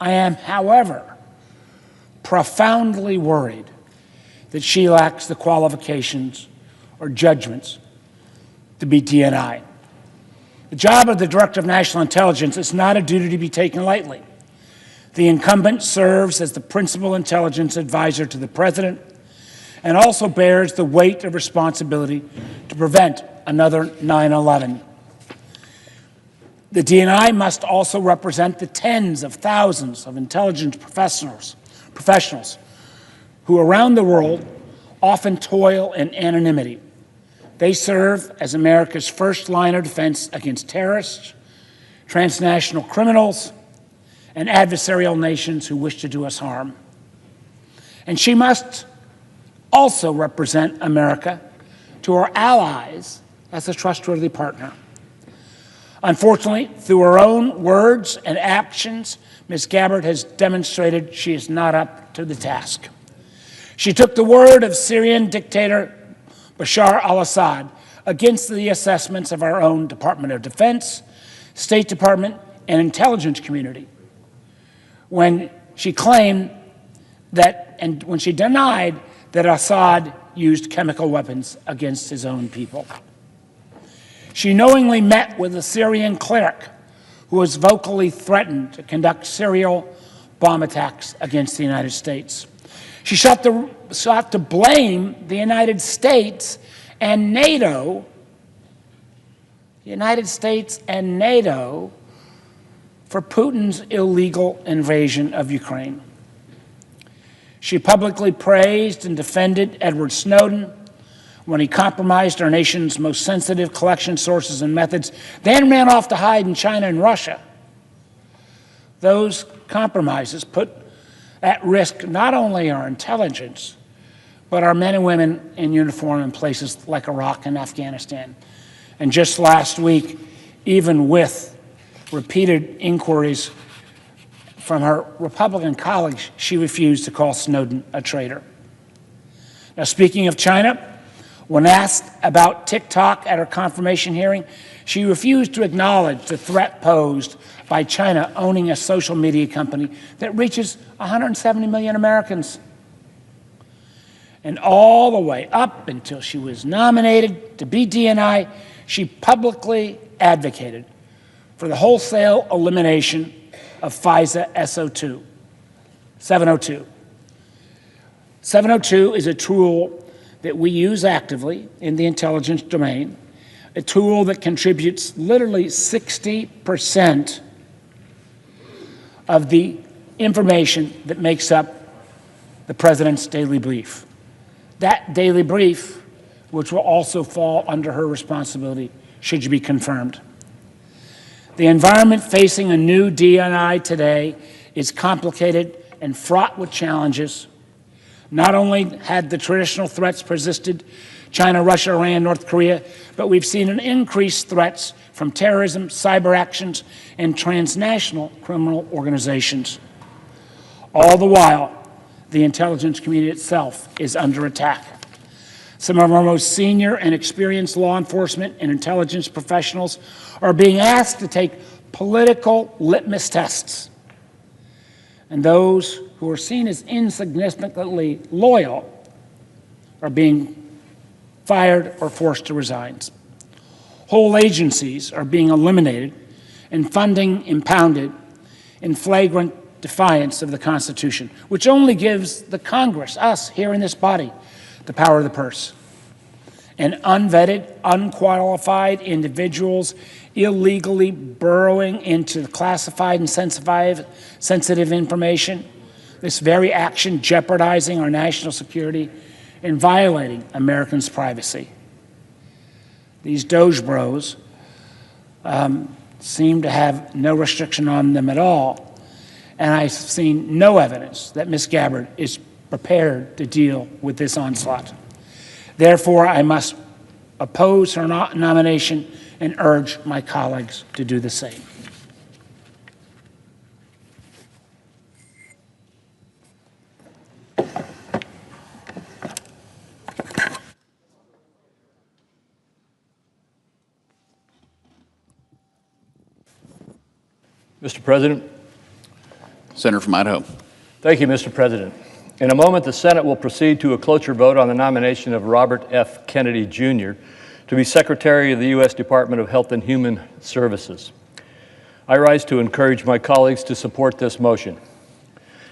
I am, however, profoundly worried that she lacks the qualifications or judgments to be DNI. The job of the Director of National Intelligence is not a duty to be taken lightly. The incumbent serves as the principal intelligence advisor to the President and also bears the weight of responsibility to prevent another 9/11. The DNI must also represent the tens of thousands of intelligence professionals who around the world often toil in anonymity. They serve as America's first line of defense against terrorists, transnational criminals, and adversarial nations who wish to do us harm. And she must also represent America to our allies as a trustworthy partner. Unfortunately, through her own words and actions, Ms. Gabbard has demonstrated she is not up to the task. She took the word of Syrian dictator Bashar al-Assad against the assessments of our own Department of Defense, State Department, and intelligence community when she claimed that, and when she denied that Assad used chemical weapons against his own people. She knowingly met with a Syrian cleric who was vocally threatened to conduct serial bomb attacks against the United States. She sought to blame the United States and NATO, for Putin's illegal invasion of Ukraine. She publicly praised and defended Edward Snowden when he compromised our nation's most sensitive collection sources and methods, then ran off to hide in China and Russia. Those compromises put at risk not only our intelligence, but our men and women in uniform in places like Iraq and Afghanistan. And just last week, even with repeated inquiries from her Republican colleagues, she refused to call Snowden a traitor. Now, speaking of China, when asked about TikTok at her confirmation hearing, she refused to acknowledge the threat posed by China owning a social media company that reaches 170 million Americans. And all the way up until she was nominated to be DNI, she publicly advocated for the wholesale elimination of FISA 702. 702 is a tool that we use actively in the intelligence domain, a tool that contributes literally 60% of the information that makes up the President's daily brief. That daily brief, which will also fall under her responsibility, should be confirmed. The environment facing a new DNI today is complicated and fraught with challenges. Not only had the traditional threats persisted, China, Russia, Iran, North Korea, but we've seen an increased threats from terrorism, cyber actions, and transnational criminal organizations. All the while, the intelligence community itself is under attack. Some of our most senior and experienced law enforcement and intelligence professionals are being asked to take political litmus tests. And those who are seen as insignificantly loyal are being fired or forced to resign. Whole agencies are being eliminated and funding impounded in flagrant defiance of the Constitution, which only gives the Congress, us here in this body, the power of the purse. And unvetted, unqualified individuals illegally burrowing into classified and sensitive information, this very action jeopardizing our national security and violating Americans' privacy. These Doge Bros seem to have no restriction on them at all, and I've seen no evidence that Ms. Gabbard is prepared to deal with this onslaught. Therefore, I must oppose her nomination and urge my colleagues to do the same. Mr. President, Senator from Idaho. Thank you, Mr. President. In a moment, the Senate will proceed to a cloture vote on the nomination of Robert F. Kennedy, Jr. to be Secretary of the U.S. Department of Health and Human Services. I rise to encourage my colleagues to support this motion.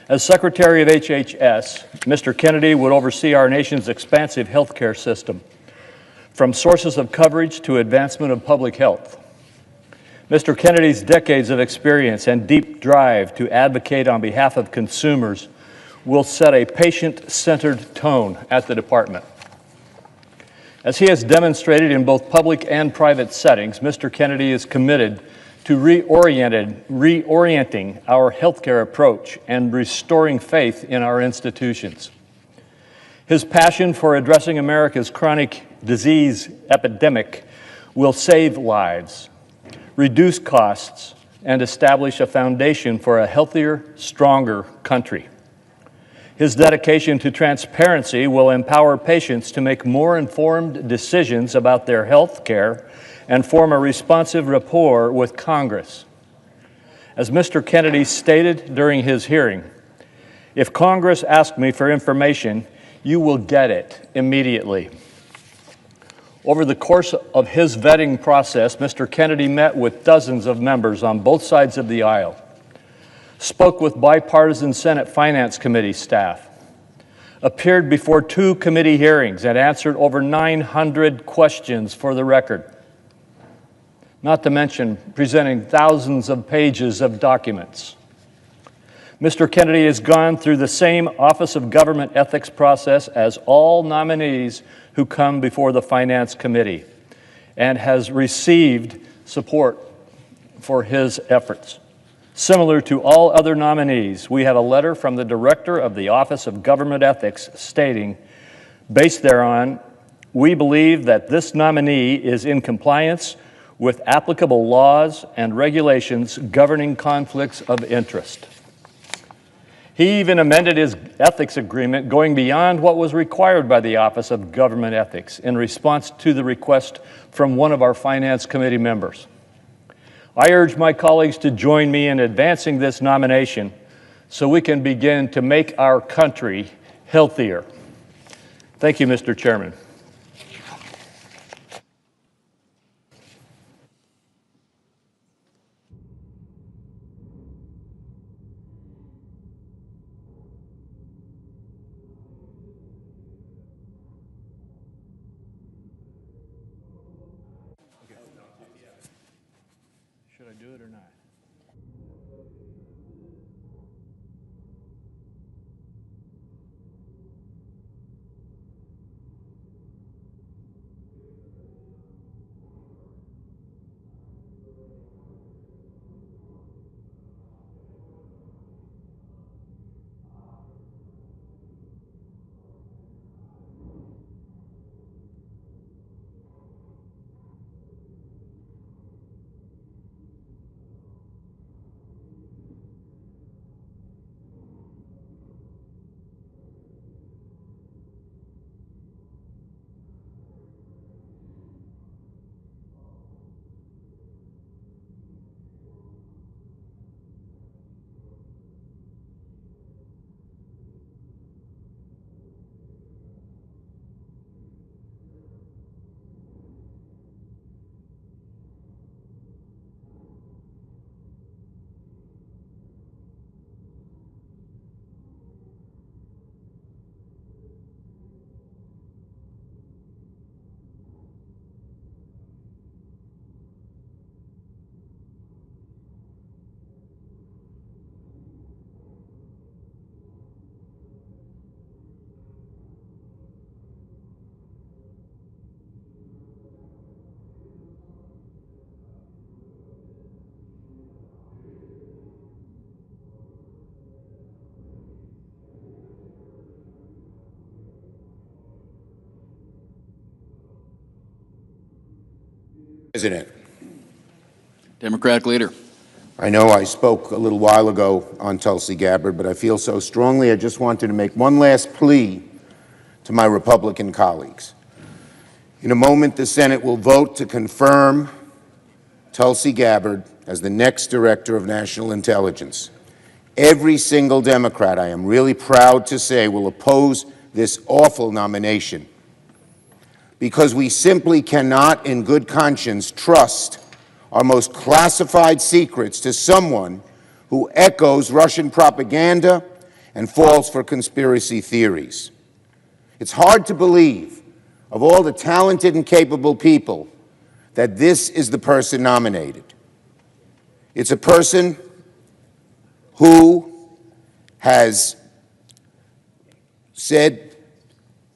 As Secretary of HHS, Mr. Kennedy would oversee our nation's expansive health care system, from sources of coverage to advancement of public health. Mr. Kennedy's decades of experience and deep drive to advocate on behalf of consumers will set a patient-centered tone at the department. As he has demonstrated in both public and private settings, Mr. Kennedy is committed to reorienting our healthcare approach and restoring faith in our institutions. His passion for addressing America's chronic disease epidemic will save lives, reduce costs, and establish a foundation for a healthier, stronger country. His dedication to transparency will empower patients to make more informed decisions about their health care and form a responsive rapport with Congress. As Mr. Kennedy stated during his hearing, "If Congress asks me for information, you will get it immediately." Over the course of his vetting process, Mr. Kennedy met with dozens of members on both sides of the aisle, spoke with bipartisan Senate Finance Committee staff, appeared before 2 committee hearings, and answered over 900 questions for the record, not to mention presenting thousands of pages of documents. Mr. Kennedy has gone through the same Office of Government Ethics process as all nominees who come before the Finance Committee and has received support for his efforts. Similar to all other nominees, we have a letter from the Director of the Office of Government Ethics stating, based thereon, we believe that this nominee is in compliance with applicable laws and regulations governing conflicts of interest. He even amended his ethics agreement, going beyond what was required by the Office of Government Ethics in response to the request from one of our Finance Committee members. I urge my colleagues to join me in advancing this nomination so we can begin to make our country healthier. Thank you, Mr. Chairman. Should I do it or not? President. Democratic leader. I know I spoke a little while ago on Tulsi Gabbard, but I feel so strongly I just wanted to make one last plea to my Republican colleagues. In a moment, the Senate will vote to confirm Tulsi Gabbard as the next Director of National Intelligence. every single Democrat, I am really proud to say, will oppose this awful nomination, because we simply cannot, in good conscience, trust our most classified secrets to someone who echoes Russian propaganda and falls for conspiracy theories. It's hard to believe, of all the talented and capable people, that this is the person nominated. It's a person who has said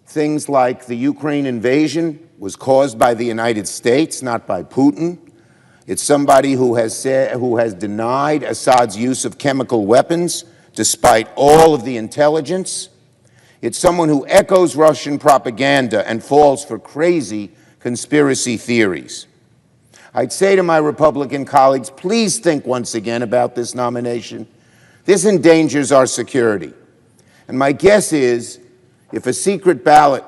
things like the Ukraine invasion was caused by the United States, not by Putin. It's somebody who has denied Assad's use of chemical weapons despite all of the intelligence. It's someone who echoes Russian propaganda and falls for crazy conspiracy theories. I'd say to my Republican colleagues, please think once again about this nomination. This endangers our security. And my guess is, if a secret ballot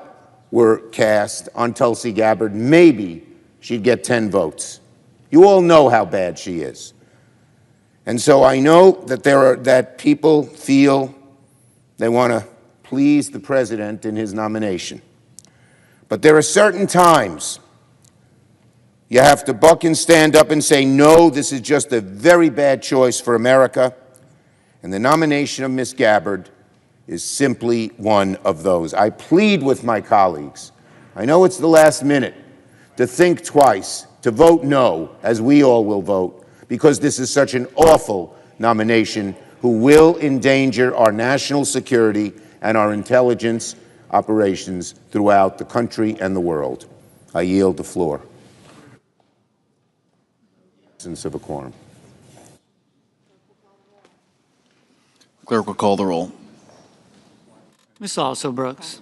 were cast on Tulsi Gabbard, maybe she'd get 10 votes. You all know how bad she is. And so I know that people feel they want to please the president in his nomination. But there are certain times you have to buck and stand up and say, no, this is just a very bad choice for America. And the nomination of Ms. Gabbard is simply one of those. I plead with my colleagues, I know it's the last minute, to think twice, to vote no, as we all will vote, because this is such an awful nomination who will endanger our national security and our intelligence operations throughout the country and the world. I yield the floor. Absence of a quorum. Clerk will call the roll. Ms. Alsobrooks.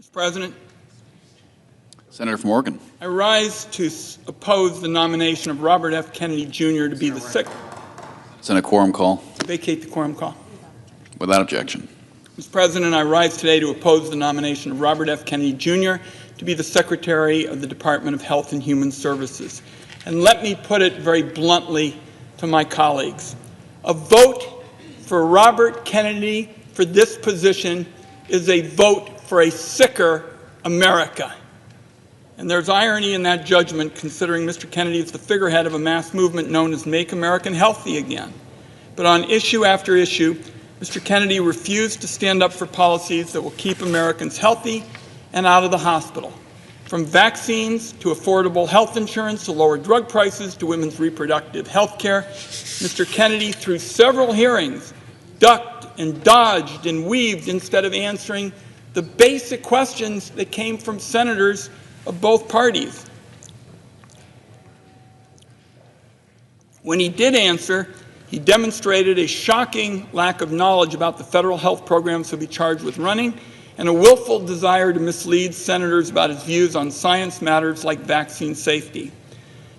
Mr. President, Senator from Oregon. I rise to oppose the nomination of Robert F. Kennedy, Jr. to be the Senate quorum call. Vacate the quorum call. Without objection. Mr. President, I rise today to oppose the nomination of Robert F. Kennedy, Jr. to be the Secretary of the Department of Health and Human Services. And let me put it very bluntly to my colleagues. A vote for Robert Kennedy for this position is a vote for a sicker America. And there's irony in that judgment, considering Mr. Kennedy is the figurehead of a mass movement known as Make America Healthy Again. But on issue after issue, Mr. Kennedy refused to stand up for policies that will keep Americans healthy and out of the hospital. From vaccines to affordable health insurance to lower drug prices to women's reproductive health care, Mr. Kennedy, through several hearings, ducked and dodged and weaved instead of answering the basic questions that came from senators of both parties. When he did answer, he demonstrated a shocking lack of knowledge about the federal health programs he'll be charged with running and a willful desire to mislead senators about his views on science matters like vaccine safety.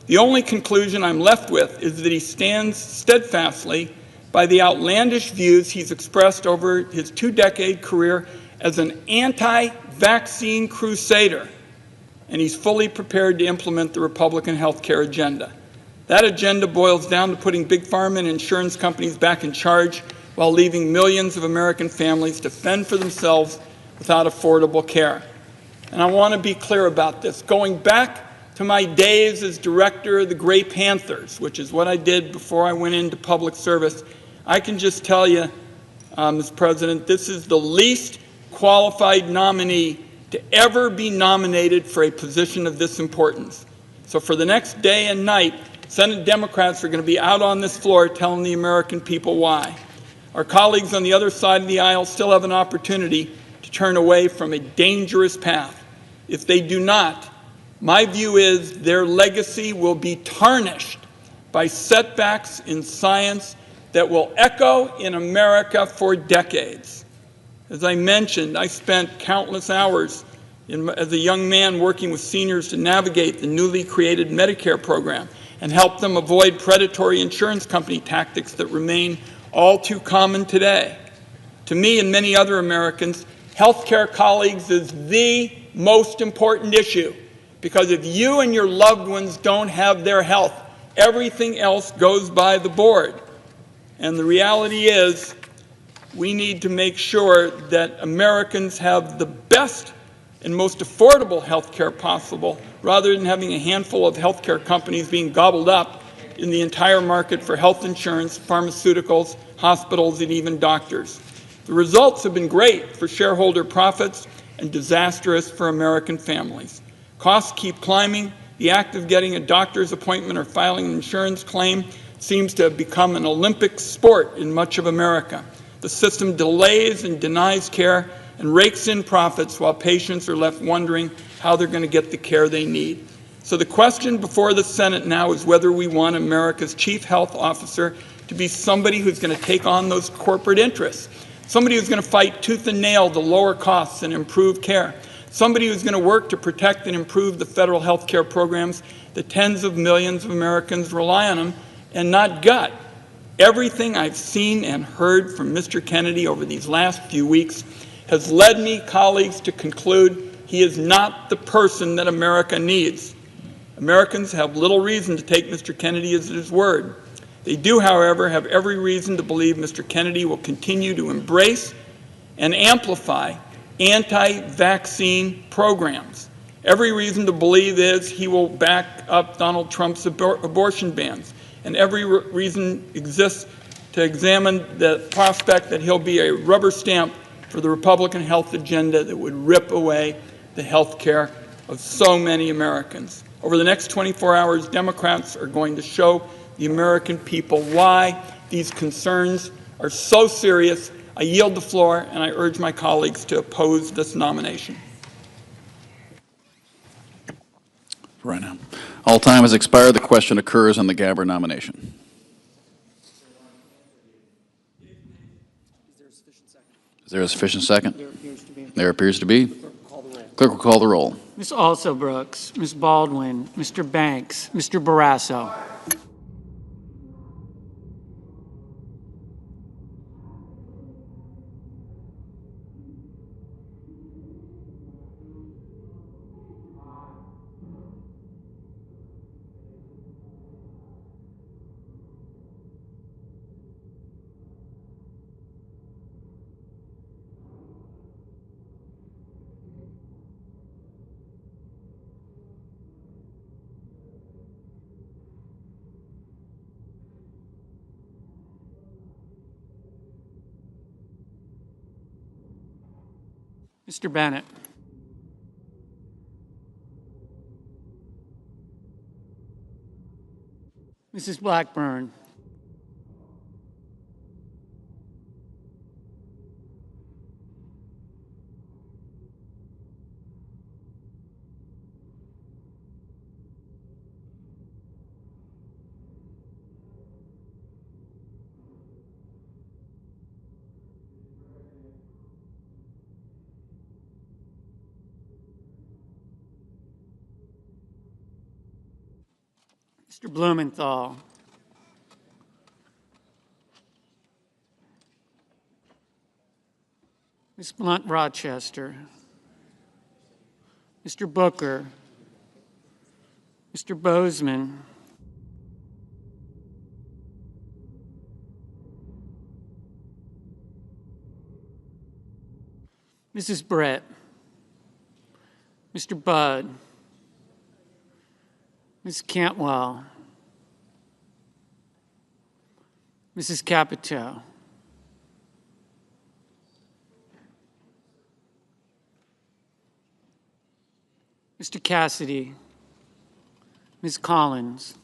The only conclusion I'm left with is that he stands steadfastly by the outlandish views he's expressed over his two-decade career as an anti-vaccine crusader, and he's fully prepared to implement the Republican health care agenda. That agenda boils down to putting big pharma and insurance companies back in charge while leaving millions of American families to fend for themselves without affordable care. And I want to be clear about this. Going back to my days as director of the Gray Panthers, which is what I did before I went into public service, I can just tell you, Mr. President, this is the least qualified nominee to ever be nominated for a position of this importance. So for the next day and night, Senate Democrats are going to be out on this floor telling the American people why. Our colleagues on the other side of the aisle still have an opportunity to turn away from a dangerous path. If they do not, my view is their legacy will be tarnished by setbacks in science that will echo in America for decades. As I mentioned, I spent countless hours as a young man working with seniors to navigate the newly created Medicare program and help them avoid predatory insurance company tactics that remain all too common today. To me and many other Americans, healthcare colleagues is the most important issue, because if you and your loved ones don't have their health, everything else goes by the board. And the reality is, we need to make sure that Americans have the best and most affordable health care possible, rather than having a handful of health care companies being gobbled up in the entire market for health insurance, pharmaceuticals, hospitals, and even doctors. The results have been great for shareholder profits and disastrous for American families. Costs keep climbing. The act of getting a doctor's appointment or filing an insurance claim seems to have become an Olympic sport in much of America. The system delays and denies care and rakes in profits while patients are left wondering how they're going to get the care they need. So the question before the Senate now is whether we want America's chief health officer to be somebody who's going to take on those corporate interests, somebody who's going to fight tooth and nail to lower costs and improve care, somebody who's going to work to protect and improve the federal health care programs that tens of millions of Americans rely on them, and not gut. Everything I've seen and heard from Mr. Kennedy over these last few weeks has led me, colleagues, to conclude he is not the person that America needs. Americans have little reason to take Mr. Kennedy at his word. They do, however, have every reason to believe Mr. Kennedy will continue to embrace and amplify anti-vaccine programs. Every reason to believe is he will back up Donald Trump's abortion bans, and every reason exists to examine the prospect that he'll be a rubber stamp for the Republican health agenda that would rip away the health care of so many Americans. Over the next 24 hours, Democrats are going to show the American people why these concerns are so serious. I yield the floor, and I urge my colleagues to oppose this nomination. Right now. All time has expired. The question occurs on the Gabbard nomination. Is there a sufficient second? There appears to be. Clerk will call the roll. Ms. Also Brooks, Ms. Baldwin, Mr. Banks, Mr. Barrasso. Mr. Bennett. Mrs. Blackburn. Mr. Blumenthal. Ms. Blunt Rochester. Mr. Booker. Mr. Bozeman. Mrs. Brett, Mr. Budd, Ms. Cantwell, Mrs. Capito, Mr. Cassidy, Ms. Collins,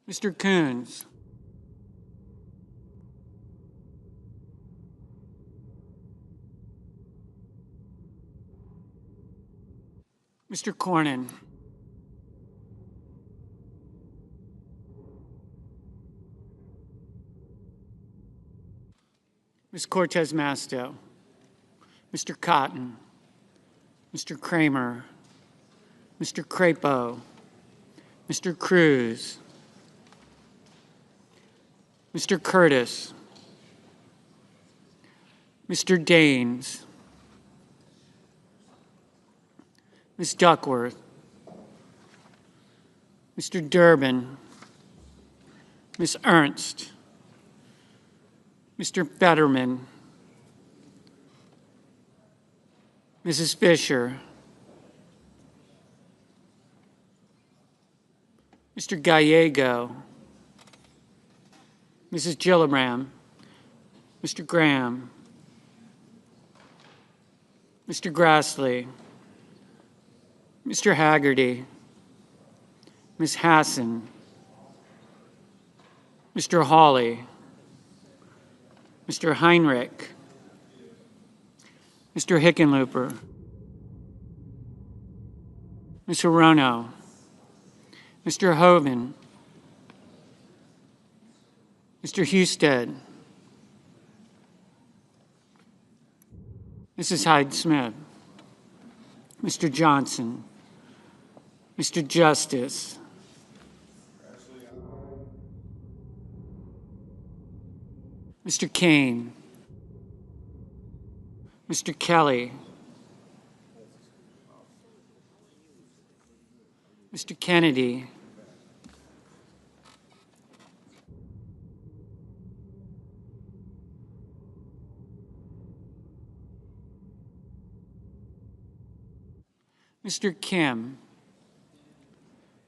Mr. Coons, Mr. Cornyn, Ms. Cortez Masto, Mr. Cotton, Mr. Kramer, Mr. Crapo, Mr. Cruz, Mr. Curtis, Mr. Daines, Ms. Duckworth, Mr. Durbin, Ms. Ernst, Mr. Fetterman, Mrs. Fisher, Mr. Gallego, Mrs. Gillibrand, Mr. Graham, Mr. Grassley, Mr. Haggerty, Ms. Hassan, Mr. Hawley, Mr. Heinrich, Mr. Hickenlooper, Ms. Hirono, Mr. Hoven, Mr. Husted, Mrs. Hyde-Smith, Mr. Johnson, Mr. Justice, Mr. Kane, Mr. Kelly, Mr. Kennedy, Mr. Kim,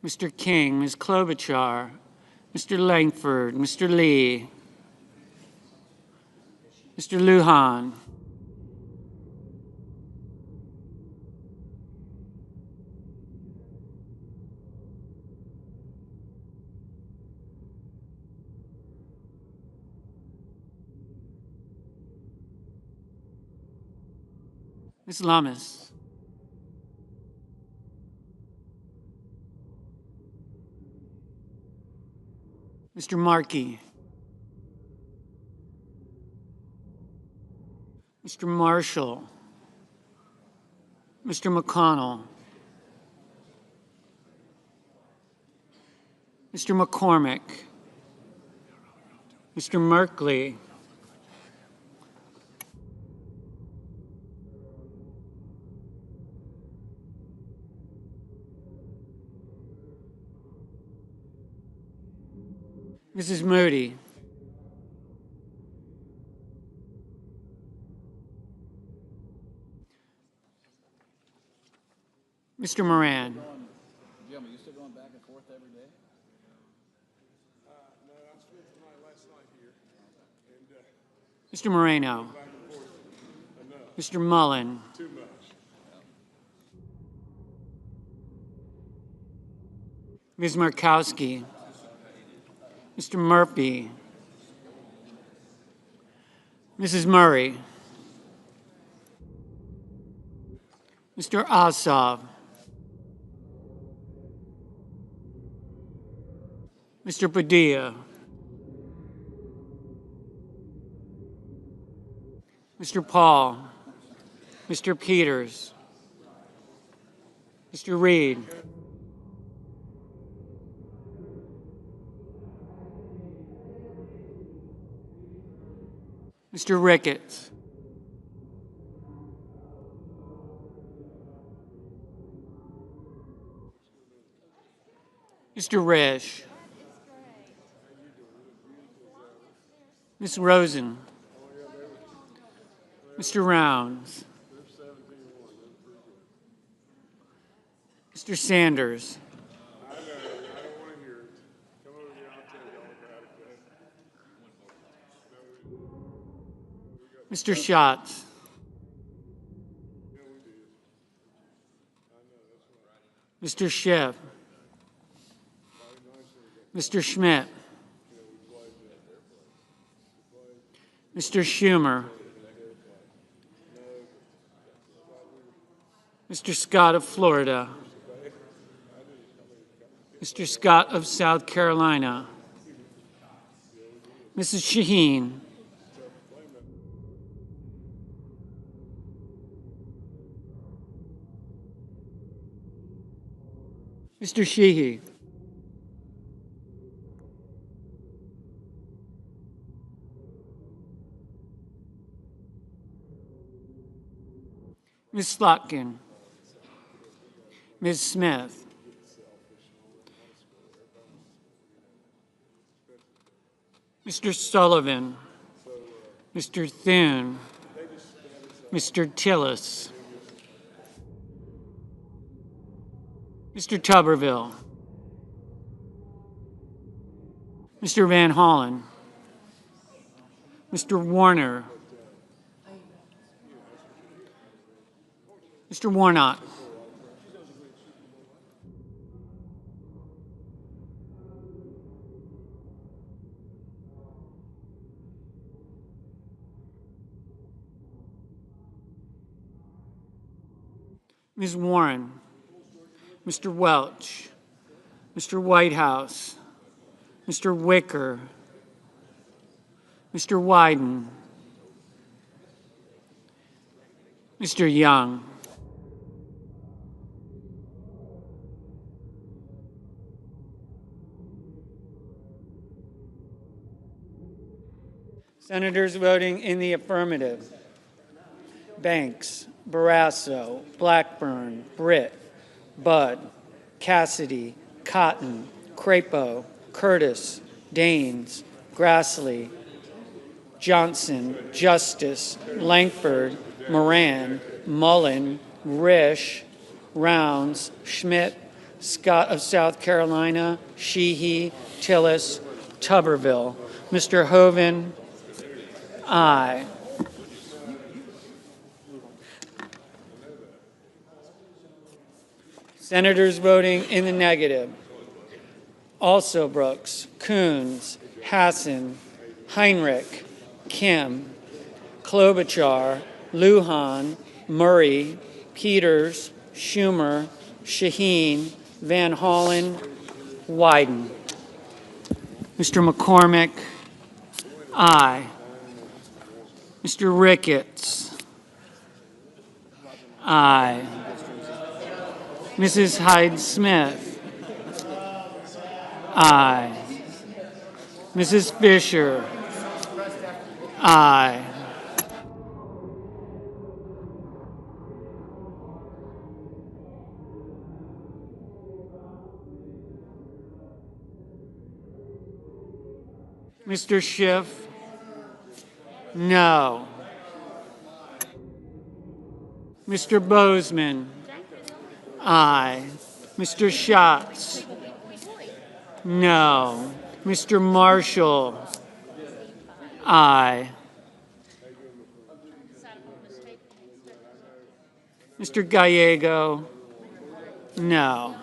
Mr. King, Ms. Klobuchar, Mr. Langford, Mr. Lee, Mr. Lujan, Ms. Lamas, Mr. Markey, Mr. Marshall, Mr. McConnell, Mr. McCormick, Mr. Merkley, Mrs. Moody, Mr. Moran, Jim, are you still going back and forth every day? No, I spent the night last night here, and Mr. Moreno, back and forth enough, Mr. Mullen, too much. Ms. Markowski, Mr. Murphy, Mrs. Murray, Mr. Ossoff, Mr. Padilla, Mr. Paul, Mr. Peters, Mr. Reed, Mr. Ricketts, Mr. Risch. Ms. Rosen. Mr. Rounds. Mr. Sanders. I don't want to hear it. Come over here, I'll tell y'all about it. Mr. Schatz. Mr. Schiff. Mr. Schmidt. Mr. Schumer. Mr. Scott of Florida. Mr. Scott of South Carolina. Mrs. Shaheen. Mr. Sheehy. Ms. Slotkin. Ms. Smith. Mr. Sullivan. Mr. Thune. Mr. Tillis. Mr. Tuberville. Mr. Van Hollen. Mr. Warner. Mr. Warnock. Ms. Warren. Mr. Welch. Mr. Whitehouse. Mr. Wicker. Mr. Wyden. Mr. Young. Senators voting in the affirmative: Banks, Barrasso, Blackburn, Britt, Budd, Cassidy, Cotton, Crapo, Curtis, Daines, Grassley, Johnson, Justice, Lankford, Moran, Mullen, Risch, Rounds, Schmidt, Scott of South Carolina, Sheehy, Tillis, Tuberville. Mr. Hoeven, aye. Senators voting in the negative: Also Brooks, Coons, Hassan, Heinrich, Kim, Klobuchar, Lujan, Murray, Peters, Schumer, Shaheen, Van Hollen, Wyden. Mr. McCormick, aye. Mr. Ricketts, aye. Mrs. Hyde-Smith, aye. Mrs. Fisher, aye. Mr. Schiff, no. Mr. Bozeman, aye. Mr. Schatz, no. Mr. Marshall, aye. Mr. Gallego, no.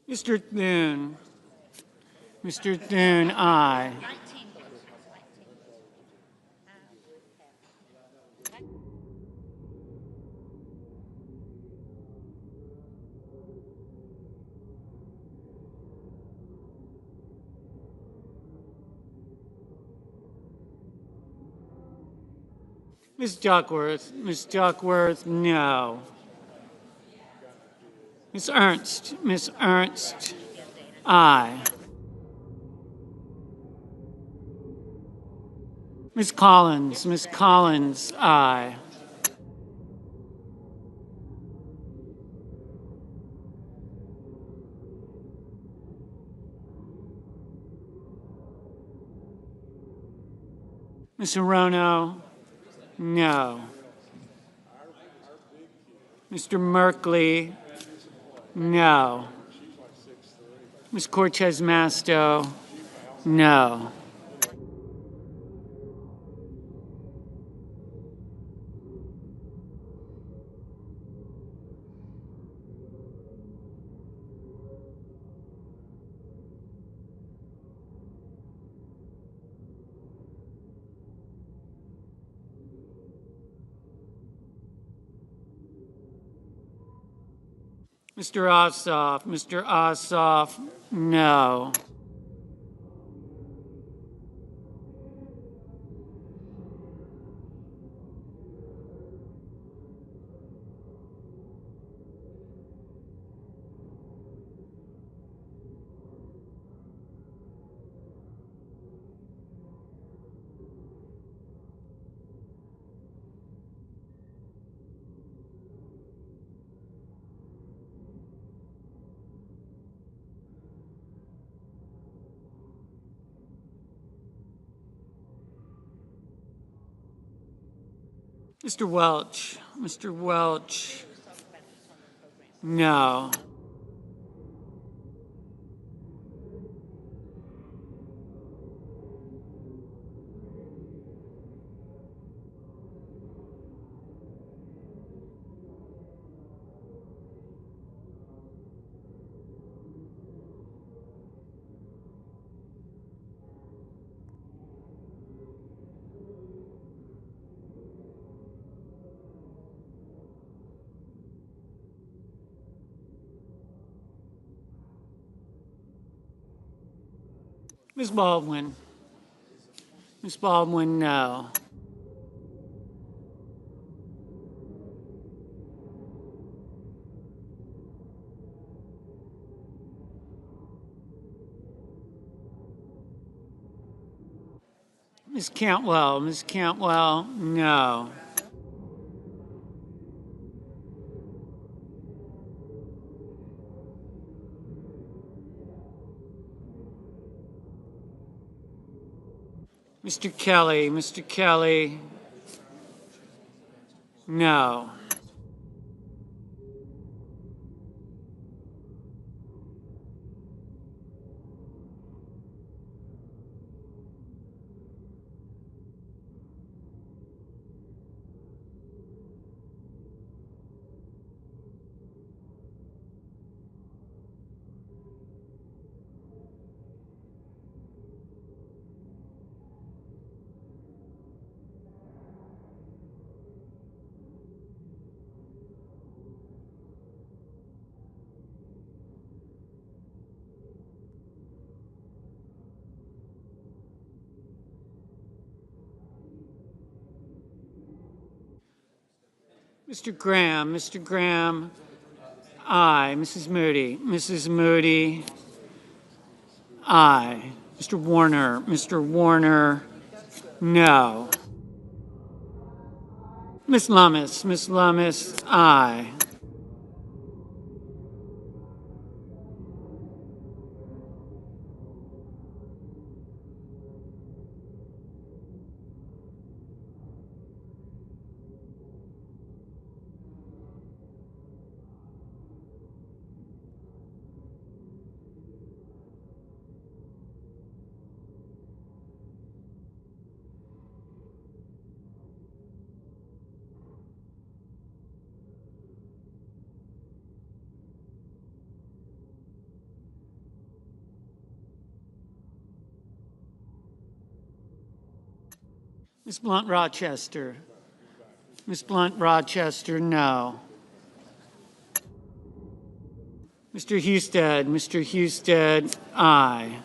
Mr. Thune. Mr. Thune, aye. Ms. Duckworth. Ms. Duckworth, no. Ms. Ernst. Ms. Ernst, aye. Ms. Collins. Ms. Collins, aye. Ms. Hirono, no. Mr. Merkley, no. Ms. Cortez Masto, no. Mr. Ossoff, no. Mr. Welch, no. Ms. Baldwin, no. Ms. Cantwell, no. Mr. Kelly, no. Mr. Graham, aye. Mrs. Moody, aye. Mr. Warner, no. Ms. Lummis, aye. Ms. Blunt Rochester. Ms. Blunt Rochester, no. Mr. Husted. Mr. Husted, aye.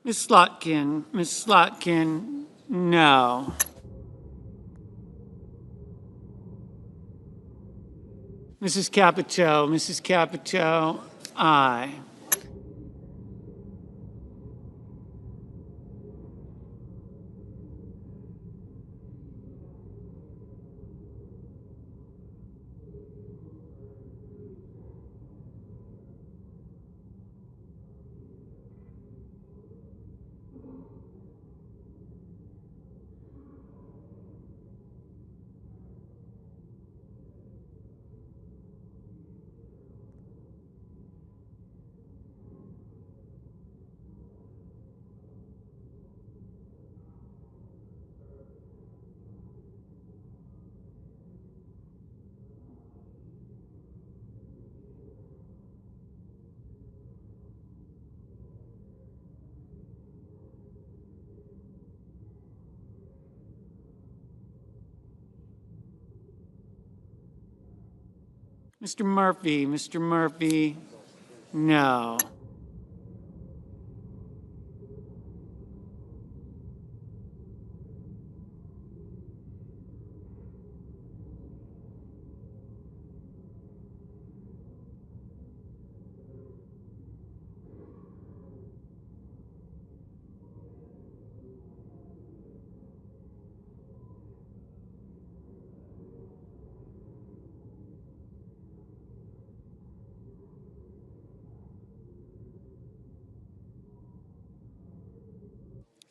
Ms. Slotkin. Ms. Slotkin, no. Mrs. Capito. Mrs. Capito, aye. Mr. Murphy. Mr. Murphy, no.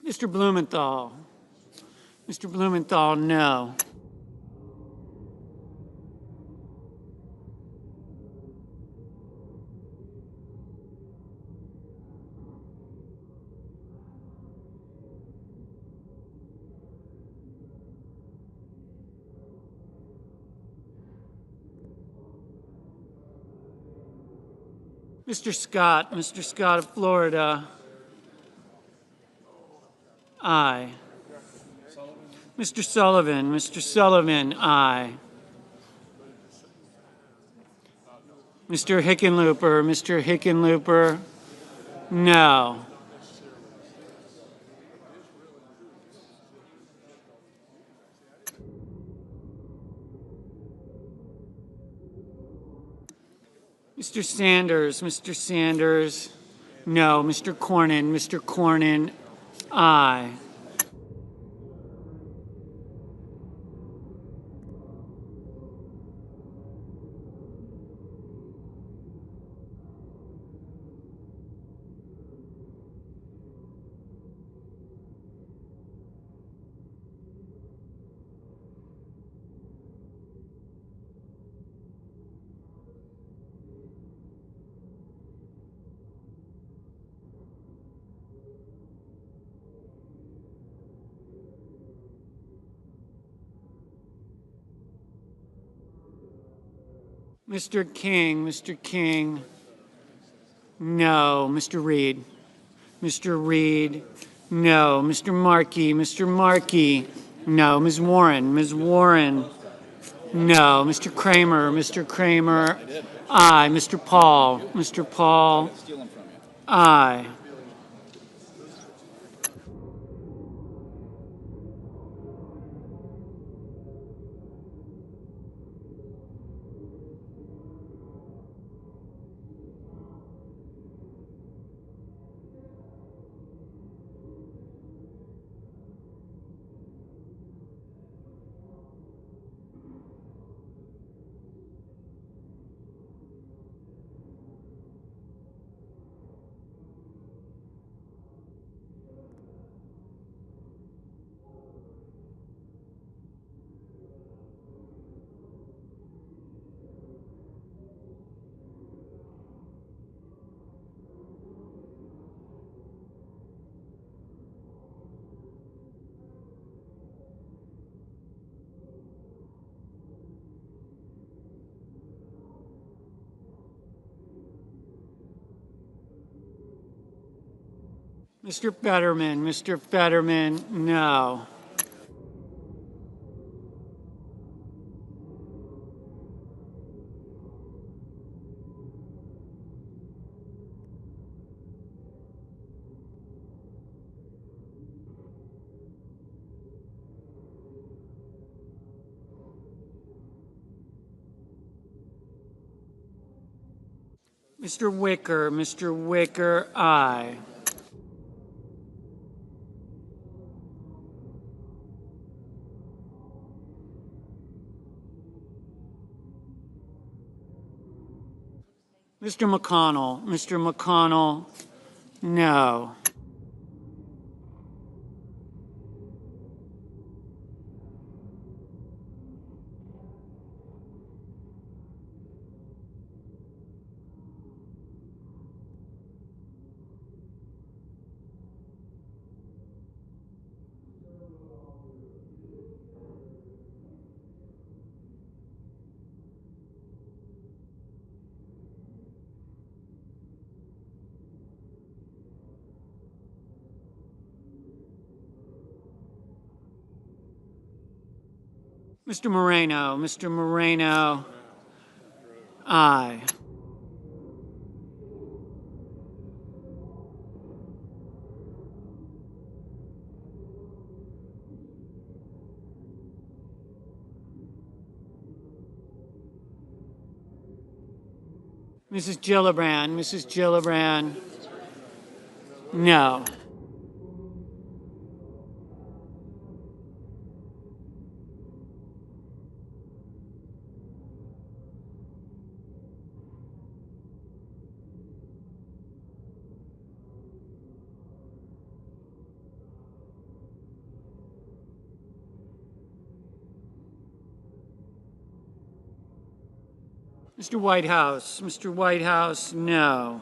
Mr. Blumenthal. Mr. Blumenthal, no. Mr. Scott. Mr. Scott of Florida, aye. Mr. Sullivan. Mr. Sullivan, aye. Mr. Hickenlooper. Mr. Hickenlooper, no. Mr. Sanders. Mr. Sanders, no. Mr. Cornyn. Mr. Cornyn, aye. Mr. King, no. Mr. Reed. Mr. Reed, no. Mr. Markey, no. Ms. Warren, no. Mr. Kramer, aye. Mr. Paul, aye. Mr. Fetterman, no. Mr. Wicker, aye. Mr. McConnell, no. Mr. Moreno, aye. Mrs. Gillibrand, no. Mr. Whitehouse, no.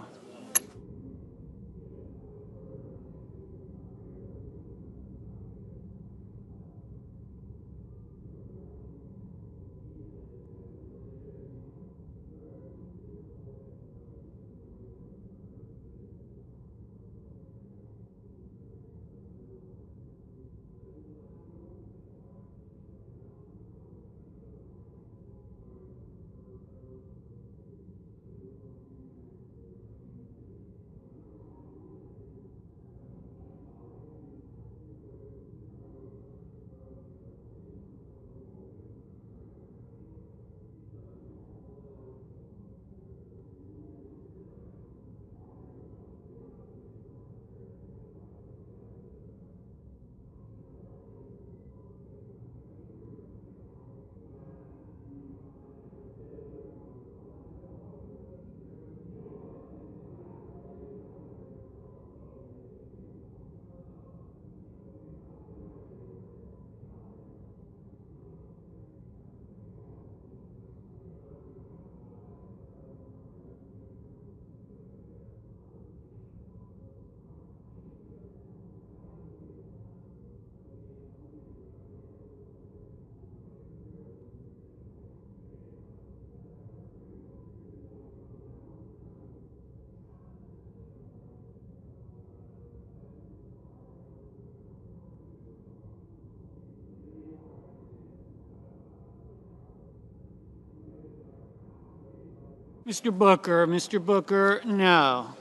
Mr. Booker, no.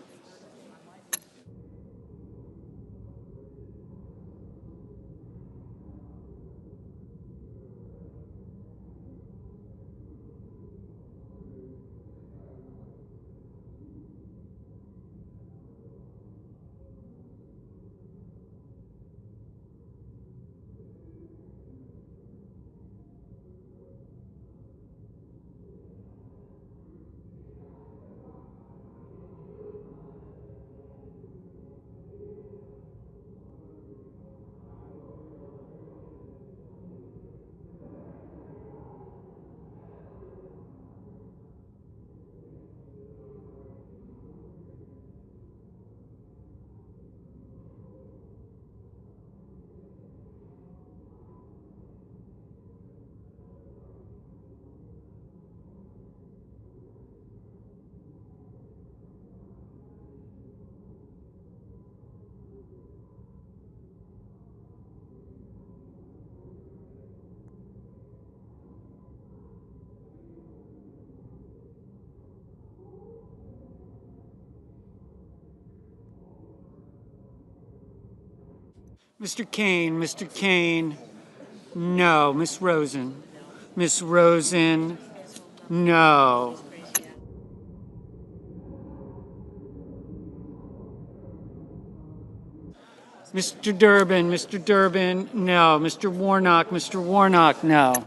Mr. Kane, no. Ms. Rosen, no. Mr. Durbin, no. Mr. Warnock, no.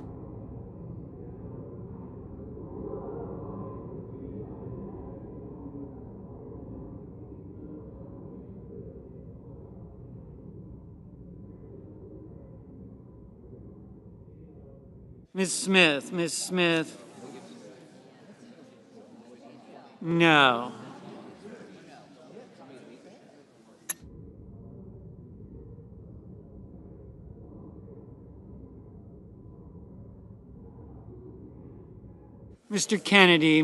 Ms. Smith, no. Mr. Kennedy,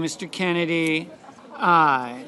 aye.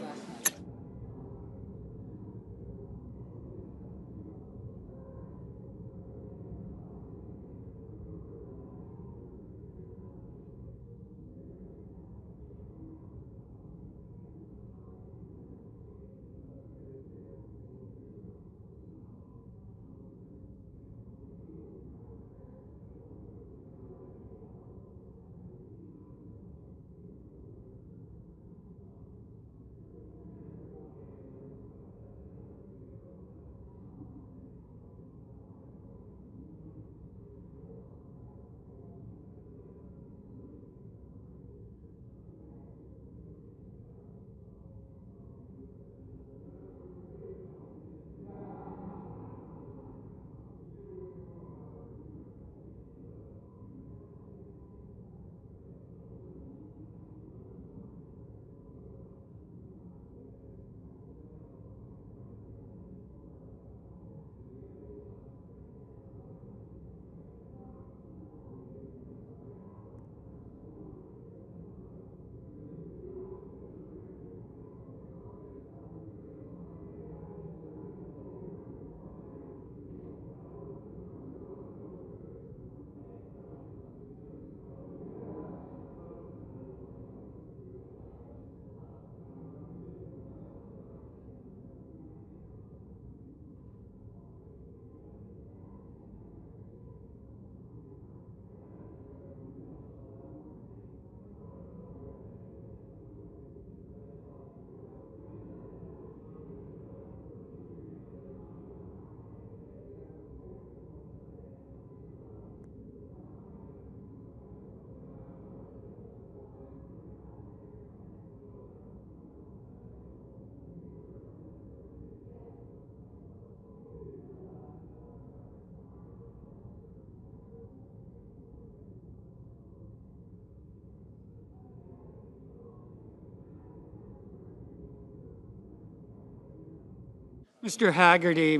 Mr. Haggerty,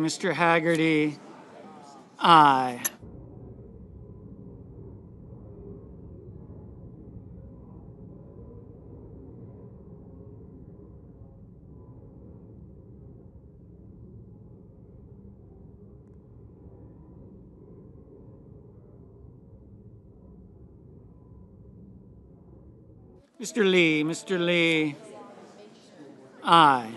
aye. Mr. Lee, aye.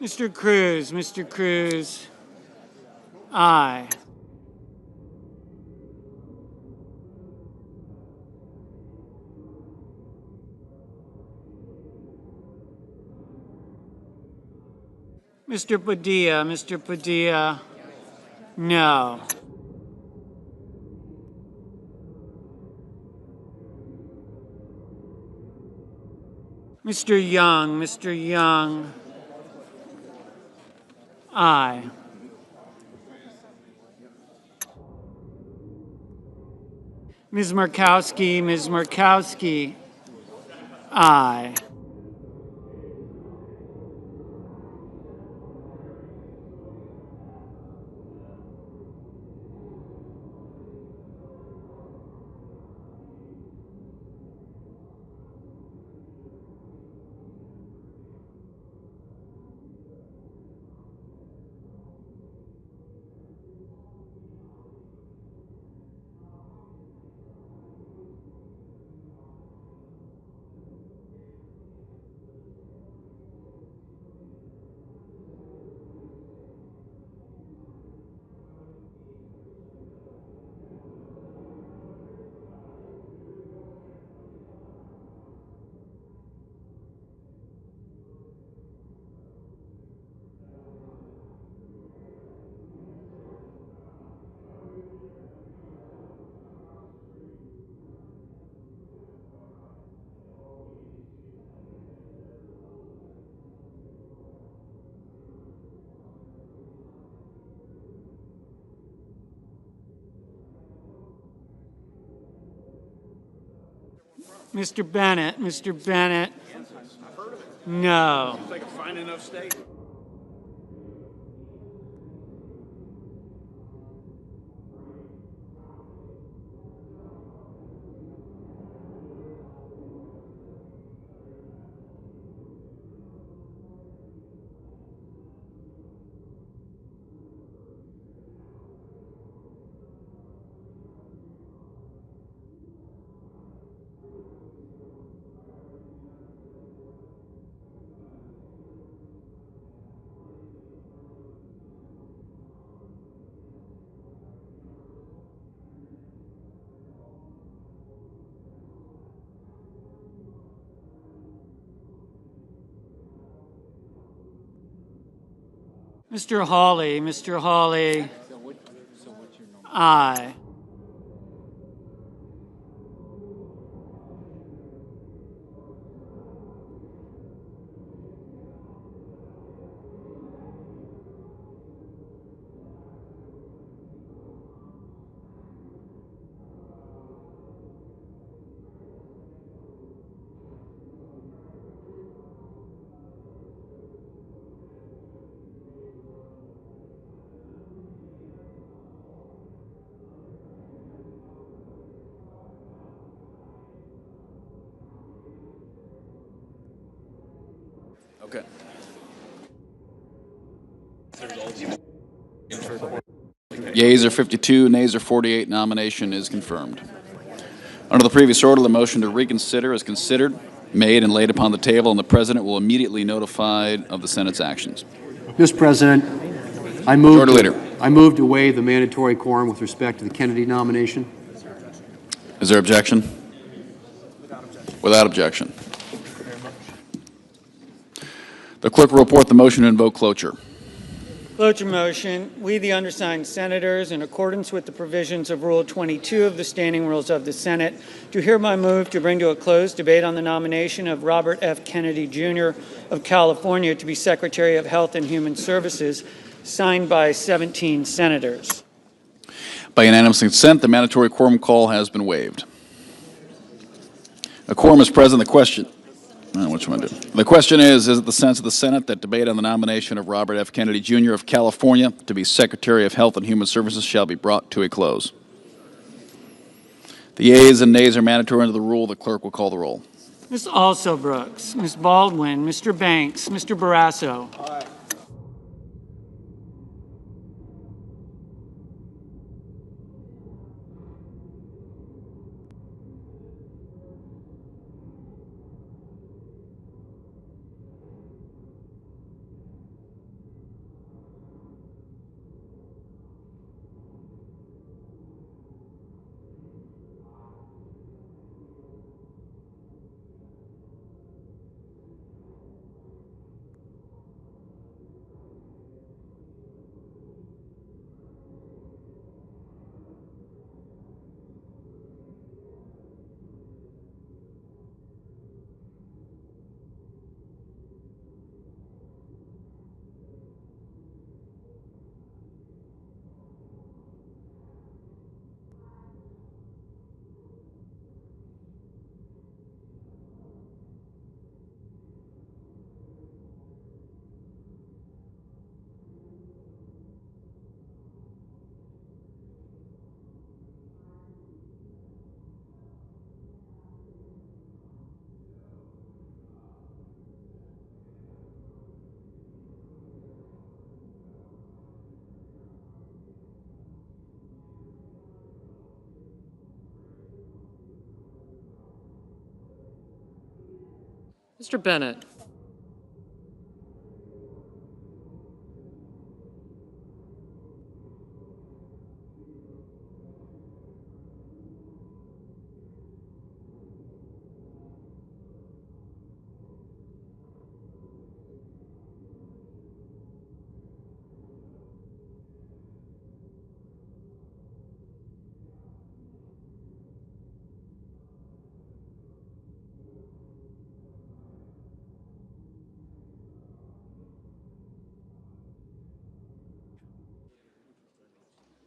Mr. Cruz, aye. Mr. Padilla, no. Mr. Young, aye. Ms. Markowski, Aye. Mr. Bennett, Mr. Bennett. No. Like a fine enough state. Mr. Hawley, Mr. Hawley. Aye. Okay. Yeas are 52, nays are 48. Nomination is confirmed. Under the previous order, the motion to reconsider is considered, made, and laid upon the table, and the President will immediately notify of the Senate's actions. Mr. President, Majority Leader. I move to waive the mandatory quorum with respect to the Kennedy nomination. Is there objection? Without objection. The clerk will report the motion to invoke cloture. Cloture motion. We, the undersigned senators, in accordance with the provisions of Rule 22 of the Standing Rules of the Senate, do hereby move to bring to a close debate on the nomination of Robert F. Kennedy, Jr. of California to be Secretary of Health and Human Services, signed by 17 senators. By unanimous consent, the mandatory quorum call has been waived. A quorum is present. The question. What you want to do? The question is it the sense of the Senate that debate on the nomination of Robert F. Kennedy, Jr. of California to be Secretary of Health and Human Services shall be brought to a close? The yeas and nays are mandatory under the rule. The clerk will call the roll. Ms. Alsobrooks, Ms. Baldwin, Mr. Banks, Mr. Barrasso. Aye. Mr. Bennett.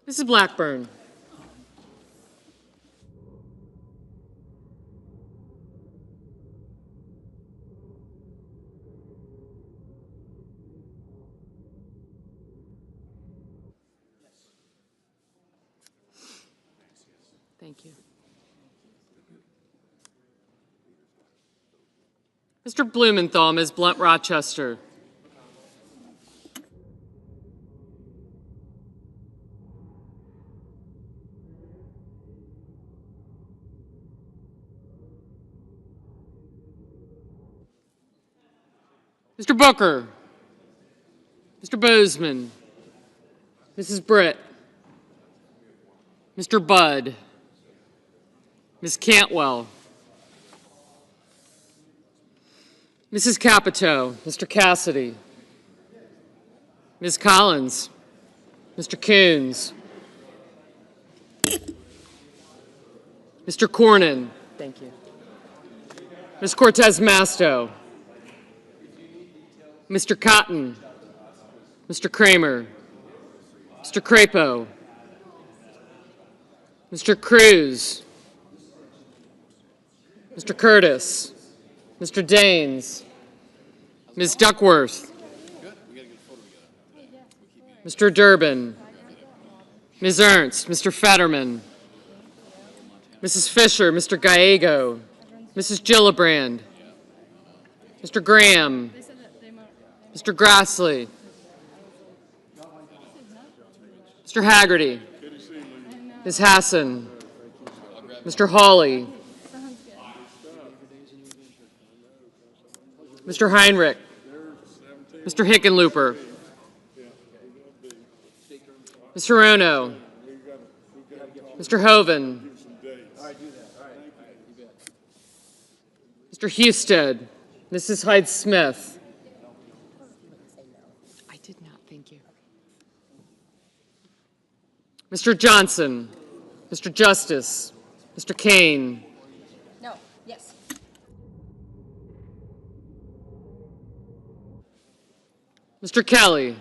Mrs. Blackburn. Thank you. Mr. Blumenthal, Ms. Blunt Rochester. Mr. Booker. Mr. Bozeman. Mrs. Britt. Mr. Budd. Ms. Cantwell. Mrs. Capito. Mr. Cassidy. Ms. Collins. Mr. Coons. Mr. Cornyn. Thank you. Ms. Cortez Masto. Mr. Cotton. Mr. Kramer. Mr. Crapo. Mr. Cruz. Mr. Curtis. Mr. Daines. Ms. Duckworth. Mr. Durbin. Ms. Ernst. Mr. Fetterman. Mrs. Fisher. Mr. Gallego. Mrs. Gillibrand. Mr. Graham. Mr. Grassley. Mr. Haggerty. Ms. Hassan. Mr. Hawley. Mr. Heinrich. Mr. Hickenlooper. Mr. Ono. Mr. Hoven. Mr. Husted. Mrs. Hyde-Smith. I did not, thank you. Mr. Johnson. Mr. Justice. Mr. Kane. No, yes. Mr. Kelly.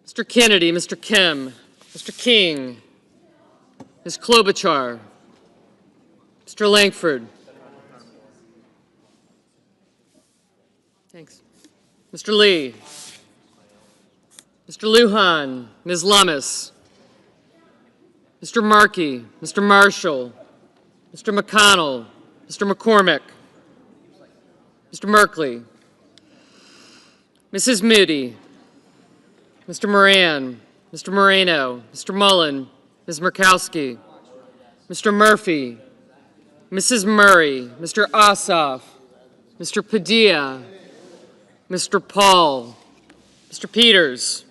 Mr. Kennedy. Mr. Kim. Mr. King. Ms. Klobuchar. Mr. Langford. Thanks. Mr. Lee. Mr. Lujan. Ms. Lummis. Mr. Markey. Mr. Marshall. Mr. McConnell. Mr. McCormick. Mr. Merkley. Mrs. Moody. Mr. Moran. Mr. Moreno. Mr. Mullen. Ms. Murkowski. Mr. Murphy. Mrs. Murray. Mr. Ossoff. Mr. Padilla. Mr. Paul. Mr. Peters.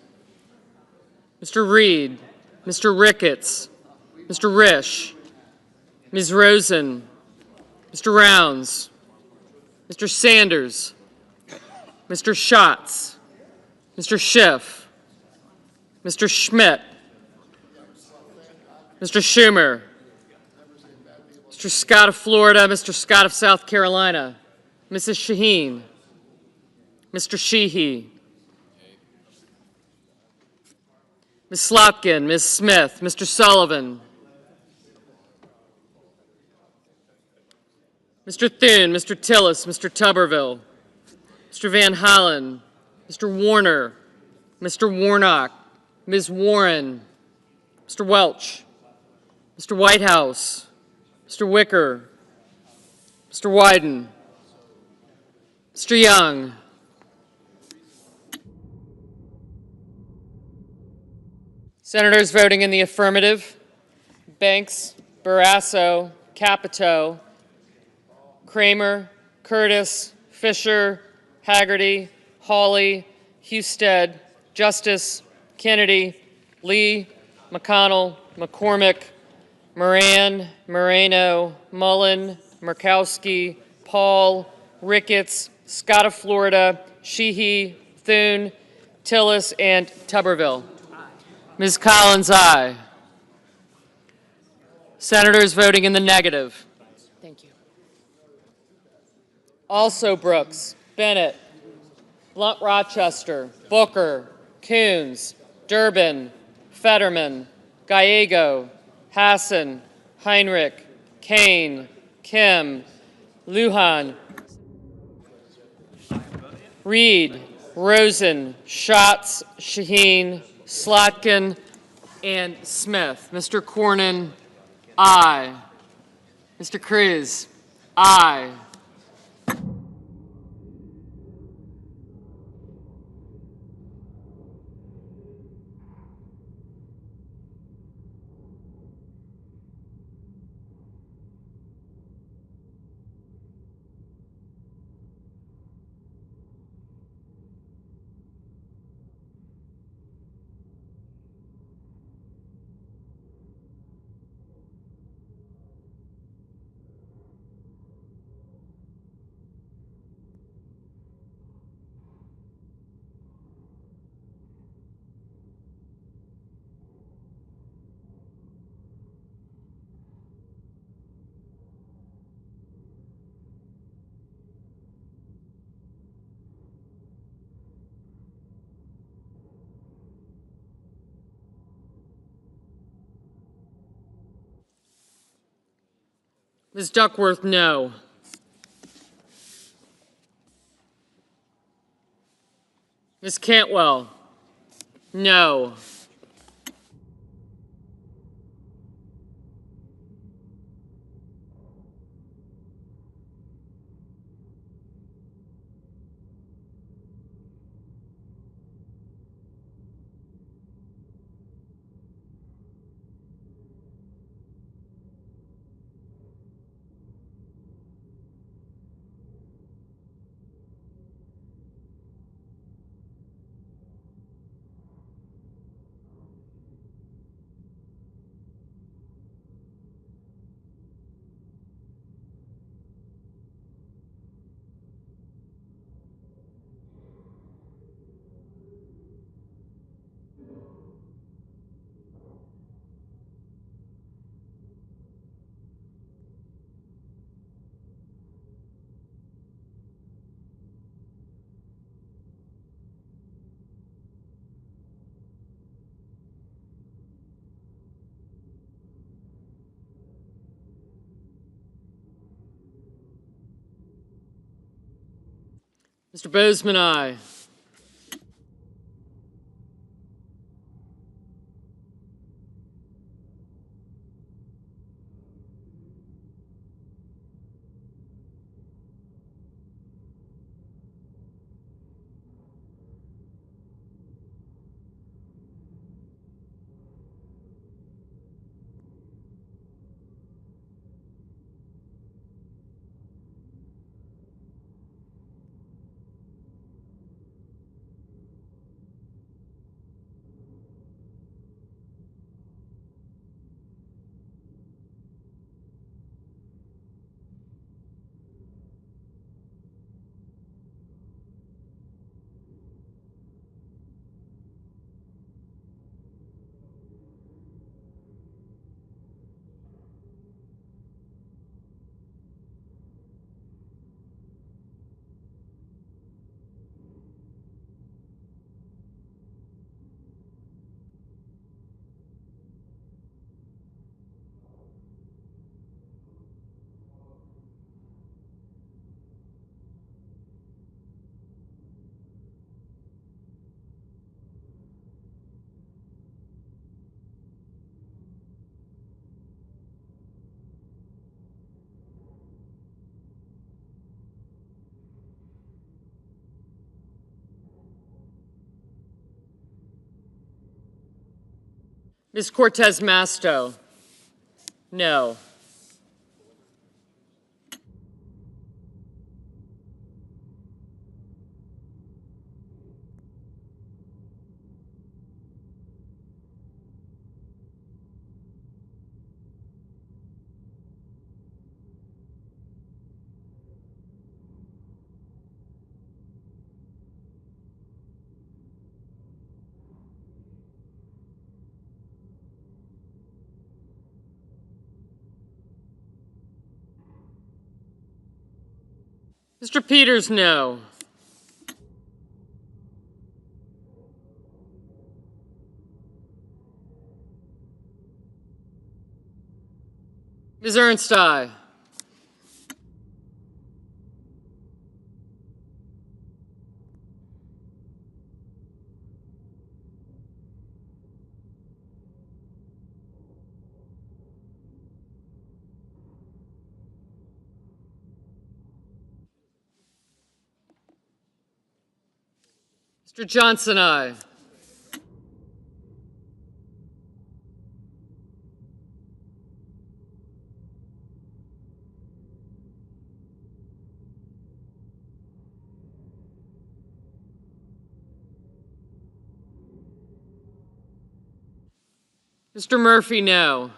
Mr. Reed. Mr. Ricketts. Mr. Risch. Ms. Rosen. Mr. Rounds. Mr. Sanders. Mr. Schatz. Mr. Schiff. Mr. Schmidt. Mr. Schumer. Mr. Scott of Florida. Mr. Scott of South Carolina. Mrs. Shaheen. Mr. Sheehy. Ms. Slotkin. Ms. Smith. Mr. Sullivan. Mr. Thune. Mr. Tillis. Mr. Tuberville. Mr. Van Hollen. Mr. Warner. Mr. Warnock. Ms. Warren. Mr. Welch. Mr. Whitehouse. Mr. Wicker. Mr. Wyden. Mr. Young. Senators voting in the affirmative: Banks, Barrasso, Capito, Kramer, Curtis, Fisher, Haggerty, Hawley, Husted, Justice, Kennedy, Lee, McConnell, McCormick, Moran, Moreno, Mullen, Murkowski, Paul, Ricketts, Scott of Florida, Sheehy, Thune, Tillis, and Tuberville. Ms. Collins, aye. Senators voting in the negative. Thank you. Also Brooks, Bennett, Blunt Rochester, Booker, Coons, Durbin, Fetterman, Gallego, Hassan, Heinrich, Kane, Kim, Lujan, Reed, Rosen, Schatz, Shaheen, Slotkin, and Smith. Mr. Cornyn, aye. Mr. Cruz, aye. Ms. Duckworth, no. Ms. Cantwell, no. Mr. Bozeman, aye. Ms. Cortez Masto, no. Mr. Peters, no. Ms. Ernst, aye. Mr. Johnson, aye. Mr. Murphy, no.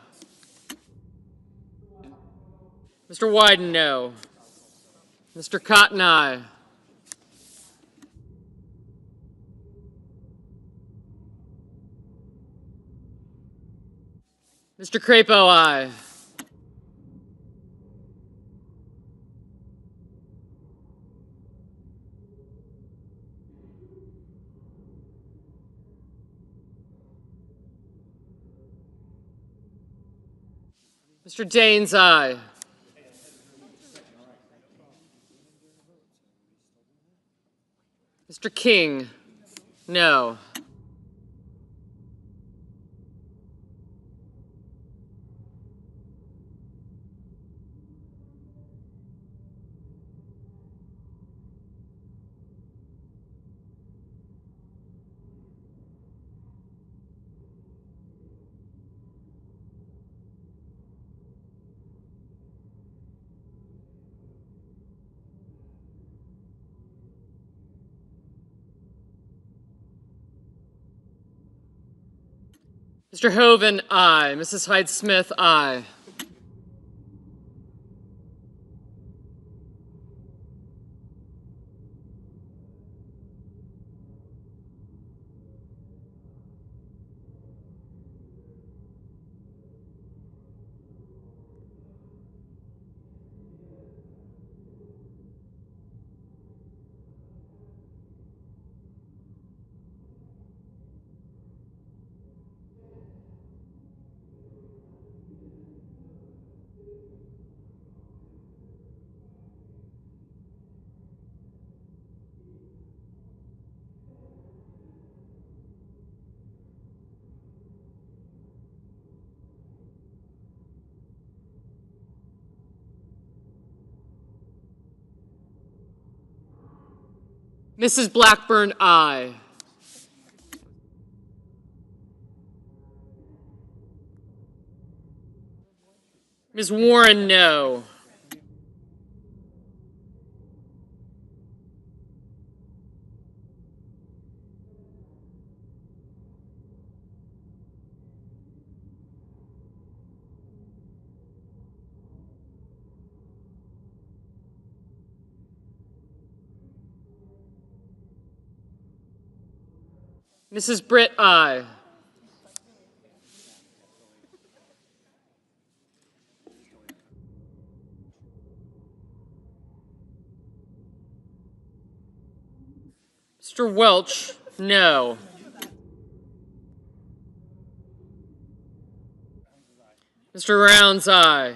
Mr. Wyden, no. Mr. Cotton, aye. Mr. Crapo, aye. Mr. Daines, aye. Mr. King, no. Mr. Hoven, aye. Mrs. Hyde-Smith, aye. Mrs. Blackburn, aye. Ms. Warren, no. Mrs. Britt, aye. Mr. Welch, no. Mr. Rounds, aye.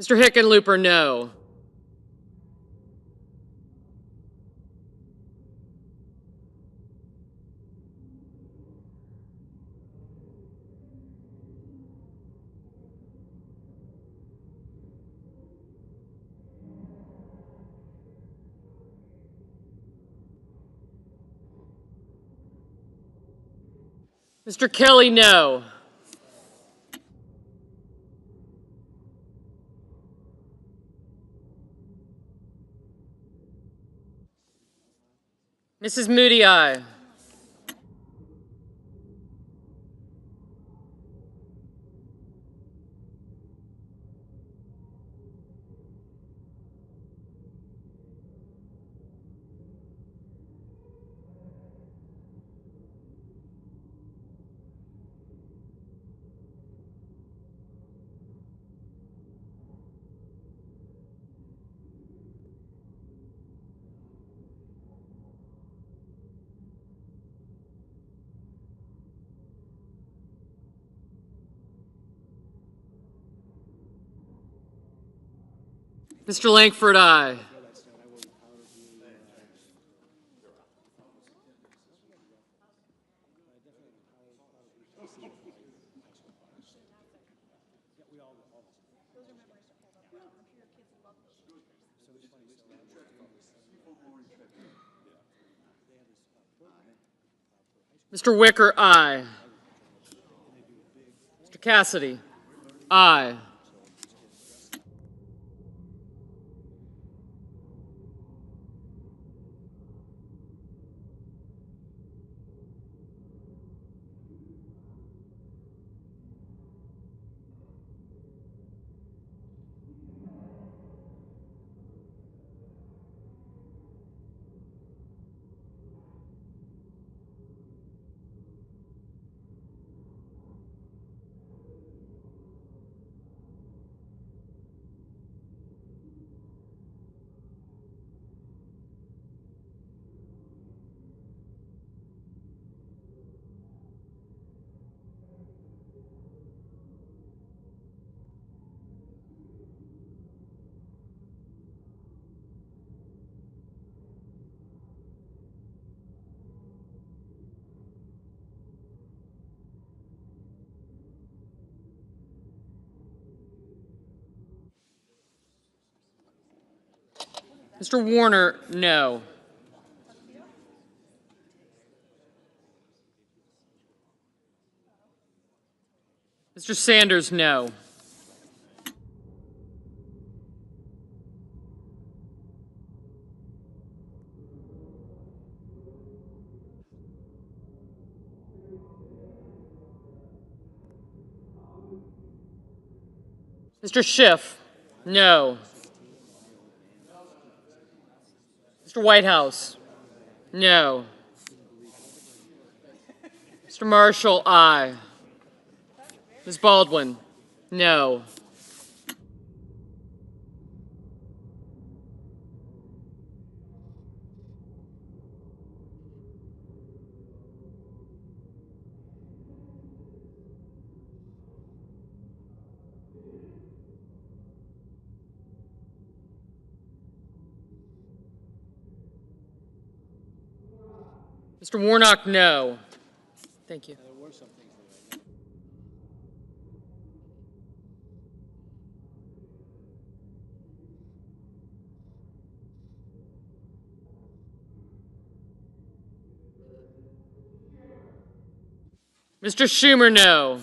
Mr. Hickenlooper, no. Mr. Kelly, no. Mrs. Moody, aye. Mr. Langford, aye. Mr. Wicker, aye. Mr. Cassidy, aye. Mr. Warner, no. Mr. Sanders, no. Mr. Schiff, no. Mr. Whitehouse, no. Mr. Marshall, aye. Ms. Baldwin, no. Mr. Warnock, no. Thank you. Mr. Schumer, no.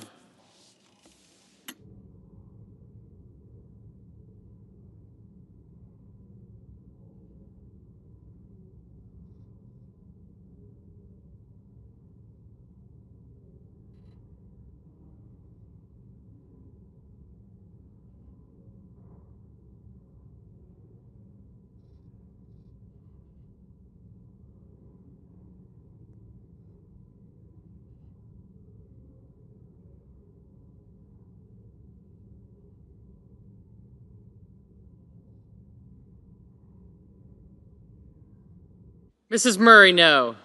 Mrs. Murray, no.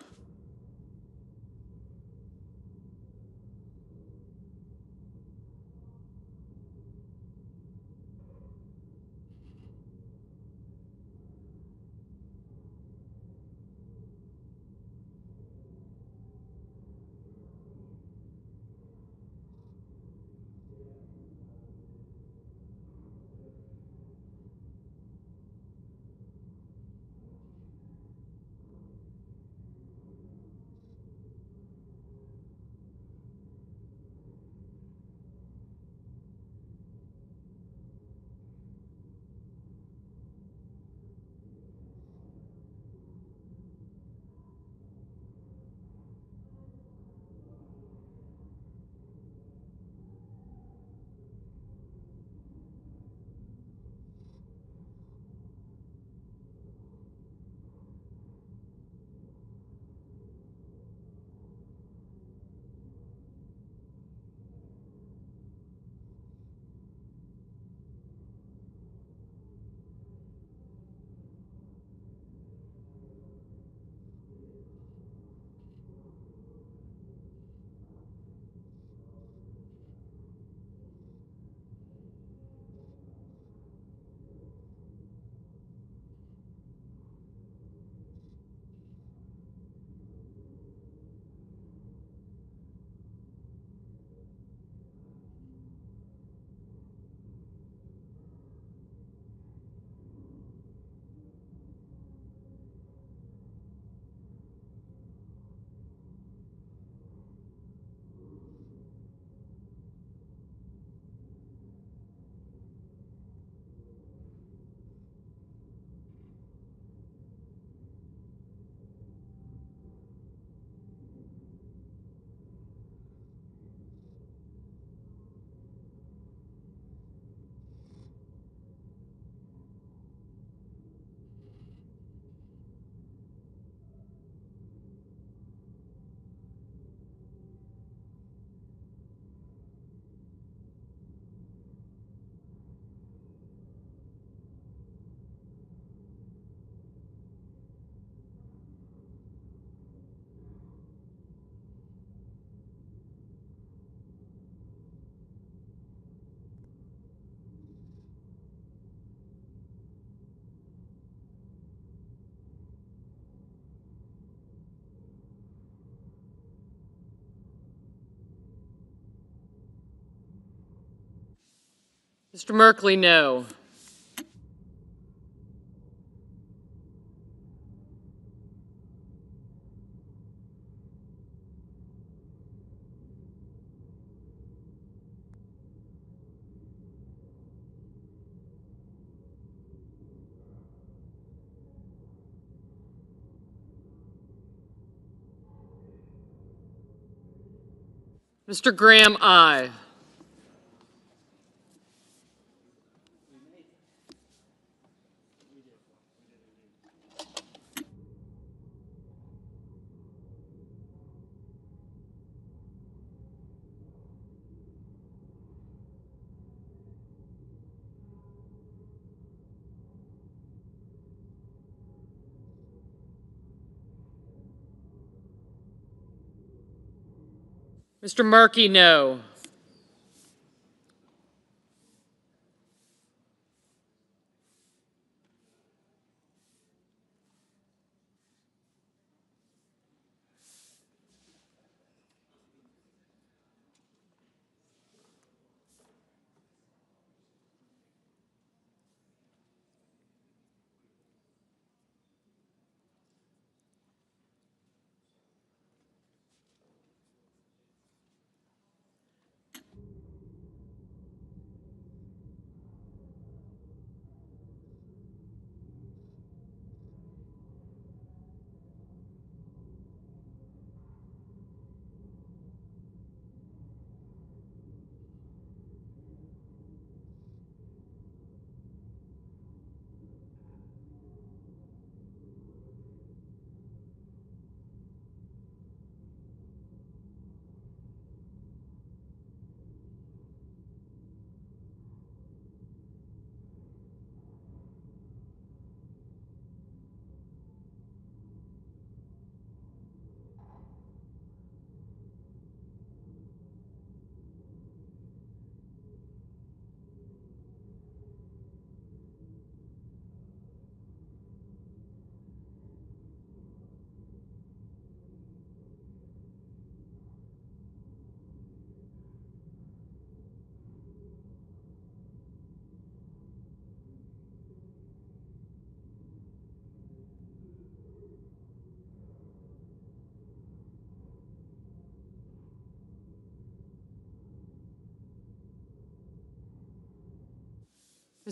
Mr. Merkley, no. Mr. Graham, aye. Mr. Markey, no.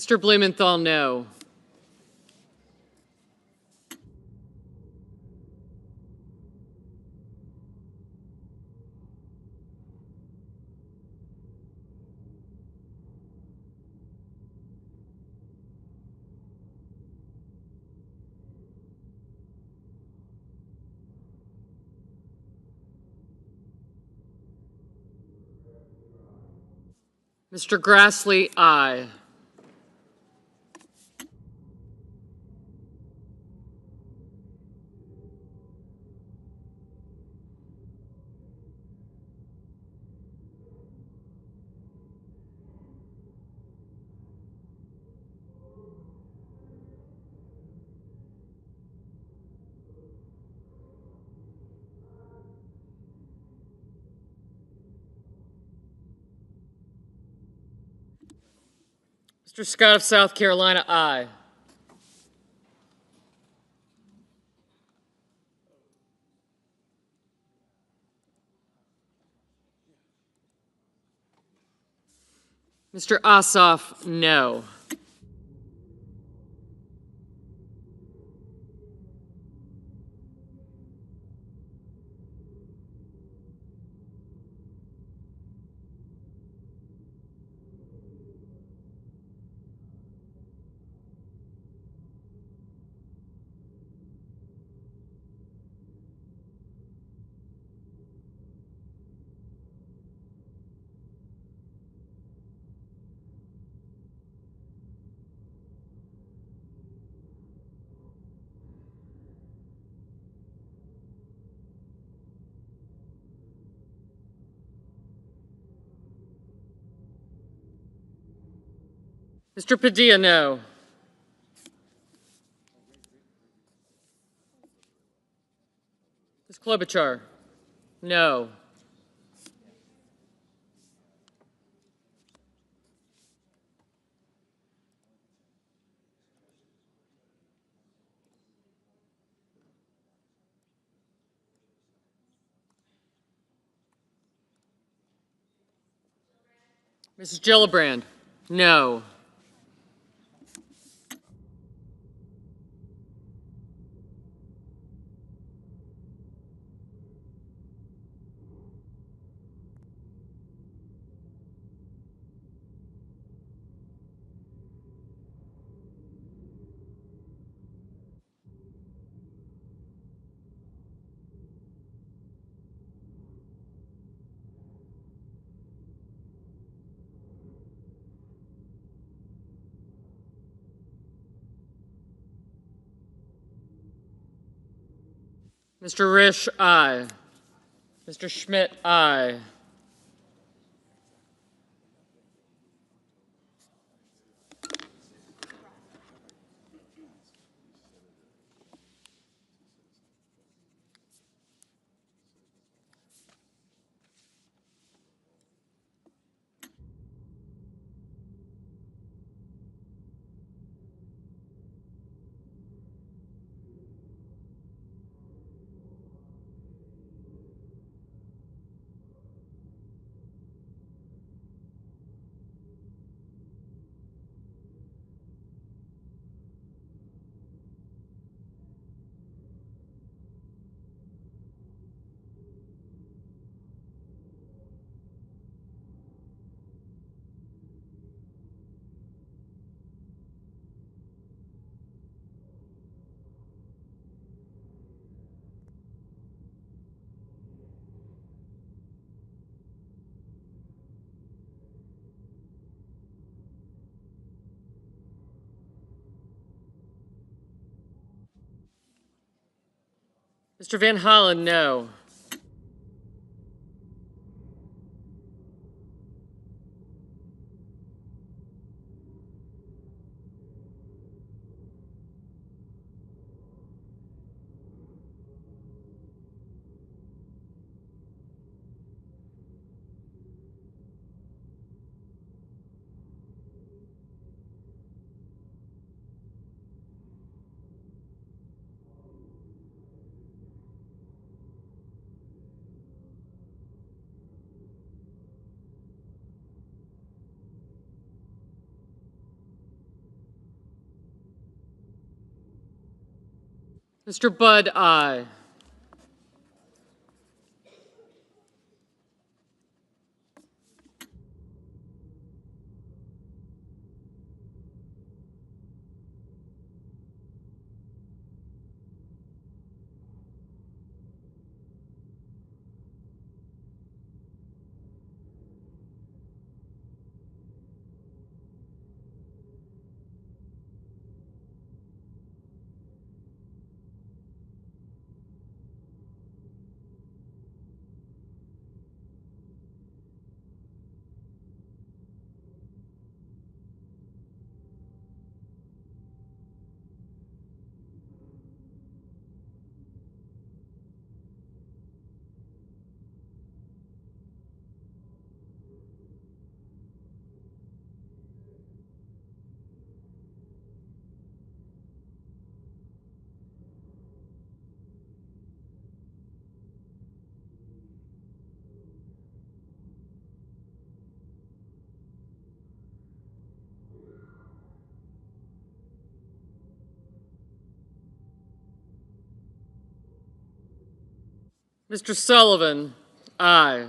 Mr. Blumenthal, no. Mr. Grassley, aye. Mr. Scott of South Carolina, aye. Mr. Ossoff, no. Mr. Padilla, no. Ms. Klobuchar, no. Mrs. Gillibrand, no. Mr. Risch, aye. Mr. Schmidt, aye. Mr. Van Hollen, no. Mr. Budd, aye. Mr. Sullivan, aye.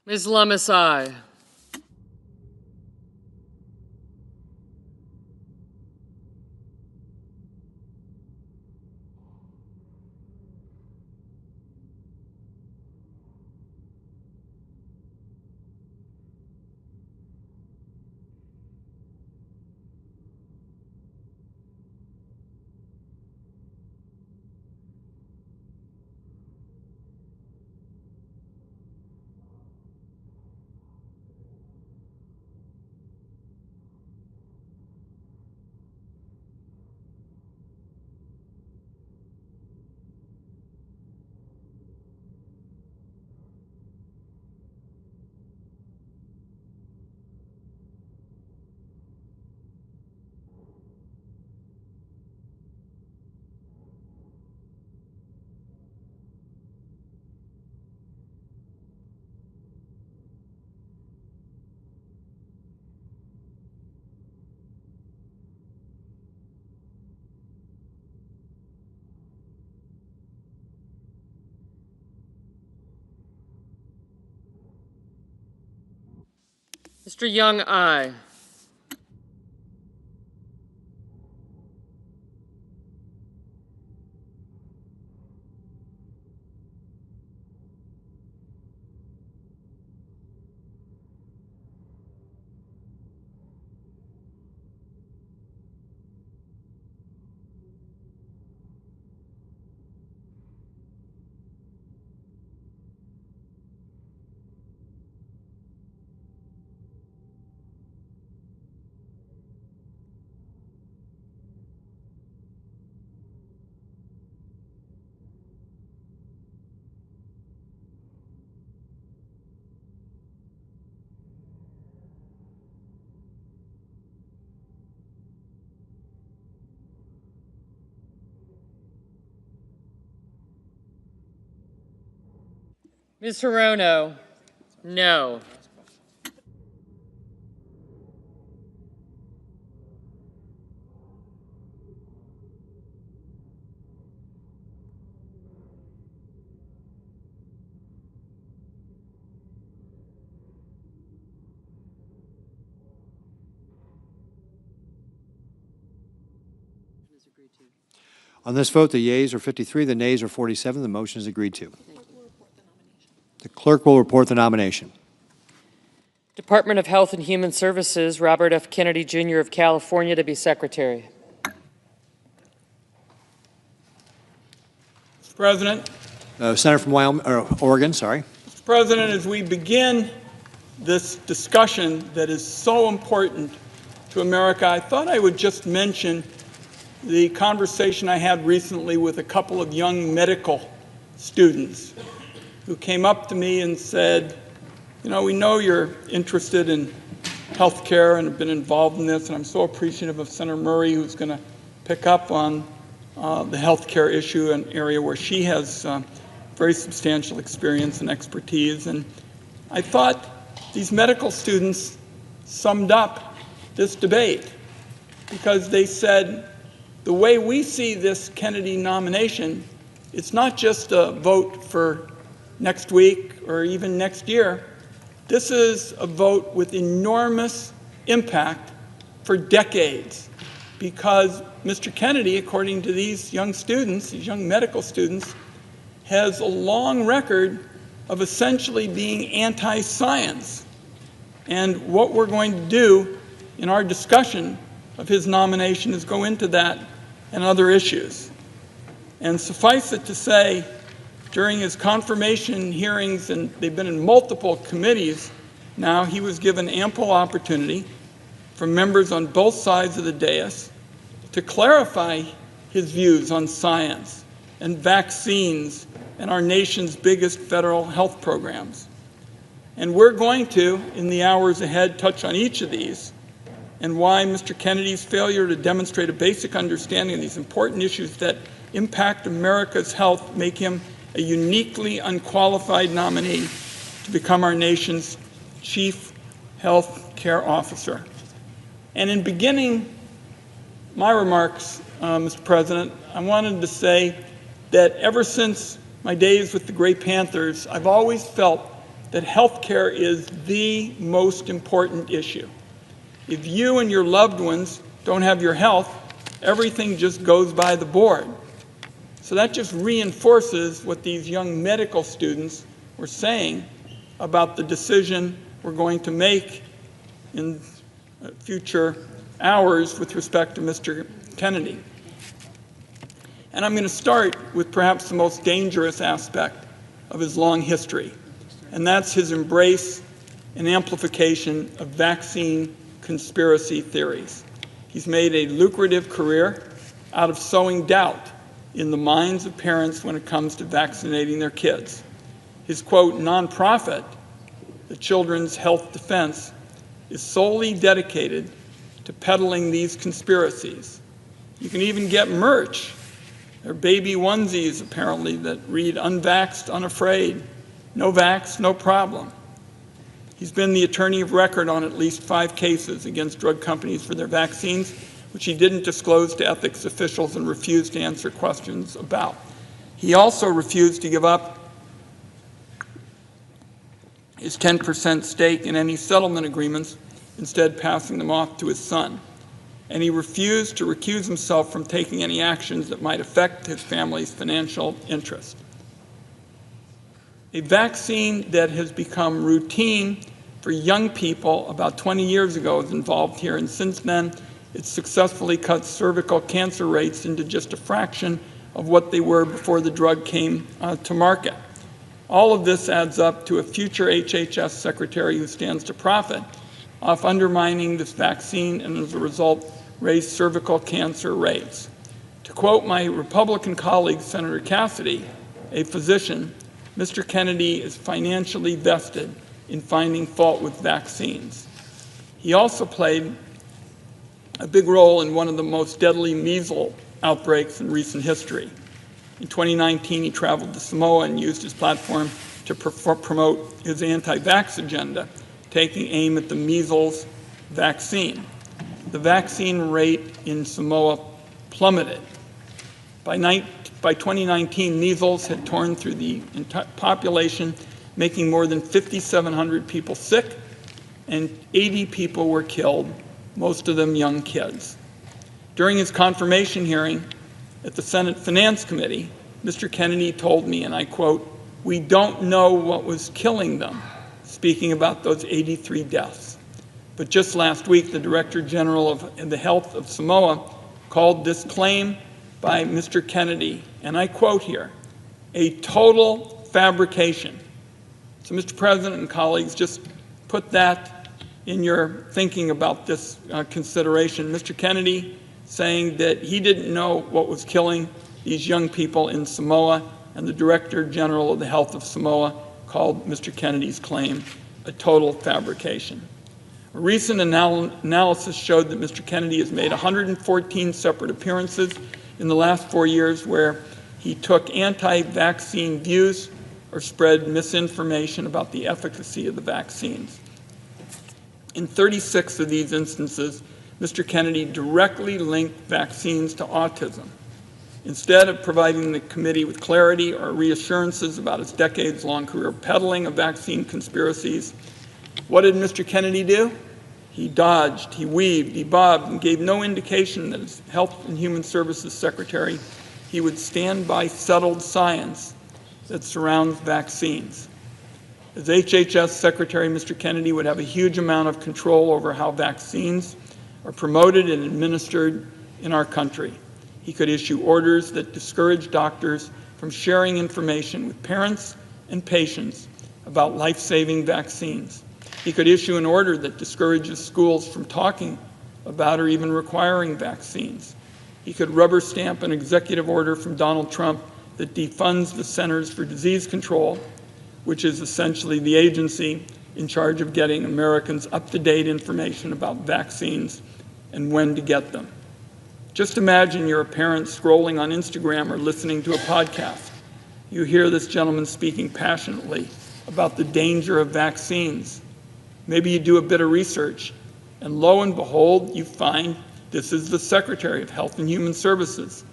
Ms. Lummis, aye. Mr. Young, aye. Ms. Hirono, no. On this vote, the yeas are 53, the nays are 47. The motion is agreed to. The clerk will report the nomination. Department of Health and Human Services, Robert F. Kennedy, Jr. of California, to be Secretary. Mr. President. Senator from Oregon, sorry. Mr. President, as we begin this discussion that is so important to America, I thought I would just mention the conversation I had recently with a couple of young medical students who came up to me and said, you know, we know you're interested in health care and have been involved in this, and I'm so appreciative of Senator Murray, who's going to pick up on the health care issue, an area where she has very substantial experience and expertise. And I thought these medical students summed up this debate because they said, the way we see this Kennedy nomination, it's not just a vote for next week or even next year. This is a vote with enormous impact for decades because Mr. Kennedy, according to these young students, these young medical students, has a long record of essentially being anti-science. And what we're going to do in our discussion of his nomination is go into that and other issues. And suffice it to say, during his confirmation hearings, and they've been in multiple committees now, he was given ample opportunity from members on both sides of the dais to clarify his views on science and vaccines and our nation's biggest federal health programs. And we're going to, in the hours ahead, touch on each of these and why Mr. Kennedy's failure to demonstrate a basic understanding of these important issues that impact America's health make him a uniquely unqualified nominee to become our nation's chief health care officer. And in beginning my remarks, Mr. President, I wanted to say that ever since my days with the Gray Panthers, I've always felt that health care is the most important issue. If you and your loved ones don't have your health, everything just goes by the board. So that just reinforces what these young medical students were saying about the decision we're going to make in future hours with respect to Mr. Kennedy. And I'm going to start with perhaps the most dangerous aspect of his long history, and that's his embrace and amplification of vaccine conspiracy theories. He's made a lucrative career out of sowing doubt in the minds of parents when it comes to vaccinating their kids. His, quote, nonprofit, the Children's Health Defense, is solely dedicated to peddling these conspiracies. You can even get merch. There are baby onesies, apparently, that read unvaxxed, unafraid, no vax, no problem. He's been the attorney of record on at least 5 cases against drug companies for their vaccines, which he didn't disclose to ethics officials and refused to answer questions about. He also refused to give up his 10% stake in any settlement agreements, instead passing them off to his son. And he refused to recuse himself from taking any actions that might affect his family's financial interest. A vaccine that has become routine for young people about 20 years ago is involved here, and since then, it's successfully cut cervical cancer rates into just a fraction of what they were before the drug came to market. All of this adds up to a future HHS secretary who stands to profit off undermining this vaccine and, as a result, raise cervical cancer rates. To quote my Republican colleague, Senator Cassidy, a physician, Mr. Kennedy is financially vested in finding fault with vaccines. He also played a big role in one of the most deadly measles outbreaks in recent history. In 2019, he traveled to Samoa and used his platform to promote his anti-vax agenda, taking aim at the measles vaccine. The vaccine rate in Samoa plummeted. By 2019, measles had torn through the entire population, making more than 5,700 people sick, and 80 people were killed, most of them young kids. During his confirmation hearing at the Senate Finance Committee, Mr. Kennedy told me, and I quote, "We don't know what was killing them," speaking about those 83 deaths. But just last week, the Director General of the Health of Samoa called this claim by Mr. Kennedy, and I quote here, "a total fabrication." So, Mr. President and colleagues, just put that in your thinking about this consideration. Mr. Kennedy saying that he didn't know what was killing these young people in Samoa, and the Director General of the Health of Samoa called Mr. Kennedy's claim a total fabrication. A recent analysis showed that Mr. Kennedy has made 114 separate appearances in the last 4 years where he took anti-vaccine views or spread misinformation about the efficacy of the vaccines. In 36 of these instances, Mr. Kennedy directly linked vaccines to autism. Instead of providing the committee with clarity or reassurances about his decades-long career peddling of vaccine conspiracies, what did Mr. Kennedy do? He dodged, he weaved, he bobbed, and gave no indication that as Health and Human Services Secretary, he would stand by settled science that surrounds vaccines. As HHS Secretary, Mr. Kennedy would have a huge amount of control over how vaccines are promoted and administered in our country. He could issue orders that discourage doctors from sharing information with parents and patients about life-saving vaccines. He could issue an order that discourages schools from talking about or even requiring vaccines. He could rubber stamp an executive order from Donald Trump that defunds the Centers for Disease Control, which is essentially the agency in charge of getting Americans up-to-date information about vaccines and when to get them. Just imagine you're a parent scrolling on Instagram or listening to a podcast. You hear this gentleman speaking passionately about the danger of vaccines. Maybe you do a bit of research, and lo and behold, you find this is the Secretary of Health and Human Services,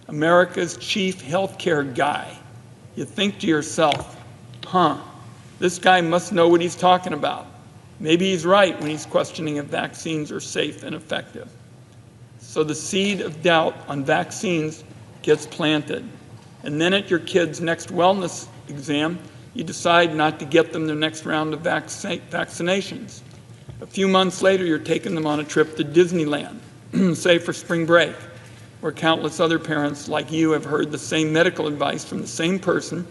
America's chief healthcare guy. You think to yourself, This guy must know what he's talking about. Maybe he's right when he's questioning if vaccines are safe and effective. So the seed of doubt on vaccines gets planted. And then at your kid's next wellness exam, you decide not to get them their next round of vaccinations. A few months later, you're taking them on a trip to Disneyland, say for spring break, where countless other parents like you have heard the same medical advice from the same person,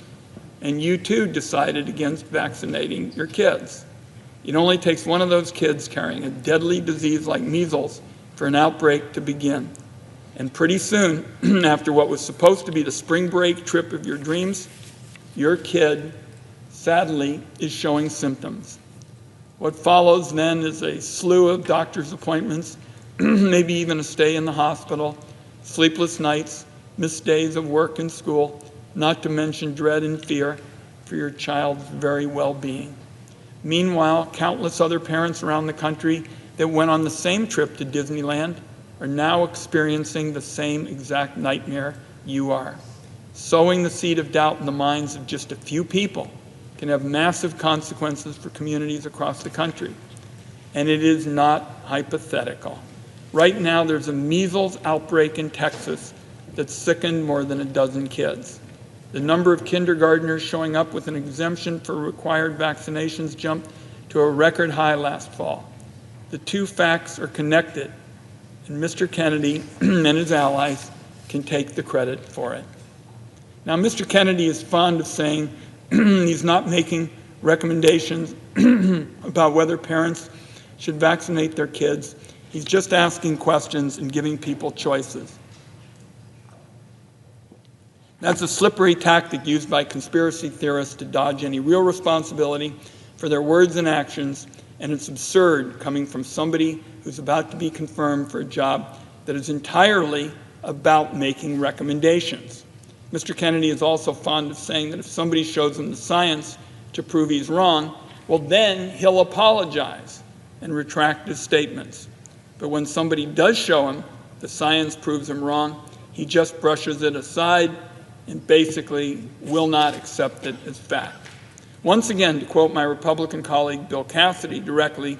and you too decided against vaccinating your kids. It only takes one of those kids carrying a deadly disease like measles for an outbreak to begin. And pretty soon, after what was supposed to be the spring break trip of your dreams, your kid, sadly, is showing symptoms. What follows then is a slew of doctor's appointments, maybe even a stay in the hospital, sleepless nights, missed days of work and school, not to mention dread and fear for your child's very well-being. Meanwhile, countless other parents around the country that went on the same trip to Disneyland are now experiencing the same exact nightmare you are. Sowing the seed of doubt in the minds of just a few people can have massive consequences for communities across the country. And it is not hypothetical. Right now, there's a measles outbreak in Texas that's sickened more than a dozen kids. The number of kindergartners showing up with an exemption for required vaccinations jumped to a record high last fall. The two facts are connected, and Mr. Kennedy and his allies can take the credit for it. Now, Mr. Kennedy is fond of saying he's not making recommendations about whether parents should vaccinate their kids. He's just asking questions and giving people choices. That's a slippery tactic used by conspiracy theorists to dodge any real responsibility for their words and actions, and it's absurd coming from somebody who's about to be confirmed for a job that is entirely about making recommendations. Mr. Kennedy is also fond of saying that if somebody shows him the science to prove he's wrong, well, then he'll apologize and retract his statements. But when somebody does show him the science proves him wrong, he just brushes it aside and basically will not accept it as fact. Once again, to quote my Republican colleague Bill Cassidy directly,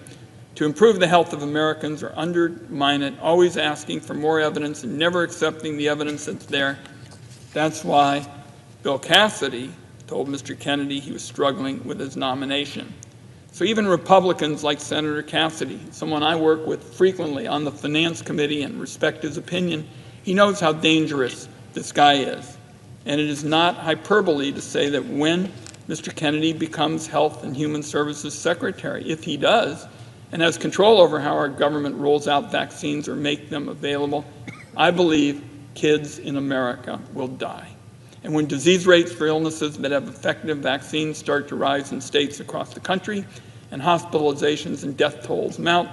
to improve the health of Americans or undermine it, always asking for more evidence and never accepting the evidence that's there. That's why Bill Cassidy told Mr. Kennedy he was struggling with his nomination. So even Republicans like Senator Cassidy, someone I work with frequently on the Finance Committee and respect his opinion, he knows how dangerous this guy is. And it is not hyperbole to say that when Mr. Kennedy becomes Health and Human Services Secretary, if he does, and has control over how our government rolls out vaccines or make them available, I believe kids in America will die. And when disease rates for illnesses that have effective vaccines start to rise in states across the country, and hospitalizations and death tolls mount,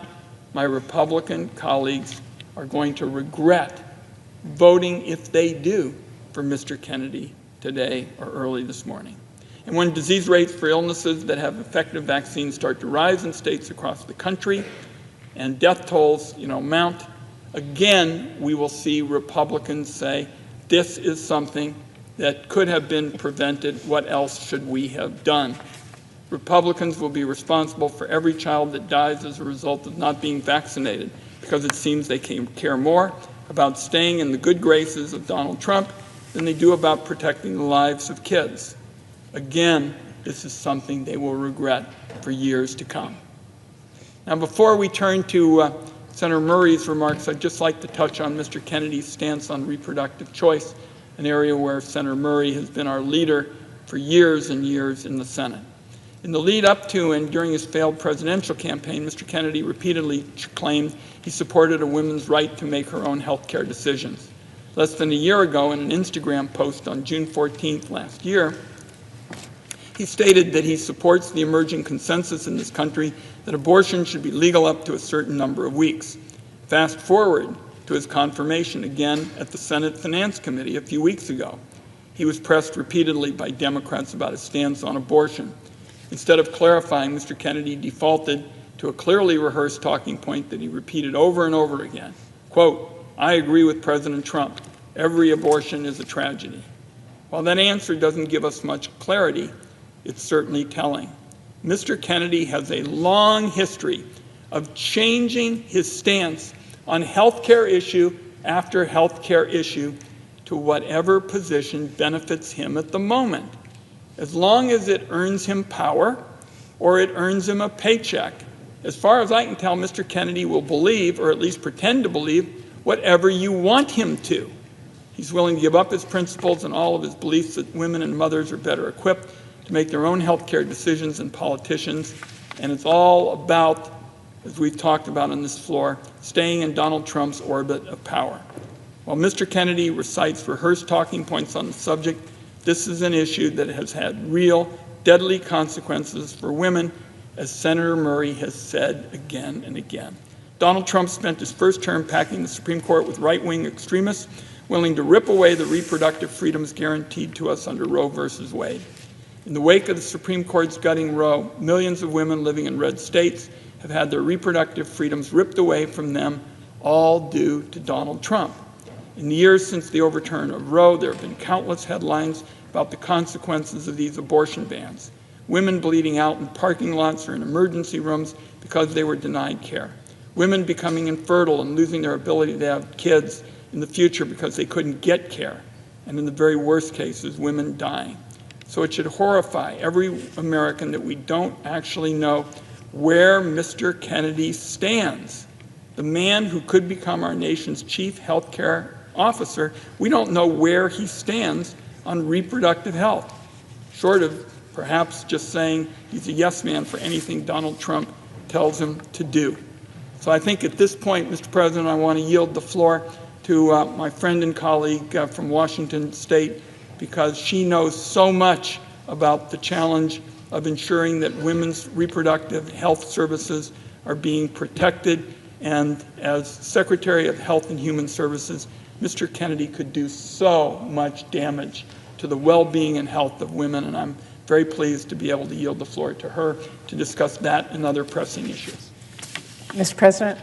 my Republican colleagues are going to regret voting, if they do, for Mr. Kennedy today or early this morning. And when disease rates for illnesses that have effective vaccines start to rise in states across the country and death tolls, mount, again, we will see Republicans say, this is something that could have been prevented. What else should we have done? Republicans will be responsible for every child that dies as a result of not being vaccinated because it seems they care more about staying in the good graces of Donald Trump than they do about protecting the lives of kids. Again, this is something they will regret for years to come. Now, before we turn to Senator Murray's remarks, I'd just like to touch on Mr. Kennedy's stance on reproductive choice, an area where Senator Murray has been our leader for years and years in the Senate. In the lead up to and during his failed presidential campaign, Mr. Kennedy repeatedly claimed he supported a woman's right to make her own health care decisions. Less than a year ago, in an Instagram post on June 14th last year, he stated that he supports the emerging consensus in this country that abortion should be legal up to a certain number of weeks. Fast forward to his confirmation again at the Senate Finance Committee a few weeks ago. He was pressed repeatedly by Democrats about his stance on abortion. Instead of clarifying, Mr. Kennedy defaulted to a clearly rehearsed talking point that he repeated over and over again. Quote, I agree with President Trump. Every abortion is a tragedy. While that answer doesn't give us much clarity, it's certainly telling. Mr. Kennedy has a long history of changing his stance on healthcare issue after healthcare issue to whatever position benefits him at the moment, as long as it earns him power or it earns him a paycheck. As far as I can tell, Mr. Kennedy will believe, or at least pretend to believe, whatever you want him to. He's willing to give up his principles and all of his beliefs that women and mothers are better equipped to make their own health care decisions than politicians. And it's all about, as we've talked about on this floor, staying in Donald Trump's orbit of power. While Mr. Kennedy recites rehearsed talking points on the subject, this is an issue that has had real, deadly consequences for women, as Senator Murray has said again and again. Donald Trump spent his first term packing the Supreme Court with right-wing extremists willing to rip away the reproductive freedoms guaranteed to us under Roe versus Wade. In the wake of the Supreme Court's gutting Roe, millions of women living in red states have had their reproductive freedoms ripped away from them, all due to Donald Trump. In the years since the overturn of Roe, there have been countless headlines about the consequences of these abortion bans. Women bleeding out in parking lots or in emergency rooms because they were denied care. Women becoming infertile and losing their ability to have kids in the future because they couldn't get care. And in the very worst cases, women dying. So it should horrify every American that we don't actually know where Mr. Kennedy stands. The man who could become our nation's chief health care officer, we don't know where he stands on reproductive health, short of perhaps just saying he's a yes man for anything Donald Trump tells him to do. So I think at this point, Mr. President, I want to yield the floor to my friend and colleague from Washington State, because she knows so much about the challenge of ensuring that women's reproductive health services are being protected. And as Secretary of Health and Human Services, Mr. Kennedy could do so much damage to the well-being and health of women, and I'm very pleased to be able to yield the floor to her to discuss that and other pressing issues. Mr. President.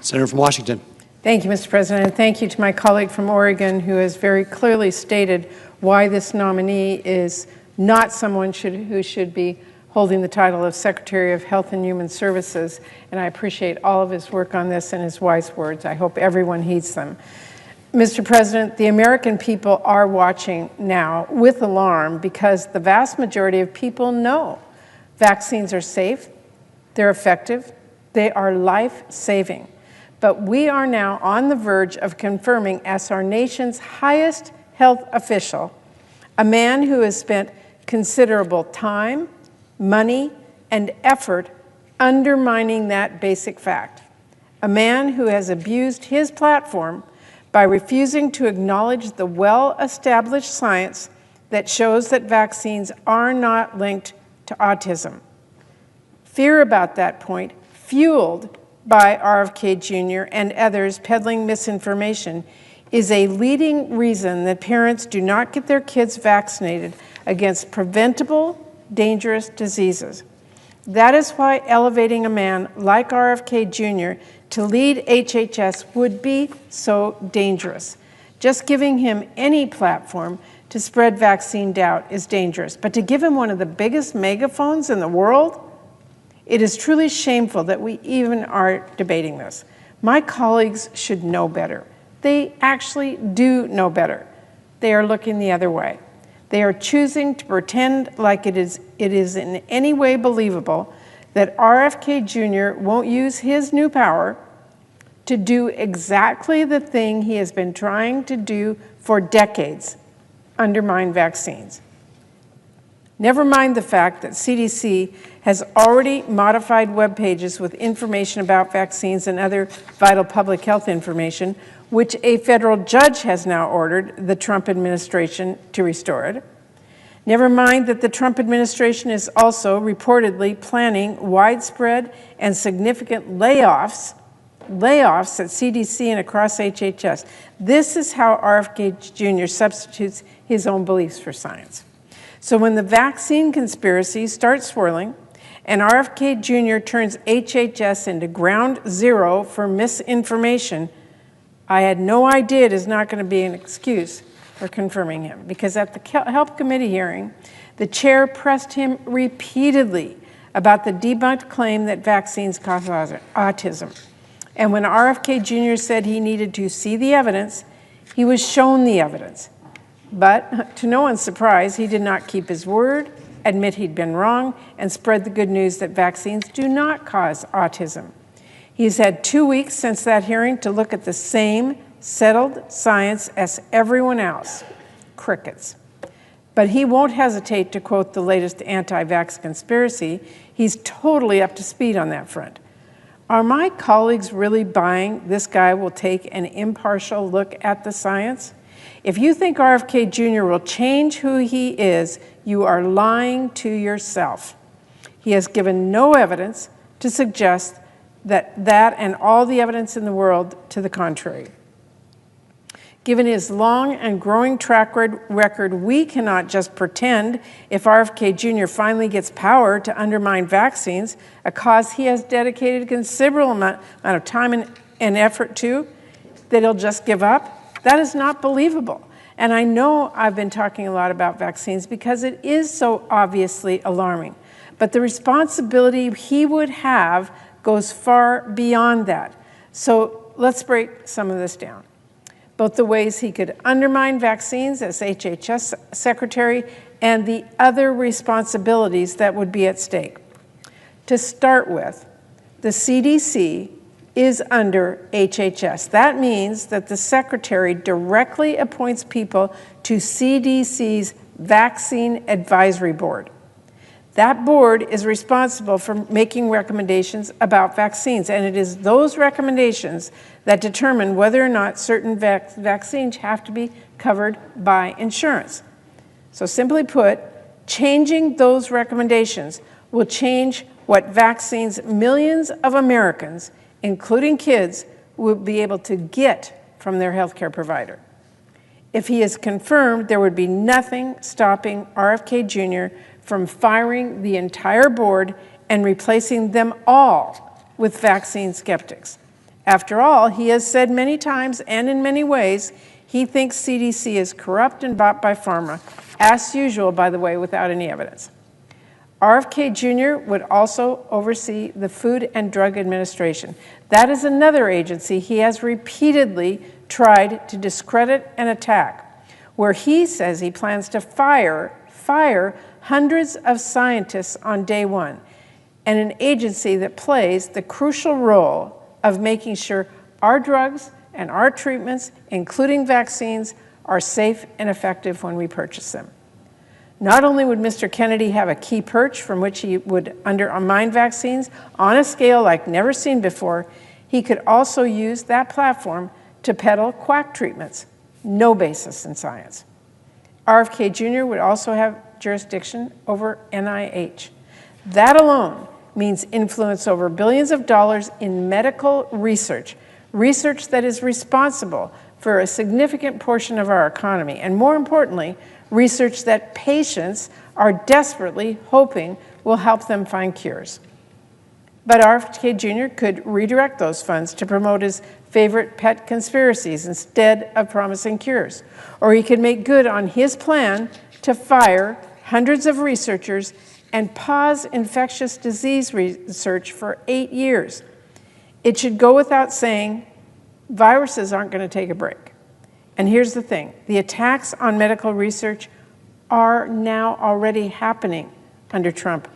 Senator from Washington. Thank you, Mr. President, and thank you to my colleague from Oregon who has very clearly stated why this nominee is not someone who should be holding the title of Secretary of Health and Human Services, and I appreciate all of his work on this and his wise words. I hope everyone heeds them. Mr. President, the American people are watching now with alarm because the vast majority of people know vaccines are safe, they're effective, they are life-saving. But we are now on the verge of confirming as our nation's highest health official, a man who has spent considerable time, money, and effort undermining that basic fact. A man who has abused his platform by refusing to acknowledge the well-established science that shows that vaccines are not linked to autism. Fear about that point, fueled by RFK Jr. and others peddling misinformation, is a leading reason that parents do not get their kids vaccinated against preventable, dangerous diseases. That is why elevating a man like RFK Jr. to lead HHS would be so dangerous. Just giving him any platform to spread vaccine doubt is dangerous, but to give him one of the biggest megaphones in the world, it is truly shameful that we even are debating this. My colleagues should know better. They actually do know better. They are looking the other way. They are choosing to pretend like it is in any way believable that RFK Jr. won't use his new power to do exactly the thing he has been trying to do for decades, undermine vaccines. Never mind the fact that CDC has already modified web pages with information about vaccines and other vital public health information, which a federal judge has now ordered the Trump administration to restore it. Never mind that the Trump administration is also reportedly planning widespread and significant layoffs at CDC and across HHS. This is how RFK Jr. substitutes his own beliefs for science. So when the vaccine conspiracy starts swirling and RFK Jr. turns HHS into ground zero for misinformation, I had no idea it is not going to be an excuse for confirming him. Because at the Health Committee hearing, The chair pressed him repeatedly about the debunked claim that vaccines cause autism. And when RFK Jr. said he needed to see the evidence, he was shown the evidence. But to no one's surprise, he did not keep his word, admit he'd been wrong, and spread the good news that vaccines do not cause autism. He's had 2 weeks since that hearing to look at the same settled science as everyone else. Crickets. But he won't hesitate to quote the latest anti-vax conspiracy. He's totally up to speed on that front. Are my colleagues really buying this guy will take an impartial look at the science? If you think RFK Jr. will change who he is, you are lying to yourself. He has given no evidence to suggest that and all the evidence in the world to the contrary. Given his long and growing track record, we cannot just pretend if RFK Jr. finally gets power to undermine vaccines, a cause he has dedicated a considerable amount of time and effort to, that he'll just give up. That is not believable. And I know I've been talking a lot about vaccines because it is so obviously alarming. But the responsibility he would have goes far beyond that. So let's break some of this down. Both the ways he could undermine vaccines as HHS secretary and the other responsibilities that would be at stake. To start with, the CDC is under HHS. That means that the secretary directly appoints people to CDC's Vaccine Advisory Board. That board is responsible for making recommendations about vaccines, and it is those recommendations that determine whether or not certain vaccines have to be covered by insurance. So simply put, changing those recommendations will change what vaccines millions of Americans, including kids, will be able to get from their healthcare provider. If he is confirmed, there would be nothing stopping RFK Jr. from firing the entire board and replacing them all with vaccine skeptics. After all, he has said many times and in many ways, he thinks CDC is corrupt and bought by pharma, as usual, by the way, without any evidence. RFK Jr. would also oversee the Food and Drug Administration. That is another agency he has repeatedly tried to discredit and attack, where he says he plans to fire hundreds of scientists on day one, and an agency that plays the crucial role of making sure our drugs and our treatments, including vaccines, are safe and effective when we purchase them. Not only would Mr. Kennedy have a key perch from which he would undermine vaccines on a scale like never seen before, he could also use that platform to peddle quack treatments. No basis in science. RFK Jr. would also have jurisdiction over NIH. That alone means influence over billions of dollars in medical research, research that is responsible for a significant portion of our economy, and more importantly, research that patients are desperately hoping will help them find cures. But RFK Jr. could redirect those funds to promote his favorite pet conspiracies instead of promising cures. Or he could make good on his plan to fire hundreds of researchers and pause infectious disease research for 8 years. It should go without saying, viruses aren't going to take a break. And here's the thing, the attacks on medical research are now already happening under Trump.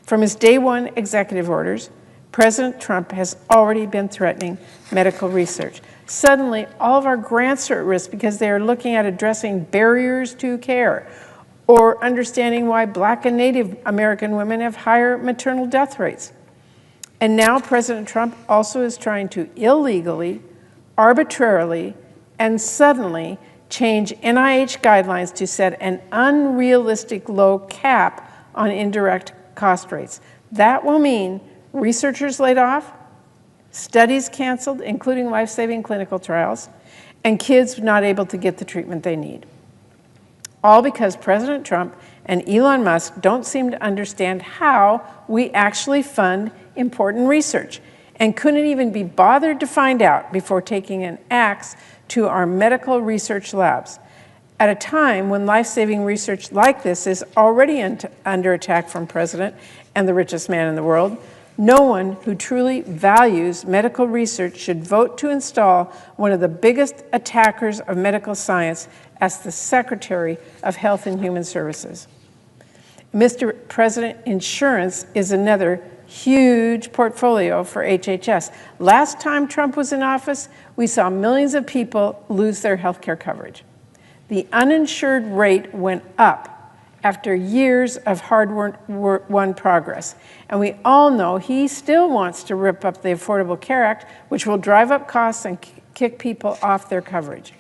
From his day one executive orders, President Trump has already been threatening medical research. Suddenly, all of our grants are at risk because they are looking at addressing barriers to care or understanding why Black and Native American women have higher maternal death rates. And now President Trump also is trying to illegally, arbitrarily, and suddenly change NIH guidelines to set an unrealistic low cap on indirect cost rates. That will mean researchers laid off, studies canceled, including life-saving clinical trials, and kids not able to get the treatment they need. All because President Trump and Elon Musk don't seem to understand how we actually fund important research and couldn't even be bothered to find out before taking an axe to our medical research labs. At a time when life-saving research like this is already under attack from President and the richest man in the world, no one who truly values medical research should vote to install one of the biggest attackers of medical science as the Secretary of Health and Human Services. Mr. President, insurance is another huge portfolio for HHS. Last time Trump was in office, we saw millions of people lose their health care coverage. The uninsured rate went up after years of hard-won progress. And we all know he still wants to rip up the Affordable Care Act, which will drive up costs and kick people off their coverage.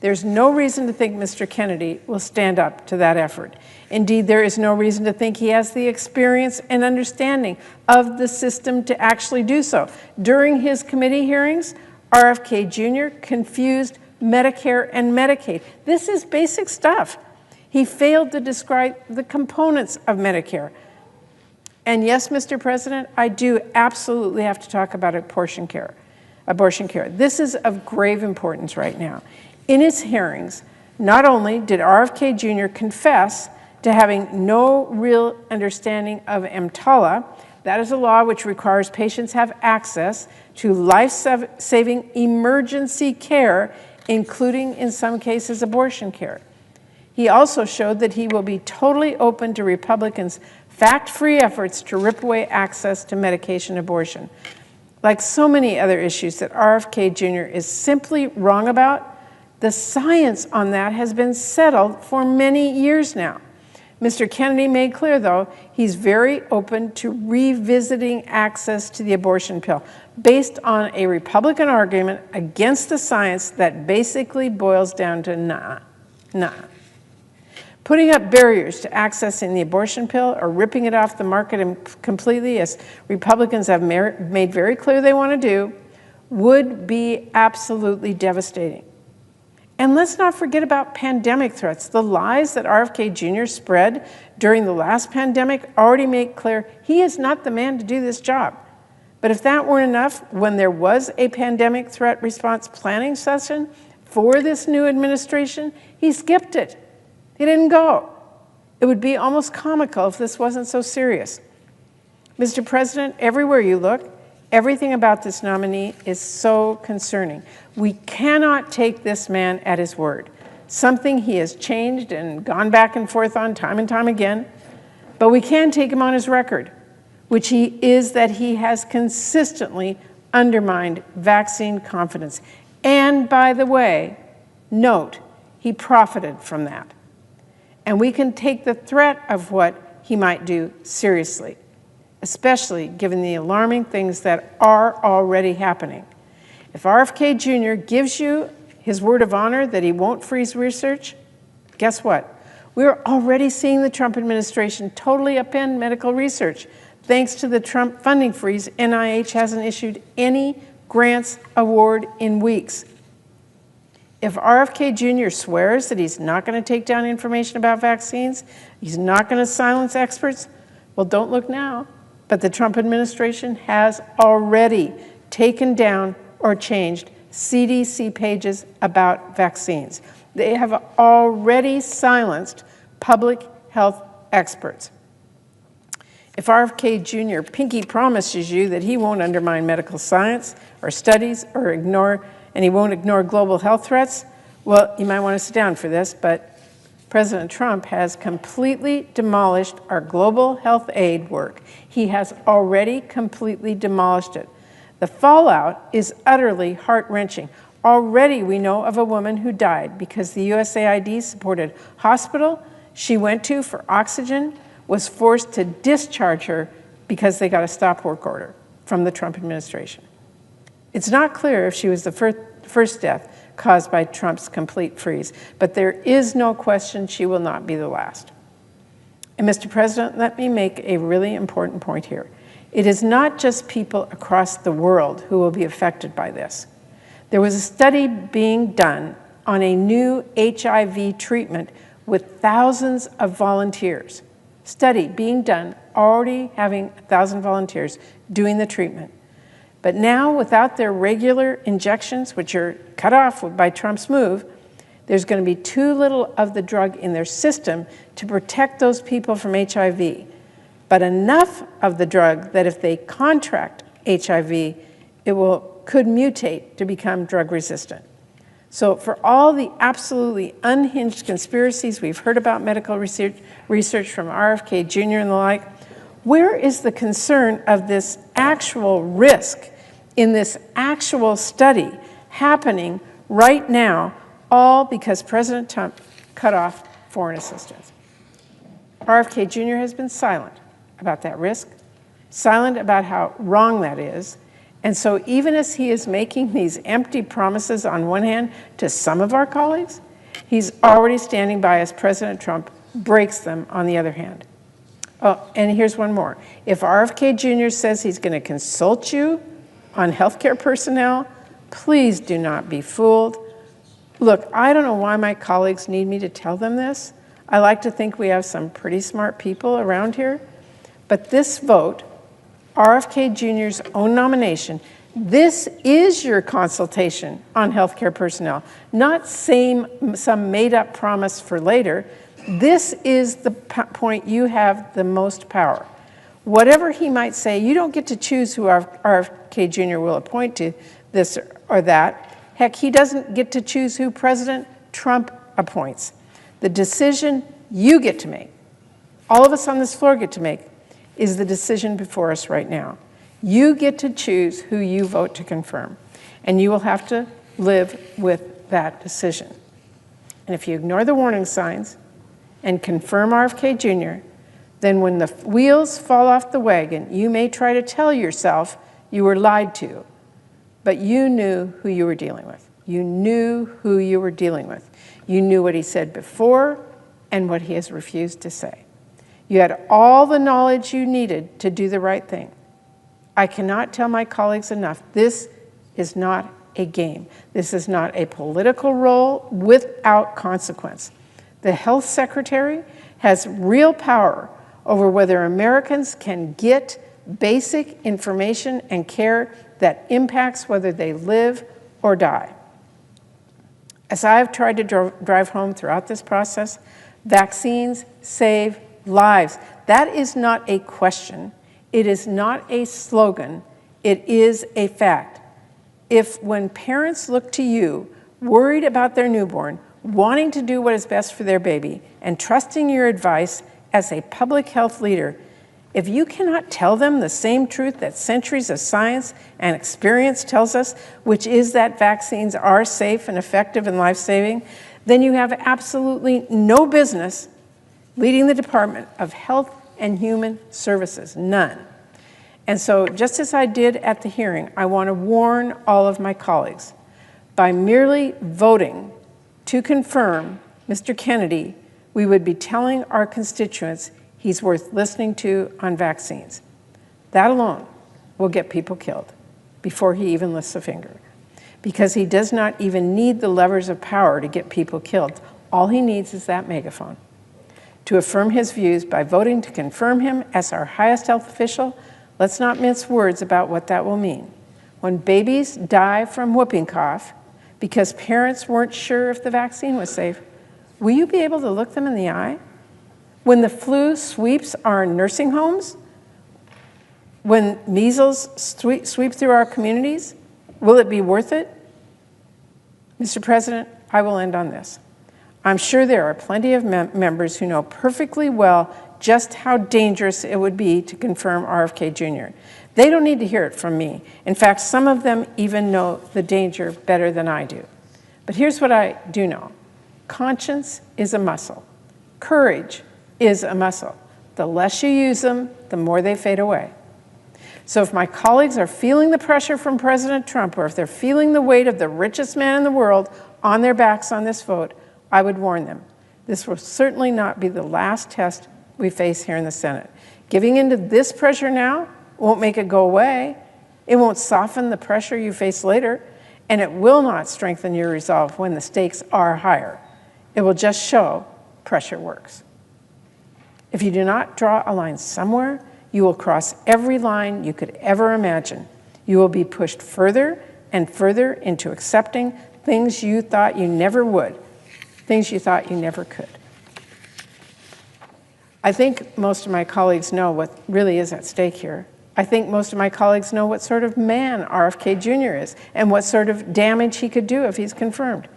There's no reason to think Mr. Kennedy will stand up to that effort. Indeed, there is no reason to think he has the experience and understanding of the system to actually do so. During his committee hearings, RFK Jr. confused Medicare and Medicaid. This is basic stuff. He failed to describe the components of Medicare. And yes, Mr. President, I do absolutely have to talk about abortion care. This is of grave importance right now. In his hearings, not only did RFK Jr. confess to having no real understanding of EMTALA, that is a law which requires patients have access to life-saving emergency care, including, in some cases, abortion care. He also showed that he will be totally open to Republicans' fact-free efforts to rip away access to medication abortion. Like so many other issues that RFK Jr. is simply wrong about, the science on that has been settled for many years now. Mr. Kennedy made clear, though, he's very open to revisiting access to the abortion pill based on a Republican argument against the science that basically boils down to nah. Putting up barriers to accessing the abortion pill or ripping it off the market completely, as Republicans have made very clear they want to do, would be absolutely devastating. And let's not forget about pandemic threats. The lies that RFK Jr. spread during the last pandemic already make clear he is not the man to do this job. But if that weren't enough, when there was a pandemic threat response planning session for this new administration, he skipped it. He didn't go. It would be almost comical if this wasn't so serious. Mr. President, everywhere you look, everything about this nominee is so concerning. We cannot take this man at his word, something he has changed and gone back and forth on time and time again. But we can take him on his record, which is that he has consistently undermined vaccine confidence. And by the way, note, he profited from that. And we can take the threat of what he might do seriously, especially given the alarming things that are already happening. If RFK Jr. gives you his word of honor that he won't freeze research, guess what? We're already seeing the Trump administration totally upend medical research. Thanks to the Trump funding freeze, NIH hasn't issued any grants award in weeks. If RFK Jr. swears that he's not going to take down information about vaccines, he's not going to silence experts, well, don't look now. But the Trump administration has already taken down or changed CDC pages about vaccines. They have already silenced public health experts. If RFK Jr. pinky promises you that he won't undermine medical science or studies or and he won't ignore global health threats, well, you might want to sit down for this, but President Trump has completely demolished our global health aid work. He has already completely demolished it. The fallout is utterly heart-wrenching. Already we know of a woman who died because the USAID-supported hospital she went to for oxygen was forced to discharge her because they got a stop work order from the Trump administration. It's not clear if she was the first death caused by Trump's complete freeze, but there is no question she will not be the last. And Mr. President, let me make a really important point here. It is not just people across the world who will be affected by this. There was a study being done on a new HIV treatment with thousands of volunteers. Study being done, already having 1,000 volunteers doing the treatment. But now, without their regular injections, which are cut off by Trump's move, There's going to be too little of the drug in their system to protect those people from HIV, but enough of the drug that if they contract HIV, could mutate to become drug resistant. So for all the absolutely unhinged conspiracies we've heard about medical research from RFK Jr. and the like, where is the concern of this actual risk in this actual study happening right now, all because President Trump cut off foreign assistance? RFK Jr. has been silent about that risk, silent about how wrong that is. And so even as he is making these empty promises on one hand to some of our colleagues, he's already standing by as President Trump breaks them on the other hand. Oh, and here's one more. If RFK Jr. says he's going to consult you on healthcare personnel, please do not be fooled. Look, I don't know why my colleagues need me to tell them this. I like to think we have some pretty smart people around here. But this vote, RFK Jr.'s own nomination, this is your consultation on healthcare personnel, not some made-up promise for later. This is the point you have the most power. Whatever he might say, you don't get to choose who RFK Jr. will appoint to this or that. Heck, he doesn't get to choose who President Trump appoints. The decision you get to make, all of us on this floor get to make, is the decision before us right now. You get to choose who you vote to confirm, and you will have to live with that decision. And if you ignore the warning signs and confirm RFK Jr., then when the wheels fall off the wagon, you may try to tell yourself you were lied to, but you knew who you were dealing with. You knew who you were dealing with. You knew what he said before and what he has refused to say. You had all the knowledge you needed to do the right thing. I cannot tell my colleagues enough, this is not a game. This is not a political role without consequence. The health secretary has real power over whether Americans can get basic information and care that impacts whether they live or die. As I have tried to drive home throughout this process, vaccines save lives. That is not a question. It is not a slogan. It is a fact. If when parents look to you, worried about their newborn, wanting to do what is best for their baby, and trusting your advice as a public health leader, if you cannot tell them the same truth that centuries of science and experience tells us, which is that vaccines are safe and effective and life-saving, then you have absolutely no business leading the Department of Health and Human Services, none. And so just as I did at the hearing, I want to warn all of my colleagues, by merely voting to confirm Mr. Kennedy, we would be telling our constituents he's worth listening to on vaccines. That alone will get people killed before he even lifts a finger, because he does not even need the levers of power to get people killed. All he needs is that megaphone to affirm his views. By voting to confirm him as our highest health official, let's not mince words about what that will mean. When babies die from whooping cough because parents weren't sure if the vaccine was safe, will you be able to look them in the eye? When the flu sweeps our nursing homes, when measles sweep through our communities, will it be worth it? Mr. President, I will end on this. I'm sure there are plenty of members who know perfectly well just how dangerous it would be to confirm RFK Jr. They don't need to hear it from me. In fact, some of them even know the danger better than I do. But here's what I do know. Conscience is a muscle. Courage is a muscle. The less you use them, the more they fade away. So if my colleagues are feeling the pressure from President Trump, or if they're feeling the weight of the richest man in the world on their backs on this vote, I would warn them. This will certainly not be the last test we face here in the Senate. Giving into this pressure now won't make it go away. It won't soften the pressure you face later, and it will not strengthen your resolve when the stakes are higher. It will just show pressure works. If you do not draw a line somewhere, you will cross every line you could ever imagine. You will be pushed further and further into accepting things you thought you never would, things you thought you never could. I think most of my colleagues know what really is at stake here. I think most of my colleagues know what sort of man RFK Jr. is and what sort of damage he could do if he's confirmed.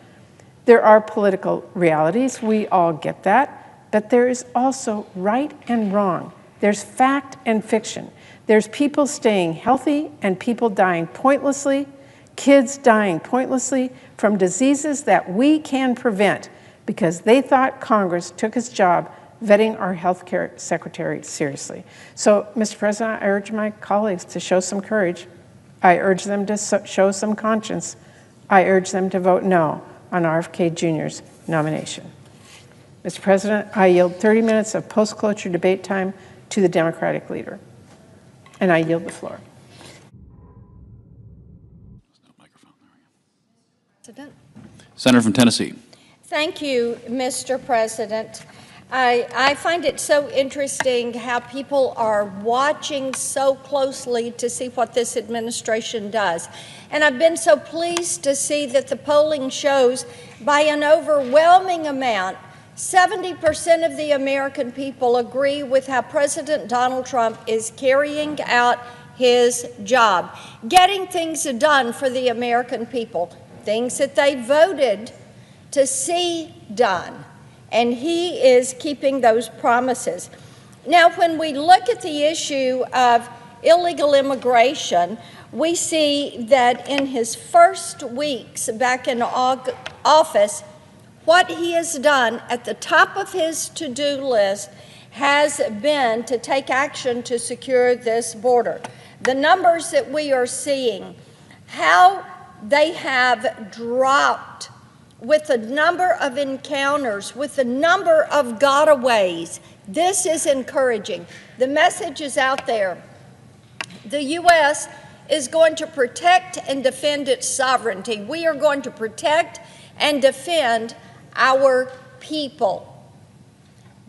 There are political realities, we all get that, but there is also right and wrong. There's fact and fiction. There's people staying healthy and people dying pointlessly, kids dying pointlessly from diseases that we can prevent because they thought Congress took its job vetting our health care secretary seriously. So, Mr. President, I urge my colleagues to show some courage. I urge them to show some conscience. I urge them to vote no on RFK Jr.'s nomination. Mr. President, I yield 30 minutes of post-cloture debate time to the Democratic leader, and I yield the floor. Senator from Tennessee. Thank you, Mr. President. I find it so interesting how people are watching so closely to see what this administration does. And I've been so pleased to see that the polling shows by an overwhelming amount, 70% of the American people agree with how President Donald Trump is carrying out his job, getting things done for the American people, things that they voted to see done. And he is keeping those promises. Now, when we look at the issue of illegal immigration, we see that in his first weeks back in office, what he has done at the top of his to-do list has been to take action to secure this border. The numbers that we are seeing, how they have dropped with the number of encounters, with the number of gotaways. This is encouraging. The message is out there. The U.S. is going to protect and defend its sovereignty. We are going to protect and defend our people.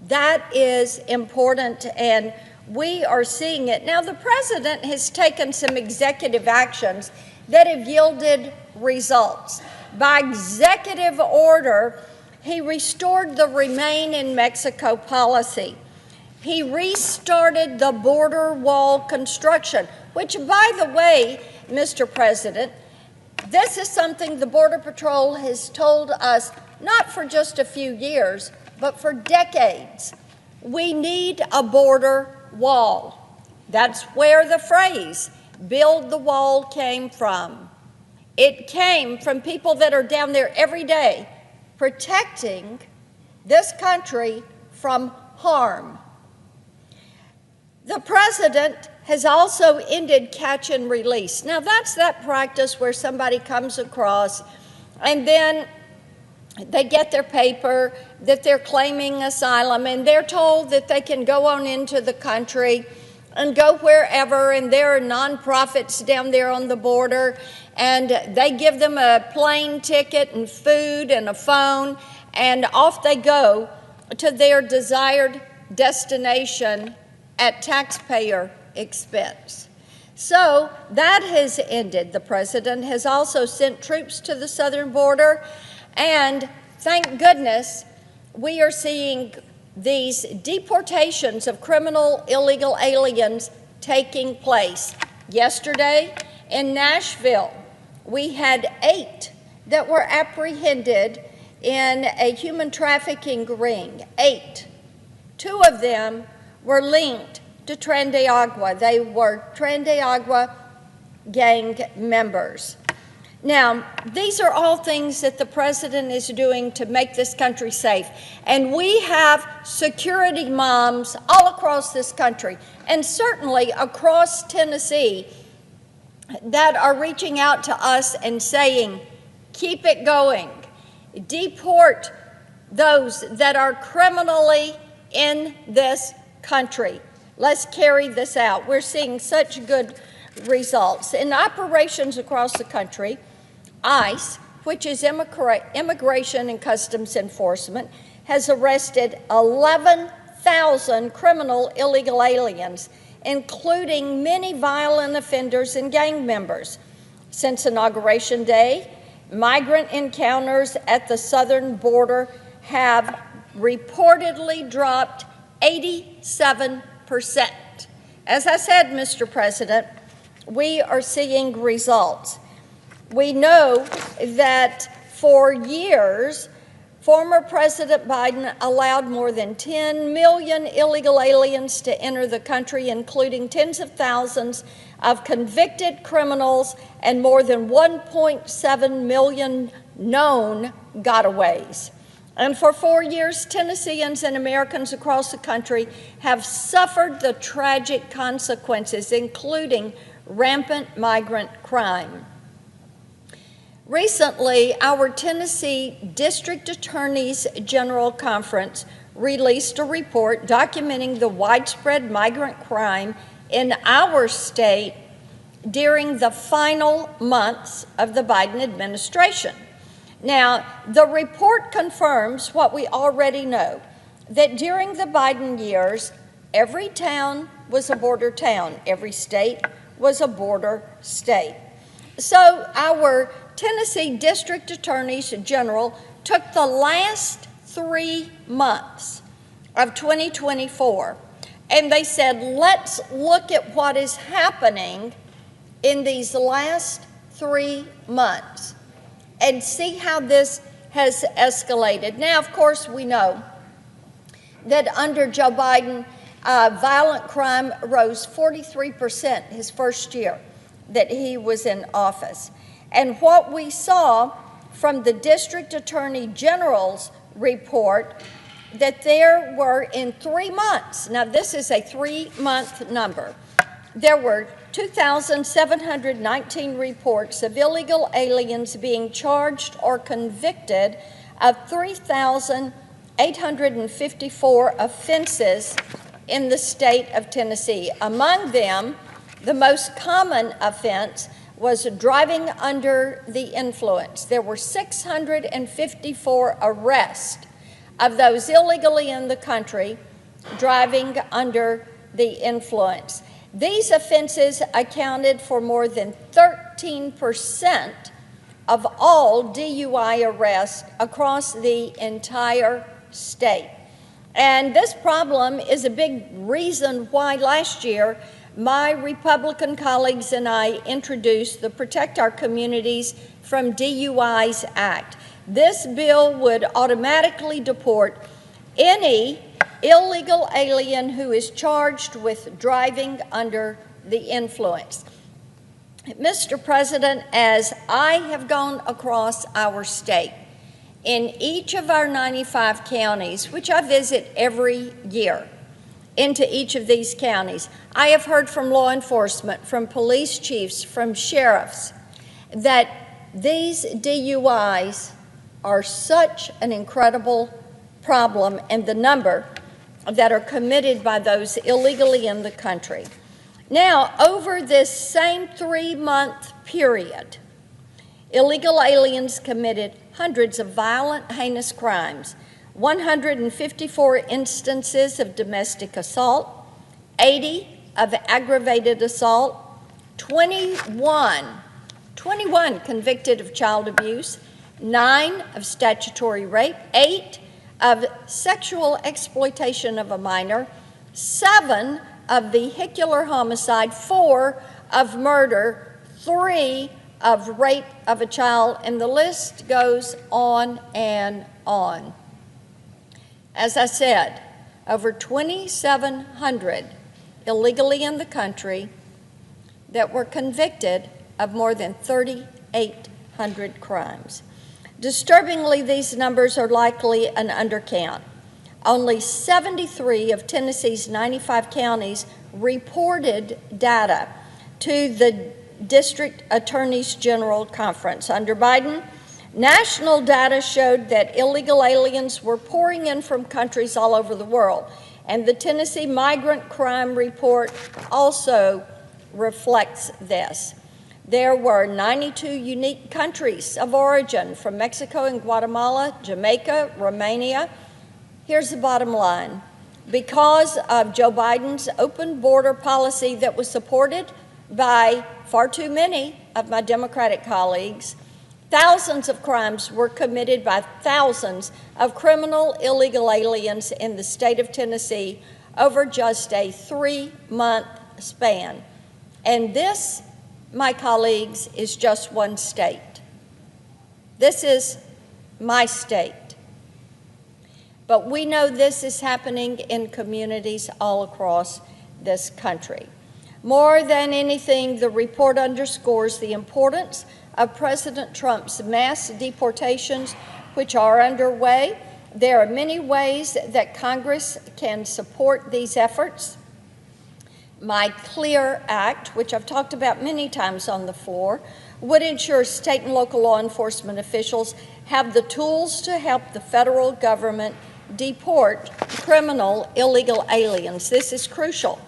That is important, and we are seeing it. Now, the president has taken some executive actions that have yielded results. By executive order, he restored the Remain in Mexico policy. He restarted the border wall construction, which, by the way, Mr. President, this is something the Border Patrol has told us not for just a few years, but for decades. We need a border wall. That's where the phrase, build the wall, came from. It came from people that are down there every day protecting this country from harm. The president has also ended catch and release. Now, that's that practice where somebody comes across and then they get their paper that they're claiming asylum and they're told that they can go on into the country and go wherever, and there are nonprofits down there on the border, and they give them a plane ticket and food and a phone, and off they go to their desired destination at taxpayer expense. So that has ended. The president has also sent troops to the southern border, and thank goodness we are seeing these deportations of criminal illegal aliens taking place. Yesterday in Nashville, we had 8 that were apprehended in a human trafficking ring. 8. 2 of them were linked to Tren de Agua. They were Tren de Agua gang members. Now, these are all things that the president is doing to make this country safe. And we have security moms all across this country, and certainly across Tennessee, that are reaching out to us and saying, keep it going. Deport those that are criminally in this country. Let's carry this out. We're seeing such good results. In operations across the country, ICE, which is Immigration and Customs Enforcement, has arrested 11,000 criminal illegal aliens, including many violent offenders and gang members. Since Inauguration Day, migrant encounters at the southern border have reportedly dropped 87%. As I said, Mr. President, we are seeing results. We know that for years, former President Biden allowed more than 10 million illegal aliens to enter the country, including tens of thousands of convicted criminals and more than 1.7 million known gotaways. And for 4 years, Tennesseans and Americans across the country have suffered the tragic consequences, including rampant migrant crime. Recently, our Tennessee District Attorneys General Conference released a report documenting the widespread migrant crime in our state during the final months of the Biden administration. Now, the report confirms what we already know, that during the Biden years, every town was a border town, every state was a border state. So our Tennessee District Attorneys General took the last 3 months of 2024 and they said, let's look at what is happening in these last 3 months and see how this has escalated. Now, of course, we know that under Joe Biden, violent crime rose 43% his first year that he was in office. And what we saw from the District Attorney General's report, that there were in 3 months, now this is a 3-month number, there were 2,719 reports of illegal aliens being charged or convicted of 3,854 offenses in the state of Tennessee. Among them, the most common offense was driving under the influence. There were 654 arrests of those illegally in the country driving under the influence. These offenses accounted for more than 13% of all DUI arrests across the entire state. And this problem is a big reason why last year my Republican colleagues and I introduced the Protect Our Communities from DUIs Act. This bill would automatically deport any illegal alien who is charged with driving under the influence. Mr. President, as I have gone across our state, in each of our 95 counties, which I visit every year, into each of these counties, I have heard from law enforcement, from police chiefs, from sheriffs, that these DUIs are such an incredible problem, and the number that are committed by those illegally in the country. Now, over this same 3-month period, illegal aliens committed hundreds of violent, heinous crimes, 154 instances of domestic assault, 80 of aggravated assault, 21 convicted of child abuse, 9 of statutory rape, 8 of sexual exploitation of a minor, 7 of vehicular homicide, 4 of murder, 3 of rape of a child, and the list goes on and on. As I said, over 2,700 illegally in the country that were convicted of more than 3,800 crimes. Disturbingly, these numbers are likely an undercount. Only 73 of Tennessee's 95 counties reported data to the District Attorneys General Conference. Under Biden, national data showed that illegal aliens were pouring in from countries all over the world, and the Tennessee Migrant Crime Report also reflects this. There were 92 unique countries of origin from Mexico and Guatemala, Jamaica, Romania. Here's the bottom line. Because of Joe Biden's open border policy that was supported by far too many of my Democratic colleagues, Thousands of crimes were committed by thousands of criminal illegal aliens in the state of Tennessee over just a 3-month span. And this, my colleagues, is just one state. This is my state. But we know this is happening in communities all across this country. More than anything, the report underscores the importance of President Trump's mass deportations, which are underway. There are many ways that Congress can support these efforts. My CLEAR Act, which I've talked about many times on the floor, would ensure state and local law enforcement officials have the tools to help the federal government deport criminal illegal aliens. This is crucial,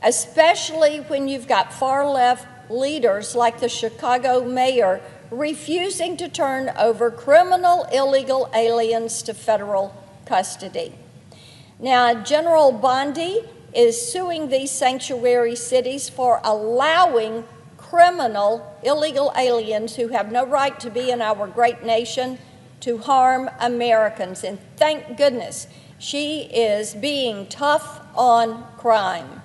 especially when you've got far-left leaders like the Chicago mayor refusing to turn over criminal illegal aliens to federal custody. Now, General Bondi is suing these sanctuary cities for allowing criminal illegal aliens who have no right to be in our great nation to harm Americans. And thank goodness she is being tough on crime.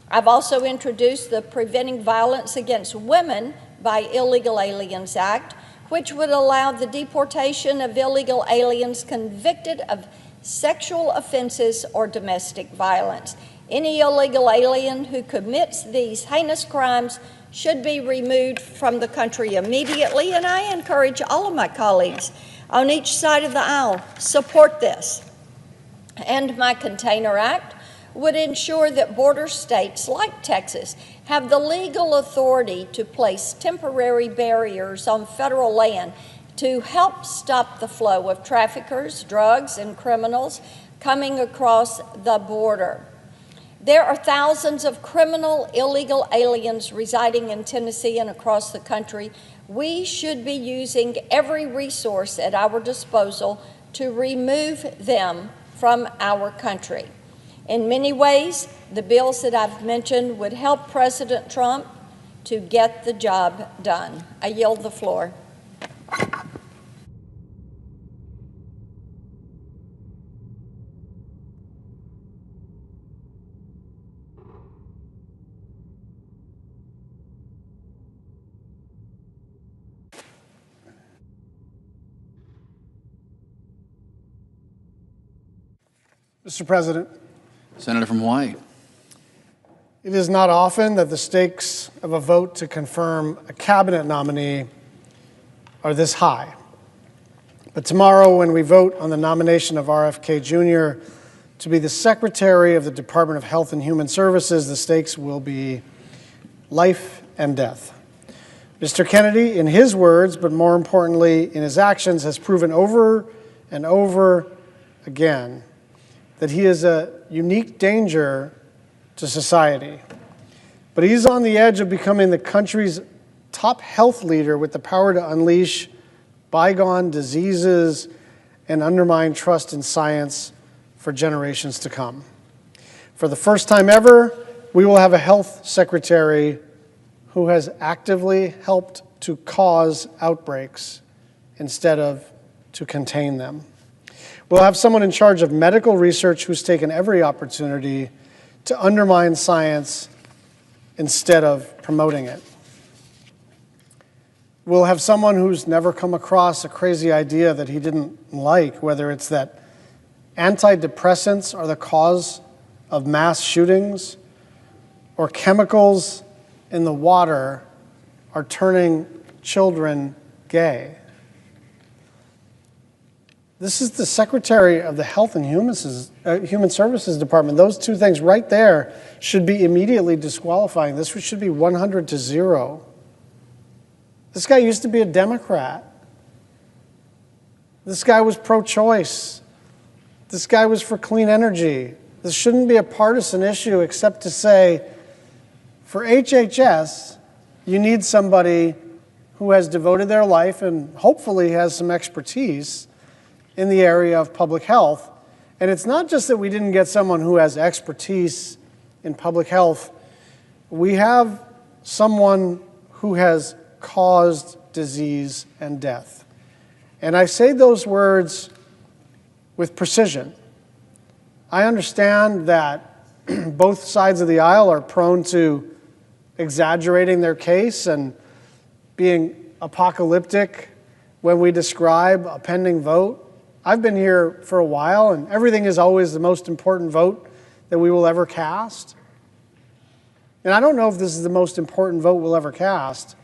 I've also introduced the Preventing Violence Against Women by Illegal Aliens Act, which would allow the deportation of illegal aliens convicted of sexual offenses or domestic violence. Any illegal alien who commits these heinous crimes should be removed from the country immediately, and I encourage all of my colleagues on each side of the aisle support this. And my Container Act would ensure that border states like Texas have the legal authority to place temporary barriers on federal land to help stop the flow of traffickers, drugs, and criminals coming across the border. There are thousands of criminal illegal aliens residing in Tennessee and across the country. We should be using every resource at our disposal to remove them from our country. In many ways, the bills that I've mentioned would help President Trump to get the job done. I yield the floor. Mr. President, Senator from Hawaii. it is not often that the stakes of a vote to confirm a cabinet nominee are this high. But tomorrow, when we vote on the nomination of RFK Jr. to be the Secretary of the Department of Health and Human Services, the stakes will be life and death. Mr. Kennedy, in his words, but more importantly in his actions, has proven over and over again that he is a unique danger to society. But he's on the edge of becoming the country's top health leader with the power to unleash bygone diseases and undermine trust in science for generations to come. For the first time ever, we will have a health secretary who has actively helped to cause outbreaks instead of to contain them. We'll have someone in charge of medical research who's taken every opportunity to undermine science instead of promoting it. We'll have someone who's never come across a crazy idea that he didn't like, whether it's that antidepressants are the cause of mass shootings or chemicals in the water are turning children gay. This is the Secretary of the Health and Human Services Department. Those two things right there should be immediately disqualifying. This should be 100-0. This guy used to be a Democrat. This guy was pro-choice. This guy was for clean energy. This shouldn't be a partisan issue except to say, for HHS, you need somebody who has devoted their life and hopefully has some expertise in the area of public health. And it's not just that we didn't get someone who has expertise in public health. We have someone who has caused disease and death. And I say those words with precision. I understand that both sides of the aisle are prone to exaggerating their case and being apocalyptic when we describe a pending vote. I've been here for a while, and everything is always the most important vote that we will ever cast. And I don't know if this is the most important vote we'll ever cast.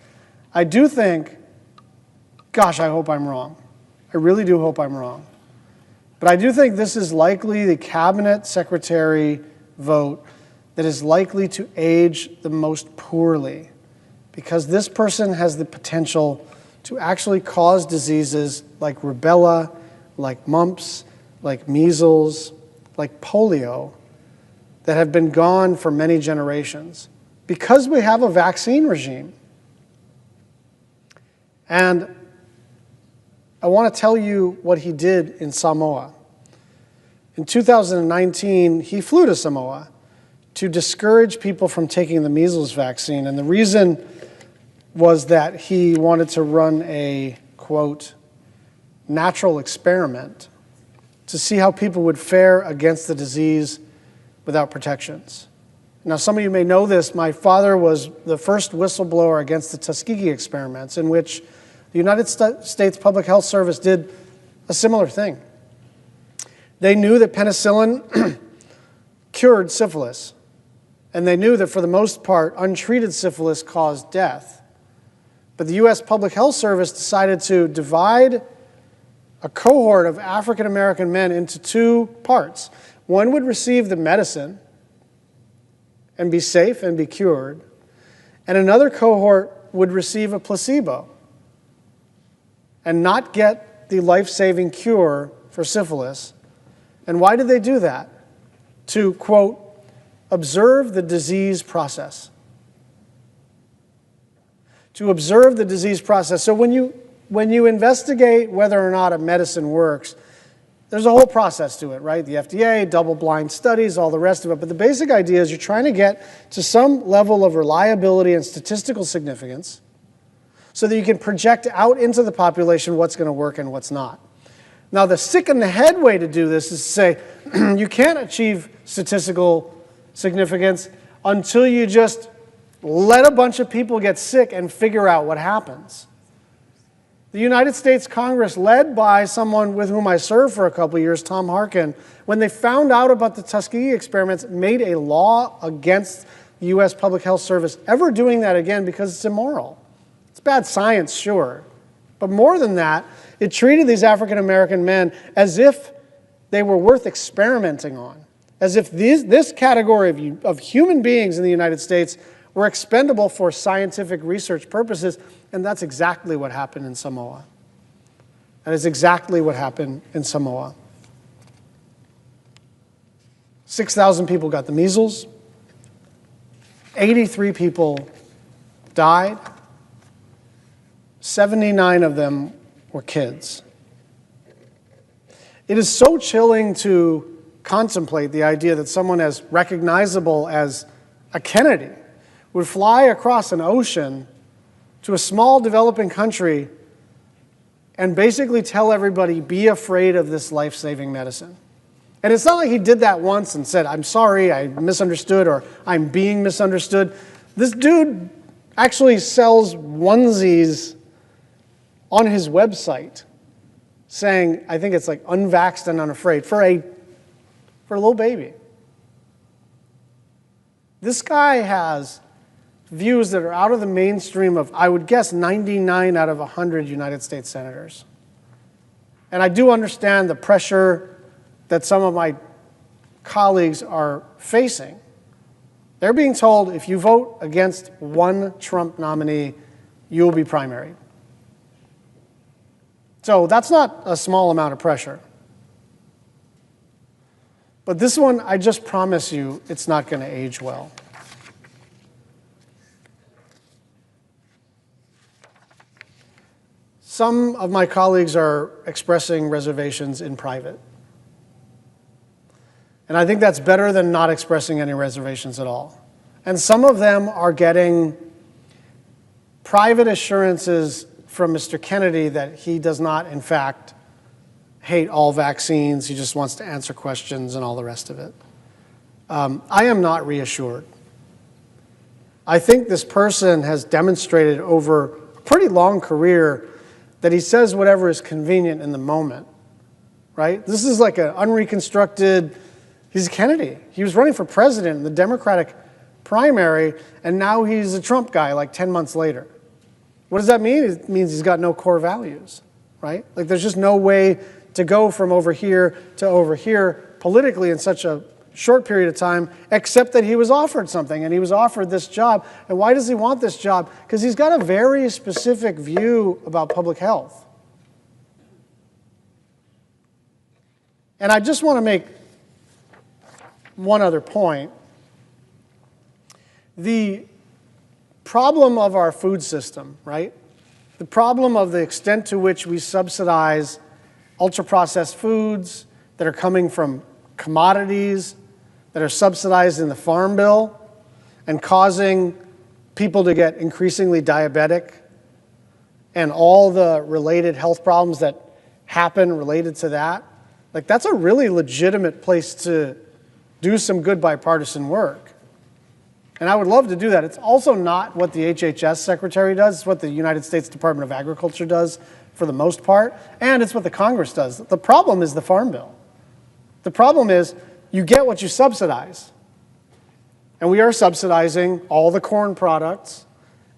I do think, gosh, I hope I'm wrong. I really do hope I'm wrong. But I do think this is likely the cabinet secretary vote that is likely to age the most poorly, because this person has the potential to actually cause diseases like rubella, like mumps, like measles, like polio, that have been gone for many generations, because we have a vaccine regime. And I want to tell you what he did in Samoa. In 2019, he flew to Samoa to discourage people from taking the measles vaccine. And the reason was that he wanted to run a, quote, natural experiment to see how people would fare against the disease without protections. Now, some of you may know this. My father was the first whistleblower against the Tuskegee experiments, in which the United States Public Health Service did a similar thing. They knew that penicillin cured syphilis, and they knew that for the most part, untreated syphilis caused death. But the U.S. Public Health Service decided to divide a cohort of African American men into two parts. One would receive the medicine and be safe and be cured, and another cohort would receive a placebo and not get the life-saving cure for syphilis. And why did they do that? To, quote, observe the disease process. To observe the disease process. So when you investigate whether or not a medicine works, there's a whole process to it, right? The FDA, double-blind studies, all the rest of it. But the basic idea is you're trying to get to some level of reliability and statistical significance so that you can project out into the population what's going to work and what's not. Now, the sick in the head way to do this is to say you can't achieve statistical significance until you just let a bunch of people get sick and figure out what happens. The United States Congress, led by someone with whom I served for a couple of years, Tom Harkin, when they found out about the Tuskegee experiments, made a law against the U.S. Public Health Service ever doing that again because it's immoral. It's bad science, sure. But more than that, it treated these African American men as if they were worth experimenting on, as if this category of human beings in the United States were expendable for scientific research purposes, and that's exactly what happened in Samoa. That is exactly what happened in Samoa. 6,000 people got the measles. 83 people died. 79 of them were kids. It is so chilling to contemplate the idea that someone as recognizable as a Kennedy would fly across an ocean to a small developing country and basically tell everybody, be afraid of this life-saving medicine. And it's not like he did that once and said, I'm sorry, I misunderstood, or I'm being misunderstood. This dude actually sells onesies on his website saying, I think it's like unvaxxed and unafraid, for a little baby. This guy has views that are out of the mainstream of, I would guess, 99 out of 100 United States senators. And I do understand the pressure that some of my colleagues are facing. They're being told, if you vote against one Trump nominee, you will be primaried. So that's not a small amount of pressure. But this one, I just promise you, it's not going to age well. Some of my colleagues are expressing reservations in private. And I think that's better than not expressing any reservations at all. And some of them are getting private assurances from Mr. Kennedy that he does not, in fact, hate all vaccines. He just wants to answer questions and all the rest of it. I am not reassured. I think this person has demonstrated over a pretty long career that he says whatever is convenient in the moment, right? This is like an unreconstructed, he's Kennedy. He was running for president in the Democratic primary, and now he's a Trump guy like 10 months later. What does that mean? It means he's got no core values, right? Like there's just no way to go from over here to over here politically in such a short period of time, except that he was offered something, and he was offered this job. And why does he want this job? Because he's got a very specific view about public health. And I just want to make one other point. The problem of our food system, right? The problem of the extent to which we subsidize ultra-processed foods that are coming from commodities that are subsidized in the Farm Bill and causing people to get increasingly diabetic and all the related health problems that happen related to that. Like, that's a really legitimate place to do some good bipartisan work. And I would love to do that. It's also not what the HHS secretary does. It's what the United States Department of Agriculture does for the most part. And it's what the Congress does. The problem is the Farm Bill. The problem is you get what you subsidize. And we are subsidizing all the corn products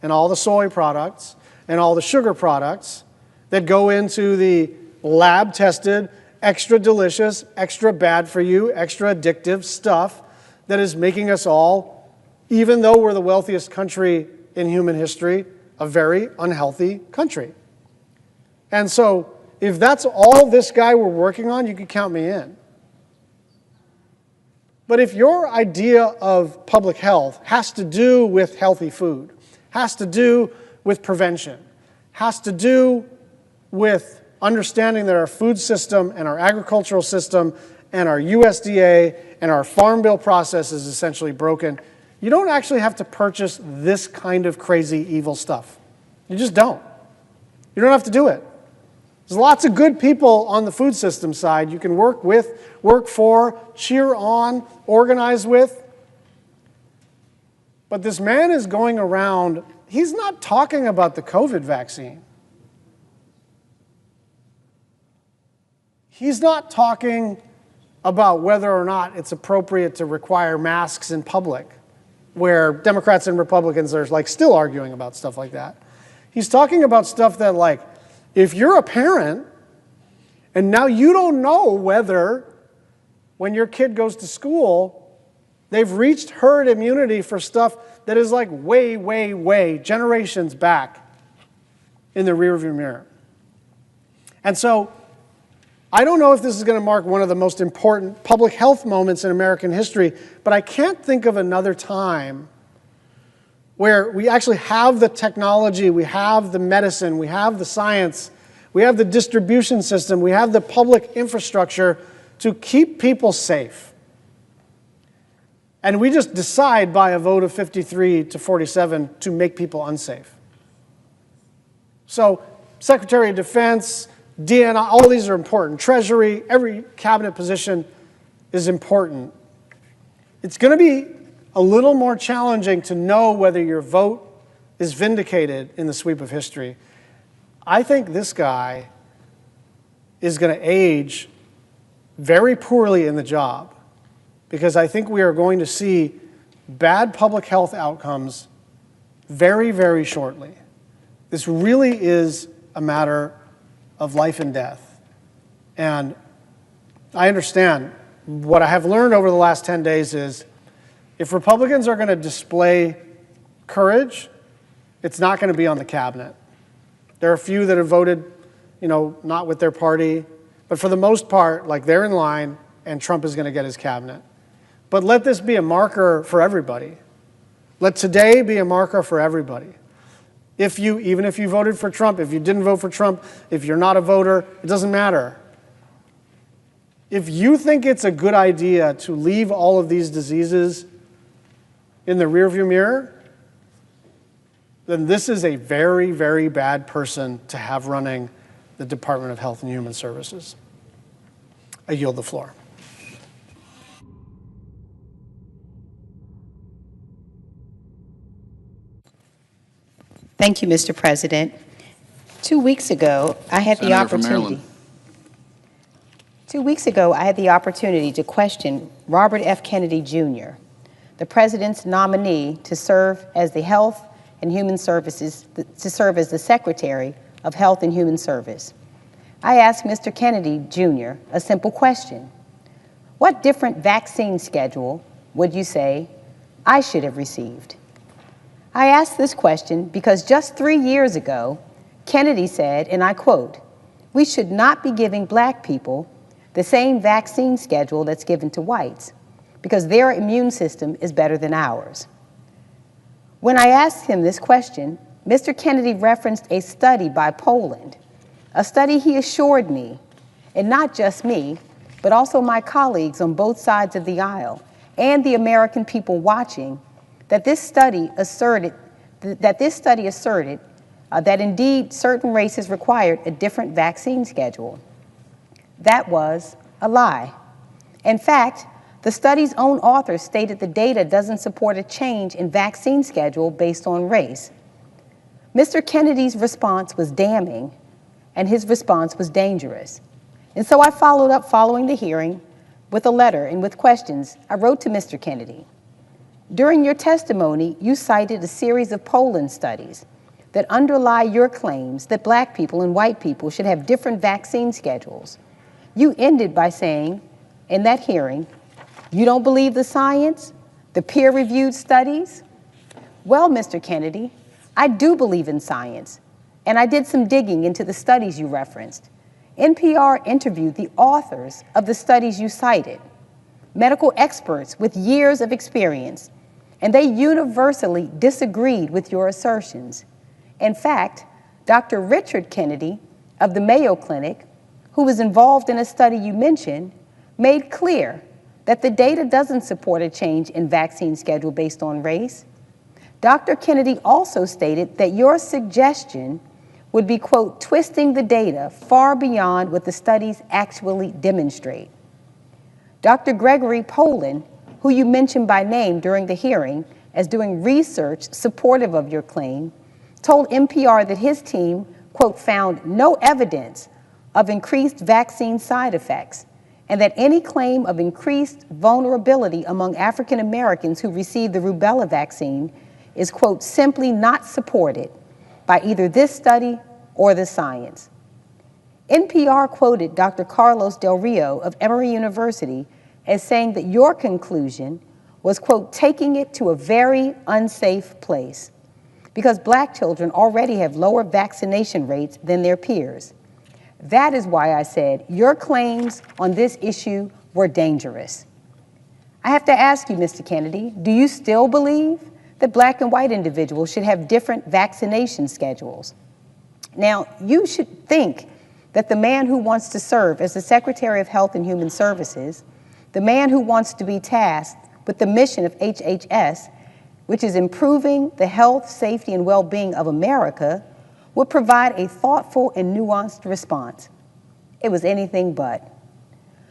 and all the soy products and all the sugar products that go into the lab-tested, extra delicious, extra bad for you, extra addictive stuff that is making us all, even though we're the wealthiest country in human history, a very unhealthy country. And so if that's all this guy were working on, you could count me in. But if your idea of public health has to do with healthy food, has to do with prevention, has to do with understanding that our food system and our agricultural system and our USDA and our Farm Bill process is essentially broken, you don't actually have to purchase this kind of crazy, evil stuff. You just don't. You don't have to do it. There's lots of good people on the food system side you can work with, work for, cheer on, organize with. But this man is going around, he's not talking about the COVID vaccine. He's not talking about whether or not it's appropriate to require masks in public, where Democrats and Republicans are like still arguing about stuff like that. He's talking about stuff that, like, if you're a parent and now you don't know whether when your kid goes to school, they've reached herd immunity for stuff that is like way, way, way generations back in the rearview mirror. And so I don't know if this is going to mark one of the most important public health moments in American history, but I can't think of another time where we actually have the technology, we have the medicine, we have the science, we have the distribution system, we have the public infrastructure to keep people safe. And we just decide by a vote of 53 to 47 to make people unsafe. So, Secretary of Defense, DNI, all these are important. Treasury, every cabinet position is important. It's going to be a little more challenging to know whether your vote is vindicated in the sweep of history. I think this guy is going to age very poorly in the job because I think we are going to see bad public health outcomes very, very shortly. This really is a matter of life and death. And I understand. What I have learned over the last 10 days is if Republicans are going to display courage, it's not going to be on the cabinet. There are a few that have voted, not with their party. But for the most part, like, they're in line and Trump is going to get his cabinet. But let this be a marker for everybody. Let today be a marker for everybody. Even if you voted for Trump, if you didn't vote for Trump, if you're not a voter, it doesn't matter. If you think it's a good idea to leave all of these diseases in the rearview mirror, then this is a very, very bad person to have running the Department of Health and Human Services. I yield the floor. Thank you, Mr. President. 2 weeks ago, I had the Senator from opportunity. Maryland. 2 weeks ago, I had the opportunity to question Robert F. Kennedy, Jr., the President's nominee to serve as the Health and Human Services, to serve as the Secretary of Health and Human Service. I asked Mr. Kennedy, Jr., a simple question. What different vaccine schedule would you say I should have received? I asked this question because just 3 years ago, Kennedy said, and I quote, "We should not be giving black people the same vaccine schedule that's given to whites because their immune system is better than ours." When I asked him this question, Mr. Kennedy referenced a study by Poland, a study he assured me, and not just me, but also my colleagues on both sides of the aisle and the American people watching, that this study asserted that indeed certain races required a different vaccine schedule. That was a lie. In fact, the study's own authors stated the data doesn't support a change in vaccine schedule based on race. Mr. Kennedy's response was damning, and his response was dangerous. And so I followed up following the hearing with a letter and with questions I wrote to Mr. Kennedy. During your testimony, you cited a series of Poland studies that underlie your claims that black people and white people should have different vaccine schedules. You ended by saying, in that hearing, you don't believe the science, the peer-reviewed studies? Well, Mr. Kennedy, I do believe in science, and I did some digging into the studies you referenced. NPR interviewed the authors of the studies you cited, medical experts with years of experience, and they universally disagreed with your assertions. In fact, Dr. Richard Kennedy of the Mayo Clinic, who was involved in a study you mentioned, made clear that the data doesn't support a change in vaccine schedule based on race. Dr. Kennedy also stated that your suggestion would be, quote, twisting the data far beyond what the studies actually demonstrate. Dr. Gregory Poland, who you mentioned by name during the hearing as doing research supportive of your claim, told NPR that his team, quote, found no evidence of increased vaccine side effects, and that any claim of increased vulnerability among African Americans who received the rubella vaccine is, quote, simply not supported by either this study or the science. NPR quoted Dr. Carlos Del Rio of Emory University as saying that your conclusion was, quote, taking it to a very unsafe place because black children already have lower vaccination rates than their peers. That is why I said your claims on this issue were dangerous. I have to ask you, Mr. Kennedy, do you still believe that black and white individuals should have different vaccination schedules? Now, you should think that the man who wants to serve as the Secretary of Health and Human Services, the man who wants to be tasked with the mission of HHS, which is improving the health, safety, and well-being of America, would provide a thoughtful and nuanced response. It was anything but.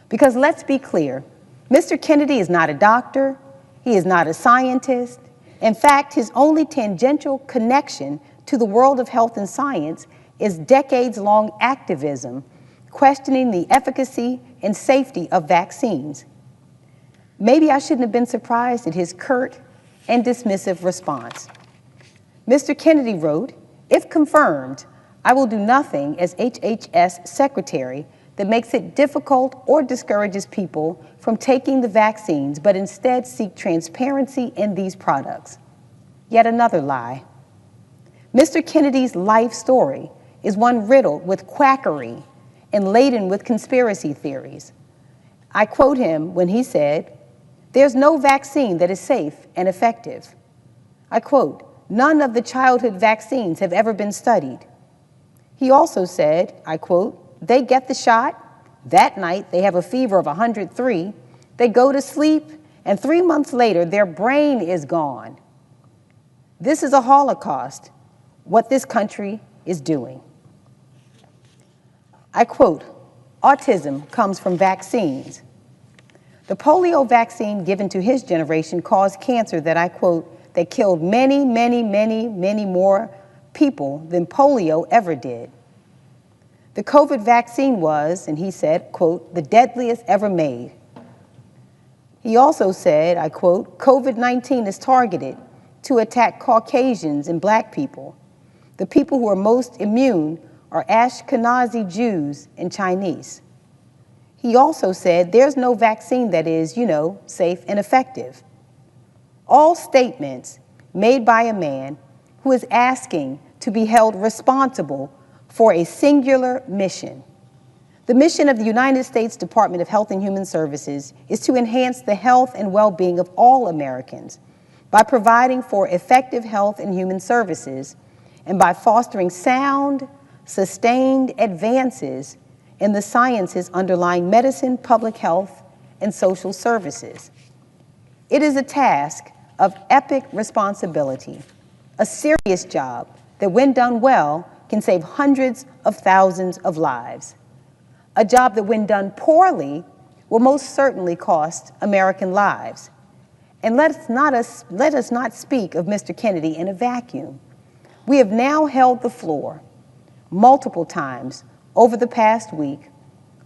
Because let's be clear, Mr. Kennedy is not a doctor, he is not a scientist. In fact, his only tangential connection to the world of health and science is decades-long activism questioning the efficacy and safety of vaccines. Maybe I shouldn't have been surprised at his curt and dismissive response. Mr. Kennedy wrote, if confirmed, I will do nothing as HHS Secretary that makes it difficult or discourages people from taking the vaccines, but instead seek transparency in these products. Yet another lie. Mr. Kennedy's life story is one riddled with quackery and laden with conspiracy theories. I quote him when he said, "There's no vaccine that is safe and effective." I quote, "None of the childhood vaccines have ever been studied." He also said, I quote, "They get the shot, that night they have a fever of 103, they go to sleep, and 3 months later their brain is gone. This is a Holocaust, what this country is doing. I quote, "Autism comes from vaccines. The polio vaccine given to his generation caused cancer that," I quote, "that killed many, many, many, many more people than polio ever did. The COVID vaccine was," and he said, quote, "the deadliest ever made." He also said, I quote, "COVID-19 is targeted to attack Caucasians and Black people. The people who are most immune are Ashkenazi Jews and Chinese." He also said, "There's no vaccine that is, safe and effective." All statements made by a man who is asking to be held responsible for a singular mission. The mission of the United States Department of Health and Human Services is to enhance the health and well-being of all Americans by providing for effective health and human services and by fostering sound, sustained advances in the sciences underlying medicine, public health, and social services. It is a task of epic responsibility, a serious job that, when done well, can save hundreds of thousands of lives. A job that, when done poorly, will most certainly cost American lives. And let us not speak of Mr. Kennedy in a vacuum. We have now held the floor multiple times over the past week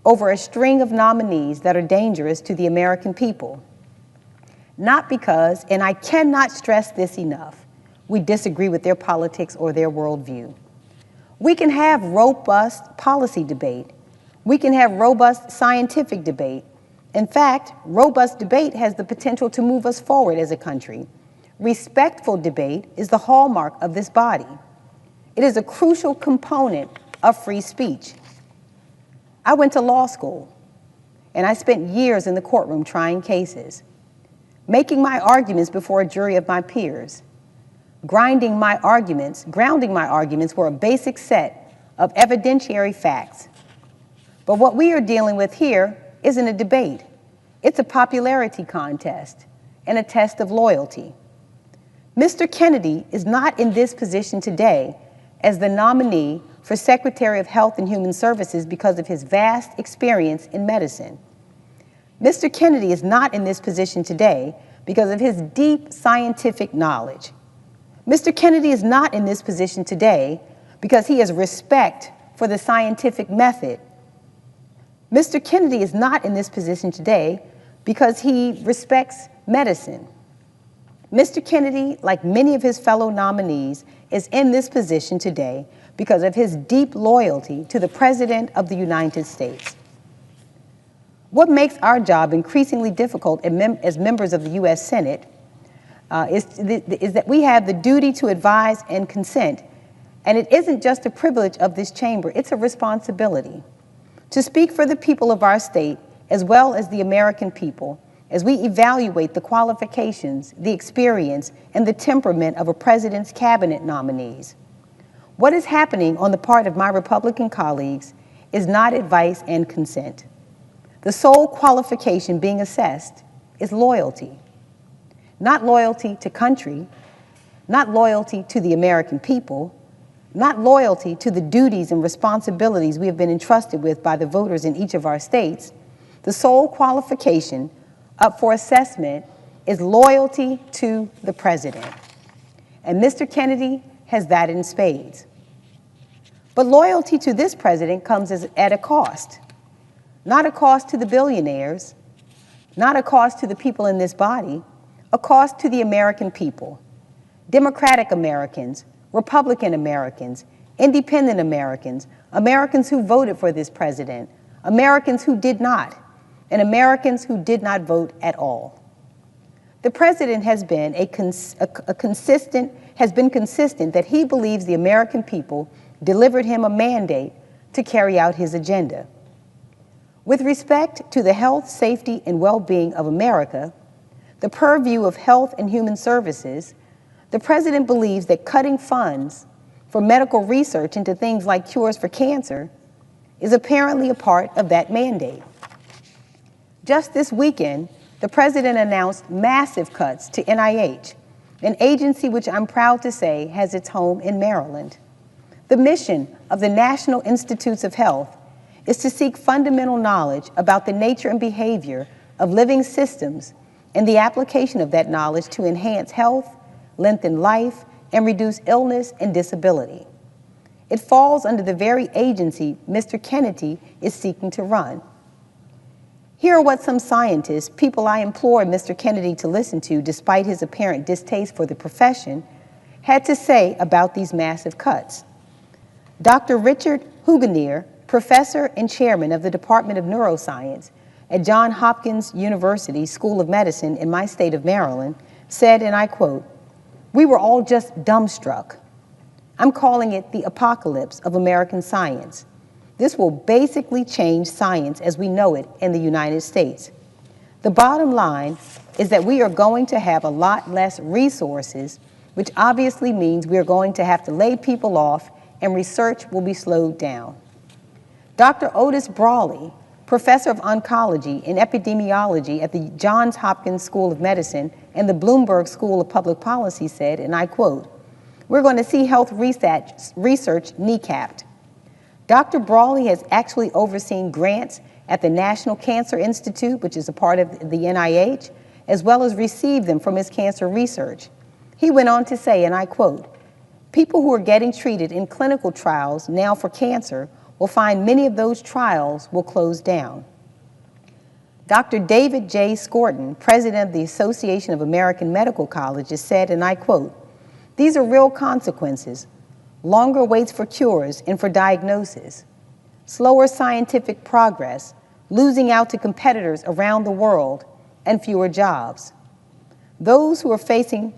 over a string of nominees that are dangerous to the American people. Not because, and I cannot stress this enough, we disagree with their politics or their worldview. We can have robust policy debate. We can have robust scientific debate. In fact, robust debate has the potential to move us forward as a country. Respectful debate is the hallmark of this body. It is a crucial component of free speech. I went to law school, and I spent years in the courtroom trying cases, making my arguments before a jury of my peers, grounding my arguments for a basic set of evidentiary facts. But what we are dealing with here isn't a debate. It's a popularity contest and a test of loyalty. Mr. Kennedy is not in this position today as the nominee for Secretary of Health and Human Services because of his vast experience in medicine. Mr. Kennedy is not in this position today because of his deep scientific knowledge. Mr. Kennedy is not in this position today because he has respect for the scientific method. Mr. Kennedy is not in this position today because he respects medicine. Mr. Kennedy, like many of his fellow nominees, is in this position today because of his deep loyalty to the President of the United States. What makes our job increasingly difficult as members of the U.S. Senate is that we have the duty to advise and consent, and it isn't just a privilege of this chamber, it's a responsibility to speak for the people of our state as well as the American people as we evaluate the qualifications, the experience, and the temperament of a president's cabinet nominees. What is happening on the part of my Republican colleagues is not advice and consent. The sole qualification being assessed is loyalty. Not loyalty to country, not loyalty to the American people, not loyalty to the duties and responsibilities we have been entrusted with by the voters in each of our states. The sole qualification up for assessment is loyalty to the president. And Mr. Kennedy has that in spades. But loyalty to this president comes at a cost. Not a cost to the billionaires, not a cost to the people in this body, a cost to the American people. Democratic Americans, Republican Americans, independent Americans, Americans who voted for this president, Americans who did not, and Americans who did not vote at all. The president has been consistent that he believes the American people delivered him a mandate to carry out his agenda. With respect to the health, safety, and well-being of America, the purview of Health and Human Services, the president believes that cutting funds for medical research into things like cures for cancer is apparently a part of that mandate. Just this weekend, the president announced massive cuts to NIH, an agency which I'm proud to say has its home in Maryland. The mission of the National Institutes of Health is to seek fundamental knowledge about the nature and behavior of living systems and the application of that knowledge to enhance health, lengthen life, and reduce illness and disability. It falls under the very agency Mr. Kennedy is seeking to run. Here are what some scientists, people I implore Mr. Kennedy to listen to despite his apparent distaste for the profession, had to say about these massive cuts. Dr. Richard Huganier, professor and chairman of the Department of Neuroscience at Johns Hopkins University School of Medicine in my state of Maryland, said, and I quote, "We were all just dumbstruck. I'm calling it the apocalypse of American science. This will basically change science as we know it in the United States. The bottom line is that we are going to have a lot less resources, which obviously means we are going to have to lay people off and research will be slowed down." Dr. Otis Brawley, professor of oncology and epidemiology at the Johns Hopkins School of Medicine and the Bloomberg School of Public Policy said, and I quote, "We're going to see health research kneecapped." Dr. Brawley has actually overseen grants at the National Cancer Institute, which is a part of the NIH, as well as received them from his cancer research. He went on to say, and I quote, "People who are getting treated in clinical trials now for cancer will find many of those trials will close down." Dr. David J. Skorton, president of the Association of American Medical Colleges, said, and I quote, "These are real consequences. Longer waits for cures and for diagnosis, slower scientific progress, losing out to competitors around the world, and fewer jobs. Those who are facing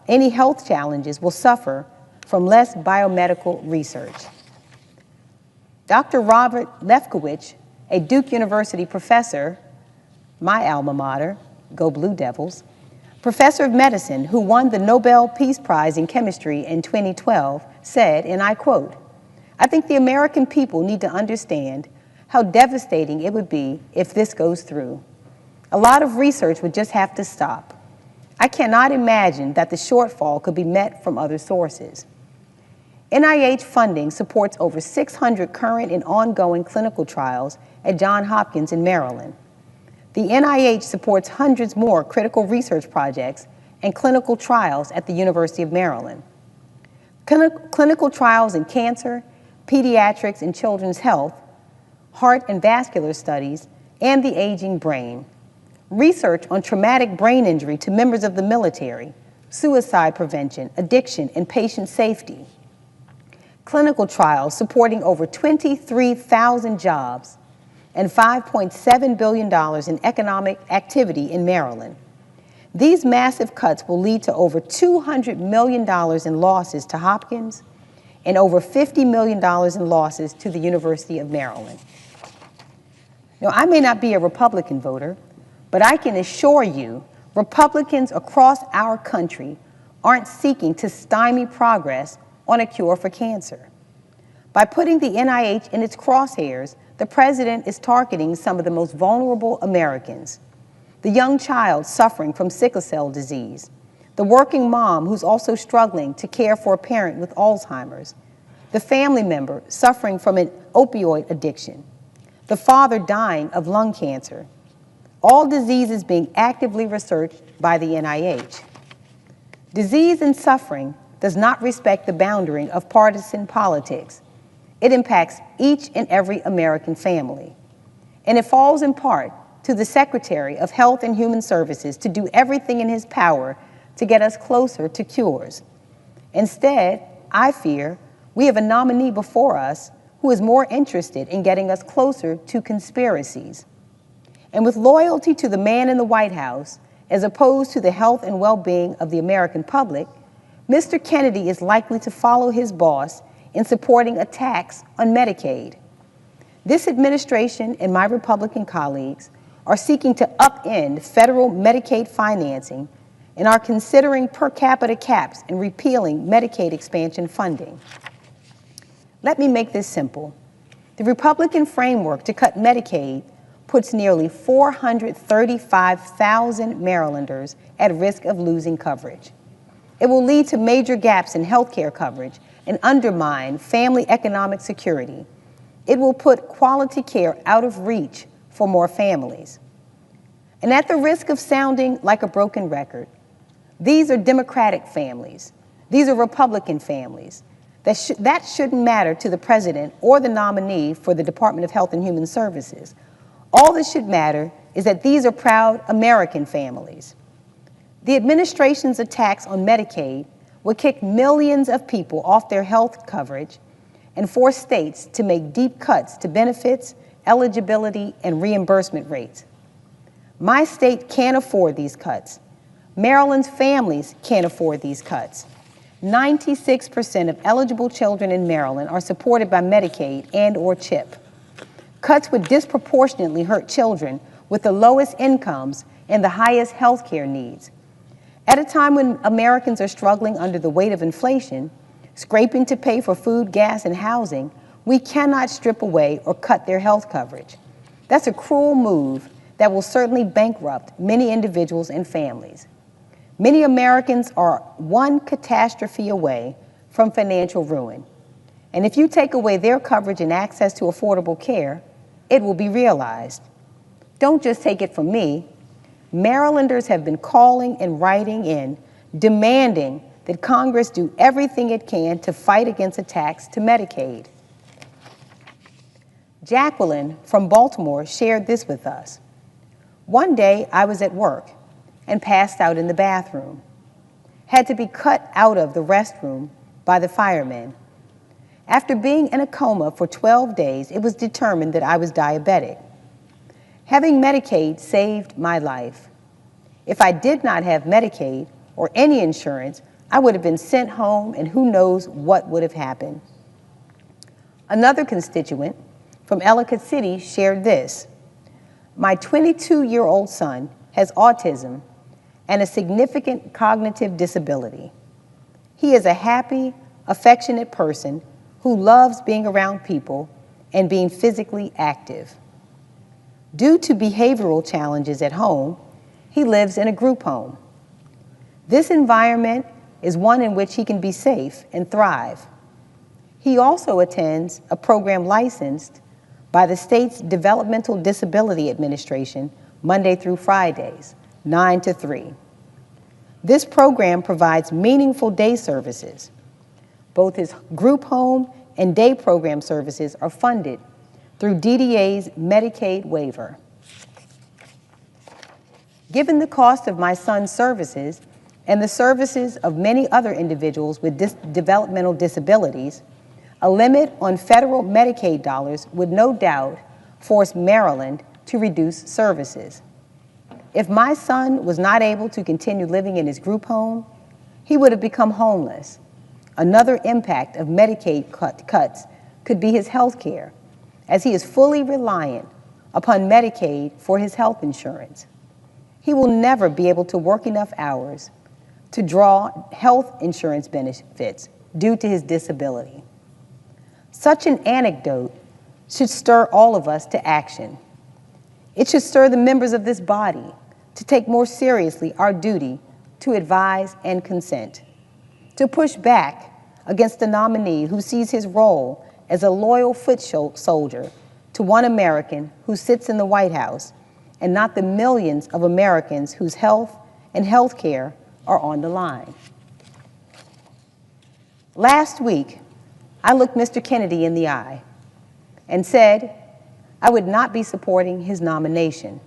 any health challenges will suffer from less biomedical research." Dr. Robert Lefkowitz, a Duke University professor, my alma mater, go Blue Devils, professor of medicine who won the Nobel Peace Prize in Chemistry in 2012, said, and I quote, "I think the American people need to understand how devastating it would be if this goes through. A lot of research would just have to stop. I cannot imagine that the shortfall could be met from other sources." NIH funding supports over 600 current and ongoing clinical trials at Johns Hopkins in Maryland. The NIH supports hundreds more critical research projects and clinical trials at the University of Maryland. Clinical trials in cancer, pediatrics and children's health, heart and vascular studies, and the aging brain. Research on traumatic brain injury to members of the military, suicide prevention, addiction, and patient safety. Clinical trials supporting over 23,000 jobs and $5.7 billion in economic activity in Maryland. These massive cuts will lead to over $200 million in losses to Hopkins and over $50 million in losses to the University of Maryland. Now, I may not be a Republican voter, but I can assure you Republicans across our country aren't seeking to stymie progress on a cure for cancer. By putting the NIH in its crosshairs, the president is targeting some of the most vulnerable Americans. The young child suffering from sickle cell disease, the working mom who's also struggling to care for a parent with Alzheimer's, the family member suffering from an opioid addiction, the father dying of lung cancer, all diseases being actively researched by the NIH. Disease and suffering does not respect the boundary of partisan politics. It impacts each and every American family. And it falls in part to the Secretary of Health and Human Services to do everything in his power to get us closer to cures. Instead, I fear we have a nominee before us who is more interested in getting us closer to conspiracies. And with loyalty to the man in the White House, as opposed to the health and well-being of the American public, Mr. Kennedy is likely to follow his boss in supporting a tax on Medicaid. This administration and my Republican colleagues are seeking to upend federal Medicaid financing and are considering per capita caps and repealing Medicaid expansion funding. Let me make this simple. The Republican framework to cut Medicaid puts nearly 435,000 Marylanders at risk of losing coverage. It will lead to major gaps in health care coverage and undermine family economic security. It will put quality care out of reach for more families. And at the risk of sounding like a broken record, these are Democratic families. These are Republican families. That shouldn't matter to the president or the nominee for the Department of Health and Human Services. All that should matter is that these are proud American families. The administration's attacks on Medicaid would kick millions of people off their health coverage and force states to make deep cuts to benefits, eligibility, and reimbursement rates. My state can't afford these cuts. Maryland's families can't afford these cuts. 96% of eligible children in Maryland are supported by Medicaid and/or CHIP. Cuts would disproportionately hurt children with the lowest incomes and the highest health care needs. At a time when Americans are struggling under the weight of inflation, scraping to pay for food, gas, and housing, we cannot strip away or cut their health coverage. That's a cruel move that will certainly bankrupt many individuals and families. Many Americans are one catastrophe away from financial ruin. And if you take away their coverage and access to affordable care, it will be realized. Don't just take it from me. Marylanders have been calling and writing in, demanding that Congress do everything it can to fight against attacks to Medicaid. Jacqueline from Baltimore shared this with us. One day I was at work and passed out in the bathroom. Had to be cut out of the restroom by the firemen. After being in a coma for 12 days, it was determined that I was diabetic. Having Medicaid saved my life. If I did not have Medicaid or any insurance, I would have been sent home and who knows what would have happened. Another constituent from Ellicott City shared this. My 22-year-old son has autism and a significant cognitive disability. He is a happy, affectionate person who loves being around people and being physically active. Due to behavioral challenges at home, he lives in a group home. This environment is one in which he can be safe and thrive. He also attends a program licensed by the state's Developmental Disability Administration Monday through Fridays, 9 to 3. This program provides meaningful day services. Both his group home and day program services are funded through DDA's Medicaid waiver. Given the cost of my son's services and the services of many other individuals with developmental disabilities, a limit on federal Medicaid dollars would no doubt force Maryland to reduce services. If my son was not able to continue living in his group home, he would have become homeless. Another impact of Medicaid cuts could be his health care, as he is fully reliant upon Medicaid for his health insurance. He will never be able to work enough hours to draw health insurance benefits due to his disability. Such an anecdote should stir all of us to action. It should stir the members of this body to take more seriously our duty to advise and consent, to push back against the nominee who sees his role as a loyal foot soldier to one American who sits in the White House and not the millions of Americans whose health and health care are on the line. Last week, I looked Mr. Kennedy in the eye and said I would not be supporting his nomination.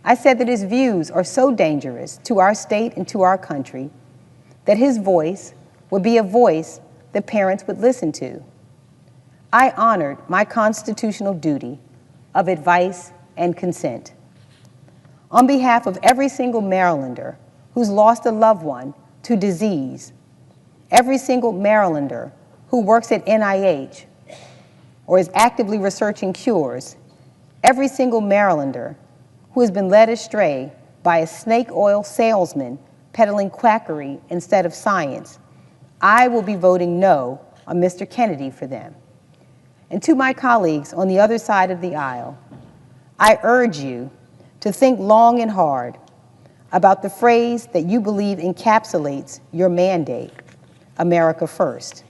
I said that his views are so dangerous to our state and to our country that his voice would be a voice that parents would listen to. I honored my constitutional duty of advice and consent. On behalf of every single Marylander who's lost a loved one to disease, every single Marylander who works at NIH or is actively researching cures, every single Marylander who has been led astray by a snake oil salesman peddling quackery instead of science, I will be voting no on Mr. Kennedy for them. And to my colleagues on the other side of the aisle, I urge you to think long and hard about the phrase that you believe encapsulates your mandate, America First.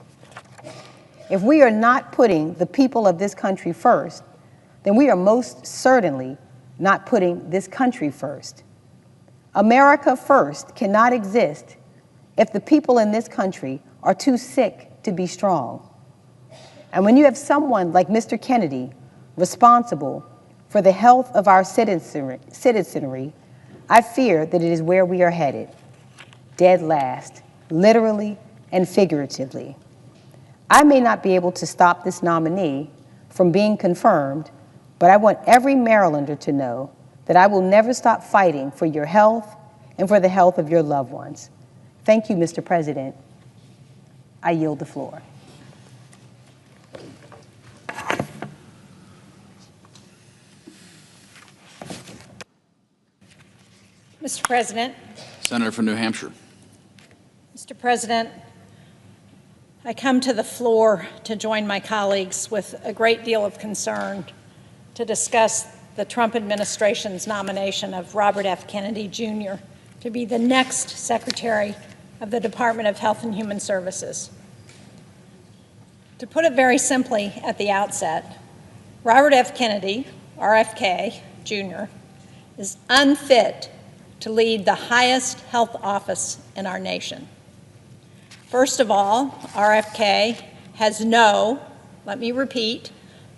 If we are not putting the people of this country first, then we are most certainly not putting this country first. America First cannot exist if the people in this country are too sick to be strong. And when you have someone like Mr. Kennedy responsible for the health of our citizenry, I fear that it is where we are headed, dead last, literally and figuratively. I may not be able to stop this nominee from being confirmed, but I want every Marylander to know that I will never stop fighting for your health and for the health of your loved ones. Thank you, Mr. President. I yield the floor. Mr. President. Senator from New Hampshire. Mr. President, I come to the floor to join my colleagues with a great deal of concern to discuss the Trump administration's nomination of Robert F. Kennedy, Jr. to be the next Secretary of the Department of Health and Human Services. To put it very simply at the outset, Robert F. Kennedy, RFK, Jr., is unfit to lead the highest health office in our nation. First of all, RFK has no, let me repeat,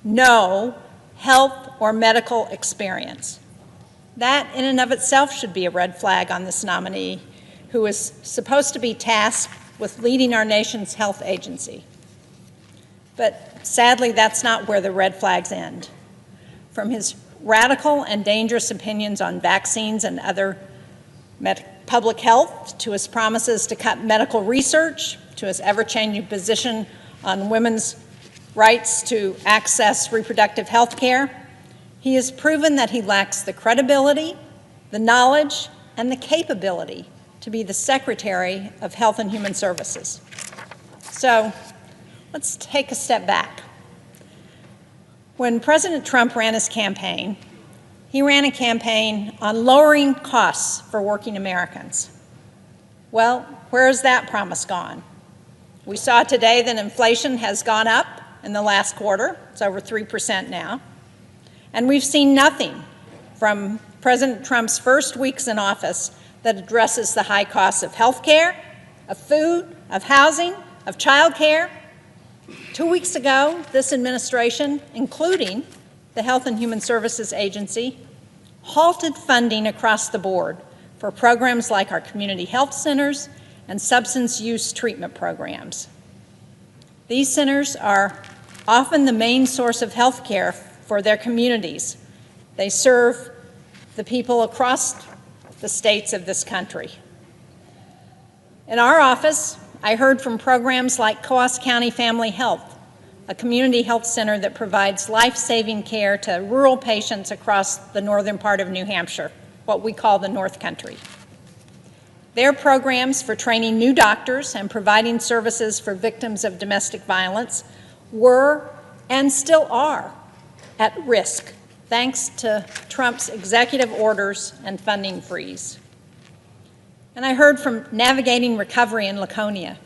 no health or medical experience. That in and of itself should be a red flag on this nominee, who is supposed to be tasked with leading our nation's health agency. But sadly, that's not where the red flags end. From his radical and dangerous opinions on vaccines and other public health, to his promises to cut medical research, to his ever-changing position on women's rights to access reproductive health care, he has proven that he lacks the credibility, the knowledge, and the capability to be the Secretary of Health and Human Services. So let's take a step back. When President Trump ran his campaign, he ran a campaign on lowering costs for working Americans. Well, where has that promise gone? We saw today that inflation has gone up in the last quarter. It's over 3% now. And we've seen nothing from President Trump's first weeks in office that addresses the high costs of health care, of food, of housing, of child care. 2 weeks ago, this administration, including the Health and Human Services Agency, halted funding across the board for programs like our community health centers and substance use treatment programs. These centers are often the main source of health care for their communities. They serve the people across the states of this country. In our office, I heard from programs like Coos County Family Health, a community health center that provides life-saving care to rural patients across the northern part of New Hampshire, what we call the North Country. Their programs for training new doctors and providing services for victims of domestic violence were and still are at risk, thanks to Trump's executive orders and funding freeze. And I heard from Navigating Recovery in Laconia.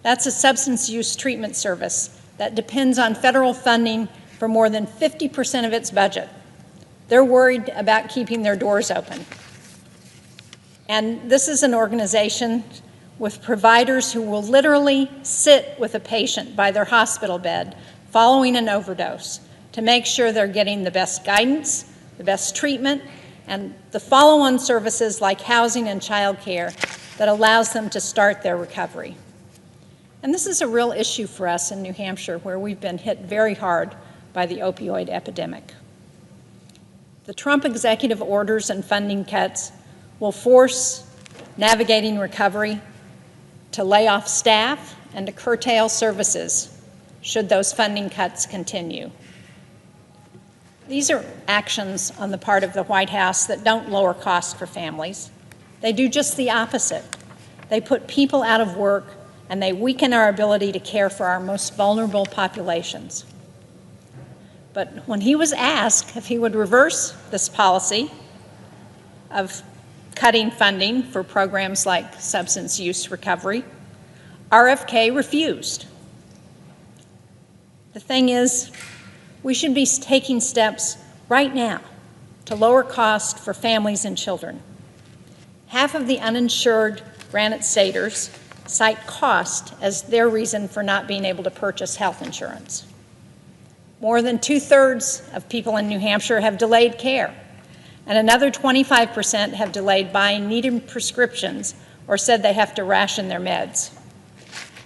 That's a substance use treatment service that depends on federal funding for more than 50% of its budget. They're worried about keeping their doors open. And this is an organization with providers who will literally sit with a patient by their hospital bed following an overdose to make sure they're getting the best guidance, the best treatment, and the follow-on services like housing and child care that allows them to start their recovery. And this is a real issue for us in New Hampshire, where we've been hit very hard by the opioid epidemic. The Trump executive orders and funding cuts will force Navigating Recovery to lay off staff and to curtail services should those funding cuts continue. These are actions on the part of the White House that don't lower costs for families. They do just the opposite. They put people out of work, and they weaken our ability to care for our most vulnerable populations. But when he was asked if he would reverse this policy of cutting funding for programs like substance use recovery. RFK refused. The thing is, we should be taking steps right now to lower costs for families and children. Half of the uninsured Granite Staters cite cost as their reason for not being able to purchase health insurance. More than 2/3 of people in New Hampshire have delayed care, and another 25% have delayed buying needed prescriptions or said they have to ration their meds.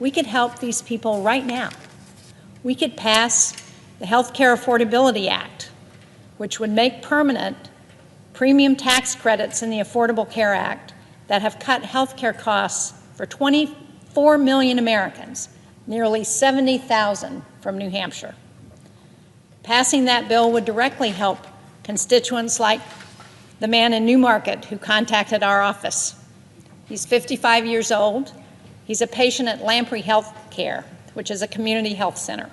We could help these people right now. We could pass the Health Care Affordability Act, which would make permanent premium tax credits in the Affordable Care Act that have cut health care costs for 24 million Americans, nearly 70,000 from New Hampshire. Passing that bill would directly help constituents like the man in Newmarket who contacted our office. He's 55 years old. He's a patient at Lamprey Health Care, which is a community health center.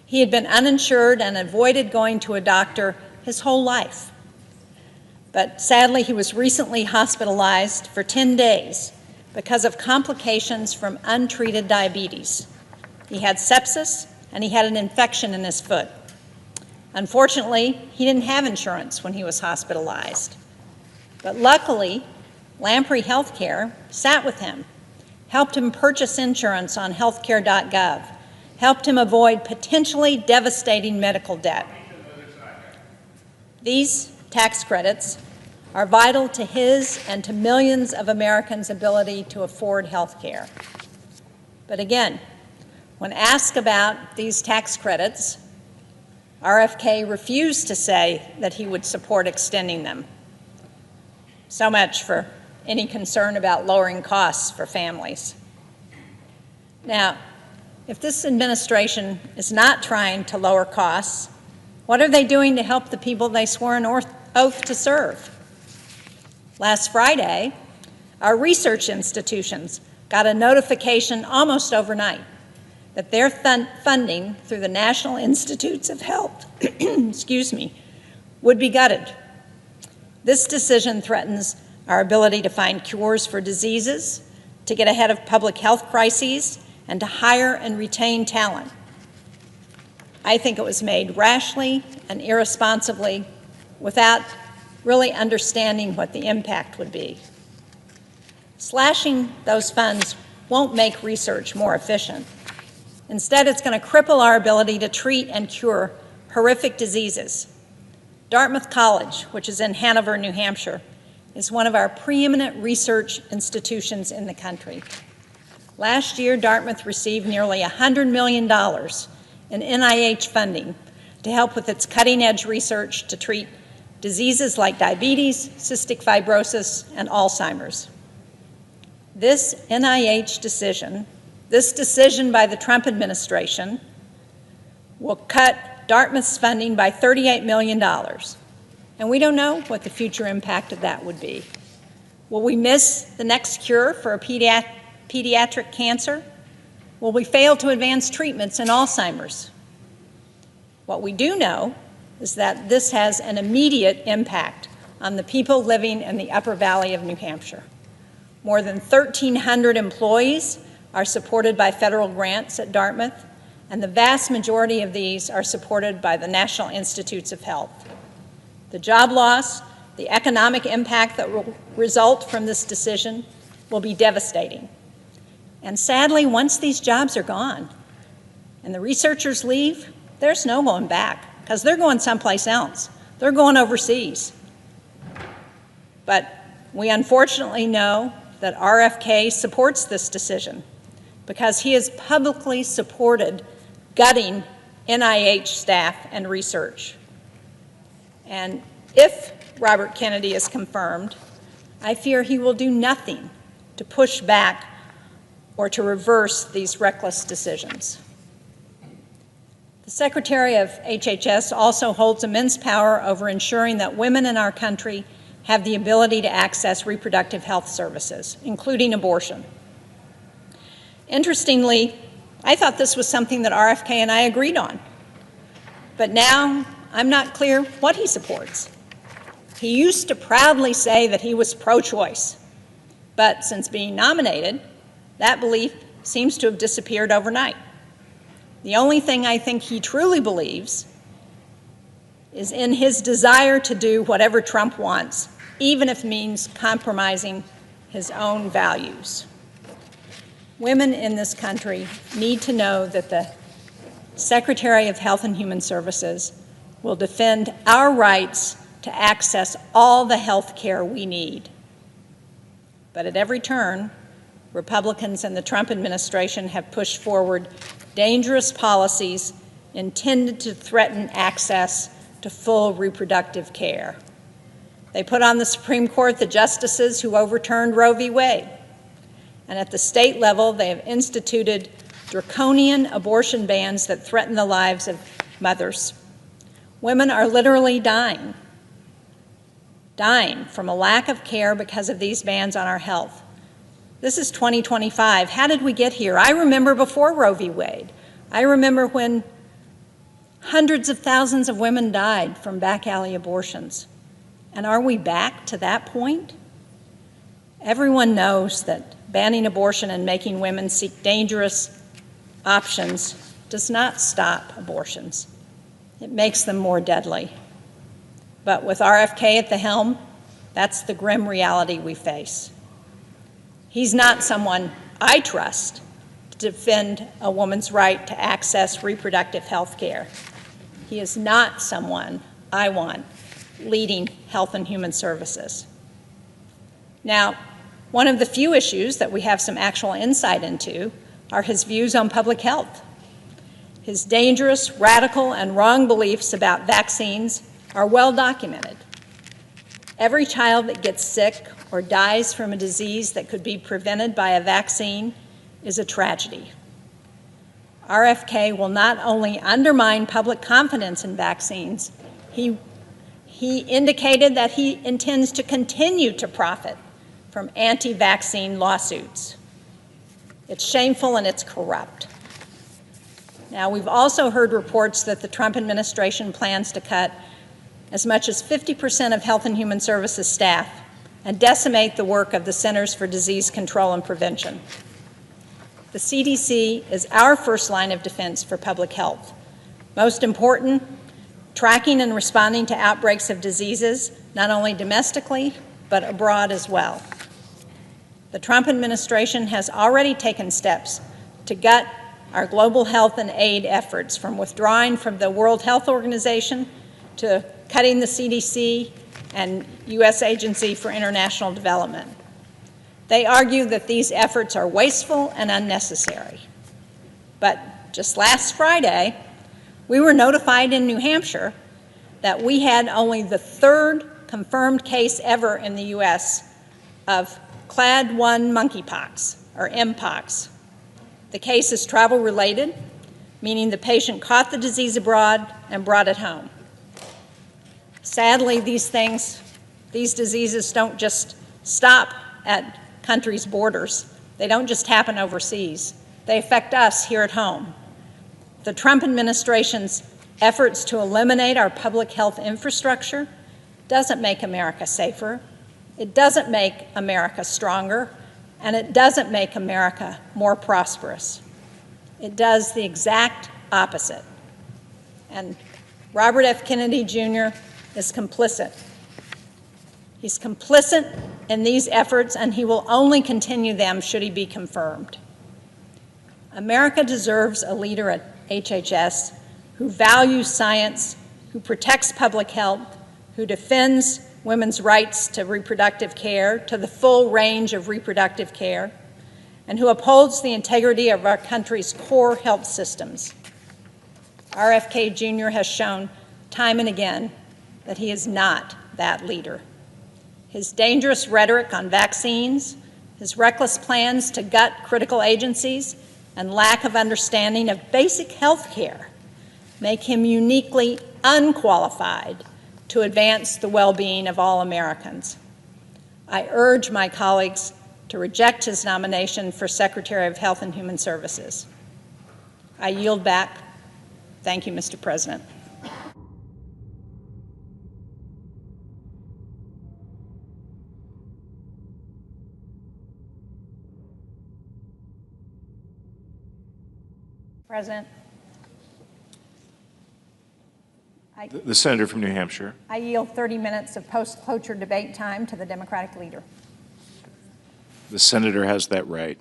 He had been uninsured and avoided going to a doctor his whole life. But sadly, he was recently hospitalized for 10 days because of complications from untreated diabetes. He had sepsis and he had an infection in his foot. Unfortunately, he didn't have insurance when he was hospitalized. But luckily, Lamprey Healthcare sat with him, helped him purchase insurance on healthcare.gov, helped him avoid potentially devastating medical debt. These tax credits are vital to his and to millions of Americans' ability to afford health care. But again, when asked about these tax credits, RFK refused to say that he would support extending them. So much for any concern about lowering costs for families. Now, if this administration is not trying to lower costs, what are they doing to help the people they swore an oath to serve? Last Friday, our research institutions got a notification almost overnight that their funding through the National Institutes of Health would be gutted. This decision threatens our ability to find cures for diseases, to get ahead of public health crises, and to hire and retain talent. I think it was made rashly and irresponsibly without really understanding what the impact would be. Slashing those funds won't make research more efficient. Instead, it's going to cripple our ability to treat and cure horrific diseases. Dartmouth College, which is in Hanover, New Hampshire, is one of our preeminent research institutions in the country. Last year, Dartmouth received nearly $100 million in NIH funding to help with its cutting-edge research to treat diseases like diabetes, cystic fibrosis, and Alzheimer's. This NIH decision, this decision by the Trump administration, will cut Dartmouth's funding by $38 million. And we don't know what the future impact of that would be. Will we miss the next cure for a pediatric cancer? Will we fail to advance treatments in Alzheimer's? What we do know is that this has an immediate impact on the people living in the Upper Valley of New Hampshire. More than 1,300 employees are supported by federal grants at Dartmouth, and the vast majority of these are supported by the National Institutes of Health. The job loss, the economic impact that will result from this decision will be devastating. And sadly, once these jobs are gone and the researchers leave, there's no going back because they're going someplace else. They're going overseas. But we unfortunately know that RFK supports this decision because he has publicly supported gutting NIH staff and research. And if Robert Kennedy is confirmed, I fear he will do nothing to push back or to reverse these reckless decisions. The Secretary of HHS also holds immense power over ensuring that women in our country have the ability to access reproductive health services, including abortion. Interestingly, I thought this was something that RFK and I agreed on, but now I'm not clear what he supports. He used to proudly say that he was pro-choice, but since being nominated, that belief seems to have disappeared overnight. The only thing I think he truly believes is in his desire to do whatever Trump wants, even if it means compromising his own values. Women in this country need to know that the Secretary of Health and Human Services will defend our rights to access all the health care we need. But at every turn, Republicans and the Trump administration have pushed forward dangerous policies intended to threaten access to full reproductive care. They put on the Supreme Court the justices who overturned Roe v. Wade. And at the state level, they have instituted draconian abortion bans that threaten the lives of mothers. Women are literally dying from a lack of care because of these bans on our health. This is 2025. How did we get here? I remember before Roe v. Wade. I remember when hundreds of thousands of women died from back alley abortions. And are we back to that point? Everyone knows that banning abortion and making women seek dangerous options does not stop abortions. It makes them more deadly. But with RFK at the helm, that's the grim reality we face. He's not someone I trust to defend a woman's right to access reproductive health care. He is not someone I want leading Health and Human Services. Now, one of the few issues that we have some actual insight into are his views on public health. His dangerous, radical, and wrong beliefs about vaccines are well documented. Every child that gets sick or dies from a disease that could be prevented by a vaccine is a tragedy. RFK will not only undermine public confidence in vaccines, he indicated that he intends to continue to profit from anti-vaccine lawsuits. It's shameful and it's corrupt. Now, we've also heard reports that the Trump administration plans to cut as much as 50% of Health and Human Services staff and decimate the work of the Centers for Disease Control and Prevention. The CDC is our first line of defense for public health. Most important, tracking and responding to outbreaks of diseases, not only domestically, but abroad as well. The Trump administration has already taken steps to gut our global health and aid efforts, from withdrawing from the World Health Organization to cutting the CDC and U.S. Agency for International Development. They argue that these efforts are wasteful and unnecessary. But just last Friday, we were notified in New Hampshire that we had only the third confirmed case ever in the U.S. of Clade 1 monkeypox, or Mpox. The case is travel-related, meaning the patient caught the disease abroad and brought it home. Sadly, these diseases don't just stop at countries' borders. They don't just happen overseas. They affect us here at home. The Trump administration's efforts to eliminate our public health infrastructure doesn't make America safer. It doesn't make America stronger, and it doesn't make America more prosperous. It does the exact opposite. And Robert F. Kennedy Jr. is complicit. He's complicit in these efforts, and he will only continue them should he be confirmed. America deserves a leader at HHS who values science, who protects public health, who defends women's rights to reproductive care, to the full range of reproductive care, and who upholds the integrity of our country's core health systems. RFK Jr. has shown time and again that he is not that leader. His dangerous rhetoric on vaccines, his reckless plans to gut critical agencies, and lack of understanding of basic health care make him uniquely unqualified to advance the well-being of all Americans. I urge my colleagues to reject his nomination for Secretary of Health and Human Services. I yield back. Thank you, Mr. President. President, The senator from New Hampshire. I yield 30 minutes of post-cloture debate time to the Democratic leader. The senator has that right.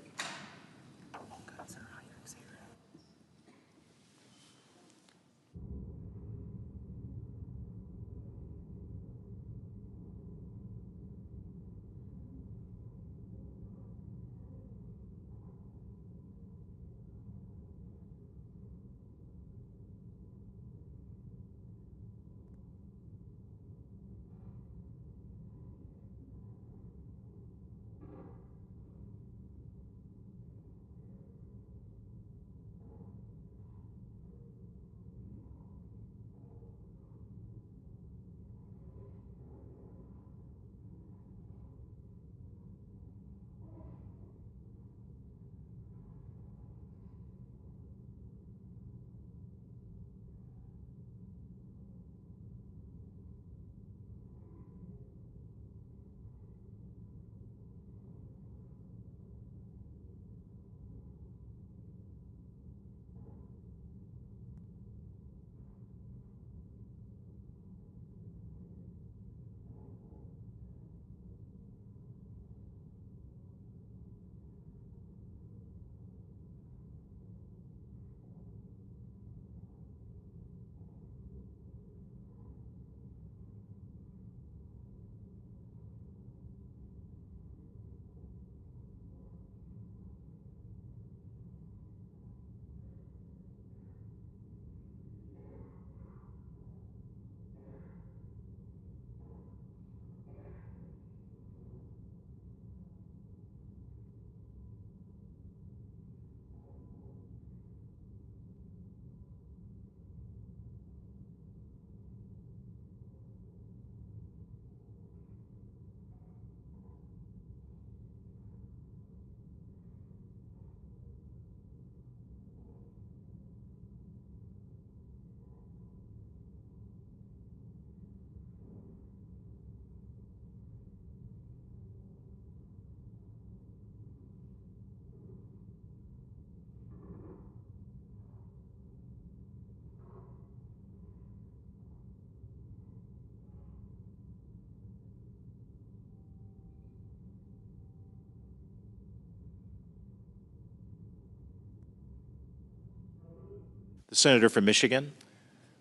The senator from Michigan.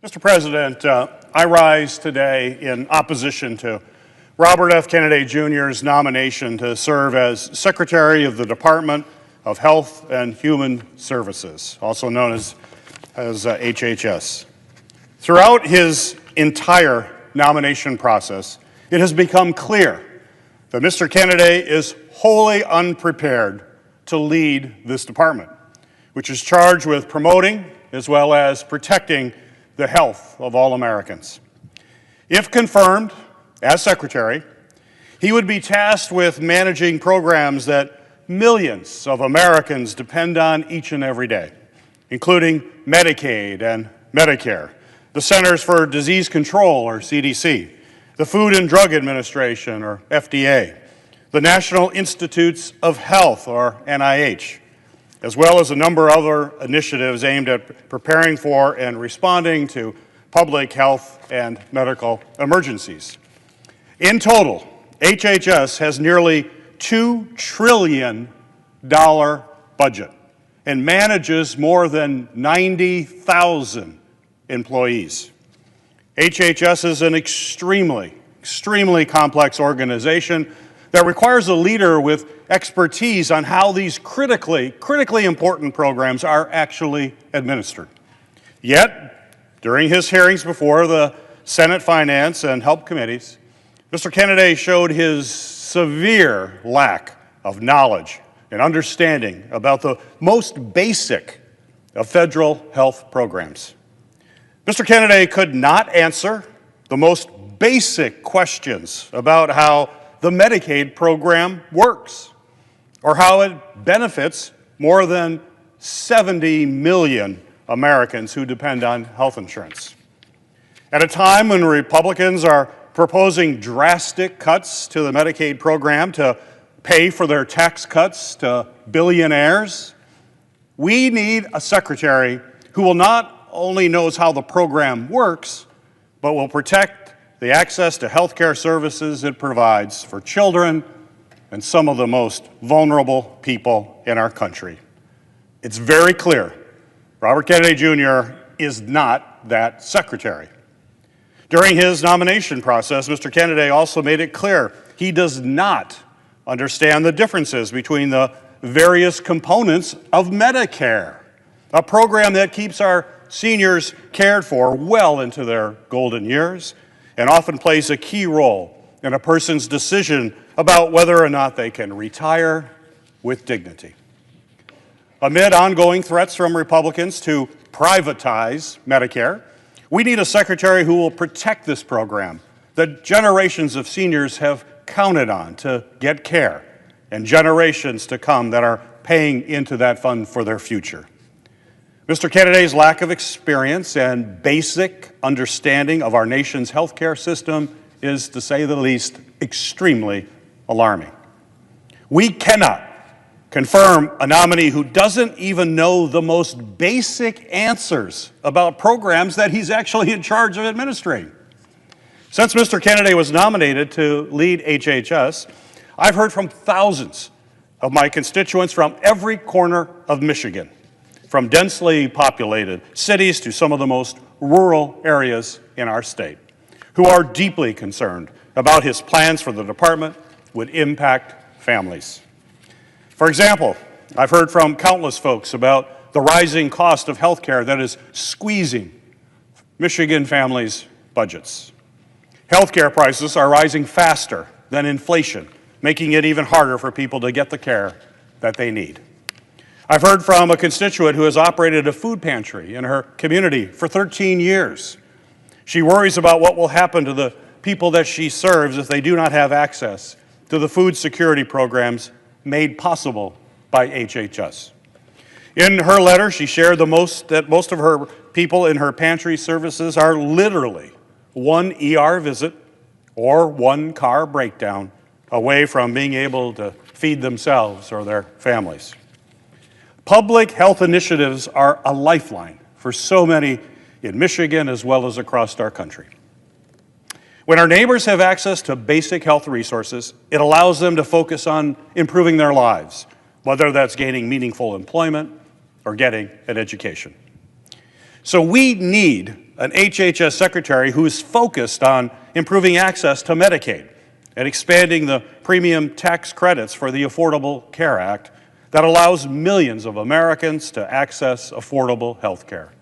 Mr. President, I rise today in opposition to Robert F. Kennedy Jr.'s nomination to serve as Secretary of the Department of Health and Human Services, also known as HHS. Throughout his entire nomination process, it has become clear that Mr. Kennedy is wholly unprepared to lead this department, which is charged with promoting as well as protecting the health of all Americans. If confirmed as Secretary, he would be tasked with managing programs that millions of Americans depend on each and every day, including Medicaid and Medicare, the Centers for Disease Control, or CDC, the Food and Drug Administration, or FDA, the National Institutes of Health, or NIH, as well as a number of other initiatives aimed at preparing for and responding to public health and medical emergencies. In total, HHS has nearly $2 trillion budget and manages more than 90,000 employees. HHS is an extremely complex organization that requires a leader with expertise on how these critically important programs are actually administered. Yet, during his hearings before the Senate Finance and Health Committees, Mr. Kennedy showed his severe lack of knowledge and understanding about the most basic of federal health programs. Mr. Kennedy could not answer the most basic questions about how the Medicaid program works, or how it benefits more than 70 million Americans who depend on health insurance. At a time when Republicans are proposing drastic cuts to the Medicaid program to pay for their tax cuts to billionaires, We need a secretary who will not only knows how the program works, but will protect the access to health care services it provides for children and some of the most vulnerable people in our country. It's very clear Robert Kennedy Jr. is not that secretary. During his nomination process, Mr. Kennedy also made it clear he does not understand the differences between the various components of Medicare, a program that keeps our seniors cared for well into their golden years and often plays a key role in a person's decision about whether or not they can retire with dignity. Amid ongoing threats from Republicans to privatize Medicare, we need a secretary who will protect this program that generations of seniors have counted on to get care, and generations to come that are paying into that fund for their future. Mr. Kennedy's lack of experience and basic understanding of our nation's healthcare system is, to say the least, extremely alarming. We cannot confirm a nominee who doesn't even know the most basic answers about programs that he's actually in charge of administering. Since Mr. Kennedy was nominated to lead HHS, I've heard from thousands of my constituents from every corner of Michigan, from densely populated cities to some of the most rural areas in our state, who are deeply concerned about his plans for the department would impact families. For example, I've heard from countless folks about the rising cost of health care that is squeezing Michigan families' budgets. Health care prices are rising faster than inflation, making it even harder for people to get the care that they need. I've heard from a constituent who has operated a food pantry in her community for 13 years. She worries about what will happen to the people that she serves if they do not have access to the food security programs made possible by HHS. In her letter, she shared that most of her people in her pantry services are literally one ER visit or one car breakdown away from being able to feed themselves or their families. Public health initiatives are a lifeline for so many in Michigan as well as across our country. When our neighbors have access to basic health resources, it allows them to focus on improving their lives, whether that's gaining meaningful employment or getting an education. So we need an HHS secretary who is focused on improving access to Medicaid and expanding the premium tax credits for the Affordable Care Act that allows millions of Americans to access affordable health care.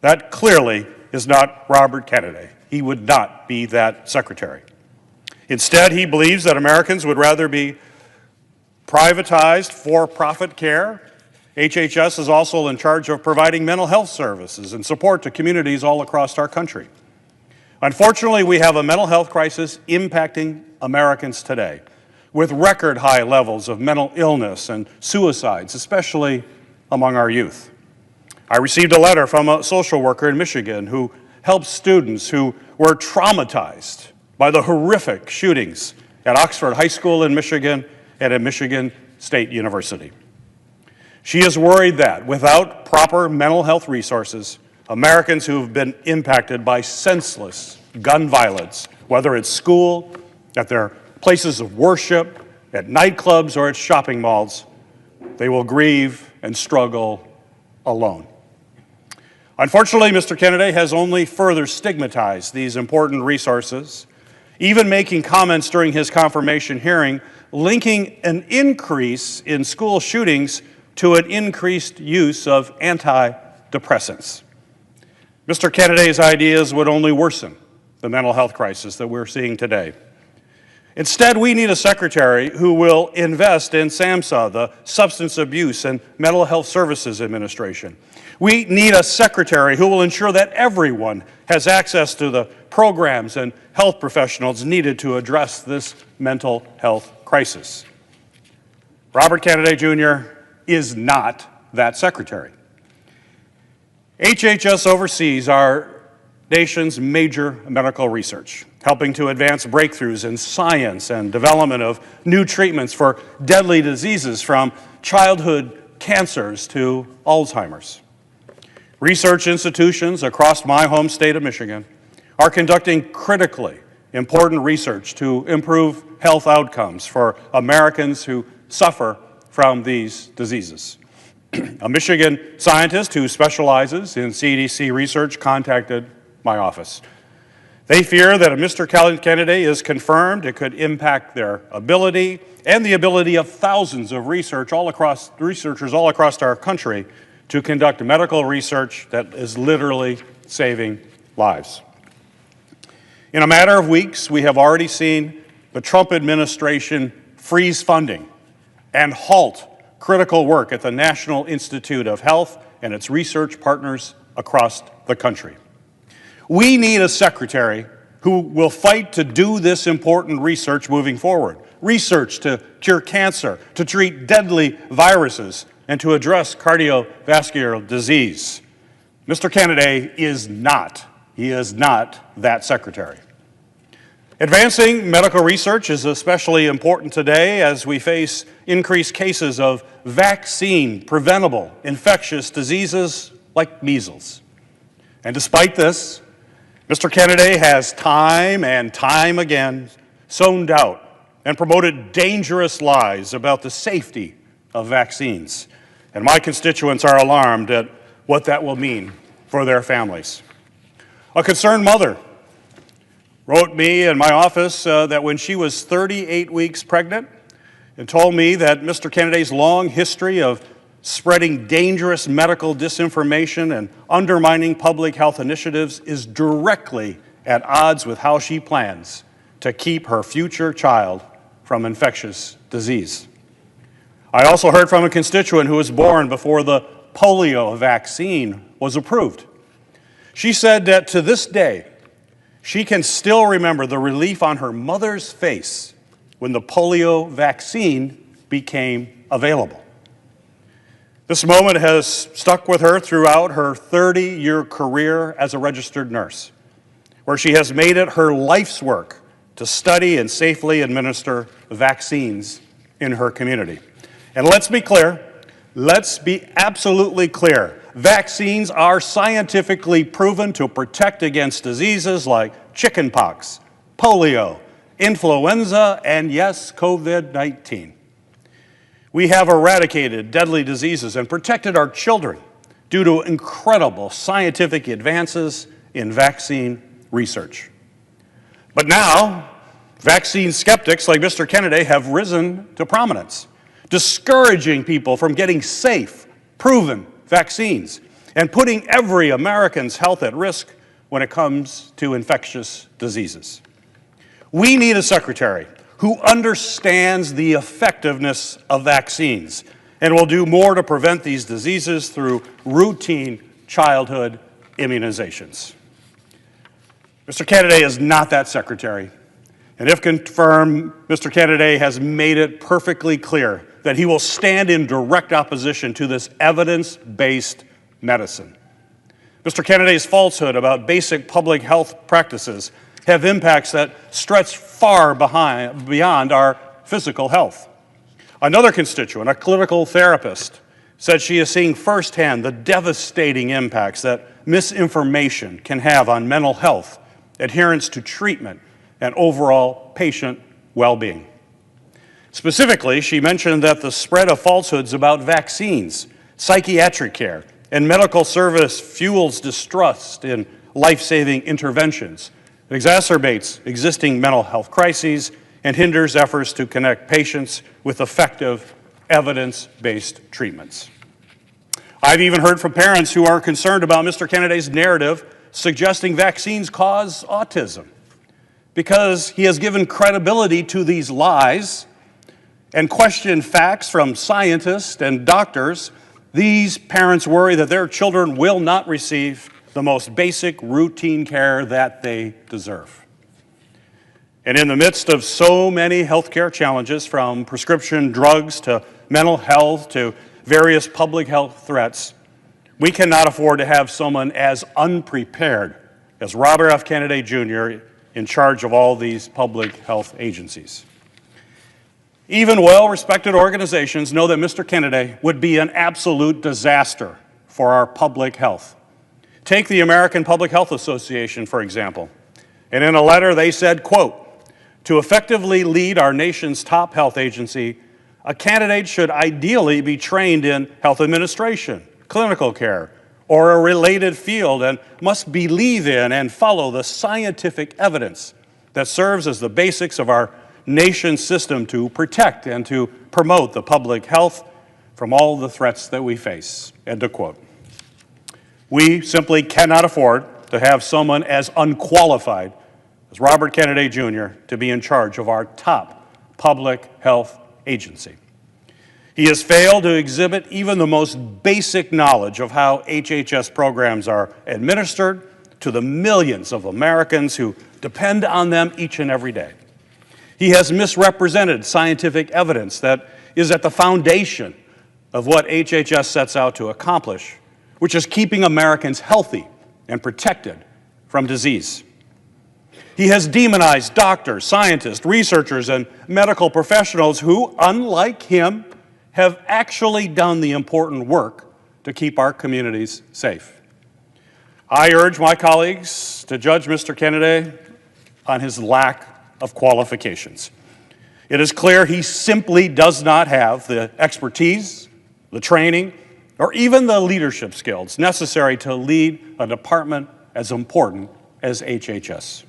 That clearly is not Robert Kennedy. He would not be that secretary. Instead, he believes that Americans would rather be privatized for-profit care. HHS is also in charge of providing mental health services and support to communities all across our country. Unfortunately, we have a mental health crisis impacting Americans today, with record high levels of mental illness and suicides, especially among our youth. I received a letter from a social worker in Michigan who helps students who were traumatized by the horrific shootings at Oxford High School in Michigan and at Michigan State University. She is worried that without proper mental health resources, Americans who have been impacted by senseless gun violence, whether at school, at their places of worship, at nightclubs, or at shopping malls, they will grieve and struggle alone. Unfortunately, Mr. Kennedy has only further stigmatized these important resources, even making comments during his confirmation hearing linking an increase in school shootings to an increased use of antidepressants. Mr. Kennedy's ideas would only worsen the mental health crisis that we're seeing today. Instead, we need a secretary who will invest in SAMHSA, the Substance Abuse and Mental Health Services Administration. We need a secretary who will ensure that everyone has access to the programs and health professionals needed to address this mental health crisis. Robert Kennedy Jr. is not that secretary. HHS oversees our nation's major medical research, helping to advance breakthroughs in science and development of new treatments for deadly diseases from childhood cancers to Alzheimer's. Research institutions across my home state of Michigan are conducting critically important research to improve health outcomes for Americans who suffer from these diseases. A Michigan scientist who specializes in CDC research contacted my office. They fear that if Mr. Kennedy is confirmed, it could impact their ability and the ability of thousands of researchers all across our country to conduct medical research that is literally saving lives. In a matter of weeks, we have already seen the Trump administration freeze funding and halt critical work at the National Institute of Health and its research partners across the country. We need a secretary who will fight to do this important research moving forward. Research to cure cancer, to treat deadly viruses, and to address cardiovascular disease. Mr. Kennedy is not that secretary. Advancing medical research is especially important today as we face increased cases of vaccine-preventable infectious diseases like measles. And despite this, Mr. Kennedy has time and time again sown doubt and promoted dangerous lies about the safety of vaccines. And my constituents are alarmed at what that will mean for their families. A concerned mother wrote me in my office that when she was 38 weeks pregnant and told me that Mr. Kennedy's long history of spreading dangerous medical disinformation and undermining public health initiatives is directly at odds with how she plans to keep her future child from infectious disease. I also heard from a constituent who was born before the polio vaccine was approved. She said that to this day, she can still remember the relief on her mother's face when the polio vaccine became available. This moment has stuck with her throughout her 30-year career as a registered nurse, where she has made it her life's work to study and safely administer vaccines in her community. And let's be clear, let's be absolutely clear. Vaccines are scientifically proven to protect against diseases like chickenpox, polio, influenza, and yes, COVID-19. We have eradicated deadly diseases and protected our children due to incredible scientific advances in vaccine research. But now, vaccine skeptics like Mr. Kennedy have risen to prominence, discouraging people from getting safe, proven vaccines and putting every American's health at risk when it comes to infectious diseases. We need a secretary who understands the effectiveness of vaccines and will do more to prevent these diseases through routine childhood immunizations. Mr. Kennedy is not that secretary, and if confirmed, Mr. Kennedy has made it perfectly clear that he will stand in direct opposition to this evidence-based medicine. Mr. Kennedy's falsehood about basic public health practices have impacts that stretch far beyond our physical health. Another constituent, a clinical therapist, said she is seeing firsthand the devastating impacts that misinformation can have on mental health, adherence to treatment, and overall patient well-being. Specifically, she mentioned that the spread of falsehoods about vaccines, psychiatric care, and medical service fuels distrust in life-saving interventions. It exacerbates existing mental health crises and hinders efforts to connect patients with effective, evidence-based treatments. I've even heard from parents who are concerned about Mr. Kennedy's narrative suggesting vaccines cause autism. Because he has given credibility to these lies and questioned facts from scientists and doctors, these parents worry that their children will not receive the most basic routine care that they deserve. And in the midst of so many healthcare challenges, from prescription drugs to mental health to various public health threats, we cannot afford to have someone as unprepared as Robert F. Kennedy Jr. in charge of all these public health agencies. Even well-respected organizations know that Mr. Kennedy would be an absolute disaster for our public health. Take the American Public Health Association, for example. And in a letter they said, quote, "To effectively lead our nation's top health agency, a candidate should ideally be trained in health administration, clinical care, or a related field, and must believe in and follow the scientific evidence that serves as the basics of our nation's system to protect and to promote the public health from all the threats that we face." End of quote. We simply cannot afford to have someone as unqualified as Robert Kennedy Jr. to be in charge of our top public health agency. He has failed to exhibit even the most basic knowledge of how HHS programs are administered to the millions of Americans who depend on them each and every day. He has misrepresented scientific evidence that is at the foundation of what HHS sets out to accomplish, which is keeping Americans healthy and protected from disease. He has demonized doctors, scientists, researchers, and medical professionals who, unlike him, have actually done the important work to keep our communities safe. I urge my colleagues to judge Mr. Kennedy on his lack of qualifications. It is clear he simply does not have the expertise, the training, or even the leadership skills necessary to lead a department as important as HHS.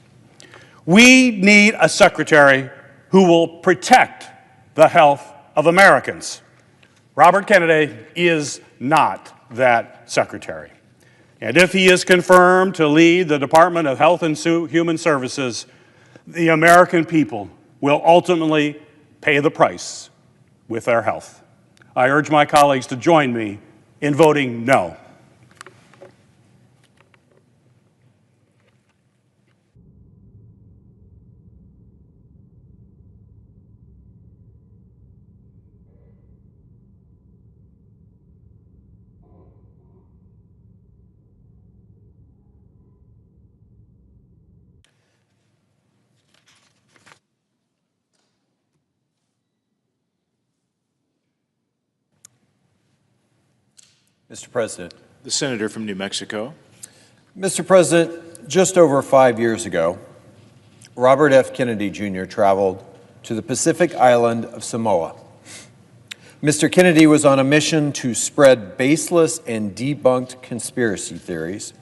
We need a secretary who will protect the health of Americans. Robert Kennedy is not that secretary. And if he is confirmed to lead the Department of Health and Human Services, the American people will ultimately pay the price with their health. I urge my colleagues to join me in voting no. Mr. President. The senator from New Mexico. Mr. President, just over 5 years ago, Robert F. Kennedy Jr. traveled to the Pacific island of Samoa. Mr. Kennedy was on a mission to spread baseless and debunked conspiracy theories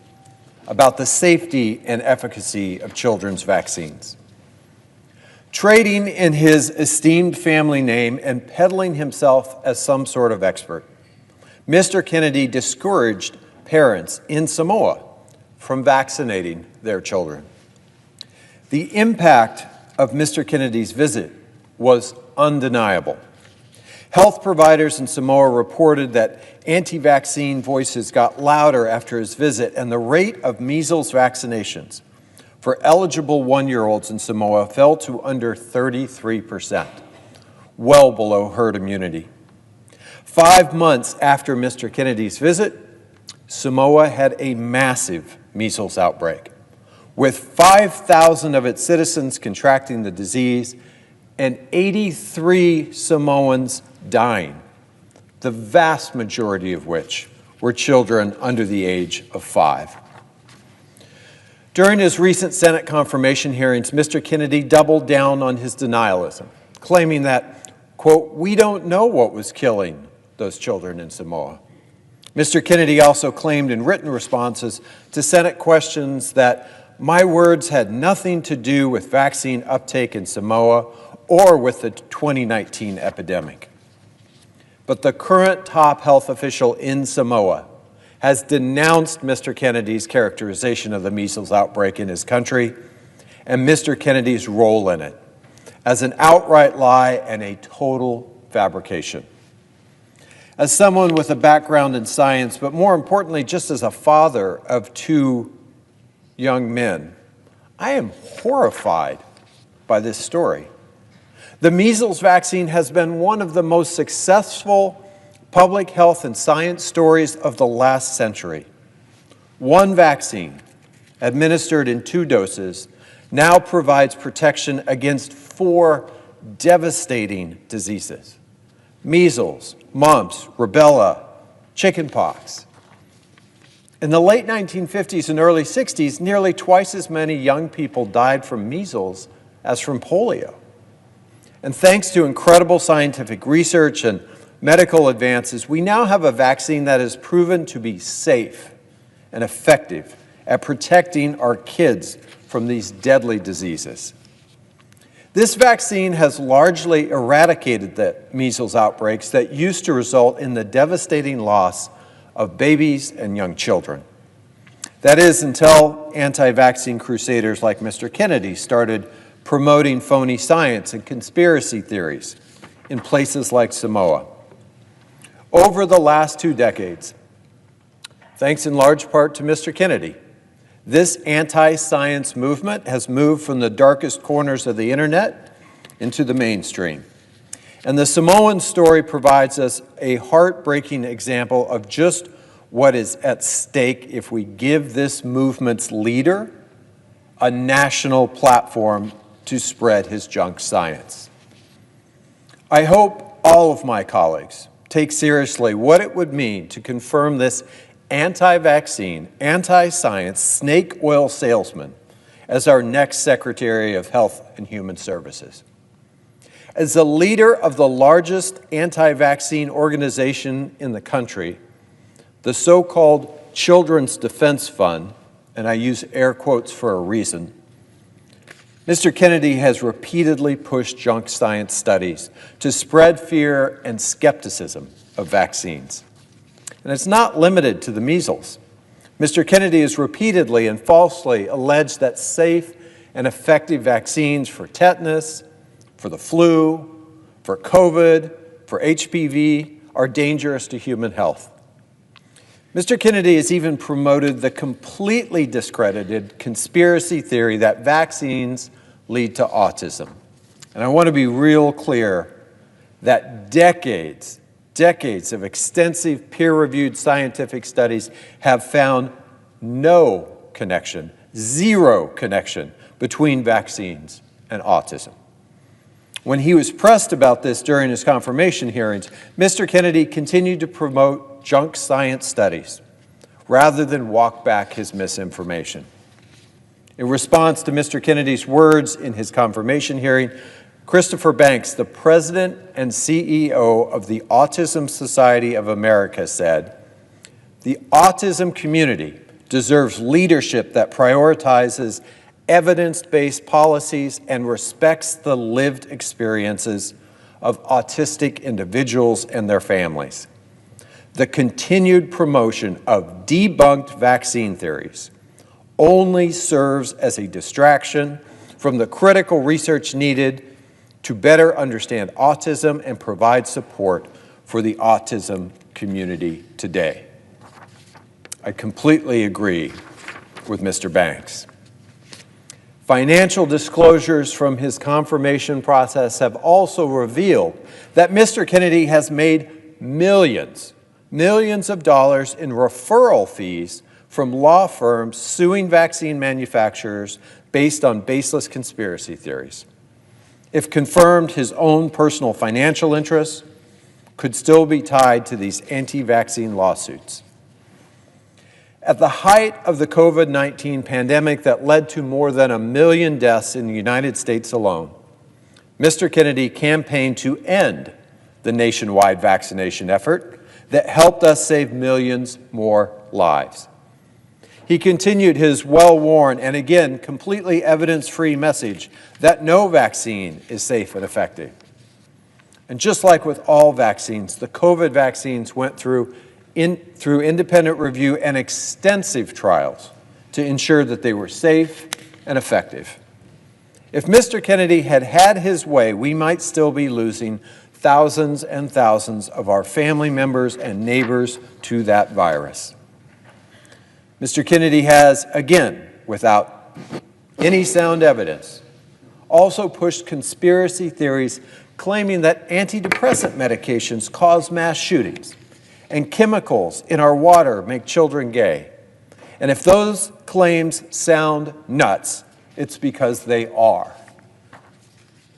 about the safety and efficacy of children's vaccines. Trading in his esteemed family name and peddling himself as some sort of expert, Mr. Kennedy discouraged parents in Samoa from vaccinating their children. The impact of Mr. Kennedy's visit was undeniable. Health providers in Samoa reported that anti-vaccine voices got louder after his visit, and the rate of measles vaccinations for eligible 1-year-olds in Samoa fell to under 33%, well below herd immunity. 5 months after Mr. Kennedy's visit, Samoa had a massive measles outbreak, with 5,000 of its citizens contracting the disease and 83 Samoans dying, the vast majority of which were children under the age of 5. During his recent Senate confirmation hearings, Mr. Kennedy doubled down on his denialism, claiming that, quote, "We don't know what was killing those children in Samoa." Mr. Kennedy also claimed in written responses to Senate questions that my words had nothing to do with vaccine uptake in Samoa or with the 2019 epidemic. But the current top health official in Samoa has denounced Mr. Kennedy's characterization of the measles outbreak in his country and Mr. Kennedy's role in it as an outright lie and a total fabrication. As someone with a background in science, but more importantly, just as a father of 2 young men, I am horrified by this story. The measles vaccine has been one of the most successful public health and science stories of the last century. One vaccine, administered in 2 doses, now provides protection against 4 devastating diseases: measles, mumps, rubella, chickenpox. In the late 1950s and early 60s, nearly twice as many young people died from measles as from polio. And thanks to incredible scientific research and medical advances, we now have a vaccine that is proven to be safe and effective at protecting our kids from these deadly diseases. This vaccine has largely eradicated the measles outbreaks that used to result in the devastating loss of babies and young children. That is, until anti-vaccine crusaders like Mr. Kennedy started promoting phony science and conspiracy theories in places like Samoa. Over the last 2 decades, thanks in large part to Mr. Kennedy, this anti-science movement has moved from the darkest corners of the internet into the mainstream. And the Samoan story provides us a heartbreaking example of just what is at stake if we give this movement's leader a national platform to spread his junk science. I hope all of my colleagues take seriously what it would mean to confirm this anti-vaccine, anti-science snake oil salesman as our next Secretary of Health and Human Services. As the leader of the largest anti-vaccine organization in the country, the so-called Children's Defense Fund, and I use air quotes for a reason, Mr. Kennedy has repeatedly pushed junk science studies to spread fear and skepticism of vaccines. And it's not limited to the measles. Mr. Kennedy has repeatedly and falsely alleged that safe and effective vaccines for tetanus, for the flu, for COVID, for HPV are dangerous to human health. Mr. Kennedy has even promoted the completely discredited conspiracy theory that vaccines lead to autism. And I want to be real clear that decades of extensive peer-reviewed scientific studies have found no connection, zero connection between vaccines and autism. When he was pressed about this during his confirmation hearings, Mr. Kennedy continued to promote junk science studies rather than walk back his misinformation. In response to Mr. Kennedy's words in his confirmation hearing, Christopher Banks, the president and CEO of the Autism Society of America, said, "The autism community deserves leadership that prioritizes evidence-based policies and respects the lived experiences of autistic individuals and their families. The continued promotion of debunked vaccine theories only serves as a distraction from the critical research needed to better understand autism and provide support for the autism community today." I completely agree with Mr. Banks. Financial disclosures from his confirmation process have also revealed that Mr. Kennedy has made millions of dollars in referral fees from law firms suing vaccine manufacturers based on baseless conspiracy theories. If confirmed, his own personal financial interests could still be tied to these anti-vaccine lawsuits. At the height of the COVID-19 pandemic that led to more than 1 million deaths in the United States alone, Mr. Kennedy campaigned to end the nationwide vaccination effort that helped us save millions more lives. He continued his well-worn and again completely evidence-free message that no vaccine is safe and effective. And just like with all vaccines, the COVID vaccines went through independent review and extensive trials to ensure that they were safe and effective. If Mr. Kennedy had had his way, we might still be losing thousands and thousands of our family members and neighbors to that virus. Mr. Kennedy has, again, without any sound evidence, also pushed conspiracy theories claiming that antidepressant medications cause mass shootings and chemicals in our water make children gay. And if those claims sound nuts, it's because they are.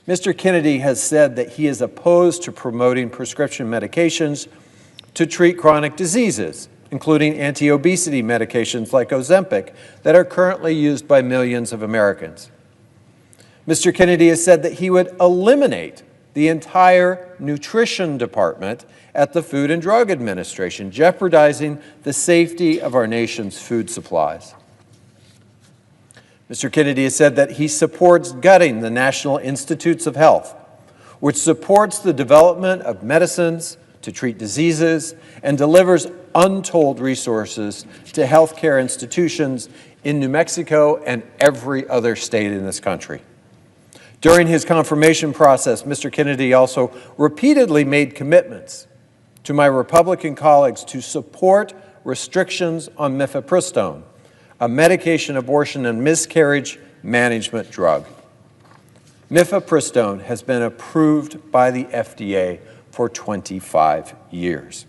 Mr. Kennedy has said that he is opposed to promoting prescription medications to treat chronic diseases, including anti-obesity medications like Ozempic that are currently used by millions of Americans. Mr. Kennedy has said that he would eliminate the entire nutrition department at the Food and Drug Administration, jeopardizing the safety of our nation's food supplies. Mr. Kennedy has said that he supports gutting the National Institutes of Health, which supports the development of medicines to treat diseases and delivers untold resources to healthcare institutions in New Mexico and every other state in this country. During his confirmation process, Mr. Kennedy also repeatedly made commitments to my Republican colleagues to support restrictions on mifepristone, a medication abortion and miscarriage management drug. Mifepristone has been approved by the FDA for 25 years.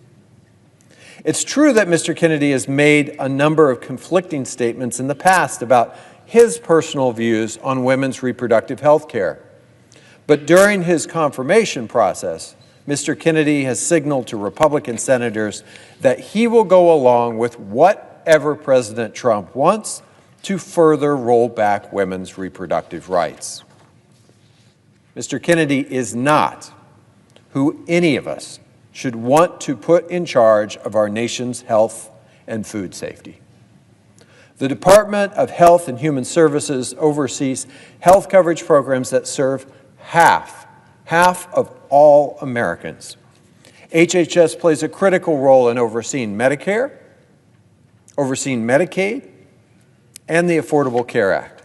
It's true that Mr. Kennedy has made a number of conflicting statements in the past about his personal views on women's reproductive health care. But during his confirmation process, Mr. Kennedy has signaled to Republican senators that he will go along with whatever President Trump wants to further roll back women's reproductive rights. Mr. Kennedy is not who any of us should want to put in charge of our nation's health and food safety. The Department of Health and Human Services oversees health coverage programs that serve half of all Americans. HHS plays a critical role in overseeing Medicare, overseeing Medicaid, and the Affordable Care Act.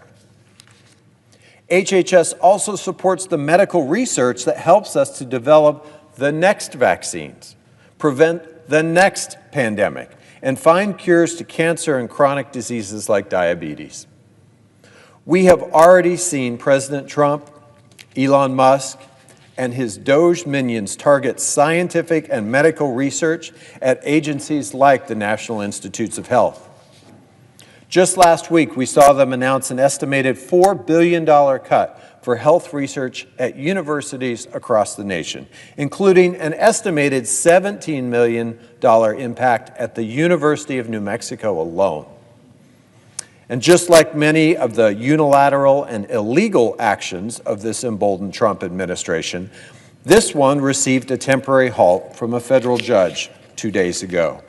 HHS also supports the medical research that helps us to develop the next vaccines, prevent the next pandemic, and find cures to cancer and chronic diseases like diabetes. We have already seen President Trump, Elon Musk, and his Doge minions target scientific and medical research at agencies like the National Institutes of Health. Just last week, we saw them announce an estimated $4 billion cut for health research at universities across the nation, including an estimated $17 million impact at the University of New Mexico alone. And just like many of the unilateral and illegal actions of this emboldened Trump administration, this one received a temporary halt from a federal judge 2 days ago.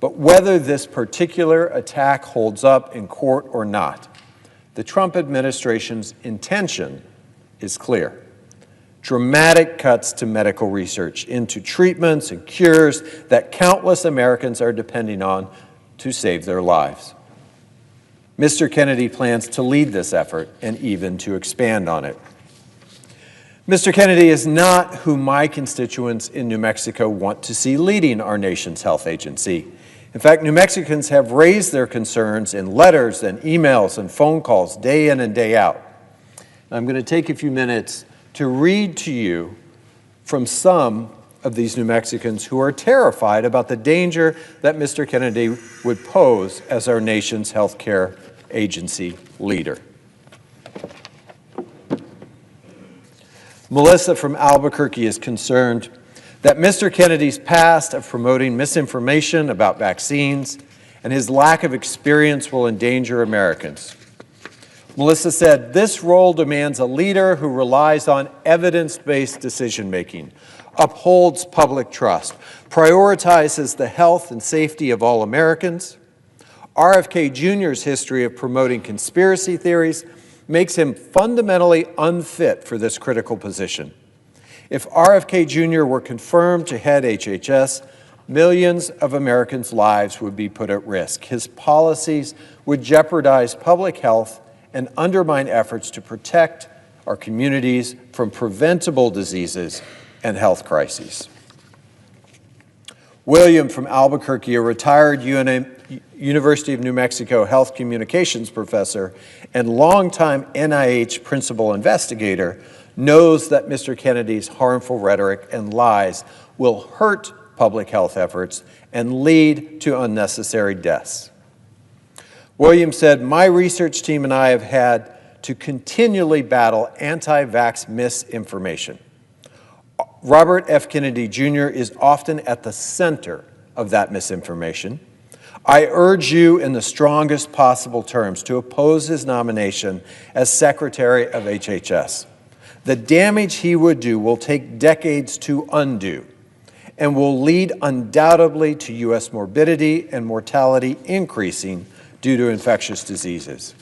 But whether this particular attack holds up in court or not, the Trump administration's intention is clear. Dramatic cuts to medical research into treatments and cures that countless Americans are depending on to save their lives. Mr. Kennedy plans to lead this effort and even to expand on it. Mr. Kennedy is not who my constituents in New Mexico want to see leading our nation's health agency. In fact, New Mexicans have raised their concerns in letters and emails and phone calls day in and day out. I'm going to take a few minutes to read to you from some of these New Mexicans who are terrified about the danger that Mr. Kennedy would pose as our nation's health care agency leader. Melissa from Albuquerque is concerned that Mr. Kennedy's past of promoting misinformation about vaccines and his lack of experience will endanger Americans. Melissa said, "This role demands a leader who relies on evidence-based decision-making, upholds public trust, prioritizes the health and safety of all Americans. RFK Jr.'s history of promoting conspiracy theories makes him fundamentally unfit for this critical position. If RFK Jr. were confirmed to head HHS, millions of Americans' lives would be put at risk. His policies would jeopardize public health and undermine efforts to protect our communities from preventable diseases and health crises." William from Albuquerque, a retired University of New Mexico health communications professor and longtime NIH principal investigator, knows that Mr. Kennedy's harmful rhetoric and lies will hurt public health efforts and lead to unnecessary deaths. William said, "My research team and I have had to continually battle anti-vax misinformation. Robert F. Kennedy Jr. is often at the center of that misinformation. I urge you in the strongest possible terms to oppose his nomination as Secretary of HHS. The damage he would do will take decades to undo and will lead undoubtedly to U.S. morbidity and mortality increasing due to infectious diseases.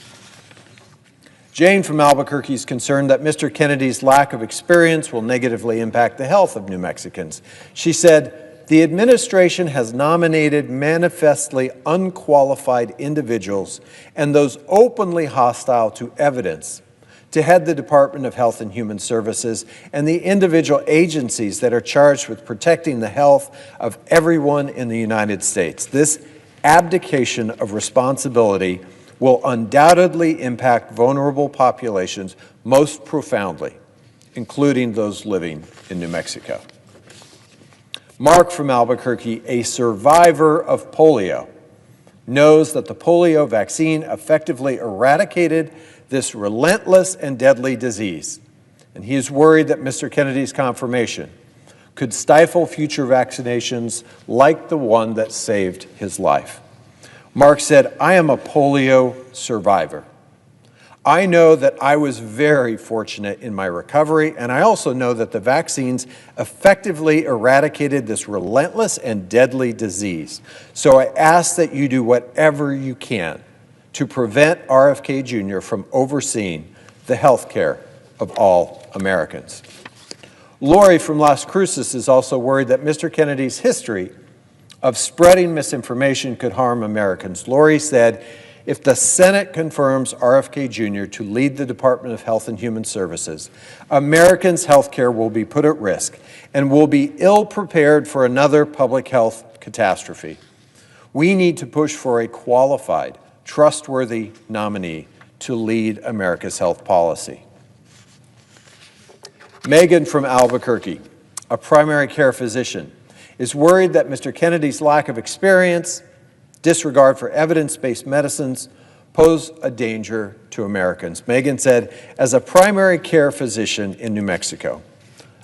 Jane from Albuquerque is concerned that Mr. Kennedy's lack of experience will negatively impact the health of New Mexicans. She said, "The administration has nominated manifestly unqualified individuals and those openly hostile to evidence to head the Department of Health and Human Services and the individual agencies that are charged with protecting the health of everyone in the United States. This abdication of responsibility will undoubtedly impact vulnerable populations most profoundly, including those living in New Mexico." Mark from Albuquerque, a survivor of polio, knows that the polio vaccine effectively eradicated this relentless and deadly disease, and he is worried that Mr. Kennedy's confirmation could stifle future vaccinations like the one that saved his life. Mark said, "I am a polio survivor. I know that I was very fortunate in my recovery, and I also know that the vaccines effectively eradicated this relentless and deadly disease. So I ask that you do whatever you can to prevent RFK Jr. from overseeing the health care of all Americans." Lori from Las Cruces is also worried that Mr. Kennedy's history of spreading misinformation could harm Americans. Lori said, "If the Senate confirms RFK Jr. to lead the Department of Health and Human Services, Americans' health care will be put at risk and will be ill-prepared for another public health catastrophe. We need to push for a qualified, trustworthy nominee to lead America's health policy." Megan from Albuquerque, a primary care physician, is worried that Mr. Kennedy's lack of experience, disregard for evidence-based medicines pose a danger to Americans. Megan said, "As a primary care physician in New Mexico,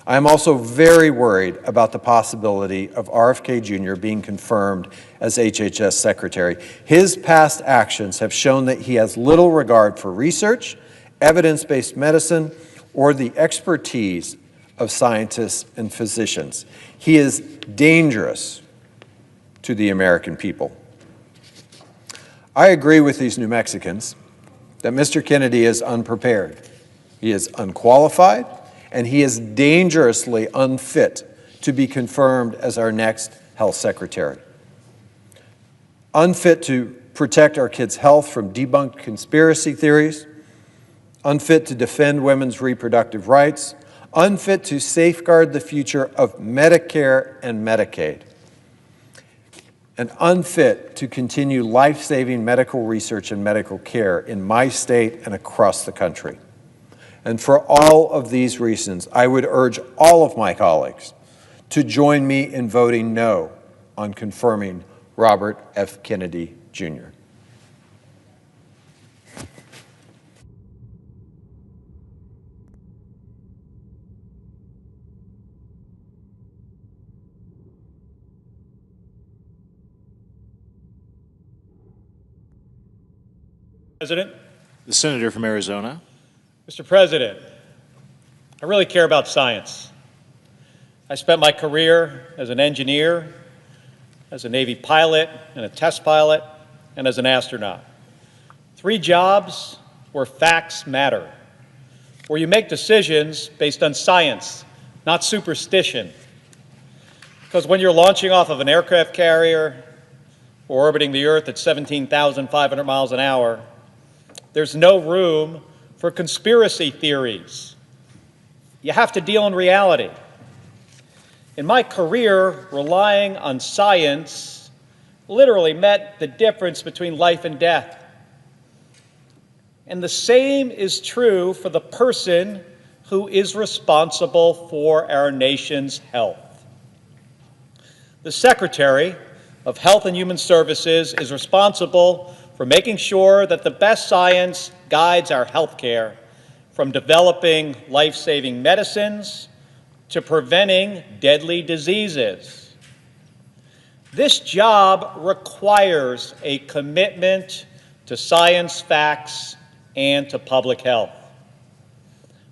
I am also very worried about the possibility of RFK Jr. being confirmed as HHS Secretary. His past actions have shown that he has little regard for research, evidence-based medicine, or the expertise of scientists and physicians. He is dangerous to the American people." I agree with these New Mexicans that Mr. Kennedy is unprepared. He is unqualified, and he is dangerously unfit to be confirmed as our next health secretary. Unfit to protect our kids' health from debunked conspiracy theories, unfit to defend women's reproductive rights, unfit to safeguard the future of Medicare and Medicaid, and unfit to continue life-saving medical research and medical care in my state and across the country. And for all of these reasons, I would urge all of my colleagues to join me in voting no on confirming Robert F. Kennedy, Jr. President. The Senator from Arizona. Mr. President, I really care about science. I spent my career as an engineer, as a Navy pilot and a test pilot, and as an astronaut. 3 jobs where facts matter, where you make decisions based on science, not superstition. Because when you're launching off of an aircraft carrier or orbiting the Earth at 17,500 miles an hour, there's no room for conspiracy theories. You have to deal in reality. In my career, relying on science literally meant the difference between life and death. And the same is true for the person who is responsible for our nation's health. The Secretary of Health and Human Services is responsible for making sure that the best science guides our healthcare from developing life-saving medicines to preventing deadly diseases. This job requires a commitment to science, facts, and to public health.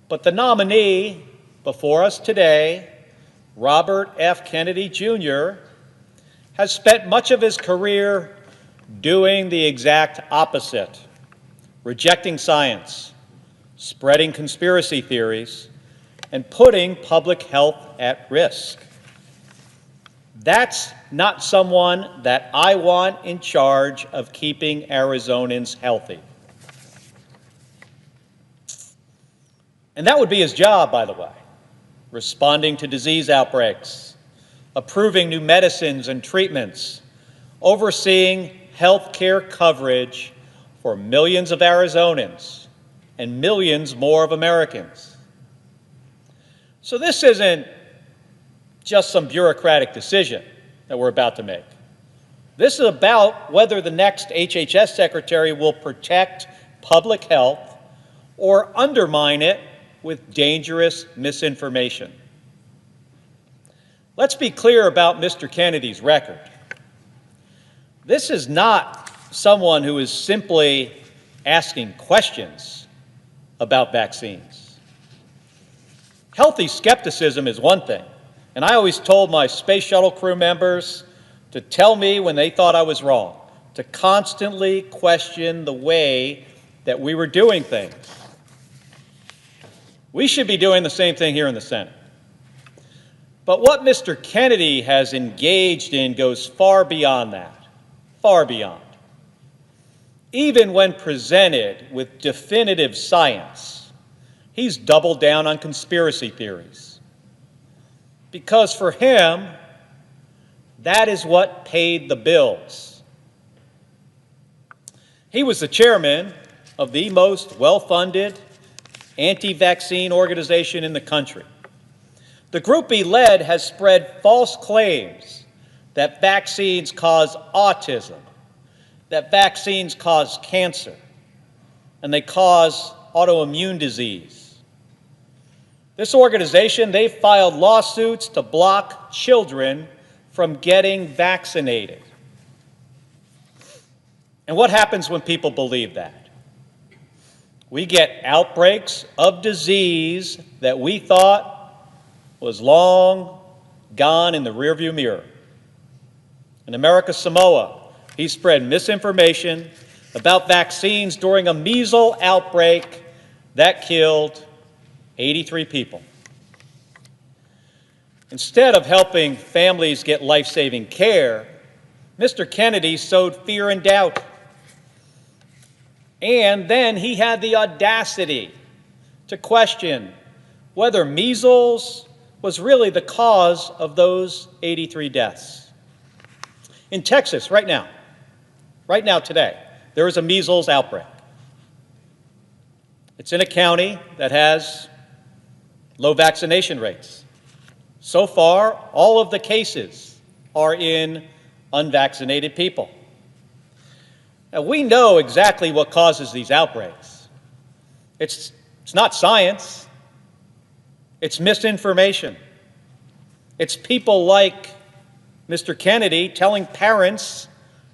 But the nominee before us today, Robert F. Kennedy Jr., has spent much of his career doing the exact opposite, rejecting science, spreading conspiracy theories, and putting public health at risk. That's not someone that I want in charge of keeping Arizonans healthy. And that would be his job, by the way, responding to disease outbreaks, approving new medicines and treatments, overseeing health care coverage for millions of Arizonans and millions more of Americans. So this isn't just some bureaucratic decision that we're about to make. This is about whether the next HHS secretary will protect public health or undermine it with dangerous misinformation. Let's be clear about Mr. Kennedy's record. This is not someone who is simply asking questions about vaccines. Healthy skepticism is one thing, and I always told my space shuttle crew members to tell me when they thought I was wrong, to constantly question the way that we were doing things. We should be doing the same thing here in the Senate. But what Mr. Kennedy has engaged in goes far beyond that, far beyond. Even when presented with definitive science, he's doubled down on conspiracy theories. Because for him, that is what paid the bills. He was the chairman of the most well-funded anti-vaccine organization in the country. The group he led has spread false claims that vaccines cause autism, that vaccines cause cancer, and they cause autoimmune disease. This organization, they filed lawsuits to block children from getting vaccinated. And what happens when people believe that? We get outbreaks of disease that we thought was long gone in the rearview mirror. In America, Samoa, he spread misinformation about vaccines during a measles outbreak that killed 83 people. Instead of helping families get life-saving care, Mr. Kennedy sowed fear and doubt. And then he had the audacity to question whether measles was really the cause of those 83 deaths. In Texas, right now today, there is a measles outbreak. It's in a county that has low vaccination rates. So far, all of the cases are in unvaccinated people. Now, we know exactly what causes these outbreaks. It's not science. It's misinformation. It's people like Mr. Kennedy telling parents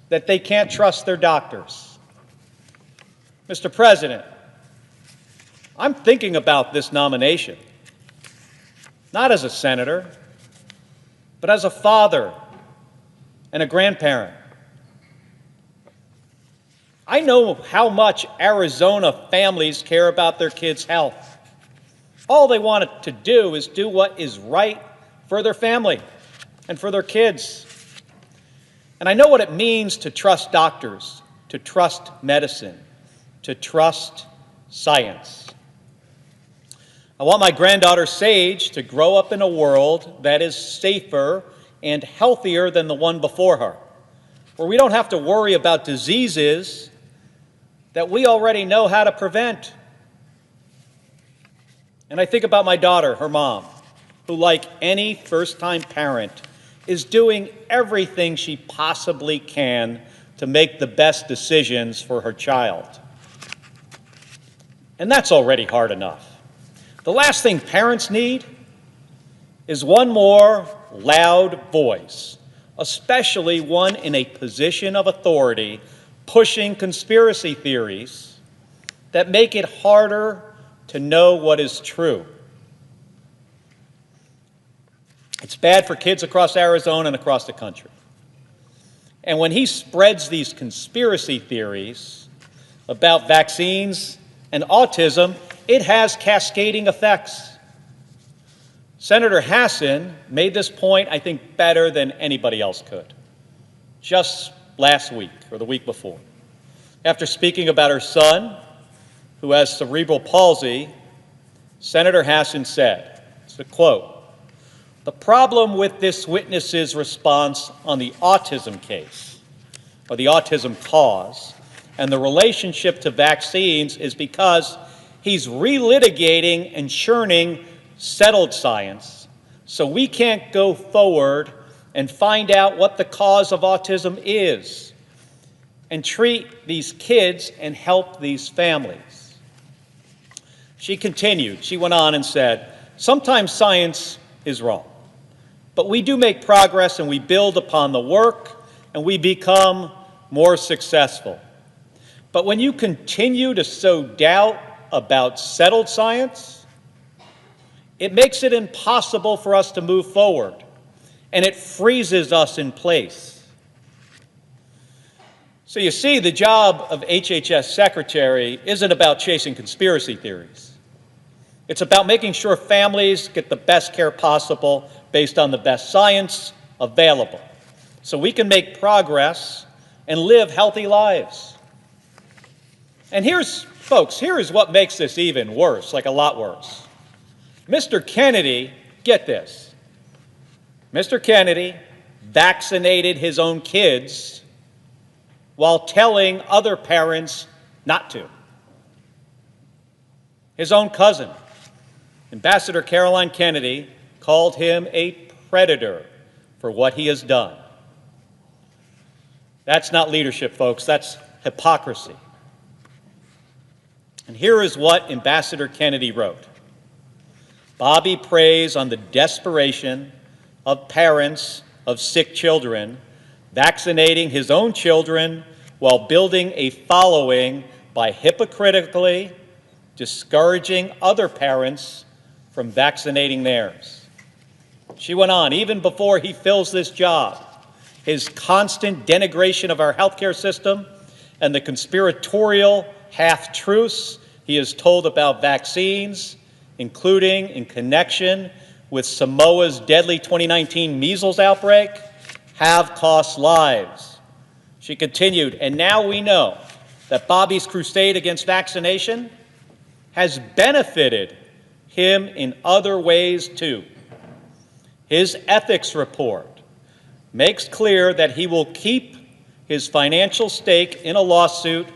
that they can't trust their doctors. Mr. President, I'm thinking about this nomination, not as a senator, but as a father and a grandparent. I know how much Arizona families care about their kids' health. All they want to do is do what is right for their family and for their kids. And I know what it means to trust doctors, to trust medicine, to trust science. I want my granddaughter Sage to grow up in a world that is safer and healthier than the one before her, where we don't have to worry about diseases that we already know how to prevent. And I think about my daughter, her mom, who, like any first-time parent, is doing everything she possibly can to make the best decisions for her child. And that's already hard enough. The last thing parents need is one more loud voice, especially one in a position of authority, pushing conspiracy theories that make it harder to know what is true. It's bad for kids across Arizona and across the country. And when he spreads these conspiracy theories about vaccines and autism, it has cascading effects. Senator Hassan made this point, I think, better than anybody else could, just last week or the week before. After speaking about her son, who has cerebral palsy, Senator Hassan said, it's a quote, "The problem with this witness's response on the autism case, or the autism cause, and the relationship to vaccines is because he's relitigating and churning settled science, so we can't go forward and find out what the cause of autism is and treat these kids and help these families." She continued, she went on and said, "Sometimes science is wrong, but we do make progress and we build upon the work and we become more successful. But when you continue to sow doubt about settled science, it makes it impossible for us to move forward, and it freezes us in place." So you see, the job of HHS Secretary isn't about chasing conspiracy theories. It's about making sure families get the best care possible based on the best science available, so we can make progress and live healthy lives. And folks, here is what makes this even worse, like a lot worse. Mr. Kennedy, get this, Mr. Kennedy vaccinated his own kids while telling other parents not to. His own cousin, Ambassador Caroline Kennedy, called him a predator for what he has done. That's not leadership, folks. That's hypocrisy. And here is what Ambassador Kennedy wrote. "Bobby preys on the desperation of parents of sick children, vaccinating his own children while building a following by hypocritically discouraging other parents from vaccinating theirs." She went on, even before he fills this job, his constant denigration of our healthcare system and the conspiratorial half-truths he has told about vaccines, including in connection with Samoa's deadly 2019 measles outbreak, have cost lives. She continued, "And now we know that Bobby's crusade against vaccination has benefited him in other ways too. His ethics report makes clear that he will keep his financial stake in a lawsuit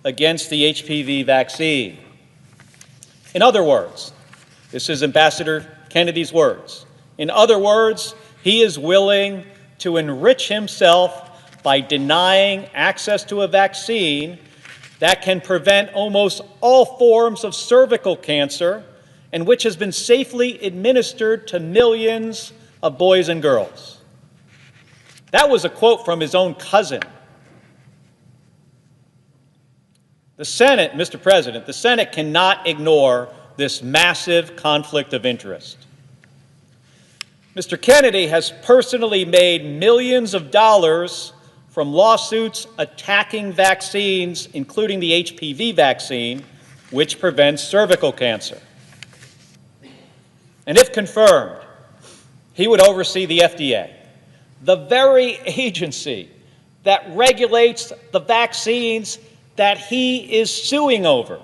against the HPV vaccine." In other words, this is Ambassador Kennedy's words. In other words, he is willing to enrich himself by denying access to a vaccine that can prevent almost all forms of cervical cancer and which has been safely administered to millions of boys and girls. That was a quote from his own cousin. The Senate, Mr. President, the Senate cannot ignore this massive conflict of interest. Mr. Kennedy has personally made millions of dollars from lawsuits attacking vaccines, including the HPV vaccine, which prevents cervical cancer. And if confirmed, he would oversee the FDA, the very agency that regulates the vaccines that he is suing over.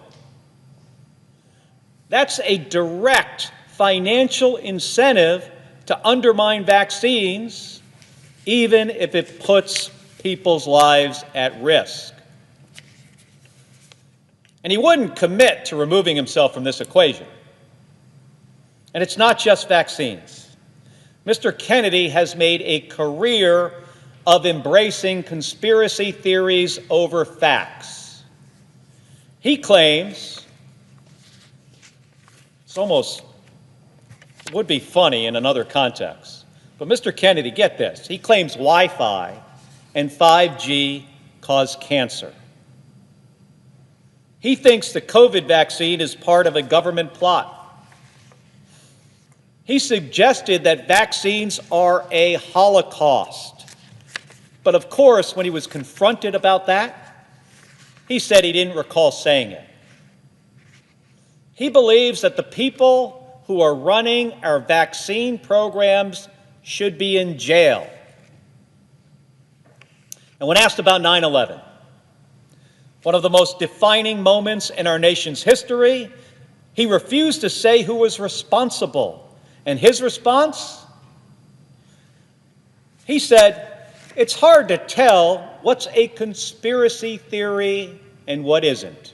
That's a direct financial incentive to undermine vaccines, even if it puts people's lives at risk. And he wouldn't commit to removing himself from this equation. And it's not just vaccines. Mr. Kennedy has made a career of embracing conspiracy theories over facts. He claims It's almost would be funny in another context. But Mr. Kennedy, get this, he claims Wi-Fi and 5G cause cancer. He thinks the COVID vaccine is part of a government plot. He suggested that vaccines are a holocaust. But of course, when he was confronted about that, he said he didn't recall saying it. He believes that the people who are running our vaccine programs should be in jail. And when asked about 9/11, one of the most defining moments in our nation's history, he refused to say who was responsible. And his response? He said, "It's hard to tell what's a conspiracy theory and what isn't."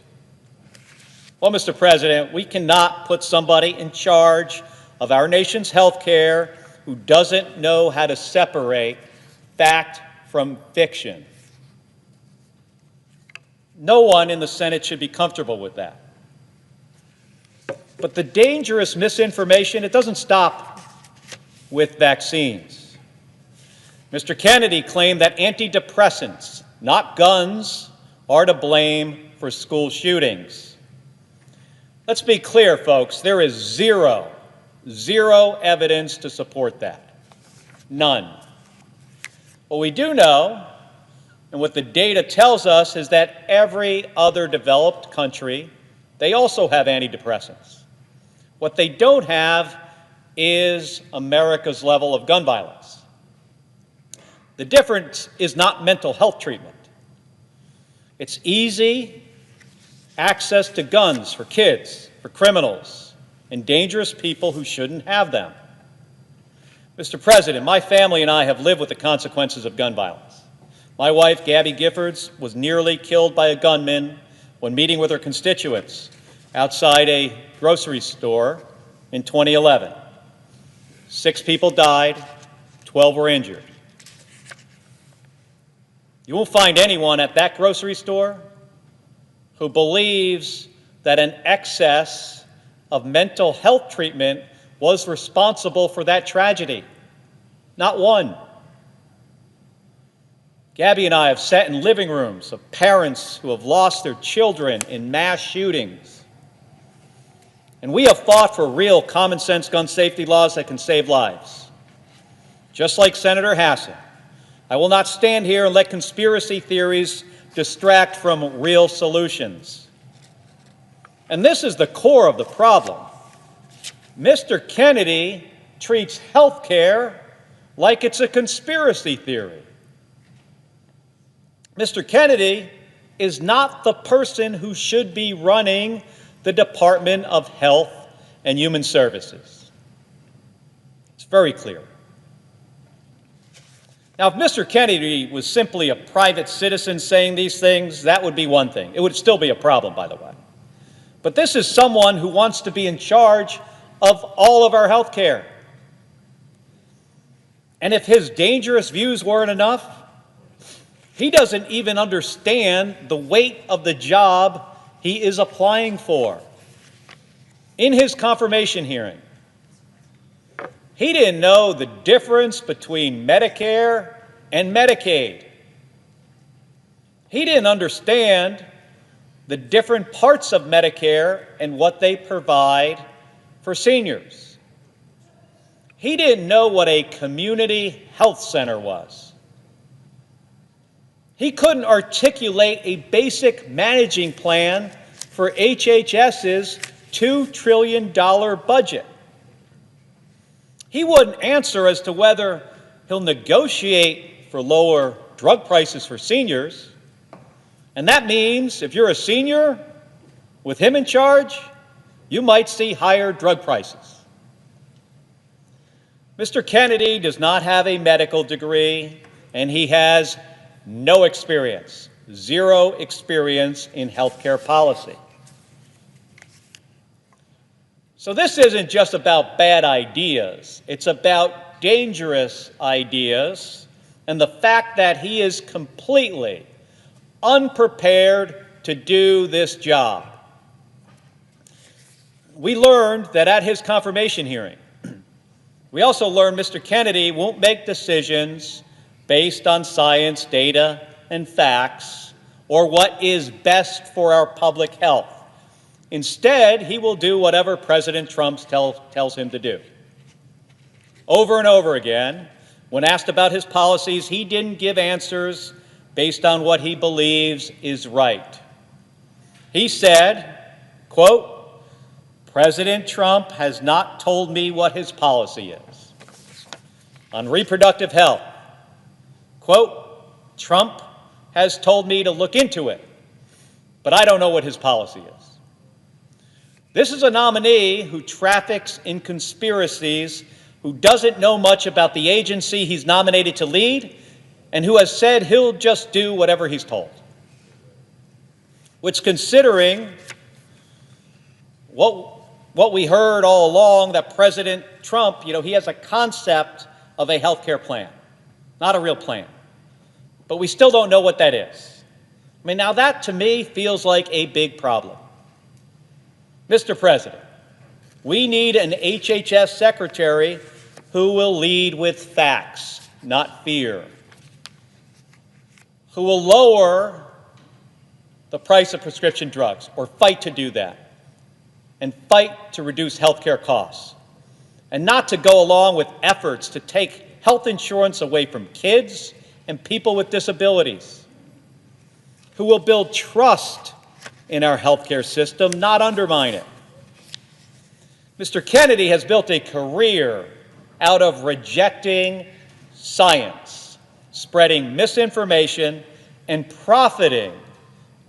Well, Mr. President, we cannot put somebody in charge of our nation's health care who doesn't know how to separate fact from fiction. No one in the Senate should be comfortable with that. But the dangerous misinformation, it doesn't stop with vaccines. Mr. Kennedy claimed that antidepressants, not guns, are to blame for school shootings. Let's be clear, folks, there is zero evidence to support that. None. What we do know, and what the data tells us, is that every other developed country, they also have antidepressants. What they don't have is America's level of gun violence. The difference is not mental health treatment. It's easy access to guns for kids, for criminals, and dangerous people who shouldn't have them. Mr. President, my family and I have lived with the consequences of gun violence. My wife, Gabby Giffords, was nearly killed by a gunman when meeting with her constituents outside a grocery store in 2011. 6 people died, 12 were injured. You won't find anyone at that grocery store who believes that an excess of mental health treatment was responsible for that tragedy. Not one. Gabby and I have sat in living rooms of parents who have lost their children in mass shootings. And we have fought for real common sense gun safety laws that can save lives. Just like Senator Hassan, I will not stand here and let conspiracy theories distract from real solutions. And this is the core of the problem. Mr. Kennedy treats health care like it's a conspiracy theory. Mr. Kennedy is not the person who should be running the Department of Health and Human Services. It's very clear. Now, if Mr. Kennedy was simply a private citizen saying these things, that would be one thing. It would still be a problem, by the way. But this is someone who wants to be in charge of all of our health care. And if his dangerous views weren't enough, he doesn't even understand the weight of the job he is applying for. In his confirmation hearing, he didn't know the difference between Medicare and Medicaid. He didn't understand the different parts of Medicare and what they provide for seniors. He didn't know what a community health center was. He couldn't articulate a basic managing plan for HHS's $2 trillion budget. He wouldn't answer as to whether he'll negotiate for lower drug prices for seniors. And that means if you're a senior with him in charge, you might see higher drug prices. Mr. Kennedy does not have a medical degree, and he has no experience, zero experience in healthcare policy. So this isn't just about bad ideas. It's about dangerous ideas and the fact that he is completely unprepared to do this job. We learned that at his confirmation hearing, we also learned Mr. Kennedy won't make decisions based on science, data, and facts, or what is best for our public health. Instead, he will do whatever President Trump tells him to do. Over and over again, when asked about his policies, he didn't give answers based on what he believes is right. He said, quote, "President Trump has not told me what his policy is." On reproductive health, quote, "Trump has told me to look into it, but I don't know what his policy is." This is a nominee who traffics in conspiracies, who doesn't know much about the agency he's nominated to lead, and who has said he'll just do whatever he's told. Which, considering what we heard all along, that President Trump, he has a concept of a health care plan, not a real plan. But we still don't know what that is. I mean, now that to me feels like a big problem. Mr. President, we need an HHS secretary who will lead with facts, not fear, who will lower the price of prescription drugs, or fight to do that, and fight to reduce health care costs, and not to go along with efforts to take health insurance away from kids and people with disabilities, who will build trust in our health care system, not undermine it. Mr. Kennedy has built a career out of rejecting science, spreading misinformation, and profiting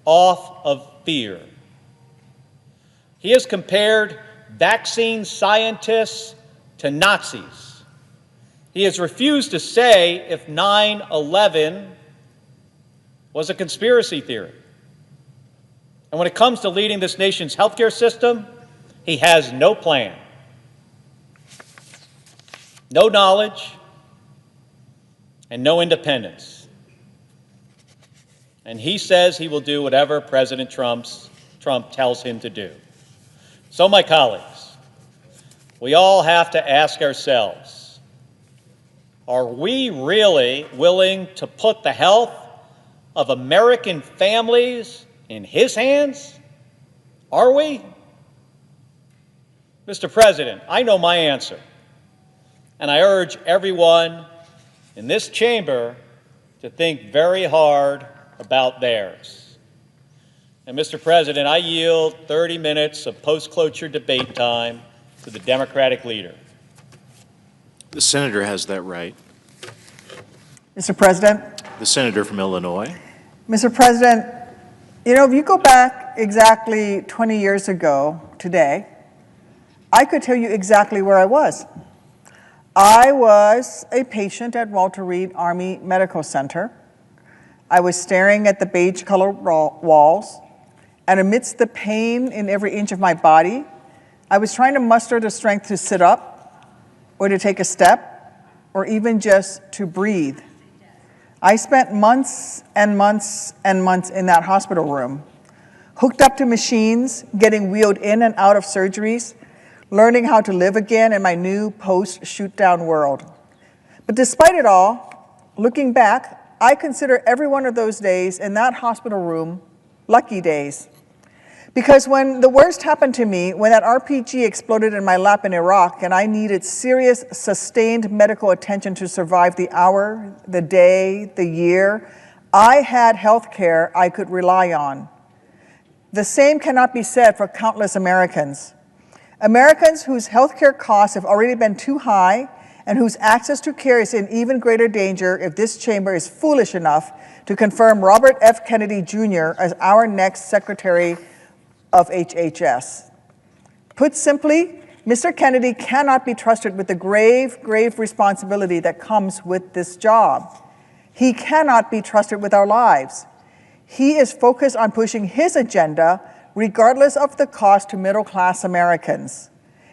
off of fear. He has compared vaccine scientists to Nazis. He has refused to say if 9/11 was a conspiracy theory. And when it comes to leading this nation's healthcare system, he has no plan, no knowledge, and no independence. And he says he will do whatever President Trump tells him to do. So, my colleagues, we all have to ask ourselves, are we really willing to put the health of American families in his hands? Are we? Mr. President, I know my answer, and I urge everyone in this chamber to think very hard about theirs. And Mr. President, I yield 30 minutes of post-cloture debate time to the Democratic leader. The senator has that right. Mr. President. The senator from Illinois. Mr. President, if you go back exactly 20 years ago today, I could tell you exactly where I was. I was a patient at Walter Reed Army Medical Center. I was staring at the beige-colored walls, and amidst the pain in every inch of my body, I was trying to muster the strength to sit up, or to take a step, or even just to breathe. I spent months and months and months in that hospital room, hooked up to machines, getting wheeled in and out of surgeries, learning how to live again in my new post-shoot-down world. But despite it all, looking back, I consider every one of those days in that hospital room lucky days. Because when the worst happened to me, when that RPG exploded in my lap in Iraq and I needed serious, sustained medical attention to survive the hour, the day, the year, I had health care I could rely on. The same cannot be said for countless Americans. Americans whose health care costs have already been too high and whose access to care is in even greater danger if this chamber is foolish enough to confirm Robert F. Kennedy Jr. as our next Secretary of HHS. Put simply, Mr. Kennedy cannot be trusted with the grave, grave responsibility that comes with this job. He cannot be trusted with our lives. He is focused on pushing his agenda regardless of the cost to middle-class Americans.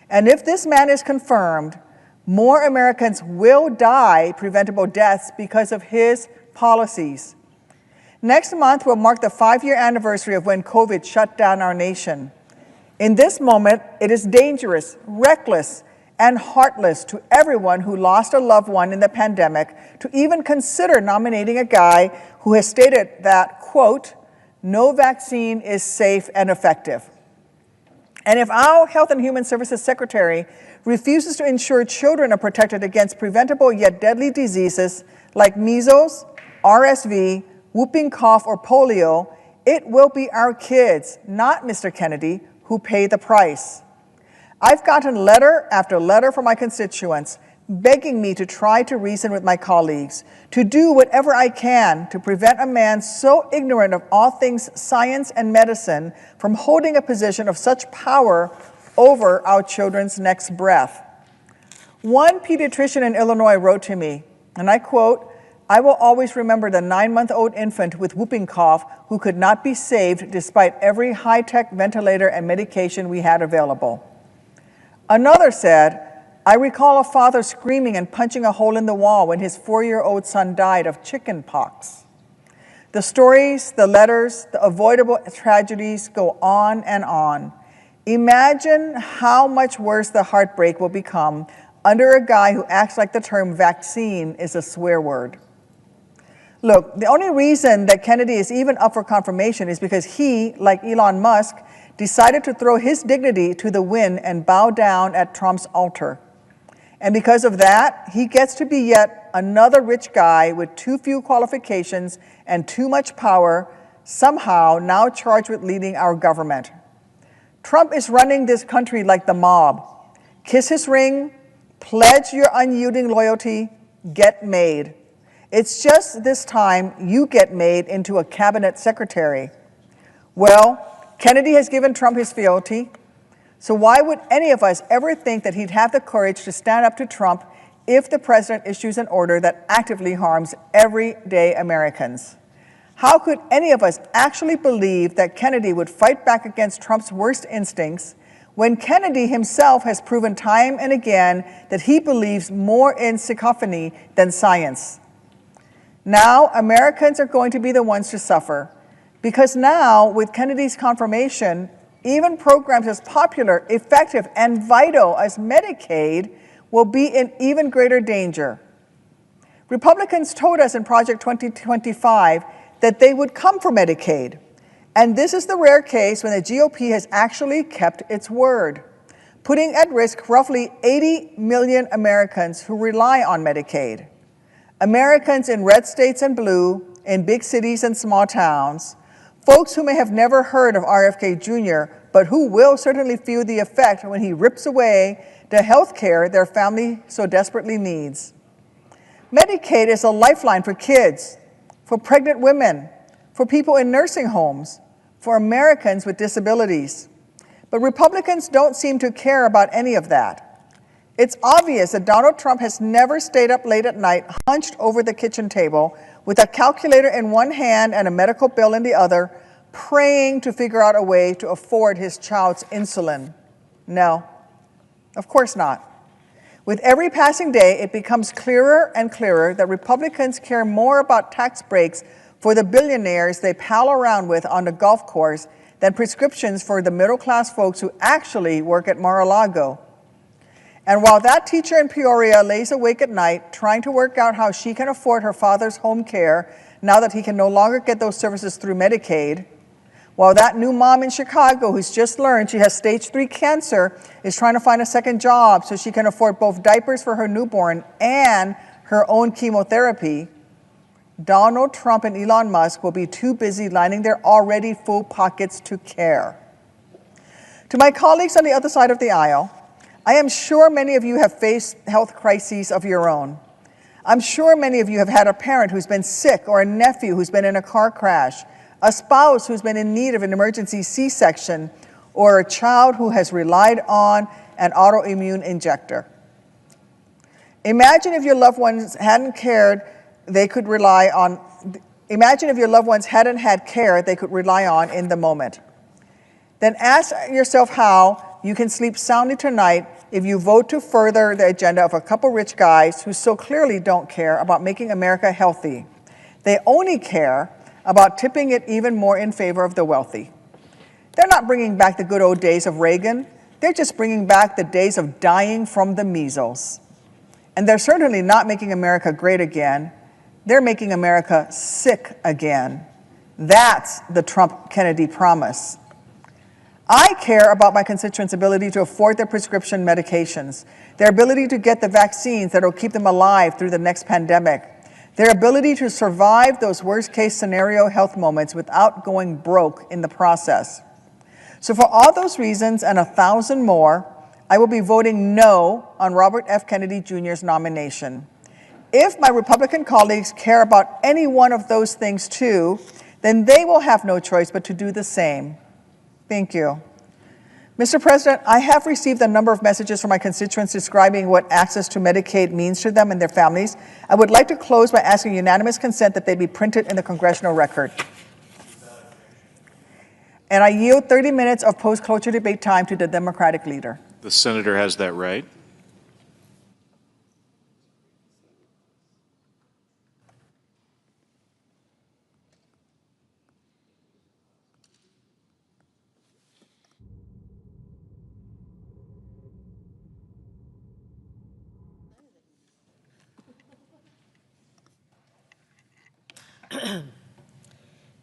And if this man is confirmed, more Americans will die preventable deaths because of his policies. Next month will mark the 5-year anniversary of when COVID shut down our nation. In this moment, it is dangerous, reckless, and heartless to everyone who lost a loved one in the pandemic to even consider nominating a guy who has stated that, quote, no vaccine is safe and effective. And if our Health and Human Services Secretary refuses to ensure children are protected against preventable yet deadly diseases like measles, RSV, whooping cough, or polio, it will be our kids, not Mr. Kennedy, who pay the price. I've gotten letter after letter from my constituents begging me to try to reason with my colleagues, to do whatever I can to prevent a man so ignorant of all things science and medicine from holding a position of such power over our children's next breath. One pediatrician in Illinois wrote to me, and I quote, "I will always remember the 9-month-old infant with whooping cough who could not be saved despite every high-tech ventilator and medication we had available." Another said, "I recall a father screaming and punching a hole in the wall when his 4-year-old son died of chicken pox." The stories, the letters, the avoidable tragedies go on and on. Imagine how much worse the heartbreak will become under a guy who acts like the term vaccine is a swear word. Look, the only reason that Kennedy is even up for confirmation is because he, like Elon Musk, decided to throw his dignity to the wind and bow down at Trump's altar. And because of that, he gets to be yet another rich guy with too few qualifications and too much power, somehow now charged with leading our government. Trump is running this country like the mob. Kiss his ring, pledge your unyielding loyalty, get made. It's just this time you get made into a cabinet secretary. Well, Kennedy has given Trump his fealty, so why would any of us ever think that he'd have the courage to stand up to Trump if the president issues an order that actively harms everyday Americans? How could any of us actually believe that Kennedy would fight back against Trump's worst instincts when Kennedy himself has proven time and again that he believes more in cacophony than science? Now, Americans are going to be the ones to suffer, because now, with Kennedy's confirmation, even programs as popular, effective, and vital as Medicaid will be in even greater danger. Republicans told us in Project 2025 that they would come for Medicaid, and this is the rare case when the GOP has actually kept its word, putting at risk roughly 80 million Americans who rely on Medicaid. Americans in red states and blue, in big cities and small towns, folks who may have never heard of RFK Jr., but who will certainly feel the effect when he rips away the health care their family so desperately needs. Medicaid is a lifeline for kids, for pregnant women, for people in nursing homes, for Americans with disabilities. But Republicans don't seem to care about any of that. It's obvious that Donald Trump has never stayed up late at night, hunched over the kitchen table, with a calculator in one hand and a medical bill in the other, praying to figure out a way to afford his child's insulin. No, of course not. With every passing day, it becomes clearer and clearer that Republicans care more about tax breaks for the billionaires they pal around with on the golf course than prescriptions for the middle-class folks who actually work at Mar-a-Lago. And while that teacher in Peoria lays awake at night trying to work out how she can afford her father's home care now that he can no longer get those services through Medicaid, while that new mom in Chicago who's just learned she has stage 3 cancer is trying to find a second job so she can afford both diapers for her newborn and her own chemotherapy, Donald Trump and Elon Musk will be too busy lining their already full pockets to care. To my colleagues on the other side of the aisle, I am sure many of you have faced health crises of your own. I'm sure many of you have had a parent who's been sick or a nephew who's been in a car crash, a spouse who's been in need of an emergency C-section, or a child who has relied on an autoimmune injector. Imagine if your loved ones hadn't cared they could rely on, imagine if your loved ones hadn't had care they could rely on in the moment. Then ask yourself how you can sleep soundly tonight if you vote to further the agenda of a couple rich guys who so clearly don't care about making America healthy. They only care about tipping it even more in favor of the wealthy. They're not bringing back the good old days of Reagan. They're just bringing back the days of dying from the measles. And they're certainly not making America great again. They're making America sick again. That's the Trump-Kennedy promise. I care about my constituents' ability to afford their prescription medications, their ability to get the vaccines that will keep them alive through the next pandemic, their ability to survive those worst-case scenario health moments without going broke in the process. So for all those reasons and 1,000 more, I will be voting no on Robert F. Kennedy Jr.'s nomination. If my Republican colleagues care about any one of those things too, then they will have no choice but to do the same. Thank you. Mr. President, I have received a number of messages from my constituents describing what access to Medicaid means to them and their families. I would like to close by asking unanimous consent that they be printed in the congressional record. And I yield 30 minutes of post-cloture debate time to the Democratic leader. The senator has that right.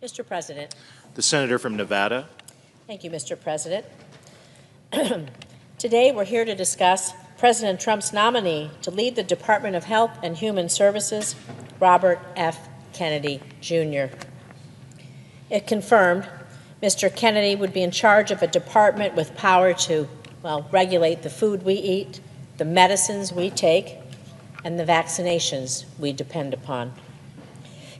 Mr. President. The senator from Nevada. Thank you, Mr. President. Today, we're here to discuss President Trump's nominee to lead the Department of Health and Human Services, Robert F. Kennedy, Jr. It confirmed Mr. Kennedy would be in charge of a department with power to, well, regulate the food we eat, the medicines we take, and the vaccinations we depend upon.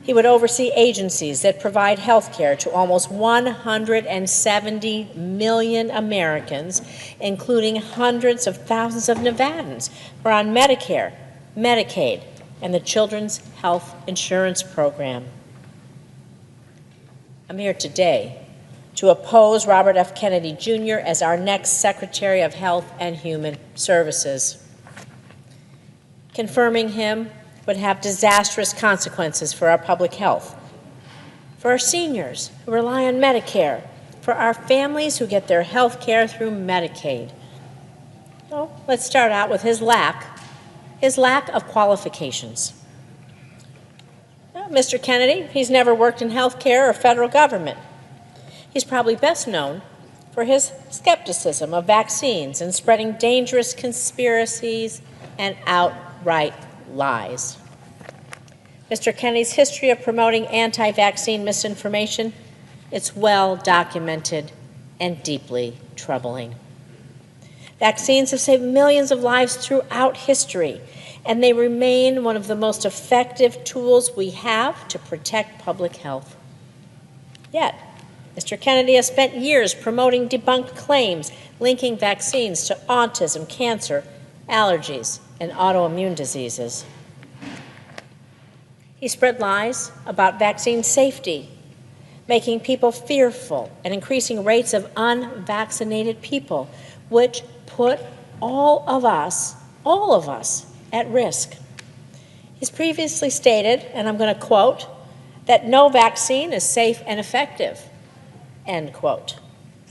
He would oversee agencies that provide health care to almost 170 million Americans, including hundreds of thousands of Nevadans who are on Medicare, Medicaid, and the Children's Health Insurance Program. I'm here today to oppose Robert F. Kennedy Jr. as our next Secretary of Health and Human Services. Confirming him would have disastrous consequences for our public health, for our seniors who rely on Medicare, for our families who get their health care through Medicaid. So let's start out with his lack of qualifications. Well, Mr. Kennedy, he's never worked in health care or federal government. He's probably best known for his skepticism of vaccines and spreading dangerous conspiracies and outright lies. Mr. Kennedy's history of promoting anti-vaccine misinformation, it's well documented and deeply troubling. Vaccines have saved millions of lives throughout history, and they remain one of the most effective tools we have to protect public health. Yet, Mr. Kennedy has spent years promoting debunked claims linking vaccines to autism, cancer, allergies, and autoimmune diseases. He spread lies about vaccine safety, making people fearful and increasing rates of unvaccinated people, which put all of us at risk. He's previously stated, and I'm going to quote, that no vaccine is safe and effective, end quote.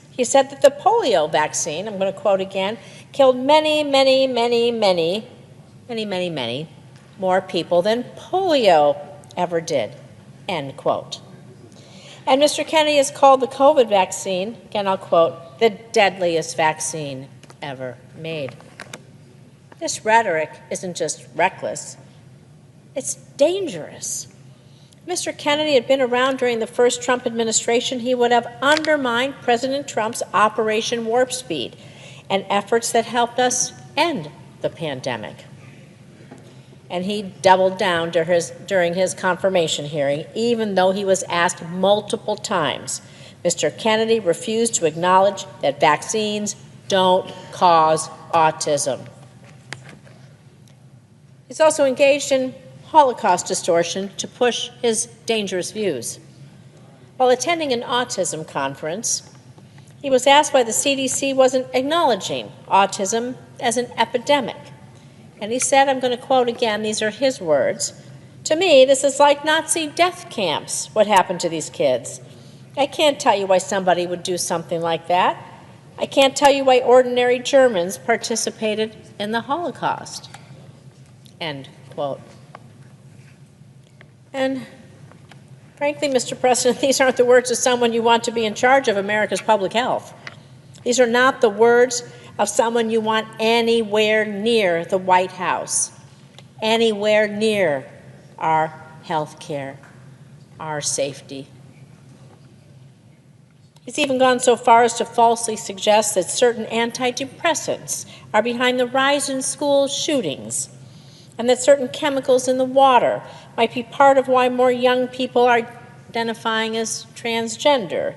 He said that the polio vaccine, I'm going to quote again, killed many more people than polio ever did, end quote. And Mr. Kennedy has called the COVID vaccine, again I'll quote, the deadliest vaccine ever made. This rhetoric isn't just reckless, it's dangerous. If Mr. Kennedy had been around during the first Trump administration, he would have undermined President Trump's Operation Warp Speed and efforts that helped us end the pandemic. And he doubled down during his confirmation hearing, even though he was asked multiple times. Mr. Kennedy refused to acknowledge that vaccines don't cause autism. He's also engaged in Holocaust distortion to push his dangerous views. While attending an autism conference, he was asked why the CDC wasn't acknowledging autism as an epidemic. And he said, I'm going to quote again, these are his words, "To me, this is like Nazi death camps, what happened to these kids. I can't tell you why somebody would do something like that. I can't tell you why ordinary Germans participated in the Holocaust. End quote. And frankly, Mr. President, these aren't the words of someone you want to be in charge of America's public health. These are not the words of someone you want anywhere near the White House, anywhere near our health care, our safety. He's even gone so far as to falsely suggest that certain antidepressants are behind the rise in school shootings, and that certain chemicals in the water might be part of why more young people are identifying as transgender,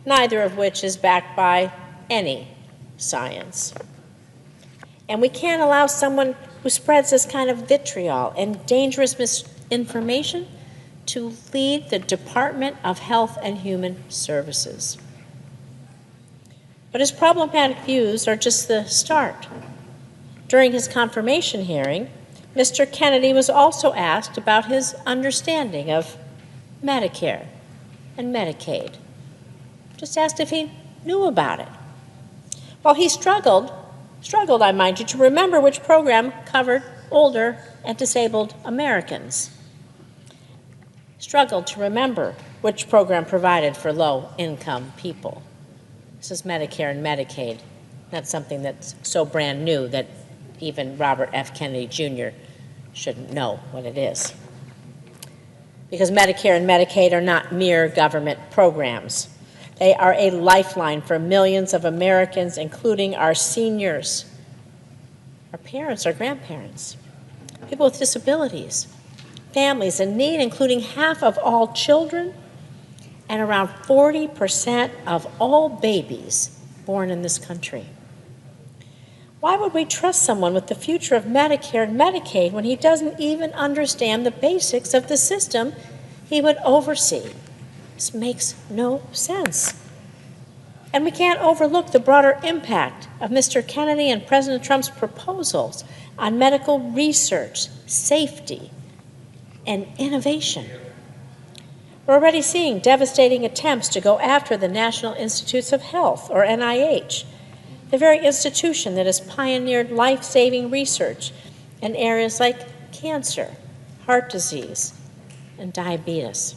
neither of which is backed by any science. And we can't allow someone who spreads this kind of vitriol and dangerous misinformation to lead the Department of Health and Human Services. But his problematic views are just the start. During his confirmation hearing, Mr. Kennedy was also asked about his understanding of Medicare and Medicaid. Just asked if he knew about it. Well, he struggled, I mind you, to remember which program covered older and disabled Americans. Struggled to remember which program provided for low-income people. This is Medicare and Medicaid. That's something that's so brand new that even Robert F. Kennedy Jr. shouldn't know what it is. Because Medicare and Medicaid are not mere government programs. They are a lifeline for millions of Americans, including our seniors, our parents, our grandparents, people with disabilities, families in need, including half of all children and around 40% of all babies born in this country. Why would we trust someone with the future of Medicare and Medicaid when he doesn't even understand the basics of the system he would oversee? This makes no sense. And we can't overlook the broader impact of Mr. Kennedy and President Trump's proposals on medical research, safety, and innovation. We're already seeing devastating attempts to go after the National Institutes of Health, or NIH, the very institution that has pioneered life-saving research in areas like cancer, heart disease, and diabetes.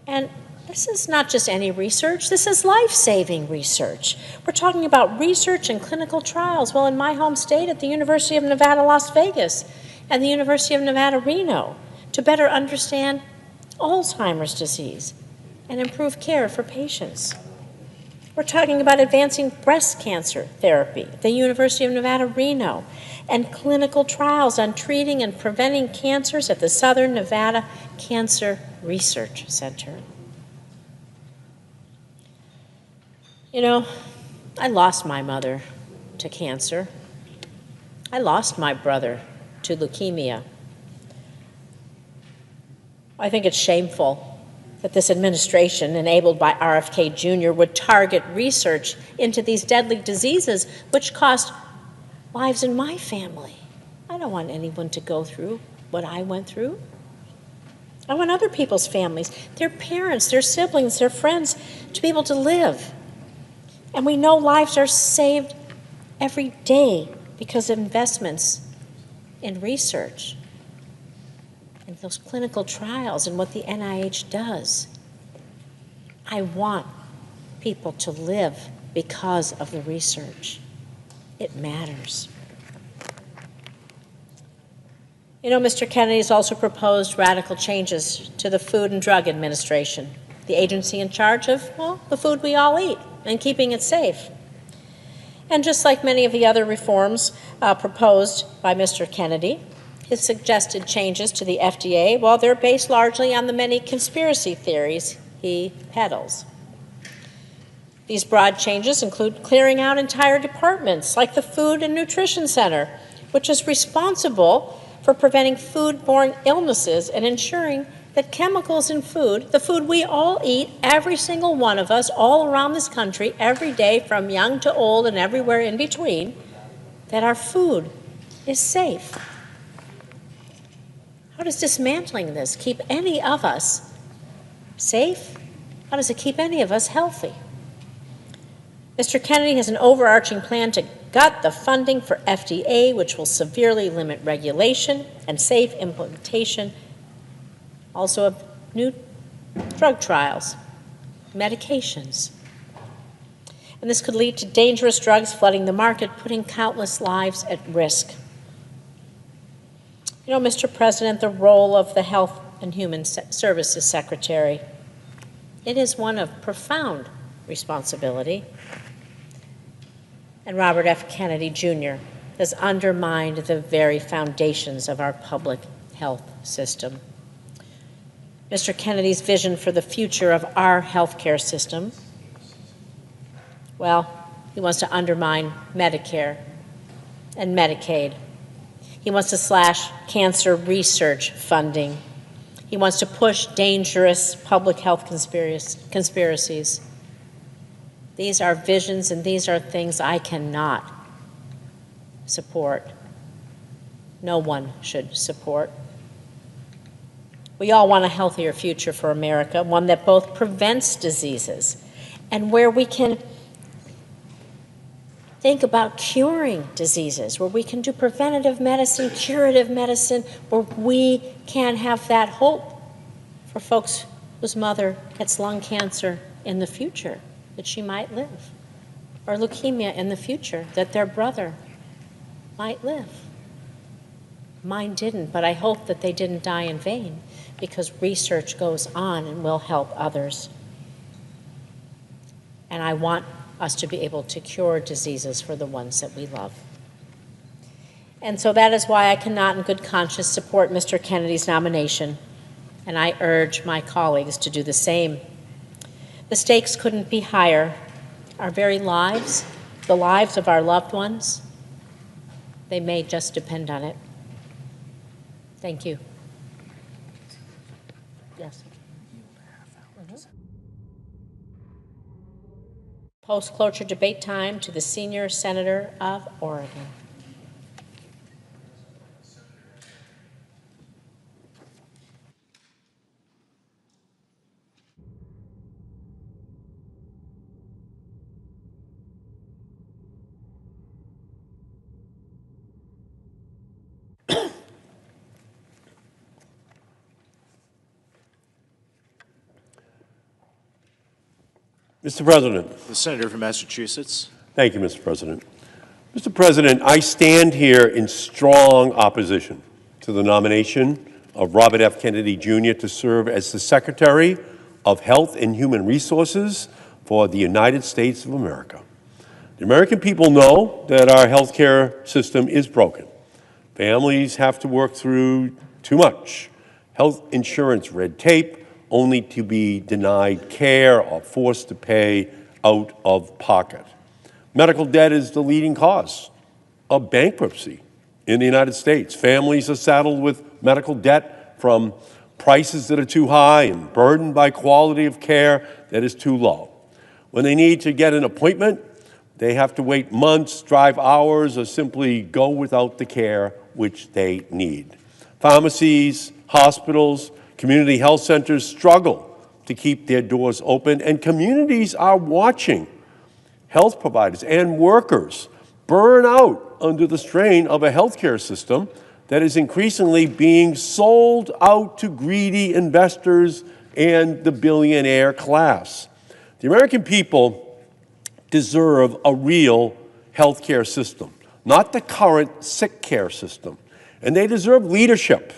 And this is not just any research, this is life-saving research. We're talking about research and clinical trials. Well, in my home state at the University of Nevada, Las Vegas, and the University of Nevada, Reno, to better understand Alzheimer's disease and improve care for patients. We're talking about advancing breast cancer therapy at the University of Nevada, Reno, and clinical trials on treating and preventing cancers at the Southern Nevada Cancer Research Center. You know, I lost my mother to cancer. I lost my brother to leukemia. I think it's shameful that this administration, enabled by RFK Jr., would target research into these deadly diseases, which cost lives in my family. I don't want anyone to go through what I went through. I want other people's families, their parents, their siblings, their friends, to be able to live. And we know lives are saved every day because of investments in research and those clinical trials and what the NIH does. I want people to live because of the research. It matters. You know, Mr. Kennedy's also proposed radical changes to the Food and Drug Administration, the agency in charge of, well, the food we all eat and keeping it safe. And just like many of the other reforms proposed by Mr. Kennedy, his suggested changes to the FDA, well, they're based largely on the many conspiracy theories he peddles. These broad changes include clearing out entire departments like the Food and Nutrition Center, which is responsible for preventing foodborne illnesses and ensuring that chemicals in food, the food we all eat, every single one of us, all around this country, every day, from young to old and everywhere in between, that our food is safe. How does dismantling this keep any of us Safe? How does it keep any of us healthy? Mr. Kennedy has an overarching plan to gut the funding for FDA, which will severely limit regulation and safe implementation, also of new drug trials, medications. And this could lead to dangerous drugs flooding the market, putting countless lives at risk. You know, Mr. President, the role of the Health and Human Services Secretary, it is one of profound responsibility. And Robert F. Kennedy Jr. has undermined the very foundations of our public health system. Mr. Kennedy's vision for the future of our healthcare system, well, he wants to undermine Medicare and Medicaid. He wants to slash cancer research funding. He wants to push dangerous public health conspiracies. These are visions and these are things I cannot support. No one should support. We all want a healthier future for America, one that both prevents diseases and where we can think about curing diseases, where we can do preventative medicine, curative medicine, where we can have that hope for folks whose mother gets lung cancer in the future, that she might live, or leukemia in the future, that their brother might live. Mine didn't, but I hope that they didn't die in vain, because research goes on and will help others. And I want us to be able to cure diseases for the ones that we love. And so that is why I cannot in good conscience support Mr. Kennedy's nomination, and I urge my colleagues to do the same. The stakes couldn't be higher. Our very lives, the lives of our loved ones, they may just depend on it. Thank you. Yes. Post-cloture debate time to the senior senator of Oregon. Mr. President. The senator from Massachusetts. Thank you, Mr. President. Mr. President, I stand here in strong opposition to the nomination of Robert F. Kennedy Jr. to serve as the Secretary of Health and Human Resources for the United States of America. The American people know that our healthcare system is broken. Families have to work through too much health insurance red tape, only to be denied care or forced to pay out of pocket. Medical debt is the leading cause of bankruptcy in the United States. Families are saddled with medical debt from prices that are too high and burdened by quality of care that is too low. When they need to get an appointment, they have to wait months, drive hours, or simply go without the care which they need. Pharmacies, hospitals, community health centers struggle to keep their doors open, and communities are watching health providers and workers burn out under the strain of a healthcare system that is increasingly being sold out to greedy investors and the billionaire class. The American people deserve a real healthcare system, not the current sick care system, and they deserve leadership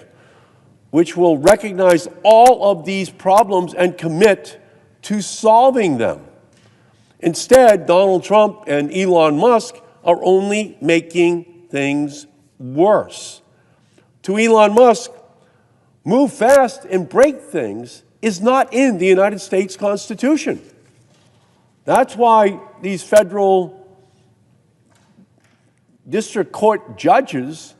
which will recognize all of these problems and commit to solving them. Instead, Donald Trump and Elon Musk are only making things worse. To Elon Musk, move fast and break things is not in the United States Constitution. That's why these federal district court judges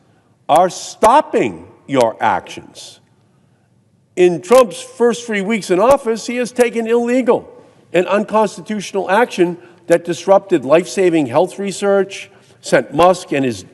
are stopping your actions. In Trump's first 3 weeks in office, he has taken illegal and unconstitutional action that disrupted life-saving health research, sent Musk and his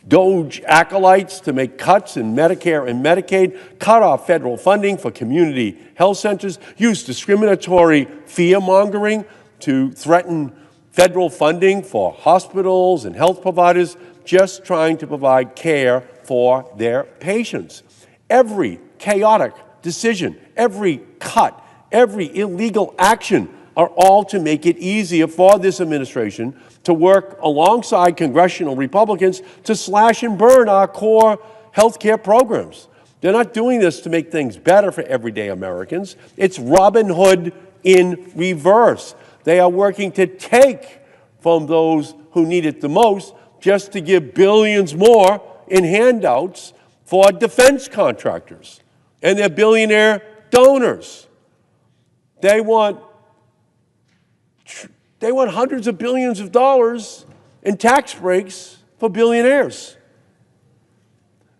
Doge acolytes to make cuts in Medicare and Medicaid, cut off federal funding for community health centers, use discriminatory fear-mongering to threaten federal funding for hospitals and health providers just trying to provide care for their patients. Every chaotic decision, every cut, every illegal action are all to make it easier for this administration to work alongside congressional Republicans to slash and burn our core health care programs. They're not doing this to make things better for everyday Americans. It's Robin Hood in reverse. They are working to take from those who need it the most just to give billions more in handouts for defense contractors and their billionaire donors. They want hundreds of billions of dollars in tax breaks for billionaires.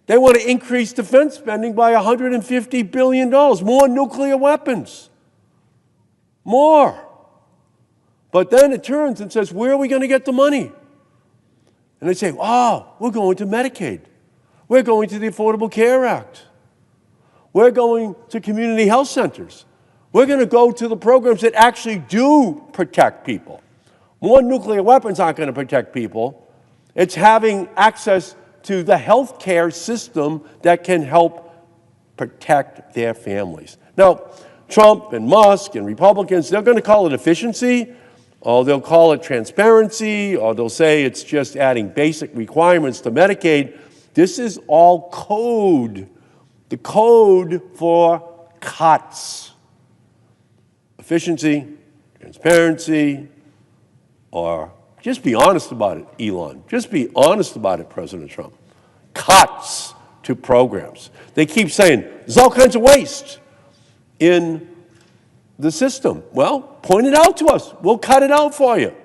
They want to increase defense spending by $150 billion, more nuclear weapons, more. But then it turns and says, where are we going to get the money? And they say, oh, we're going to Medicaid. We're going to the Affordable Care Act. We're going to community health centers. We're going to go to the programs that actually do protect people. More nuclear weapons aren't going to protect people. It's having access to the health care system that can help protect their families. Now, Trump and Musk and Republicans, they're going to call it efficiency, or they'll call it transparency, or they'll say it's just adding basic requirements to Medicaid. This is all code, the code for cuts. Efficiency, transparency, or just be honest about it, Elon. Just be honest about it, President Trump. Cuts to programs. They keep saying there's all kinds of waste in the system. Well, point it out to us. We'll cut it out for you.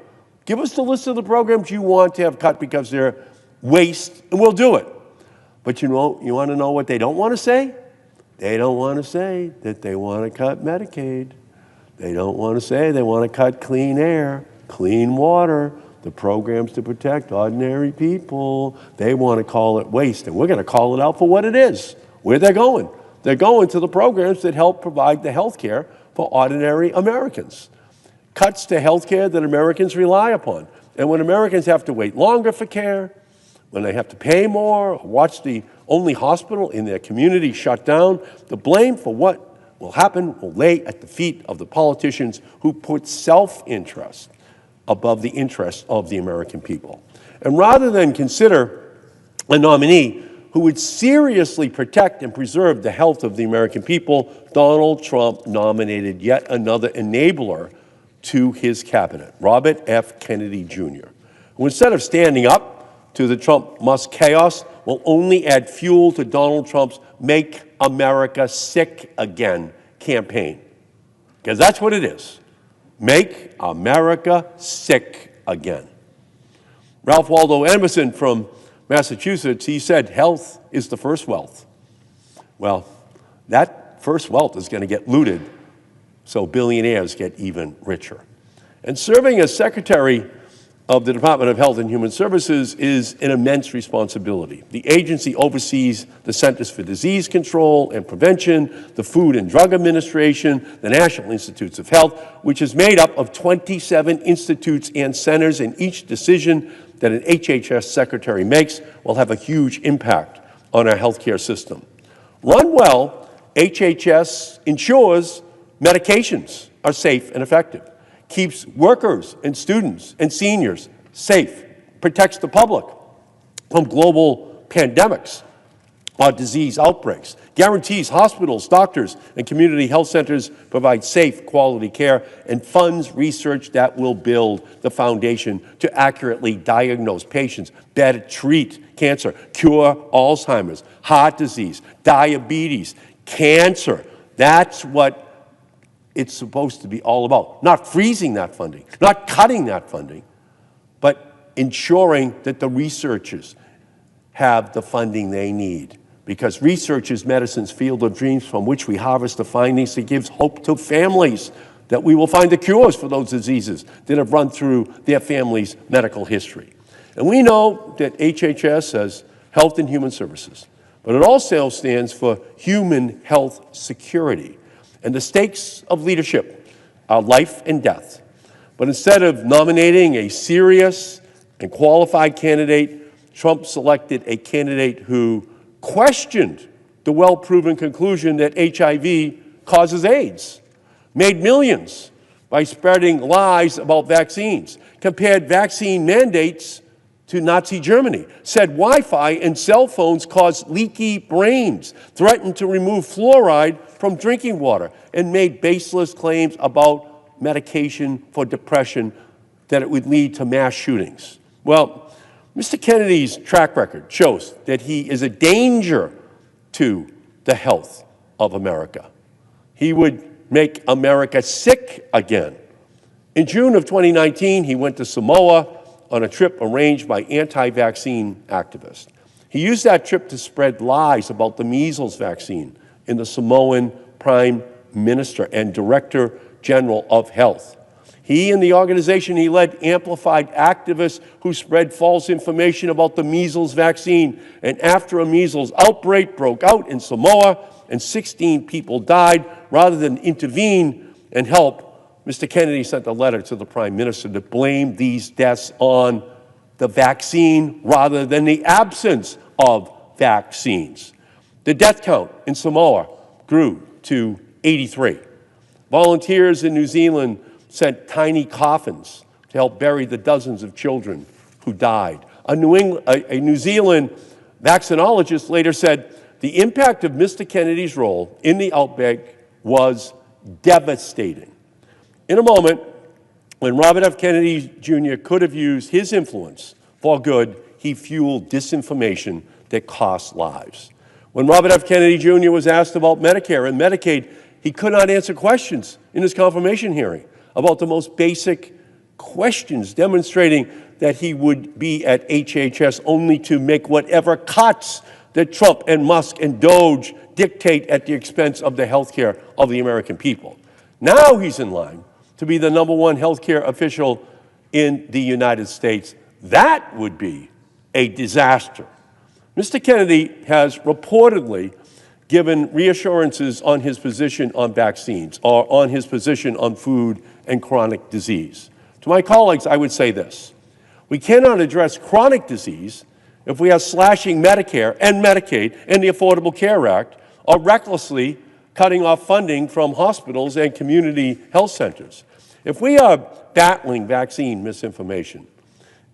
Give us the list of the programs you want to have cut because they're waste, and we'll do it. But you want to know what they don't want to say? They don't want to say that they want to cut Medicaid. They don't want to say they want to cut clean air, clean water, the programs to protect ordinary people. They want to call it waste, and we're going to call it out for what it is, where they're going. They're going to the programs that help provide the health care for ordinary Americans. Cuts to health care that Americans rely upon. And when Americans have to wait longer for care, when they have to pay more, or watch the only hospital in their community shut down, the blame for what will happen will lay at the feet of the politicians who put self-interest above the interest of the American people. And rather than consider a nominee who would seriously protect and preserve the health of the American people, Donald Trump nominated yet another enabler to his cabinet, Robert F. Kennedy Jr., who instead of standing up to the Trump-Musk chaos will only add fuel to Donald Trump's Make America Sick Again campaign. Because that's what it is. Make America sick again. Ralph Waldo Emerson from Massachusetts, he said, health is the first wealth. Well, that first wealth is going to get looted, so billionaires get even richer. And serving as Secretary of the Department of Health and Human Services is an immense responsibility. The agency oversees the Centers for Disease Control and Prevention, the Food and Drug Administration, the National Institutes of Health, which is made up of 27 institutes and centers, and each decision that an HHS secretary makes will have a huge impact on our healthcare system. Run well, HHS ensures medications are safe and effective, keeps workers and students and seniors safe, protects the public from global pandemics or disease outbreaks, guarantees hospitals, doctors, and community health centers provide safe, quality care, and funds research that will build the foundation to accurately diagnose patients, better treat cancer, cure Alzheimer's, heart disease, diabetes, cancer. That's what it's supposed to be all about. Not freezing that funding, not cutting that funding, but ensuring that the researchers have the funding they need. Because research is medicine's field of dreams from which we harvest the findings that gives hope to families that we will find the cures for those diseases that have run through their family's medical history. And we know that HHS has Health and Human Services. But it also stands for human health security. And the stakes of leadership are life and death. But instead of nominating a serious and qualified candidate, Trump selected a candidate who questioned the well-proven conclusion that HIV causes AIDS, made millions by spreading lies about vaccines, compared vaccine mandates to Nazi Germany, said Wi-Fi and cell phones cause leaky brains, threatened to remove fluoride from drinking water, and made baseless claims about medication for depression that it would lead to mass shootings. Well, Mr. Kennedy's track record shows that he is a danger to the health of America. He would make America sick again. In June of 2019, he went to Samoa on a trip arranged by anti-vaccine activists. He used that trip to spread lies about the measles vaccine in the Samoan Prime Minister and Director General of Health. He and the organization he led amplified activists who spread false information about the measles vaccine. And after a measles outbreak broke out in Samoa and 16 people died, rather than intervene and help, Mr. Kennedy sent a letter to the Prime Minister to blame these deaths on the vaccine rather than the absence of vaccines. The death count in Samoa grew to 83. Volunteers in New Zealand sent tiny coffins to help bury the dozens of children who died. A New Zealand vaccinologist later said the impact of Mr. Kennedy's role in the outbreak was devastating. In a moment, when Robert F. Kennedy Jr. could have used his influence for good, he fueled disinformation that cost lives. When Robert F. Kennedy Jr. was asked about Medicare and Medicaid, he could not answer questions in his confirmation hearing about the most basic questions, demonstrating that he would be at HHS only to make whatever cuts that Trump and Musk and Doge dictate at the expense of the health care of the American people. Now he's in line to be the #1 healthcare official in the United States. That would be a disaster. Mr. Kennedy has reportedly given reassurances on his position on vaccines or on his position on food and chronic disease. To my colleagues, I would say this: we cannot address chronic disease if we are slashing Medicare and Medicaid and the Affordable Care Act, or recklessly cutting off funding from hospitals and community health centers. If we are battling vaccine misinformation,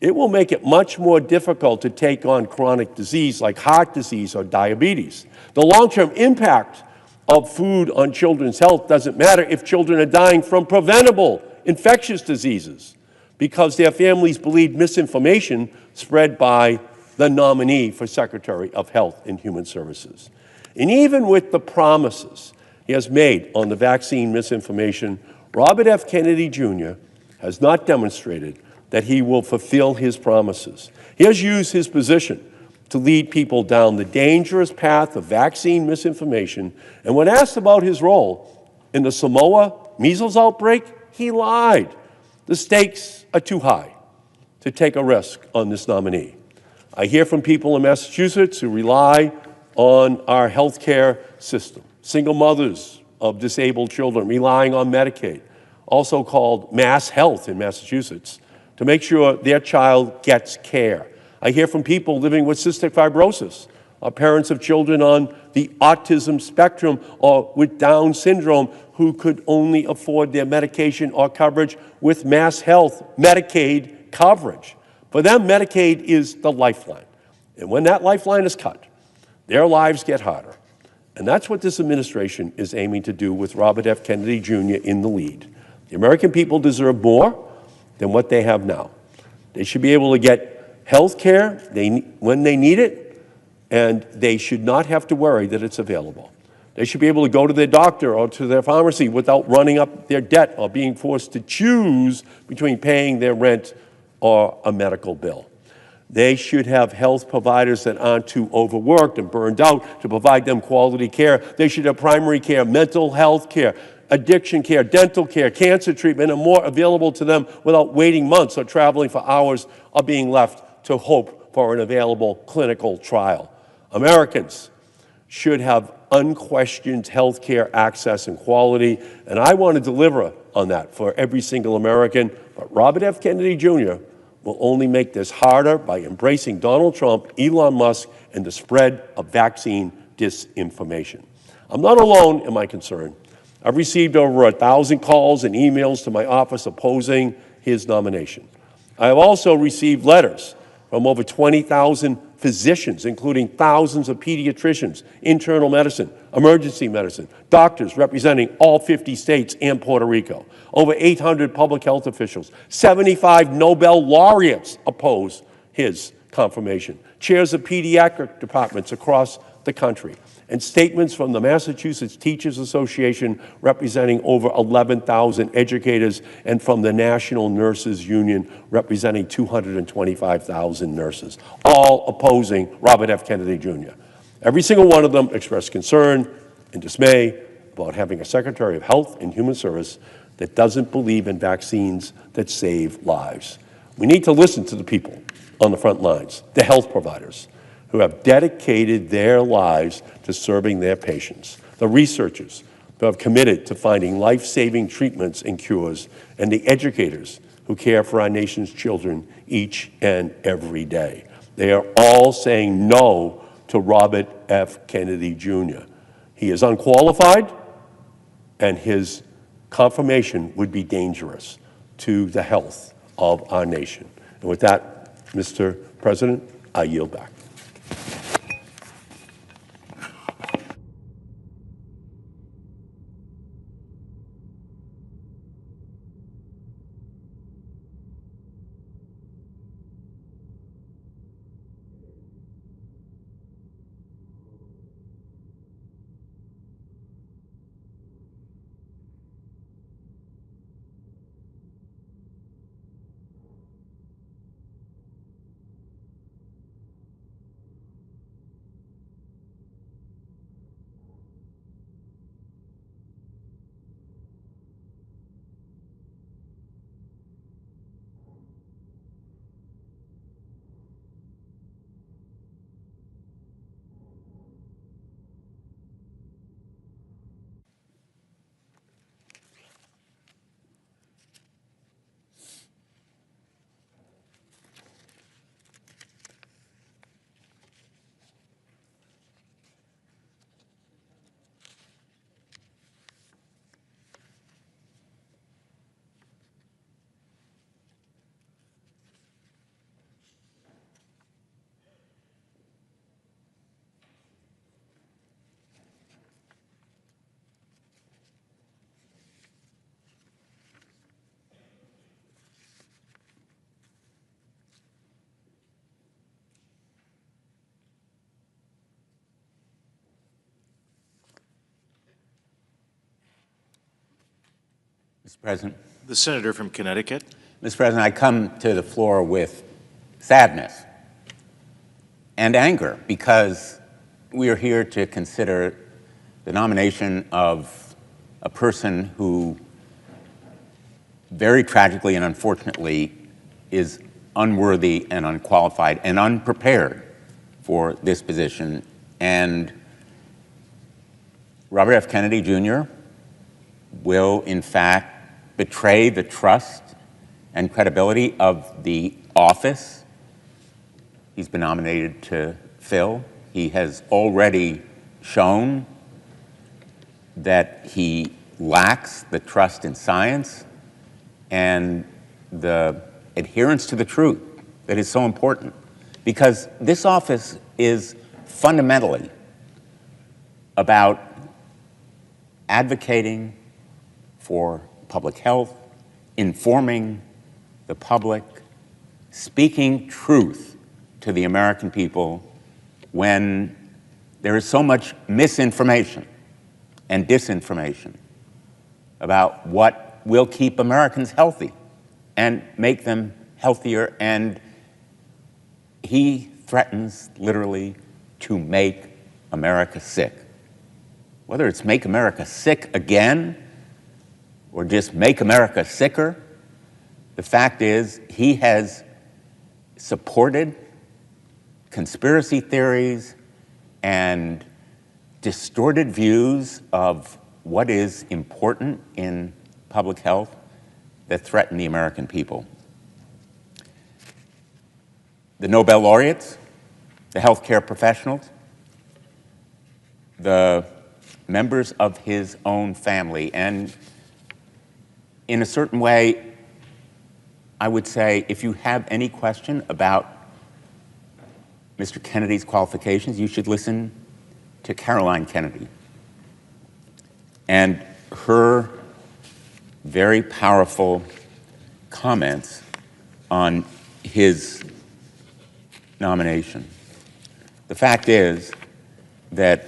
it will make it much more difficult to take on chronic disease like heart disease or diabetes. The long-term impact of food on children's health doesn't matter if children are dying from preventable infectious diseases because their families believe misinformation spread by the nominee for Secretary of Health and Human Services. And even with the promises he has made on the vaccine misinformation, Robert F. Kennedy Jr. has not demonstrated that he will fulfill his promises. He has used his position to lead people down the dangerous path of vaccine misinformation, and when asked about his role in the Samoa measles outbreak, he lied. The stakes are too high to take a risk on this nominee. I hear from people in Massachusetts who rely on our health care system, single mothers of disabled children relying on Medicaid, also called Mass Health in Massachusetts, to make sure their child gets care. I hear from people living with cystic fibrosis, or parents of children on the autism spectrum or with Down syndrome who could only afford their medication or coverage with Mass Health Medicaid coverage. For them, Medicaid is the lifeline. And when that lifeline is cut, their lives get harder. And that's what this administration is aiming to do with Robert F. Kennedy Jr. in the lead. The American people deserve more than what they have now. They should be able to get health care when they need it, and they should not have to worry that it's available. They should be able to go to their doctor or to their pharmacy without running up their debt or being forced to choose between paying their rent or a medical bill. They should have health providers that aren't too overworked and burned out to provide them quality care. They should have primary care, mental health care, addiction care, dental care, cancer treatment, and more available to them without waiting months or traveling for hours or being left to hope for an available clinical trial. Americans should have unquestioned health care access and quality, and I want to deliver on that for every single American. But Robert F. Kennedy Jr. will only make this harder by embracing Donald Trump, Elon Musk, and the spread of vaccine disinformation. I'm not alone in my concern. I've received over 1,000 calls and emails to my office opposing his nomination. I have also received letters from over 20,000 physicians, including thousands of pediatricians, internal medicine, emergency medicine, doctors representing all 50 states and Puerto Rico, over 800 public health officials, 75 Nobel laureates oppose his confirmation, chairs of pediatric departments across the country, and statements from the Massachusetts Teachers Association representing over 11,000 educators, and from the National Nurses Union representing 225,000 nurses, all opposing Robert F. Kennedy Jr. Every single one of them expressed concern and dismay about having a Secretary of Health and Human Service that doesn't believe in vaccines that save lives. We need to listen to the people on the front lines, the health providers, who have dedicated their lives to serving their patients, the researchers who have committed to finding life-saving treatments and cures, and the educators who care for our nation's children each and every day. They are all saying no to Robert F. Kennedy Jr. He is unqualified, and his confirmation would be dangerous to the health of our nation. And with that, Mr. President, I yield back. Mr. President. The senator from Connecticut. Mr. President, I come to the floor with sadness and anger because we are here to consider the nomination of a person who very tragically and unfortunately is unworthy and unqualified and unprepared for this position. And Robert F. Kennedy Jr. will, in fact, betray the trust and credibility of the office he's been nominated to fill. He has already shown that he lacks the trust in science and the adherence to the truth that is so important, because this office is fundamentally about advocating for public health, informing the public, speaking truth to the American people when there is so much misinformation and disinformation about what will keep Americans healthy and make them healthier. And he threatens literally to make America sick. Whether it's make America sick again or just make America sicker, the fact is he has supported conspiracy theories and distorted views of what is important in public health that threaten the American people. The Nobel laureates, the healthcare professionals, the members of his own family, and in a certain way, I would say if you have any question about Mr. Kennedy's qualifications, you should listen to Caroline Kennedy and her very powerful comments on his nomination. The fact is that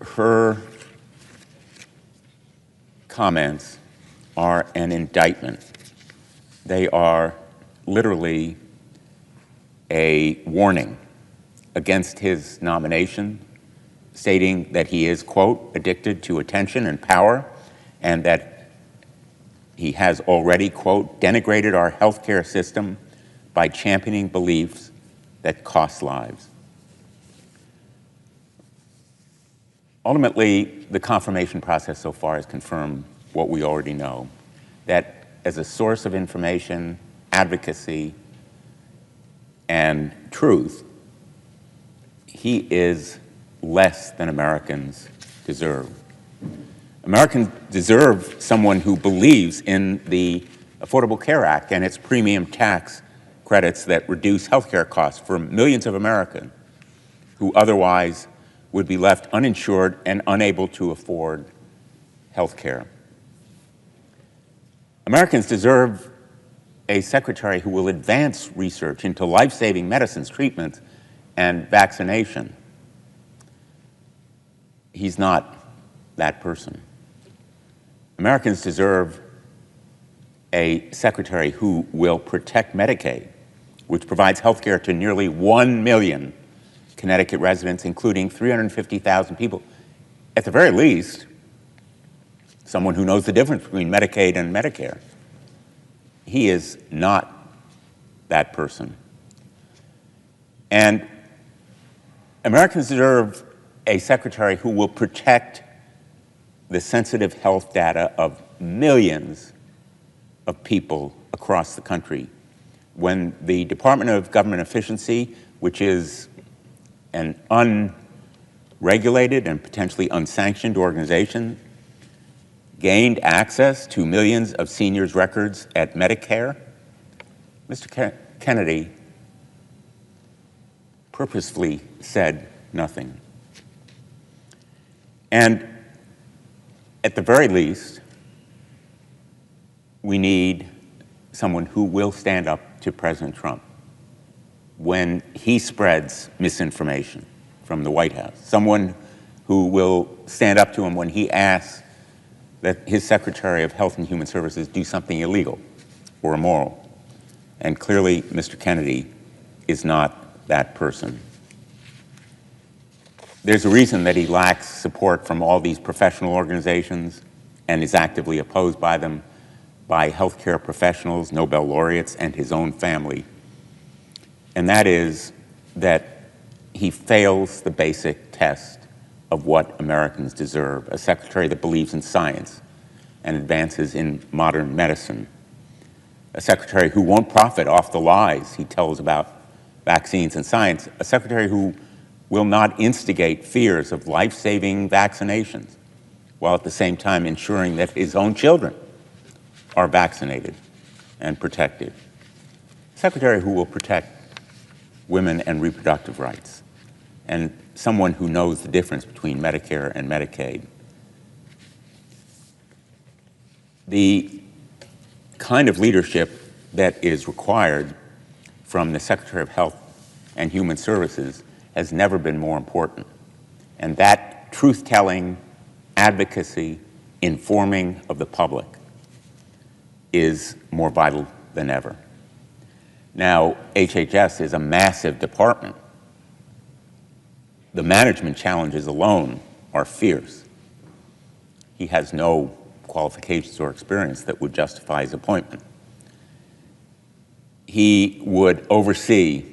her comments are an indictment. They are literally a warning against his nomination, stating that he is, quote, addicted to attention and power, and that he has already, quote, denigrated our healthcare system by championing beliefs that cost lives. Ultimately, the confirmation process so far has confirmed what we already know, that as a source of information, advocacy, and truth, he is less than Americans deserve. Americans deserve someone who believes in the Affordable Care Act and its premium tax credits that reduce healthcare costs for millions of Americans who otherwise would be left uninsured and unable to afford health care. Americans deserve a secretary who will advance research into life-saving medicines, treatments, and vaccination. He's not that person. Americans deserve a secretary who will protect Medicaid, which provides health care to nearly 1 million Connecticut residents, including 350,000 people. At the very least, someone who knows the difference between Medicaid and Medicare. He is not that person. And Americans deserve a secretary who will protect the sensitive health data of millions of people across the country. When the Department of Government Efficiency, which is an unregulated and potentially unsanctioned organization, gained access to millions of seniors' records at Medicare, Mr. Kennedy purposefully said nothing. And at the very least, we need someone who will stand up to President Trump when he spreads misinformation from the White House, someone who will stand up to him when he asks that his Secretary of Health and Human Services do something illegal or immoral. And clearly, Mr. Kennedy is not that person. There's a reason that he lacks support from all these professional organizations and is actively opposed by them, by healthcare professionals, Nobel laureates, and his own family. And that is that he fails the basic test of what Americans deserve, a secretary that believes in science and advances in modern medicine, a secretary who won't profit off the lies he tells about vaccines and science, a secretary who will not instigate fears of life-saving vaccinations, while at the same time ensuring that his own children are vaccinated and protected. A secretary who will protect women and reproductive rights, and someone who knows the difference between Medicare and Medicaid. The kind of leadership that is required from the Secretary of Health and Human Services has never been more important. And that truth-telling, advocacy, informing of the public is more vital than ever. Now, HHS is a massive department. The management challenges alone are fierce. He has no qualifications or experience that would justify his appointment. He would oversee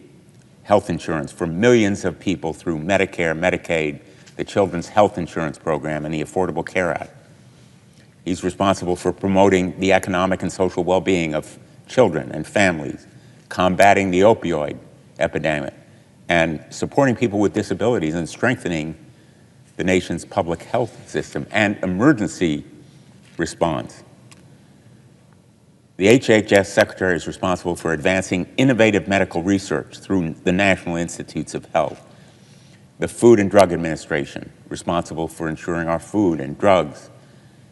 health insurance for millions of people through Medicare, Medicaid, the Children's Health Insurance Program, and the Affordable Care Act. He's responsible for promoting the economic and social well-being of children and families, combating the opioid epidemic, and supporting people with disabilities and strengthening the nation's public health system and emergency response. The HHS Secretary is responsible for advancing innovative medical research through the National Institutes of Health. The Food and Drug Administration, responsible for ensuring our food and drugs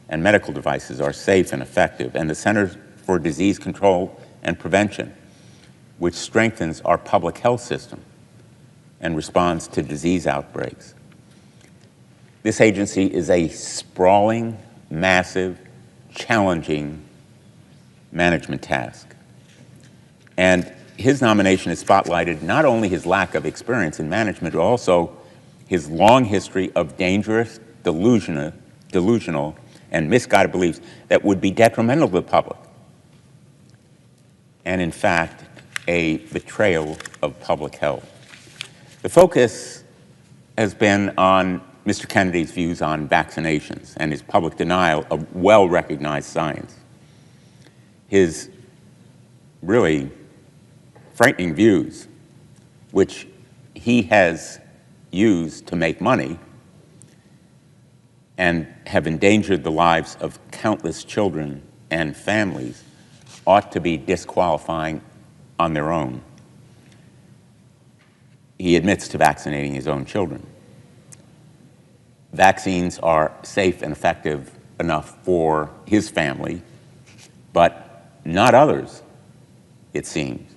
and medical devices are safe and effective, and the Center for Disease Control and Prevention, which strengthens our public health system and responds to disease outbreaks. This agency is a sprawling, massive, challenging management task. And his nomination has spotlighted not only his lack of experience in management, but also his long history of dangerous, delusional, and misguided beliefs that would be detrimental to the public, and in fact, a betrayal of public health. The focus has been on Mr. Kennedy's views on vaccinations and his public denial of well-recognized science. His really frightening views, which he has used to make money and have endangered the lives of countless children and families, ought to be disqualifying on their own. He admits to vaccinating his own children. Vaccines are safe and effective enough for his family, but not others, it seems.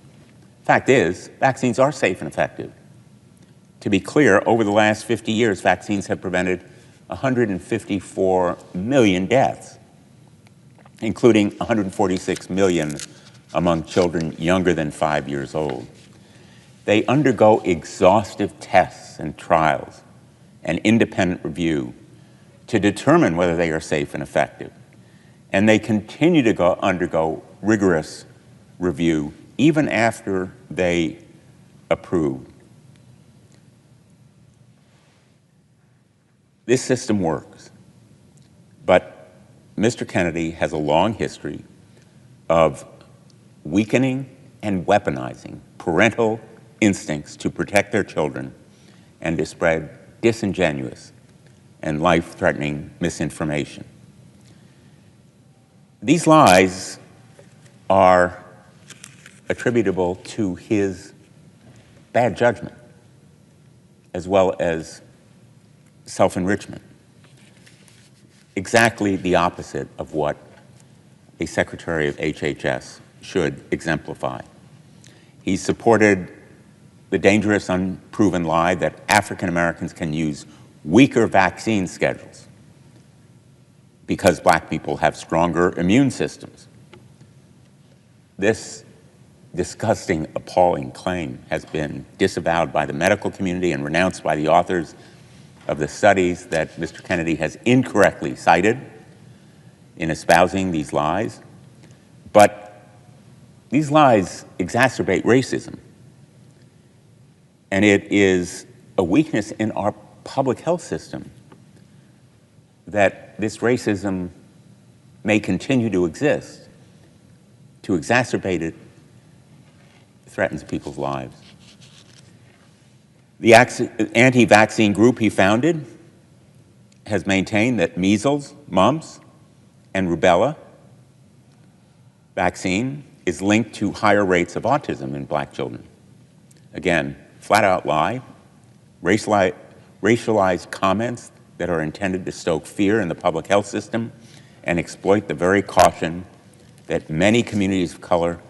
Fact is, vaccines are safe and effective. To be clear, over the last 50 years, vaccines have prevented 154 million deaths, including 146 million among children younger than 5 years old. They undergo exhaustive tests and trials and independent review to determine whether they are safe and effective. And they continue to undergo rigorous review even after they approve. This system works, but Mr. Kennedy has a long history of weakening and weaponizing parental instincts to protect their children and to spread disingenuous and life-threatening misinformation. These lies are attributable to his bad judgment as well as self-enrichment. Exactly the opposite of what a Secretary of HHS should exemplify. He supported the dangerous, unproven lie that African Americans can use weaker vaccine schedules because black people have stronger immune systems. This disgusting, appalling claim has been disavowed by the medical community and renounced by the authors of the studies that Mr. Kennedy has incorrectly cited in espousing these lies. But these lies exacerbate racism. And it is a weakness in our public health system that this racism may continue to exist. To exacerbate it threatens people's lives. The anti-vaccine group he founded has maintained that measles, mumps, and rubella vaccine is linked to higher rates of autism in black children. Again, flat-out lie, racialized comments that are intended to stoke fear in the public health system and exploit the very caution that many communities of color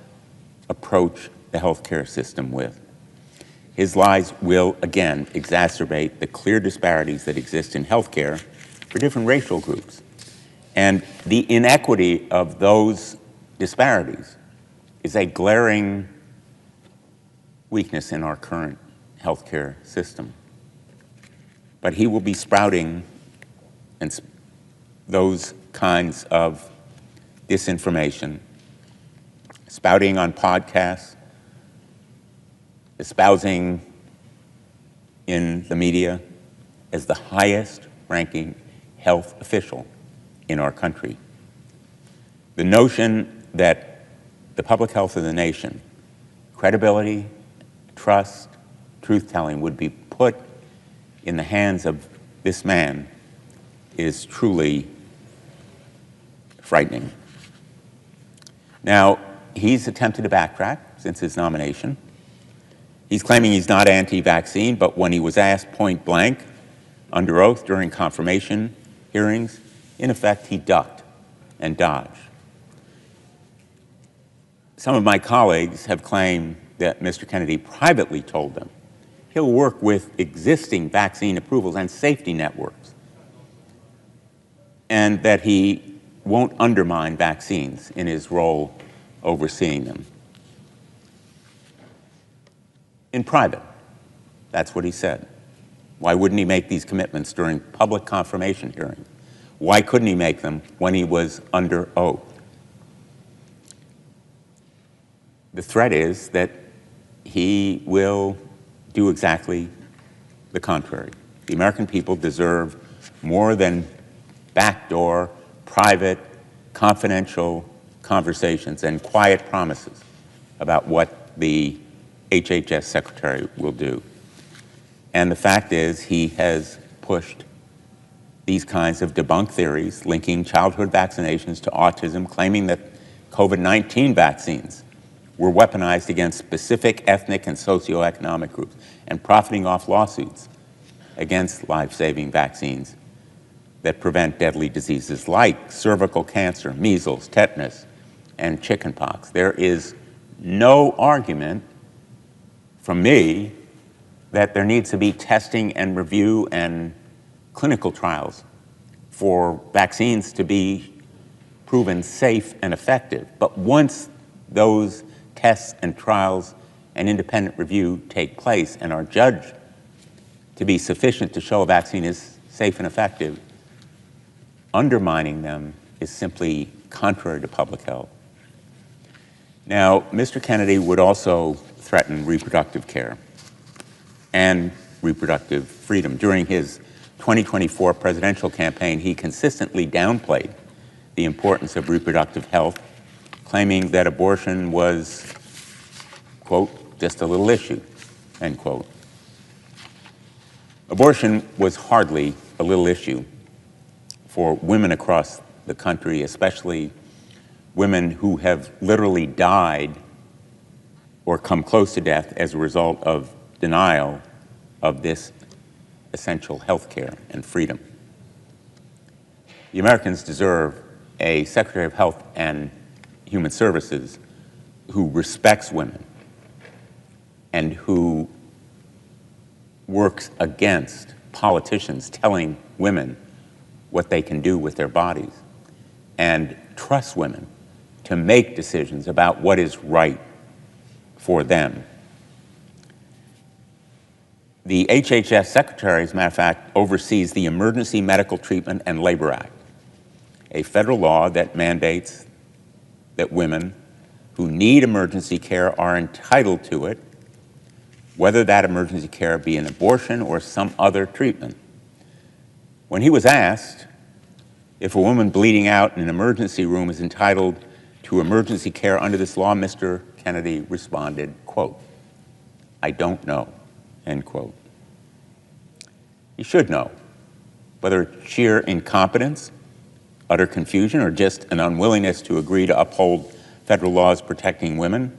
approach the healthcare system with. His lies will, again, exacerbate the clear disparities that exist in healthcare for different racial groups. And the inequity of those disparities is a glaring weakness in our current healthcare system. But he will be sprouting those kinds of disinformation, spouting on podcasts, espousing in the media as the highest-ranking health official in our country. The notion that the public health of the nation, credibility, trust, truth-telling would be put in the hands of this man is truly frightening. Now, he's attempted to backtrack since his nomination. He's claiming he's not anti-vaccine, but when he was asked point blank under oath during confirmation hearings, in effect, he ducked and dodged. Some of my colleagues have claimed that Mr. Kennedy privately told them he'll work with existing vaccine approvals and safety networks, and that he won't undermine vaccines in his role overseeing them. In private, that's what he said. Why wouldn't he make these commitments during public confirmation hearings? Why couldn't he make them when he was under oath? The threat is that he will do exactly the contrary. The American people deserve more than backdoor, private, confidential conversations and quiet promises about what the HHS secretary will do. And the fact is, he has pushed these kinds of debunked theories linking childhood vaccinations to autism, claiming that COVID-19 vaccines were weaponized against specific ethnic and socioeconomic groups, and profiting off lawsuits against life-saving vaccines that prevent deadly diseases like cervical cancer, measles, tetanus, and chickenpox. There is no argument from me that there needs to be testing and review and clinical trials for vaccines to be proven safe and effective. But once those tests and trials and independent review take place and are judged to be sufficient to show a vaccine is safe and effective, undermining them is simply contrary to public health. Now, Mr. Kennedy would also threaten reproductive care and reproductive freedom. During his 2024 presidential campaign, he consistently downplayed the importance of reproductive health, claiming that abortion was, quote, just a little issue, end quote. Abortion was hardly a little issue for women across the country, especially women who have literally died or come close to death as a result of denial of this essential health care and freedom. The Americans deserve a Secretary of Health and Human Services who respects women and who works against politicians telling women what they can do with their bodies and trusts women to make decisions about what is right for them. The HHS Secretary, as a matter of fact, oversees the Emergency Medical Treatment and Labor Act, a federal law that mandates that women who need emergency care are entitled to it, whether that emergency care be an abortion or some other treatment. When he was asked if a woman bleeding out in an emergency room is entitled to emergency care under this law, Mr. Kennedy responded, quote, "I don't know," end quote. He should know, whether it's sheer incompetence, utter confusion, or just an unwillingness to agree to uphold federal laws protecting women.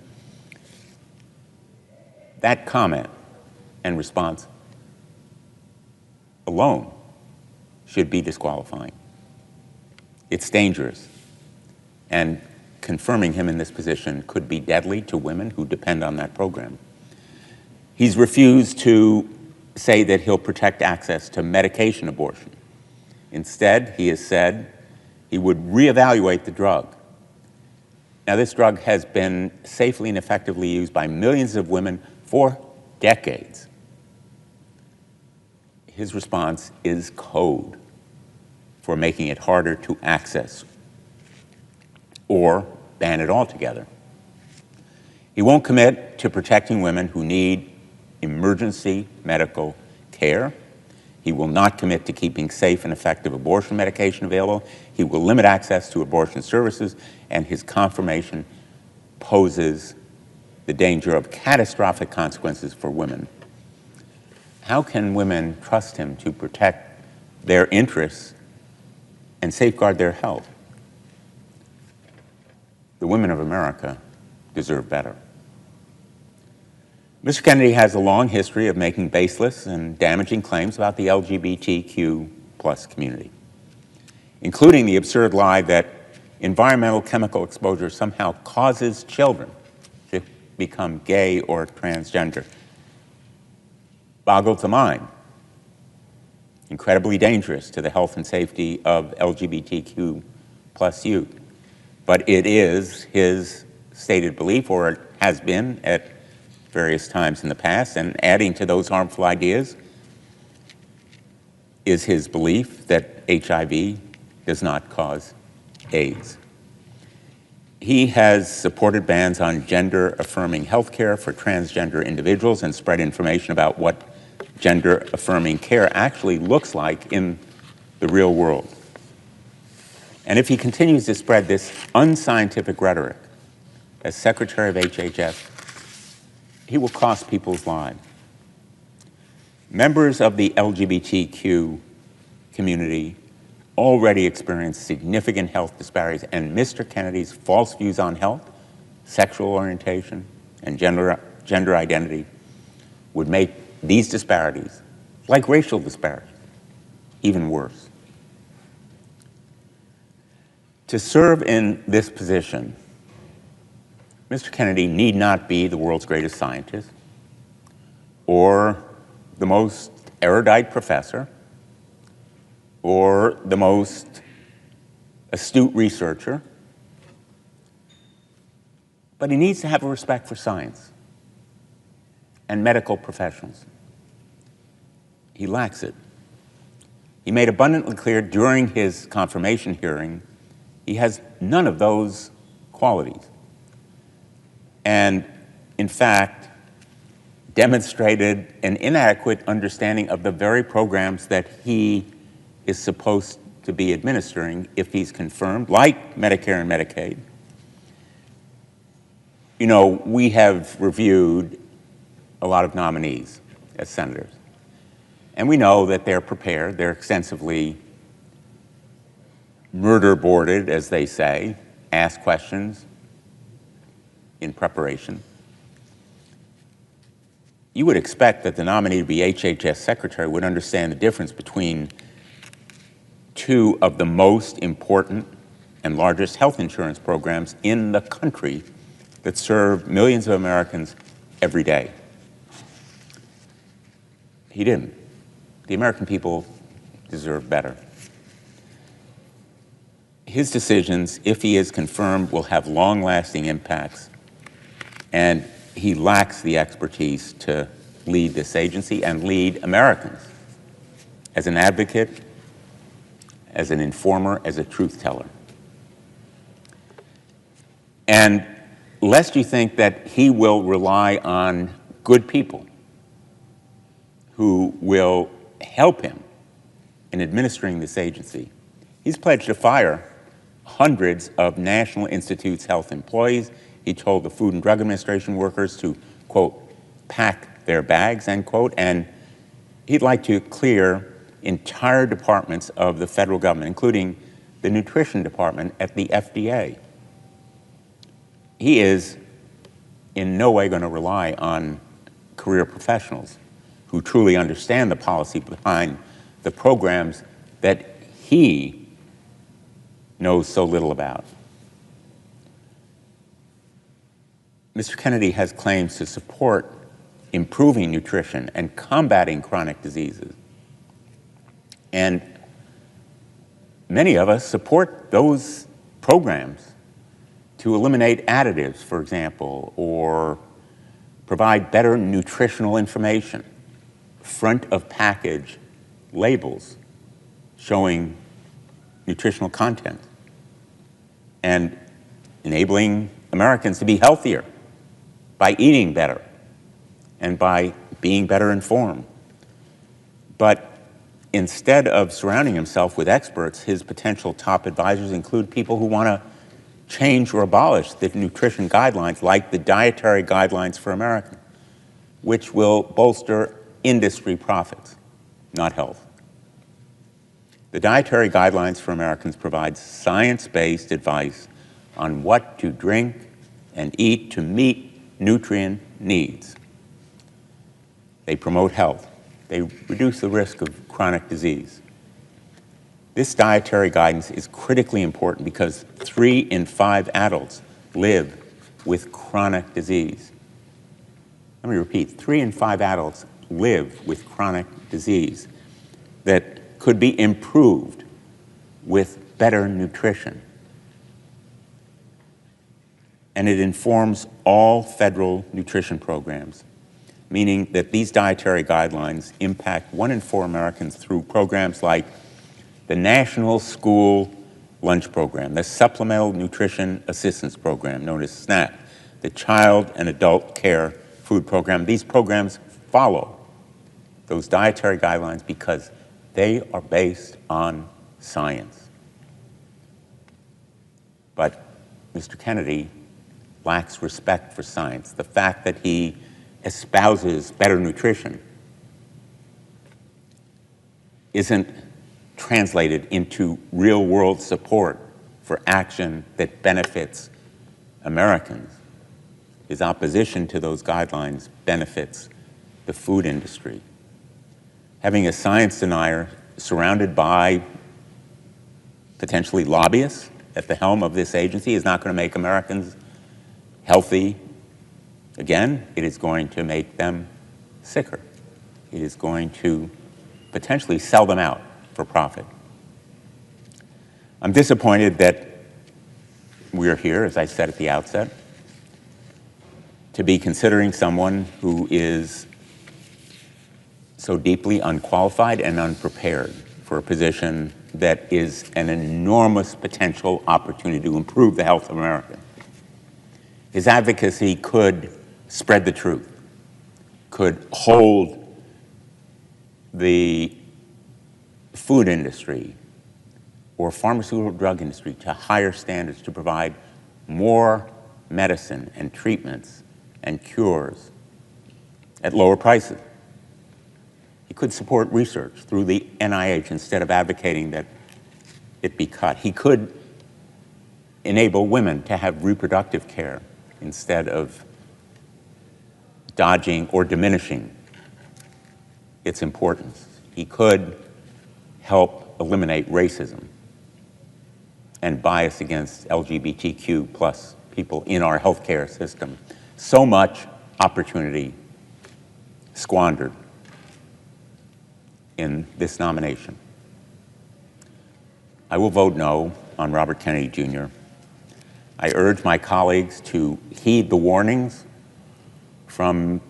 That comment and response alone should be disqualifying. It's dangerous, and confirming him in this position could be deadly to women who depend on that program. He's refused to say that he'll protect access to medication abortion. Instead, he has said he would reevaluate the drug. Now, this drug has been safely and effectively used by millions of women for decades. His response is code for making it harder to access or ban it altogether. He won't commit to protecting women who need emergency medical care. He will not commit to keeping safe and effective abortion medication available. He will limit access to abortion services, and his confirmation poses the danger of catastrophic consequences for women. How can women trust him to protect their interests and safeguard their health? The women of America deserve better. Mr. Kennedy has a long history of making baseless and damaging claims about the LGBTQ+ community, including the absurd lie that environmental chemical exposure somehow causes children to become gay or transgender. Boggles the mind. Incredibly dangerous to the health and safety of LGBTQ+ youth. But it is his stated belief, or it has been at various times in the past, and adding to those harmful ideas is his belief that HIV does not cause AIDS. He has supported bans on gender-affirming health care for transgender individuals and spread information about what gender-affirming care actually looks like in the real world. And if he continues to spread this unscientific rhetoric as Secretary of HHS, he will cost people's lives. Members of the LGBTQ community already experience significant health disparities, and Mr. Kennedy's false views on health, sexual orientation, and gender identity would make these disparities, like racial disparities, even worse. To serve in this position, Mr. Kennedy need not be the world's greatest scientist or the most erudite professor or the most astute researcher, but he needs to have a respect for science and medical professionals. He lacks it. He made abundantly clear during his confirmation hearing he has none of those qualities. And, in fact, demonstrated an inadequate understanding of the very programs that he is supposed to be administering if he's confirmed, like Medicare and Medicaid. You know, we have reviewed a lot of nominees as senators, and we know that they're prepared, they're extensively murder boarded, as they say, ask questions in preparation. You would expect that the nominee to be HHS Secretary would understand the difference between two of the most important and largest health insurance programs in the country that serve millions of Americans every day. He didn't. The American people deserve better. His decisions, if he is confirmed, will have long-lasting impacts, and he lacks the expertise to lead this agency and lead Americans as an advocate, as an informer, as a truth teller. And lest you think that he will rely on good people who will help him in administering this agency, he's pledged to fire hundreds of National Institutes health employees. He told the Food and Drug Administration workers to, quote, pack their bags, end quote, and he'd like to clear entire departments of the federal government, including the nutrition department at the FDA. He is in no way going to rely on career professionals who truly understand the policy behind the programs that he knows so little about. Mr. Kennedy has claims to support improving nutrition and combating chronic diseases. And many of us support those programs to eliminate additives, for example, or provide better nutritional information, front of package labels showing nutritional content, and enabling Americans to be healthier by eating better and by being better informed. But instead of surrounding himself with experts, his potential top advisors include people who want to change or abolish the nutrition guidelines, like the dietary guidelines for Americans, which will bolster industry profits, not health. The dietary guidelines for Americans provide science-based advice on what to drink and eat to meet nutrient needs. They promote health. They reduce the risk of chronic disease. This dietary guidance is critically important because 3 in 5 adults live with chronic disease. Let me repeat, 3 in 5 adults live with chronic disease that could be improved with better nutrition. And it informs all federal nutrition programs, meaning that these dietary guidelines impact 1 in 4 Americans through programs like the National School Lunch Program, the Supplemental Nutrition Assistance Program, known as SNAP, the Child and Adult Care Food Program. These programs follow those dietary guidelines because they are based on science. But Mr. Kennedy lacks respect for science. The fact that he espouses better nutrition isn't translated into real-world support for action that benefits Americans. His opposition to those guidelines benefits the food industry. Having a science denier surrounded by potentially lobbyists at the helm of this agency is not going to make Americans healthy. Again, it is going to make them sicker. It is going to potentially sell them out for profit. I'm disappointed that we're here, as I said at the outset, to be considering someone who is so deeply unqualified and unprepared for a position that is an enormous potential opportunity to improve the health of America. His advocacy could spread the truth, could hold the food industry or pharmaceutical drug industry to higher standards to provide more medicine and treatments and cures at lower prices. He could support research through the NIH instead of advocating that it be cut. He could enable women to have reproductive care instead of dodging or diminishing its importance. He could help eliminate racism and bias against LGBTQ plus people in our healthcare system. So much opportunity squandered in this nomination. I will vote no on Robert Kennedy Jr. I urge my colleagues to heed the warnings from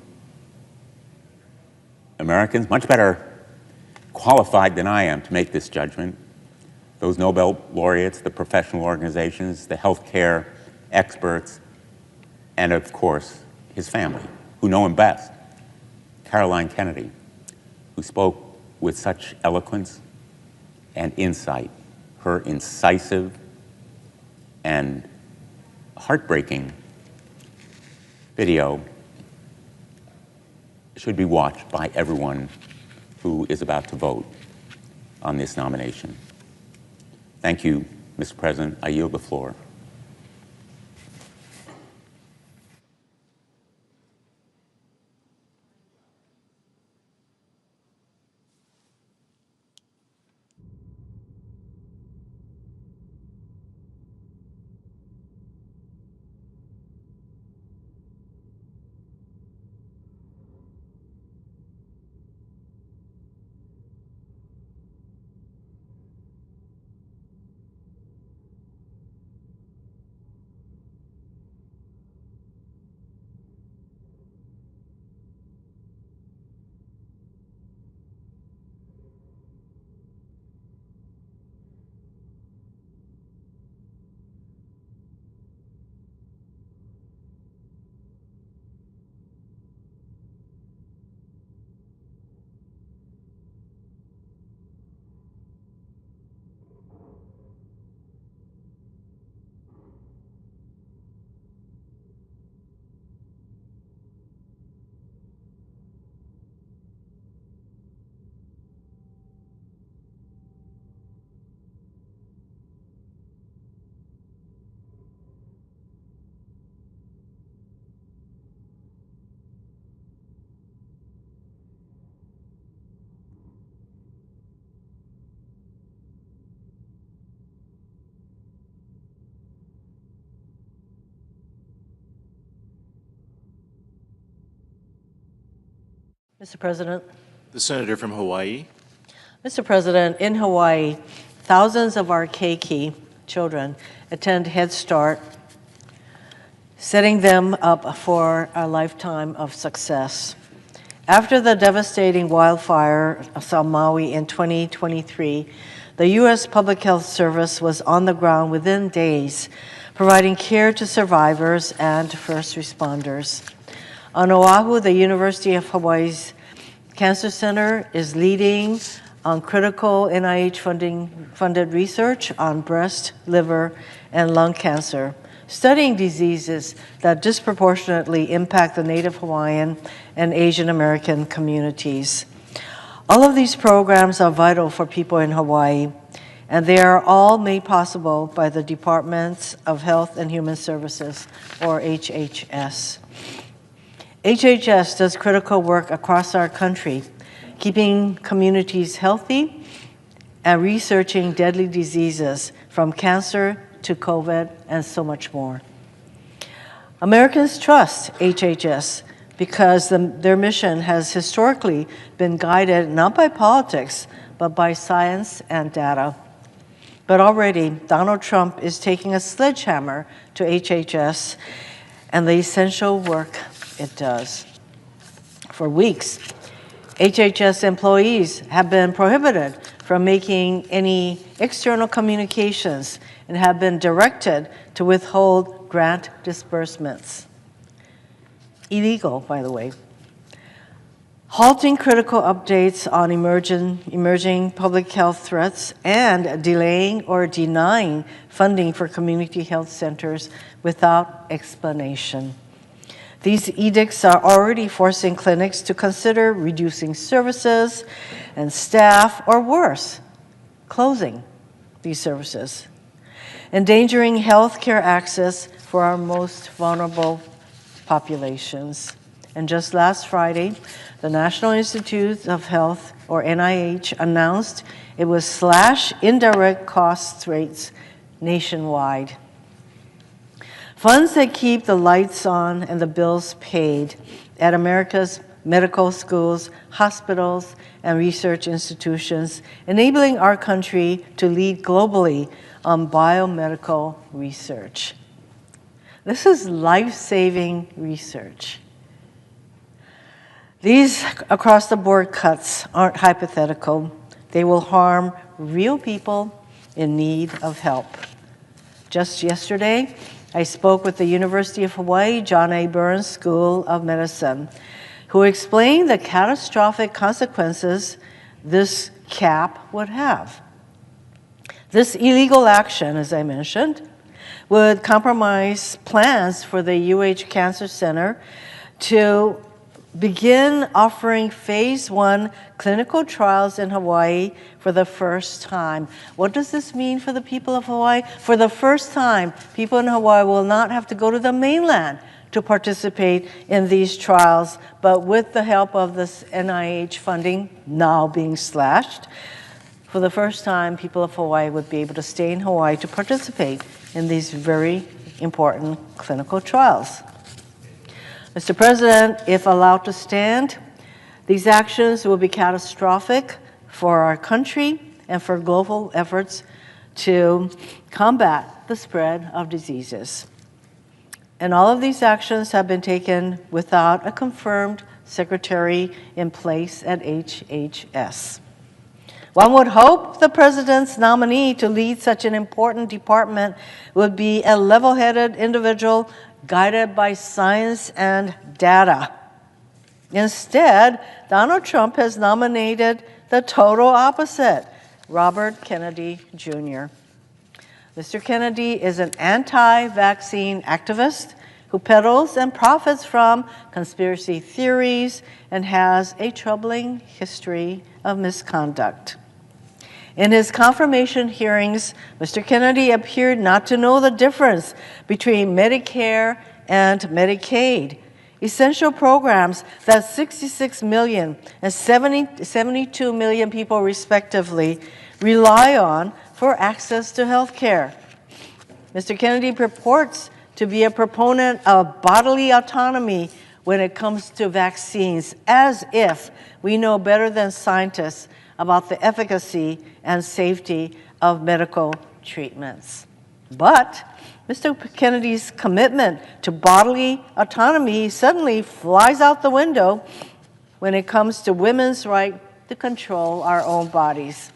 Americans, much better qualified than I am to make this judgment. Those Nobel laureates, the professional organizations, the healthcare experts, and of course, his family, who know him best. Caroline Kennedy, who spoke with such eloquence and insight. Her incisive and heartbreaking video should be watched by everyone who is about to vote on this nomination. Thank you, Mr. President. I yield the floor. Mr. President. The senator from Hawaii. Mr. President, in Hawaii, thousands of our keiki children attend Head Start, setting them up for a lifetime of success. After the devastating wildfire of Samoa in 2023, the U.S. Public Health Service was on the ground within days, providing care to survivors and first responders. On Oahu, the University of Hawaii's Cancer Center is leading on critical NIH-funded research on breast, liver, and lung cancer, studying diseases that disproportionately impact the Native Hawaiian and Asian American communities. All of these programs are vital for people in Hawaii, and they are all made possible by the Departments of Health and Human Services, or HHS. HHS does critical work across our country, keeping communities healthy and researching deadly diseases from cancer to COVID and so much more. Americans trust HHS because their mission has historically been guided not by politics, but by science and data. But already, Donald Trump is taking a sledgehammer to HHS and the essential work it does. For weeks, HHS employees have been prohibited from making any external communications and have been directed to withhold grant disbursements. Illegal, by the way. Halting critical updates on emerging public health threats and delaying or denying funding for community health centers without explanation. These edicts are already forcing clinics to consider reducing services and staff, or worse, closing these services, endangering health care access for our most vulnerable populations. And just last Friday, the National Institutes of Health, or NIH, announced it would slash indirect cost rates nationwide. Funds that keep the lights on and the bills paid at America's medical schools, hospitals, and research institutions, enabling our country to lead globally on biomedical research. This is life-saving research. These across-the-board cuts aren't hypothetical. They will harm real people in need of help. Just yesterday, I spoke with the University of Hawaii John A. Burns School of Medicine, who explained the catastrophic consequences this cap would have. This illegal action, as I mentioned, would compromise plans for the UH Cancer Center to begin offering phase 1 clinical trials in Hawaii for the first time. What does this mean for the people of Hawaii? For the first time, people in Hawaii will not have to go to the mainland to participate in these trials, but with the help of this NIH funding now being slashed, for the first time, people of Hawaii would be able to stay in Hawaii to participate in these very important clinical trials. Mr. President, if allowed to stand, these actions will be catastrophic for our country and for global efforts to combat the spread of diseases. And all of these actions have been taken without a confirmed secretary in place at HHS. One would hope the president's nominee to lead such an important department would be a level-headed individual guided by science and data. Instead, Donald Trump has nominated the total opposite, Robert Kennedy Jr. Mr. Kennedy is an anti-vaccine activist who peddles and profits from conspiracy theories and has a troubling history of misconduct. In his confirmation hearings, Mr. Kennedy appeared not to know the difference between Medicare and Medicaid, essential programs that 66 million and 72 million people respectively rely on for access to health care. Mr. Kennedy purports to be a proponent of bodily autonomy when it comes to vaccines, as if we know better than scientists about the efficacy and safety of medical treatments. But Mr. Kennedy's commitment to bodily autonomy suddenly flies out the window when it comes to women's right to control our own bodies.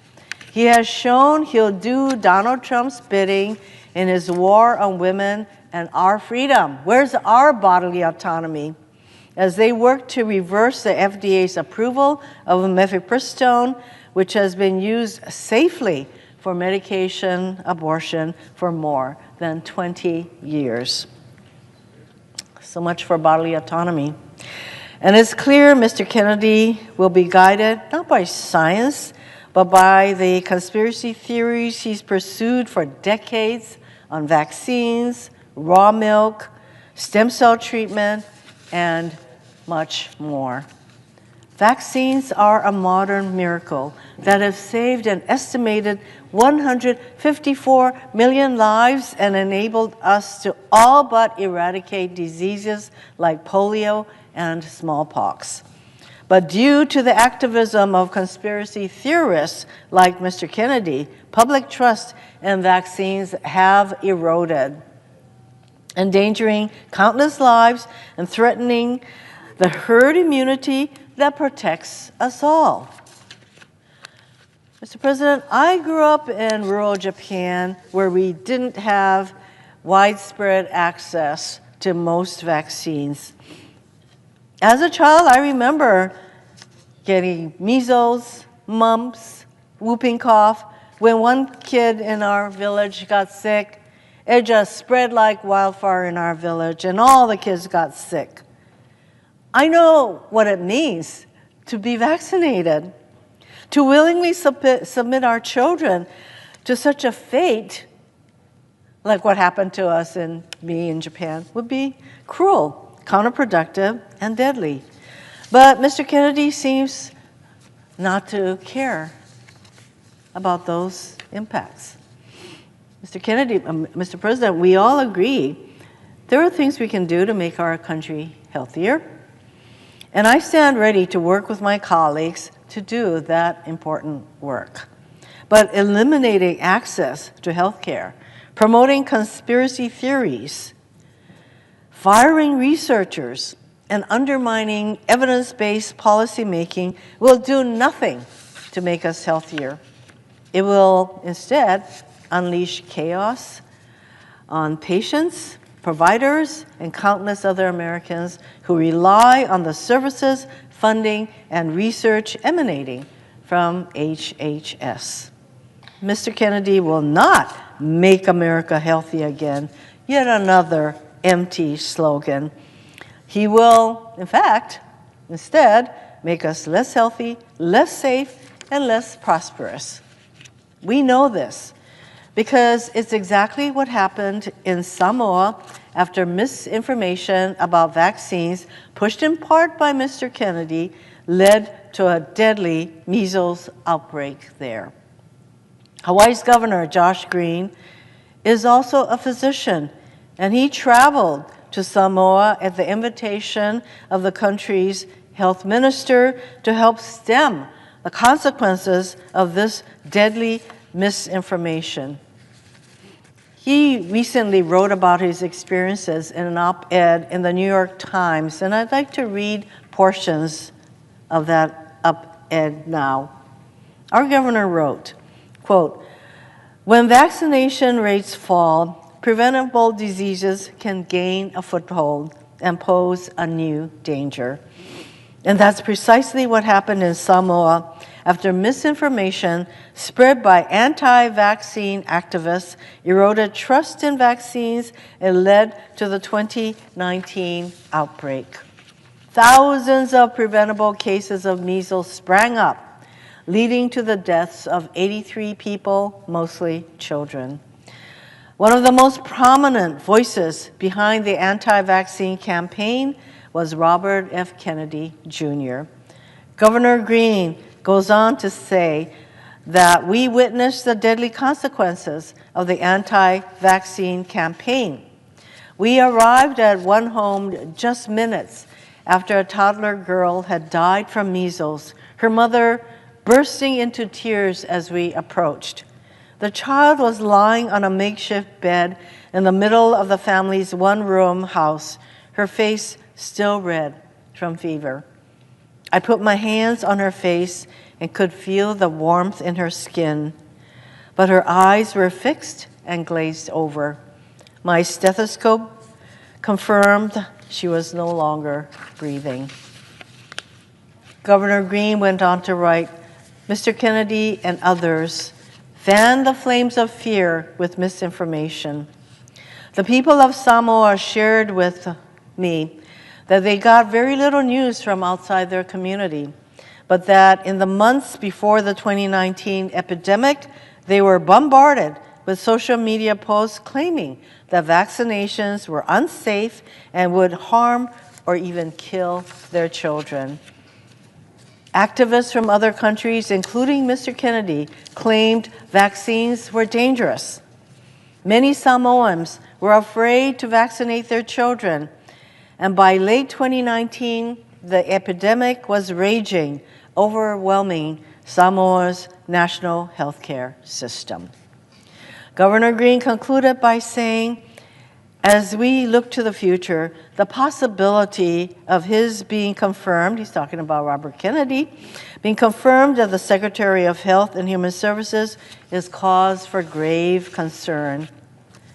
He has shown he'll do Donald Trump's bidding in his war on women and our freedom. Where's our bodily autonomy? As they work to reverse the FDA's approval of mifepristone, which has been used safely for medication abortion for more than 20 years. So much for bodily autonomy. And it's clear Mr. Kennedy will be guided not by science, but by the conspiracy theories he's pursued for decades on vaccines, raw milk, stem cell treatment, and much more. Vaccines are a modern miracle that have saved an estimated 154 million lives and enabled us to all but eradicate diseases like polio and smallpox. But due to the activism of conspiracy theorists like Mr. Kennedy, public trust in vaccines have eroded, endangering countless lives and threatening the herd immunity that protects us all. Mr. President, I grew up in rural Japan where we didn't have widespread access to most vaccines. As a child, I remember getting measles, mumps, whooping cough. When one kid in our village got sick, it just spread like wildfire in our village, and all the kids got sick. I know what it means to be vaccinated. To willingly submit our children to such a fate, like what happened to us and me in Japan, would be cruel, counterproductive, and deadly. But Mr. Kennedy seems not to care about those impacts. Mr. President, we all agree there are things we can do to make our country healthier. And I stand ready to work with my colleagues to do that important work. But eliminating access to health care, promoting conspiracy theories, firing researchers, and undermining evidence-based policymaking will do nothing to make us healthier. It will instead unleash chaos on patients, providers, and countless other Americans who rely on the services, funding, and research emanating from HHS. Mr. Kennedy will not make America healthy again, yet another empty slogan. He will, in fact, instead, make us less healthy, less safe, and less prosperous. We know this because it's exactly what happened in Samoa after misinformation about vaccines, pushed in part by Mr. Kennedy, led to a deadly measles outbreak there. Hawaii's Governor, Josh Green, is also a physician, and he traveled to Samoa at the invitation of the country's health minister to help stem the consequences of this deadly misinformation. He recently wrote about his experiences in an op-ed in the New York Times, and I'd like to read portions of that op-ed now. Our governor wrote, quote, "When vaccination rates fall, preventable diseases can gain a foothold and pose a new danger. And that's precisely what happened in Samoa after misinformation spread by anti-vaccine activists eroded trust in vaccines and led to the 2019 outbreak. Thousands of preventable cases of measles sprang up, leading to the deaths of 83 people, mostly children. One of the most prominent voices behind the anti-vaccine campaign was Robert F. Kennedy, Jr. Governor Green goes on to say that we witnessed the deadly consequences of the anti-vaccine campaign. We arrived at one home just minutes after a toddler girl had died from measles, her mother bursting into tears as we approached. The child was lying on a makeshift bed in the middle of the family's one-room house, her face still red from fever. I put my hands on her face and could feel the warmth in her skin, but her eyes were fixed and glazed over. My stethoscope confirmed she was no longer breathing. Governor Green went on to write, Mr. Kennedy and others fanned the flames of fear with misinformation. The people of Samoa shared with me that they got very little news from outside their community, but that in the months before the 2019 epidemic, they were bombarded with social media posts claiming that vaccinations were unsafe and would harm or even kill their children. Activists from other countries, including Mr. Kennedy, claimed vaccines were dangerous. Many Samoans were afraid to vaccinate their children, and by late 2019, the epidemic was raging, overwhelming Samoa's national healthcare system. Governor Green concluded by saying, as we look to the future, the possibility of his being confirmed, he's talking about Robert Kennedy, being confirmed as the Secretary of Health and Human Services is cause for grave concern.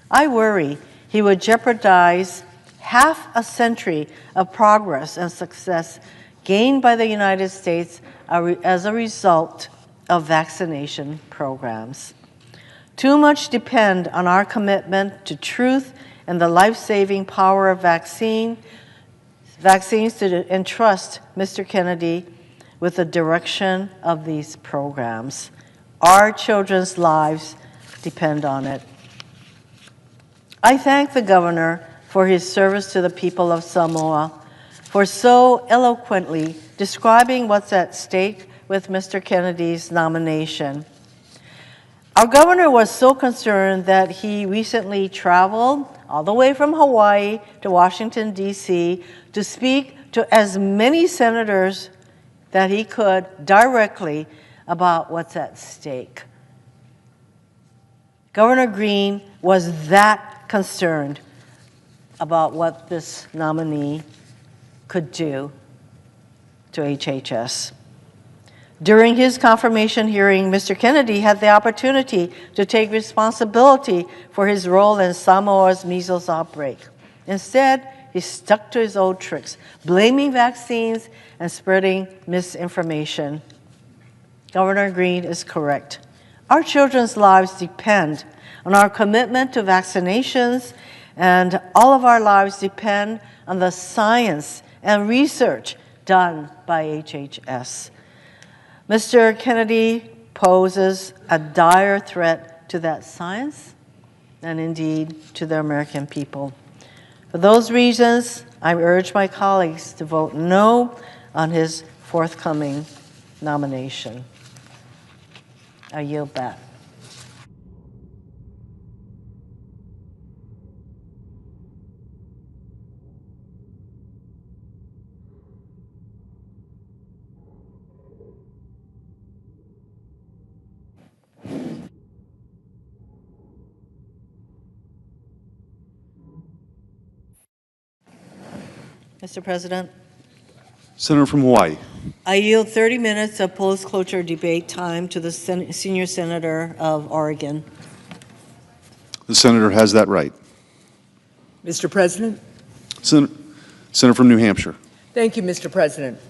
I worry he would jeopardize half a century of progress and success gained by the United States as a result of vaccination programs. Too much depends on our commitment to truth and the life-saving power of vaccines to entrust Mr. Kennedy with the direction of these programs. Our children's lives depend on it. I thank the governor for his service to the people of Samoa, for so eloquently describing what's at stake with Mr. Kennedy's nomination. Our governor was so concerned that he recently traveled all the way from Hawaii to Washington, D.C. to speak to as many senators that he could directly about what's at stake. Governor Green was that concerned about what this nominee could do to HHS. During his confirmation hearing, Mr. Kennedy had the opportunity to take responsibility for his role in Samoa's measles outbreak. Instead, he stuck to his old tricks, blaming vaccines and spreading misinformation. Governor Green is correct. Our children's lives depend on our commitment to vaccinations, and all of our lives depend on the science and research done by HHS. Mr. Kennedy poses a dire threat to that science and indeed to the American people. For those reasons, I urge my colleagues to vote no on his forthcoming nomination. I yield back. Mr. President, Senator from Hawaii. I yield 30 minutes of post-cloture debate time to the senior senator of Oregon. The senator has that right. Mr. President. Senator from New Hampshire. Thank you, Mr. President.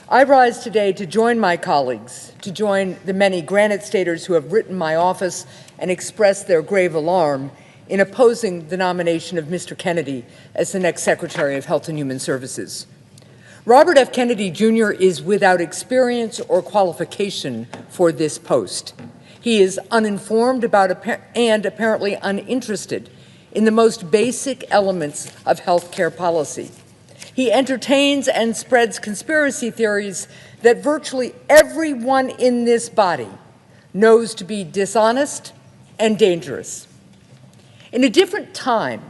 I rise today to join my colleagues, to join the many Granite Staters who have written my office and expressed their grave alarm in opposing the nomination of Mr. Kennedy as the next Secretary of Health and Human Services. Robert F. Kennedy Jr. is without experience or qualification for this post. He is uninformed about and apparently uninterested in the most basic elements of healthcare policy. He entertains and spreads conspiracy theories that virtually everyone in this body knows to be dishonest and dangerous. In a different time,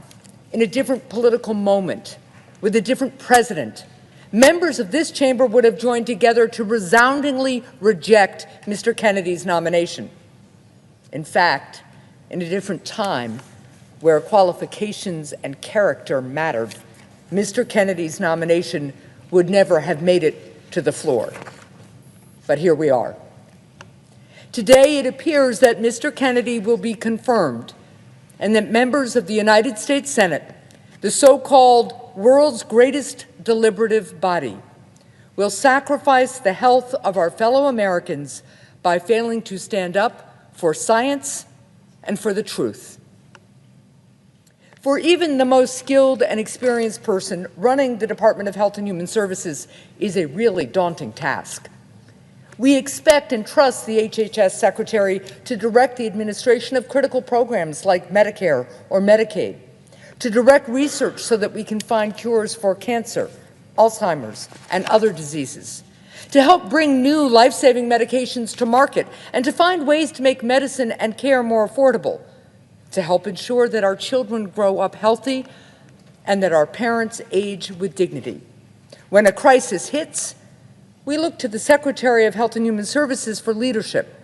in a different political moment, with a different president, members of this chamber would have joined together to resoundingly reject Mr. Kennedy's nomination. In fact, in a different time, where qualifications and character mattered, Mr. Kennedy's nomination would never have made it to the floor. But here we are. Today, it appears that Mr. Kennedy will be confirmed and that members of the United States Senate, the so-called world's greatest deliberative body, will sacrifice the health of our fellow Americans by failing to stand up for science and for the truth. For even the most skilled and experienced person, running the Department of Health and Human Services is a really daunting task. We expect and trust the HHS Secretary to direct the administration of critical programs like Medicare or Medicaid, to direct research so that we can find cures for cancer, Alzheimer's, and other diseases, to help bring new life-saving medications to market, and to find ways to make medicine and care more affordable, to help ensure that our children grow up healthy and that our parents age with dignity. When a crisis hits, we look to the Secretary of Health and Human Services for leadership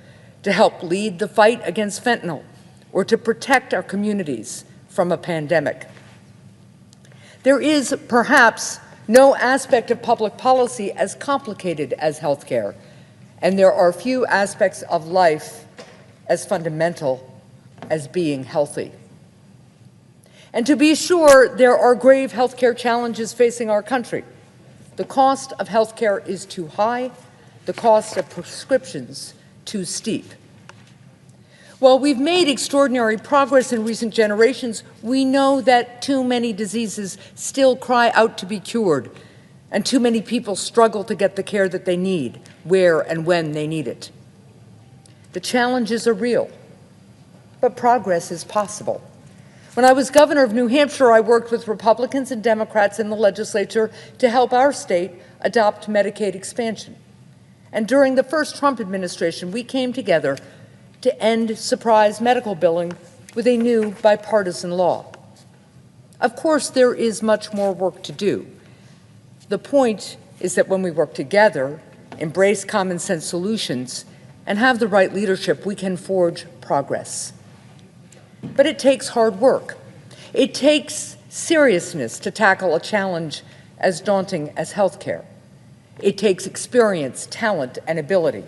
to help lead the fight against fentanyl or to protect our communities from a pandemic. There is perhaps no aspect of public policy as complicated as healthcare, and there are few aspects of life as fundamental as being healthy. And to be sure, there are grave healthcare challenges facing our country. The cost of healthcare is too high, the cost of prescriptions too steep. While we've made extraordinary progress in recent generations, we know that too many diseases still cry out to be cured, and too many people struggle to get the care that they need, where and when they need it. The challenges are real, but progress is possible. When I was governor of New Hampshire, I worked with Republicans and Democrats in the legislature to help our state adopt Medicaid expansion. And during the first Trump administration, we came together to end surprise medical billing with a new bipartisan law. Of course, there is much more work to do. The point is that when we work together, embrace common sense solutions, and have the right leadership, we can forge progress. But it takes hard work. It takes seriousness to tackle a challenge as daunting as healthcare. It takes experience, talent, and ability.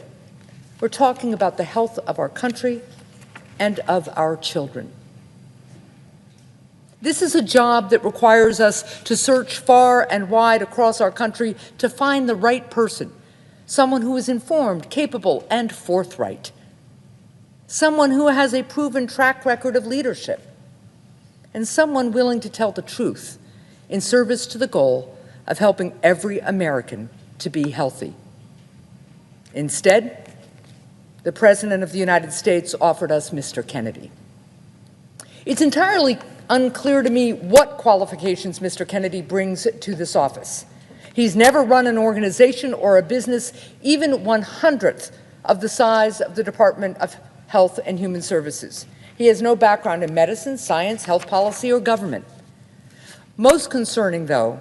We're talking about the health of our country and of our children. This is a job that requires us to search far and wide across our country to find the right person, someone who is informed, capable, and forthright. Someone who has a proven track record of leadership, and someone willing to tell the truth in service to the goal of helping every American to be healthy. Instead, the President of the United States offered us Mr. Kennedy. It's entirely unclear to me what qualifications Mr. Kennedy brings to this office. He's never run an organization or a business even 1/100th of the size of the Department of Health and Human Services. He has no background in medicine, science, health policy, or government. Most concerning, though,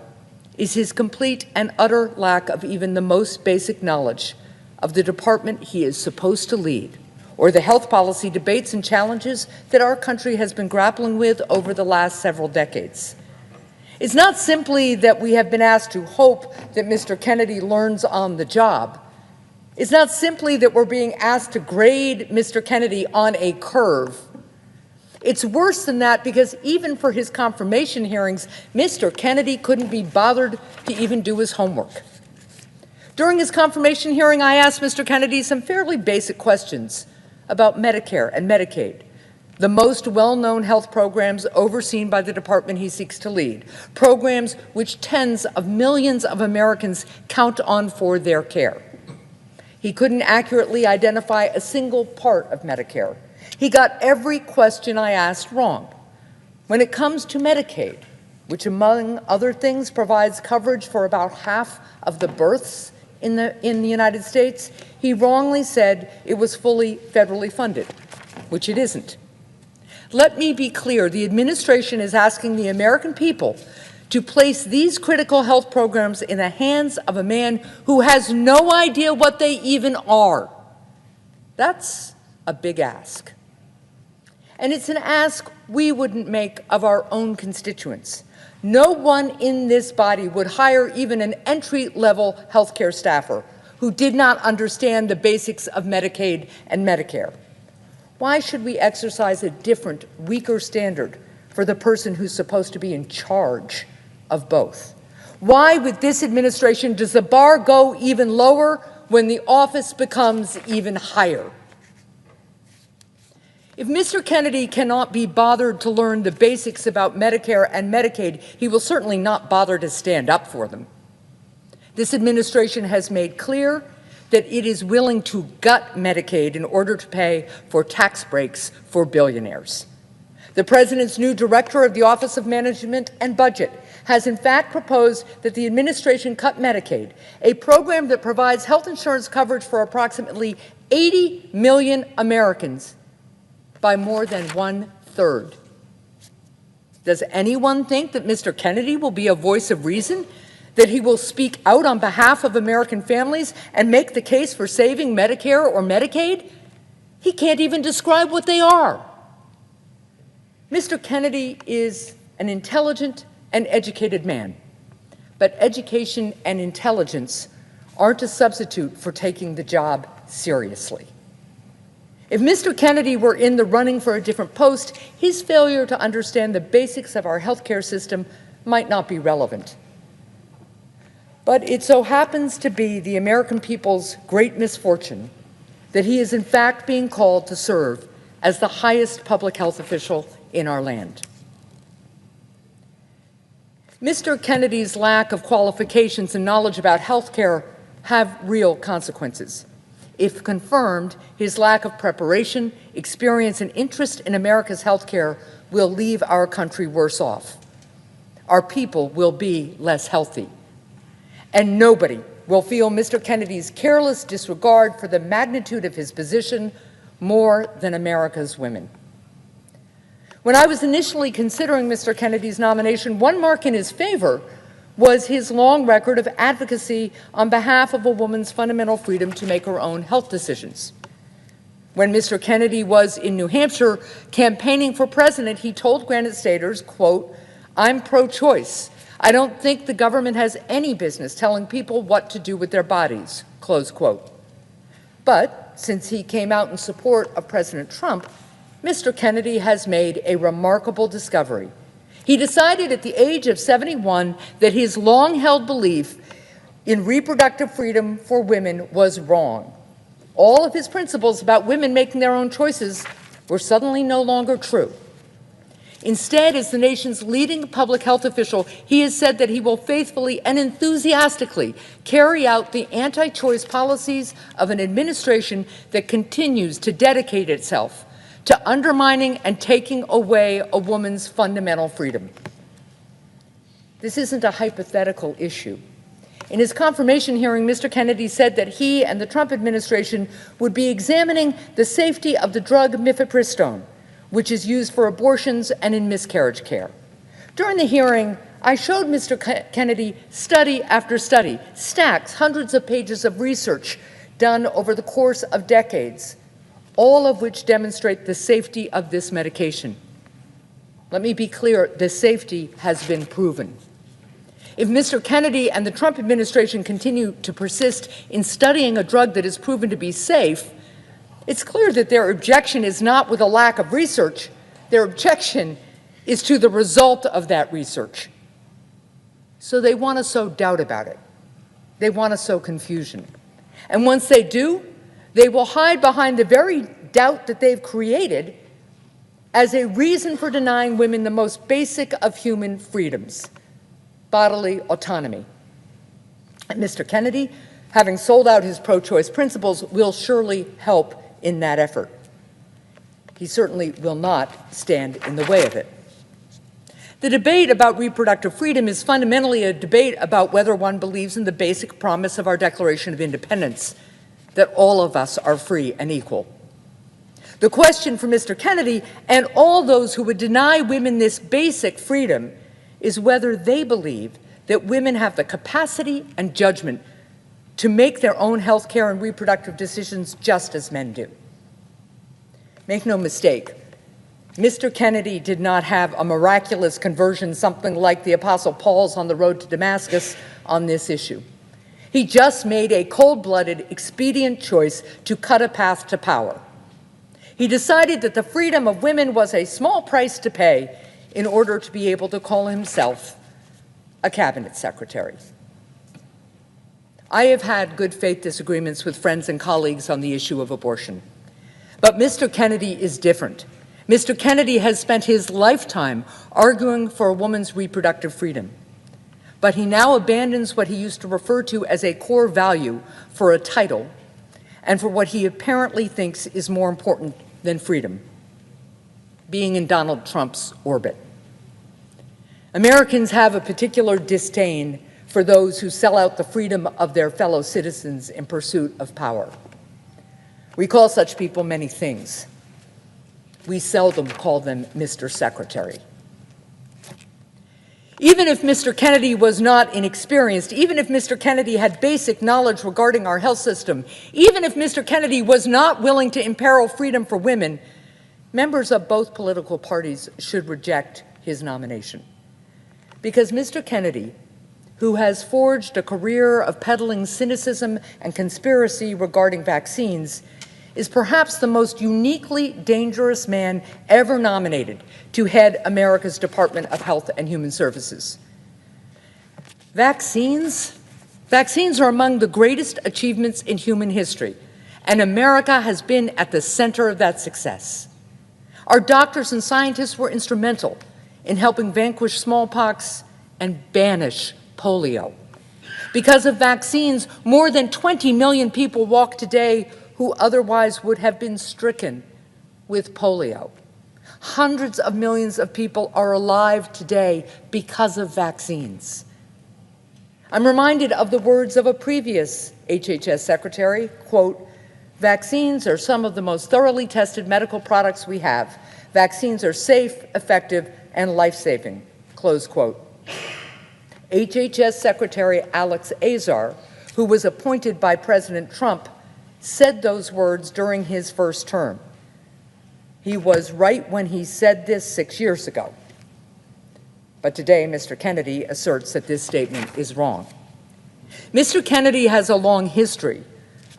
is his complete and utter lack of even the most basic knowledge of the department he is supposed to lead, or the health policy debates and challenges that our country has been grappling with over the last several decades. It's not simply that we have been asked to hope that Mr. Kennedy learns on the job. It's not simply that we're being asked to grade Mr. Kennedy on a curve. It's worse than that, because even for his confirmation hearings, Mr. Kennedy couldn't be bothered to even do his homework. During his confirmation hearing, I asked Mr. Kennedy some fairly basic questions about Medicare and Medicaid, the most well-known health programs overseen by the department he seeks to lead, programs which tens of millions of Americans count on for their care. He couldn't accurately identify a single part of Medicare. He got every question I asked wrong. When it comes to Medicaid, which among other things provides coverage for about half of the births in the United States, he wrongly said it was fully federally funded, which it isn't. Let me be clear, the administration is asking the American people to place these critical health programs in the hands of a man who has no idea what they even are. That's a big ask. And it's an ask we wouldn't make of our own constituents. No one in this body would hire even an entry-level healthcare staffer who did not understand the basics of Medicaid and Medicare. Why should we exercise a different, weaker standard for the person who's supposed to be in charge of both? Why, with this administration, does the bar go even lower when the office becomes even higher? If Mr. Kennedy cannot be bothered to learn the basics about Medicare and Medicaid, he will certainly not bother to stand up for them. This administration has made clear that it is willing to gut Medicaid in order to pay for tax breaks for billionaires. The President's new director of the Office of Management and Budget has in fact proposed that the administration cut Medicaid, a program that provides health insurance coverage for approximately 80 million Americans, by more than 1/3. Does anyone think that Mr. Kennedy will be a voice of reason, that he will speak out on behalf of American families and make the case for saving Medicare or Medicaid? He can't even describe what they are. Mr. Kennedy is an intelligent and educated man, but education and intelligence aren't a substitute for taking the job seriously. If Mr. Kennedy were in the running for a different post, his failure to understand the basics of our healthcare system might not be relevant. But it so happens to be the American people's great misfortune that he is in fact being called to serve as the highest public health official in our land. Mr. Kennedy's lack of qualifications and knowledge about healthcare have real consequences. If confirmed, his lack of preparation, experience, and interest in America's healthcare will leave our country worse off. Our people will be less healthy. And nobody will feel Mr. Kennedy's careless disregard for the magnitude of his position more than America's women. When I was initially considering Mr. Kennedy's nomination, one mark in his favor was his long record of advocacy on behalf of a woman's fundamental freedom to make her own health decisions. When Mr. Kennedy was in New Hampshire campaigning for president, he told Granite Staters, quote, "I'm pro-choice. I don't think the government has any business telling people what to do with their bodies," close quote. But since he came out in support of President Trump, Mr. Kennedy has made a remarkable discovery. He decided at the age of 71 that his long-held belief in reproductive freedom for women was wrong. All of his principles about women making their own choices were suddenly no longer true. Instead, as the nation's leading public health official, he has said that he will faithfully and enthusiastically carry out the anti-choice policies of an administration that continues to dedicate itself to undermining and taking away a woman's fundamental freedom. This isn't a hypothetical issue. In his confirmation hearing, Mr. Kennedy said that he and the Trump administration would be examining the safety of the drug mifepristone, which is used for abortions and in miscarriage care. During the hearing, I showed Mr. Kennedy study after study, stacks, hundreds of pages of research done over the course of decades, all of which demonstrate the safety of this medication. Let me be clear, the safety has been proven. If Mr. Kennedy and the Trump administration continue to persist in studying a drug that is proven to be safe, it's clear that their objection is not with a lack of research. Their objection is to the result of that research. So they want to sow doubt about it. They want to sow confusion. And once they do, they will hide behind the very doubt that they've created as a reason for denying women the most basic of human freedoms, bodily autonomy. And Mr. Kennedy, having sold out his pro-choice principles, will surely help in that effort. He certainly will not stand in the way of it. The debate about reproductive freedom is fundamentally a debate about whether one believes in the basic promise of our Declaration of Independence, that all of us are free and equal. The question for Mr. Kennedy and all those who would deny women this basic freedom is whether they believe that women have the capacity and judgment to make their own health care and reproductive decisions just as men do. Make no mistake, Mr. Kennedy did not have a miraculous conversion, something like the Apostle Paul's on the road to Damascus on this issue. He just made a cold-blooded, expedient choice to cut a path to power. He decided that the freedom of women was a small price to pay in order to be able to call himself a cabinet secretary. I have had good faith disagreements with friends and colleagues on the issue of abortion. But Mr. Kennedy is different. Mr. Kennedy has spent his lifetime arguing for a woman's reproductive freedom. But he now abandons what he used to refer to as a core value for a title and for what he apparently thinks is more important than freedom, being in Donald Trump's orbit. Americans have a particular disdain for those who sell out the freedom of their fellow citizens in pursuit of power. We call such people many things. We seldom call them Mr. Secretary. Even if Mr. Kennedy was not inexperienced, even if Mr. Kennedy had basic knowledge regarding our health system, even if Mr. Kennedy was not willing to imperil freedom for women, members of both political parties should reject his nomination. Because Mr. Kennedy, who has forged a career of peddling cynicism and conspiracy regarding vaccines, is perhaps the most uniquely dangerous man ever nominated to head America's Department of Health and Human Services. Vaccines are among the greatest achievements in human history, and America has been at the center of that success. Our doctors and scientists were instrumental in helping vanquish smallpox and banish polio. Because of vaccines, more than 20 million people walk today who otherwise would have been stricken with polio. Hundreds of millions of people are alive today because of vaccines. I'm reminded of the words of a previous HHS secretary, quote, "Vaccines are some of the most thoroughly tested medical products we have. Vaccines are safe, effective, and life-saving," close quote. HHS Secretary Alex Azar, who was appointed by President Trump, said those words during his first term. He was right when he said this 6 years ago. But today, Mr. Kennedy asserts that this statement is wrong. Mr. Kennedy has a long history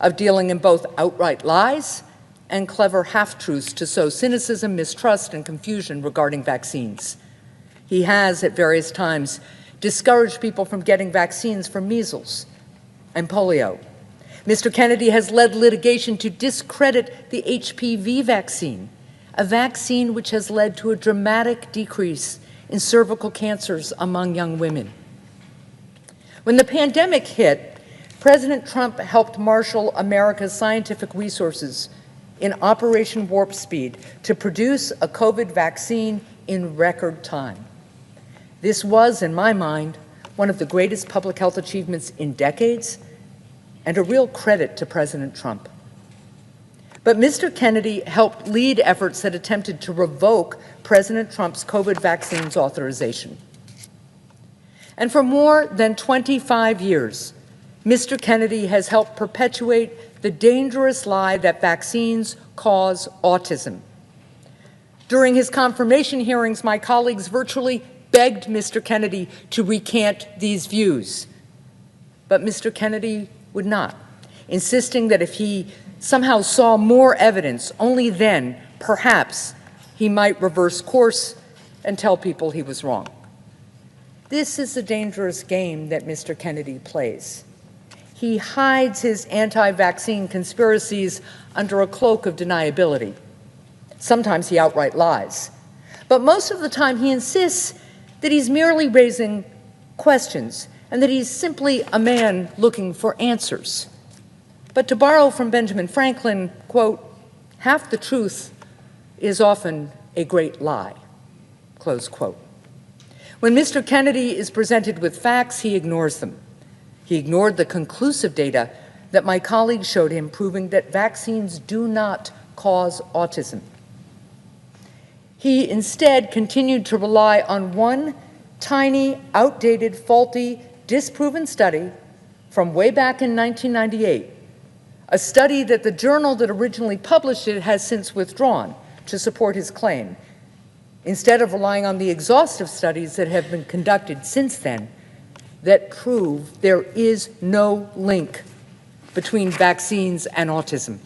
of dealing in both outright lies and clever half-truths to sow cynicism, mistrust, and confusion regarding vaccines. He has, at various times, discouraged people from getting vaccines for measles and polio. Mr. Kennedy has led litigation to discredit the HPV vaccine, a vaccine which has led to a dramatic decrease in cervical cancers among young women. When the pandemic hit, President Trump helped marshal America's scientific resources in Operation Warp Speed to produce a COVID vaccine in record time. This was, in my mind, one of the greatest public health achievements in decades, and a real credit to President Trump. But Mr. Kennedy helped lead efforts that attempted to revoke President Trump's COVID vaccines authorization. And for more than 25 years, Mr. Kennedy has helped perpetuate the dangerous lie that vaccines cause autism. During his confirmation hearings, my colleagues virtually begged Mr. Kennedy to recant these views. But Mr. Kennedy would not, insisting that if he somehow saw more evidence, only then, perhaps, he might reverse course and tell people he was wrong. This is a dangerous game that Mr. Kennedy plays. He hides his anti-vaccine conspiracies under a cloak of deniability. Sometimes he outright lies. But most of the time he insists that he's merely raising questions and that he's simply a man looking for answers. But to borrow from Benjamin Franklin, quote, "Half the truth is often a great lie," close quote. When Mr. Kennedy is presented with facts, he ignores them. He ignored the conclusive data that my colleagues showed him, proving that vaccines do not cause autism. He instead continued to rely on one tiny, outdated, faulty, disproven study from way back in 1998, a study that the journal that originally published it has since withdrawn to support his claim, instead of relying on the exhaustive studies that have been conducted since then that prove there is no link between vaccines and autism.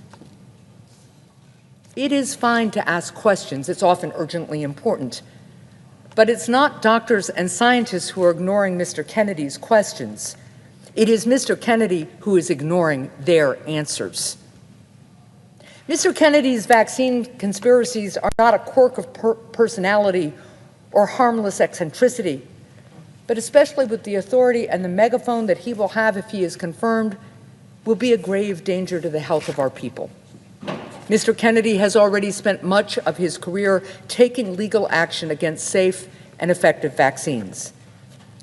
It is fine to ask questions. It's often urgently important. But it's not doctors and scientists who are ignoring Mr. Kennedy's questions. It is Mr. Kennedy who is ignoring their answers. Mr. Kennedy's vaccine conspiracies are not a quirk of personality or harmless eccentricity, but especially with the authority and the megaphone that he will have if he is confirmed, will be a grave danger to the health of our people. Mr. Kennedy has already spent much of his career taking legal action against safe and effective vaccines.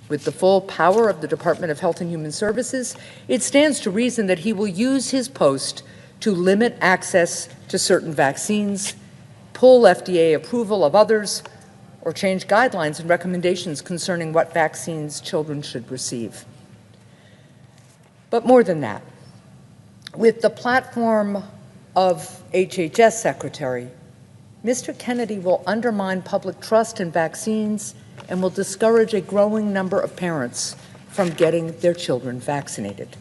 With the full power of the Department of Health and Human Services, it stands to reason that he will use his post to limit access to certain vaccines, pull FDA approval of others, or change guidelines and recommendations concerning what vaccines children should receive. But more than that, with the platform of HHS Secretary, Mr. Kennedy will undermine public trust in vaccines and will discourage a growing number of parents from getting their children vaccinated.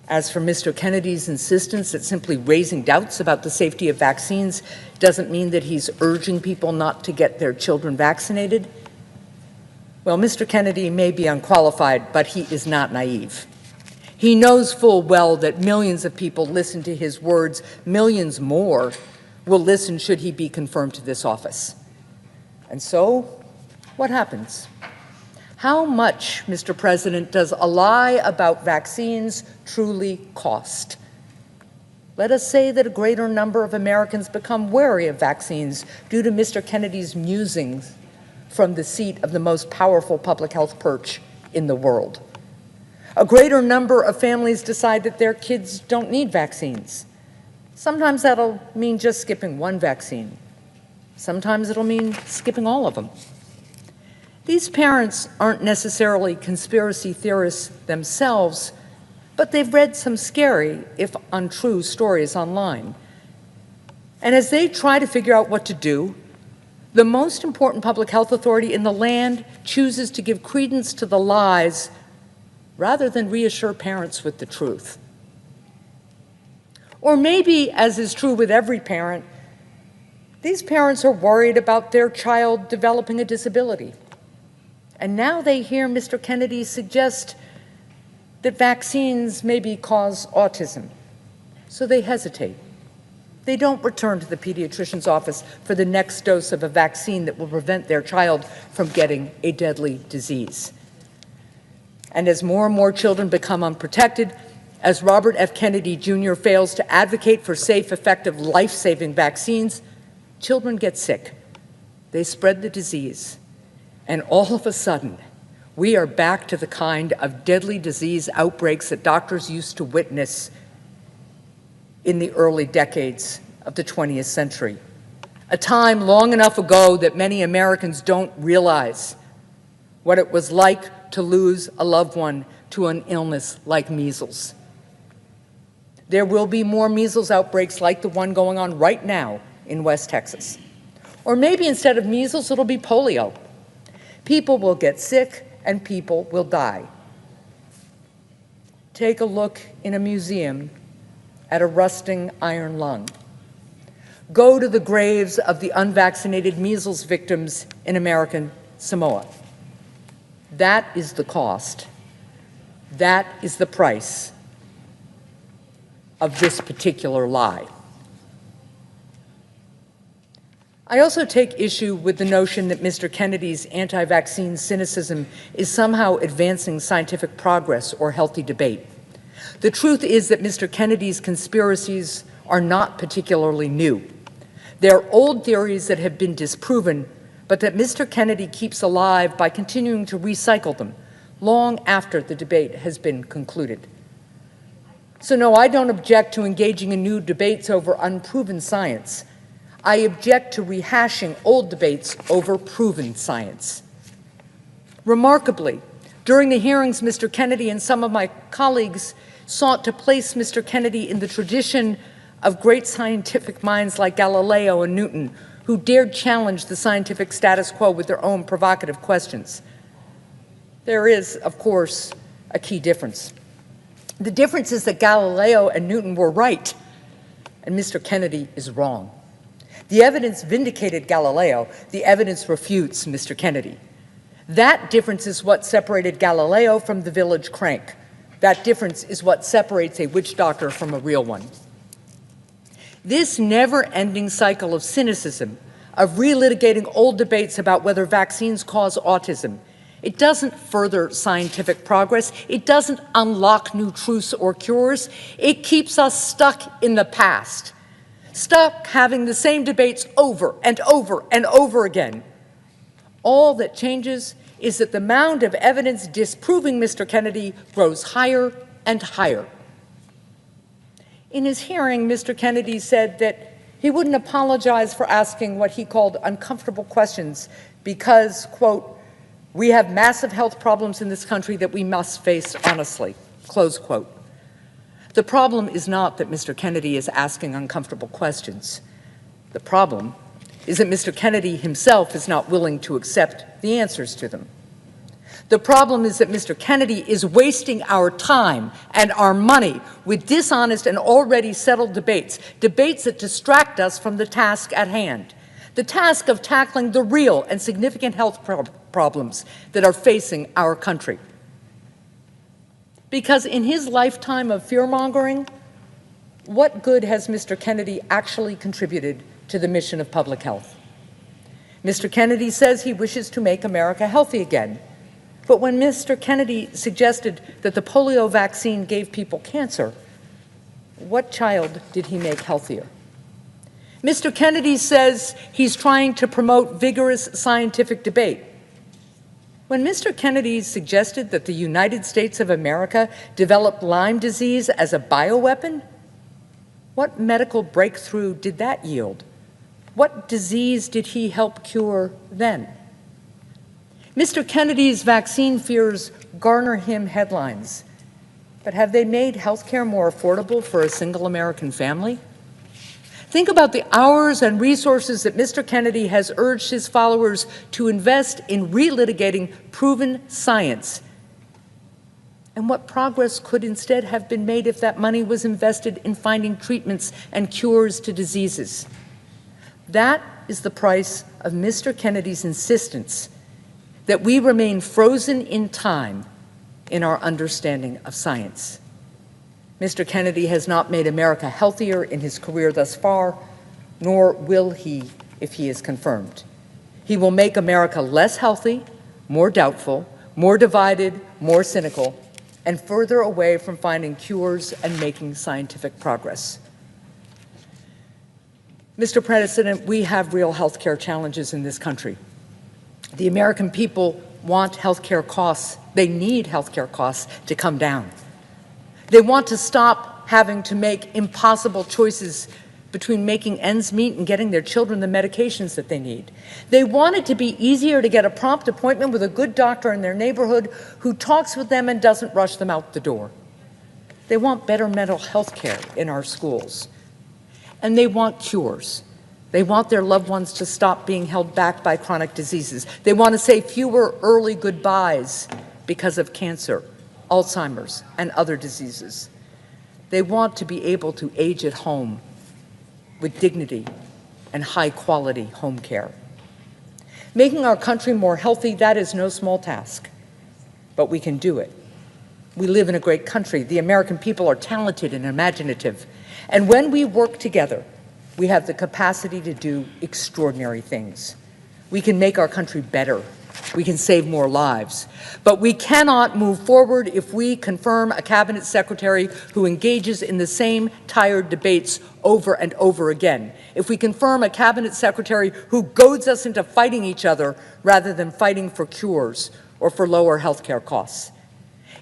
As for Mr. Kennedy's insistence that simply raising doubts about the safety of vaccines doesn't mean that he's urging people not to get their children vaccinated, well, Mr. Kennedy may be unqualified, but he is not naive. He knows full well that millions of people listen to his words. Millions more will listen should he be confirmed to this office. And so, what happens? How much, Mr. President, does a lie about vaccines truly cost? Let us say that a greater number of Americans become wary of vaccines due to Mr. Kennedy's musings from the seat of the most powerful public health perch in the world. A greater number of families decide that their kids don't need vaccines. Sometimes that'll mean just skipping one vaccine. Sometimes it'll mean skipping all of them. These parents aren't necessarily conspiracy theorists themselves, but they've read some scary, if untrue, stories online. And as they try to figure out what to do, the most important public health authority in the land chooses to give credence to the lies rather than reassure parents with the truth. Or maybe, as is true with every parent, these parents are worried about their child developing a disability. And now they hear Mr. Kennedy suggest that vaccines maybe cause autism. So they hesitate. They don't return to the pediatrician's office for the next dose of a vaccine that will prevent their child from getting a deadly disease. And as more and more children become unprotected, as Robert F. Kennedy Jr. fails to advocate for safe, effective, life-saving vaccines, children get sick. They spread the disease. And all of a sudden, we are back to the kind of deadly disease outbreaks that doctors used to witness in the early decades of the 20th century, a time long enough ago that many Americans don't realize what it was like to lose a loved one to an illness like measles. There will be more measles outbreaks like the one going on right now in West Texas. Or maybe instead of measles, it'll be polio. People will get sick and people will die. Take a look in a museum at a rusting iron lung. Go to the graves of the unvaccinated measles victims in American Samoa. That is the cost. That is the price of this particular lie. I also take issue with the notion that Mr. Kennedy's anti-vaccine cynicism is somehow advancing scientific progress or healthy debate. The truth is that Mr. Kennedy's conspiracies are not particularly new. They're old theories that have been disproven, but that Mr. Kennedy keeps alive by continuing to recycle them long after the debate has been concluded. So no, I don't object to engaging in new debates over unproven science. I object to rehashing old debates over proven science. Remarkably, during the hearings, Mr. Kennedy and some of my colleagues sought to place Mr. Kennedy in the tradition of great scientific minds like Galileo and Newton, who dared challenge the scientific status quo with their own provocative questions. There is, of course, a key difference. The difference is that Galileo and Newton were right, and Mr. Kennedy is wrong. The evidence vindicated Galileo. The evidence refutes Mr. Kennedy. That difference is what separated Galileo from the village crank. That difference is what separates a witch doctor from a real one. This never-ending cycle of cynicism, of relitigating old debates about whether vaccines cause autism, it doesn't further scientific progress. It doesn't unlock new truths or cures. It keeps us stuck in the past, stuck having the same debates over and over and over again. All that changes is that the mound of evidence disproving Mr. Kennedy grows higher and higher. In his hearing, Mr. Kennedy said that he wouldn't apologize for asking what he called uncomfortable questions because, quote, "we have massive health problems in this country that we must face honestly," close quote. The problem is not that Mr. Kennedy is asking uncomfortable questions. The problem is that Mr. Kennedy himself is not willing to accept the answers to them. The problem is that Mr. Kennedy is wasting our time and our money with dishonest and already settled debates, debates that distract us from the task at hand, the task of tackling the real and significant health problems that are facing our country. Because in his lifetime of fear-mongering, what good has Mr. Kennedy actually contributed to the mission of public health? Mr. Kennedy says he wishes to make America healthy again. But when Mr. Kennedy suggested that the polio vaccine gave people cancer, what child did he make healthier? Mr. Kennedy says he's trying to promote vigorous scientific debate. When Mr. Kennedy suggested that the United States of America develop Lyme disease as a bioweapon, what medical breakthrough did that yield? What disease did he help cure then? Mr. Kennedy's vaccine fears garner him headlines, but have they made health care more affordable for a single American family? Think about the hours and resources that Mr. Kennedy has urged his followers to invest in relitigating proven science. And what progress could instead have been made if that money was invested in finding treatments and cures to diseases? That is the price of Mr. Kennedy's insistence that we remain frozen in time in our understanding of science. Mr. Kennedy has not made America healthier in his career thus far, nor will he if he is confirmed. He will make America less healthy, more doubtful, more divided, more cynical, and further away from finding cures and making scientific progress. Mr. President, we have real health care challenges in this country. The American people want health care costs. They need health care costs to come down. They want to stop having to make impossible choices between making ends meet and getting their children the medications that they need. They want it to be easier to get a prompt appointment with a good doctor in their neighborhood who talks with them and doesn't rush them out the door. They want better mental health care in our schools. And they want cures. They want their loved ones to stop being held back by chronic diseases. They want to say fewer early goodbyes because of cancer, Alzheimer's, and other diseases. They want to be able to age at home with dignity and high-quality home care. Making our country more healthy, that is no small task, but we can do it. We live in a great country. The American people are talented and imaginative. And when we work together, we have the capacity to do extraordinary things. We can make our country better. We can save more lives. But we cannot move forward if we confirm a cabinet secretary who engages in the same tired debates over and over again. If we confirm a cabinet secretary who goads us into fighting each other rather than fighting for cures or for lower health care costs.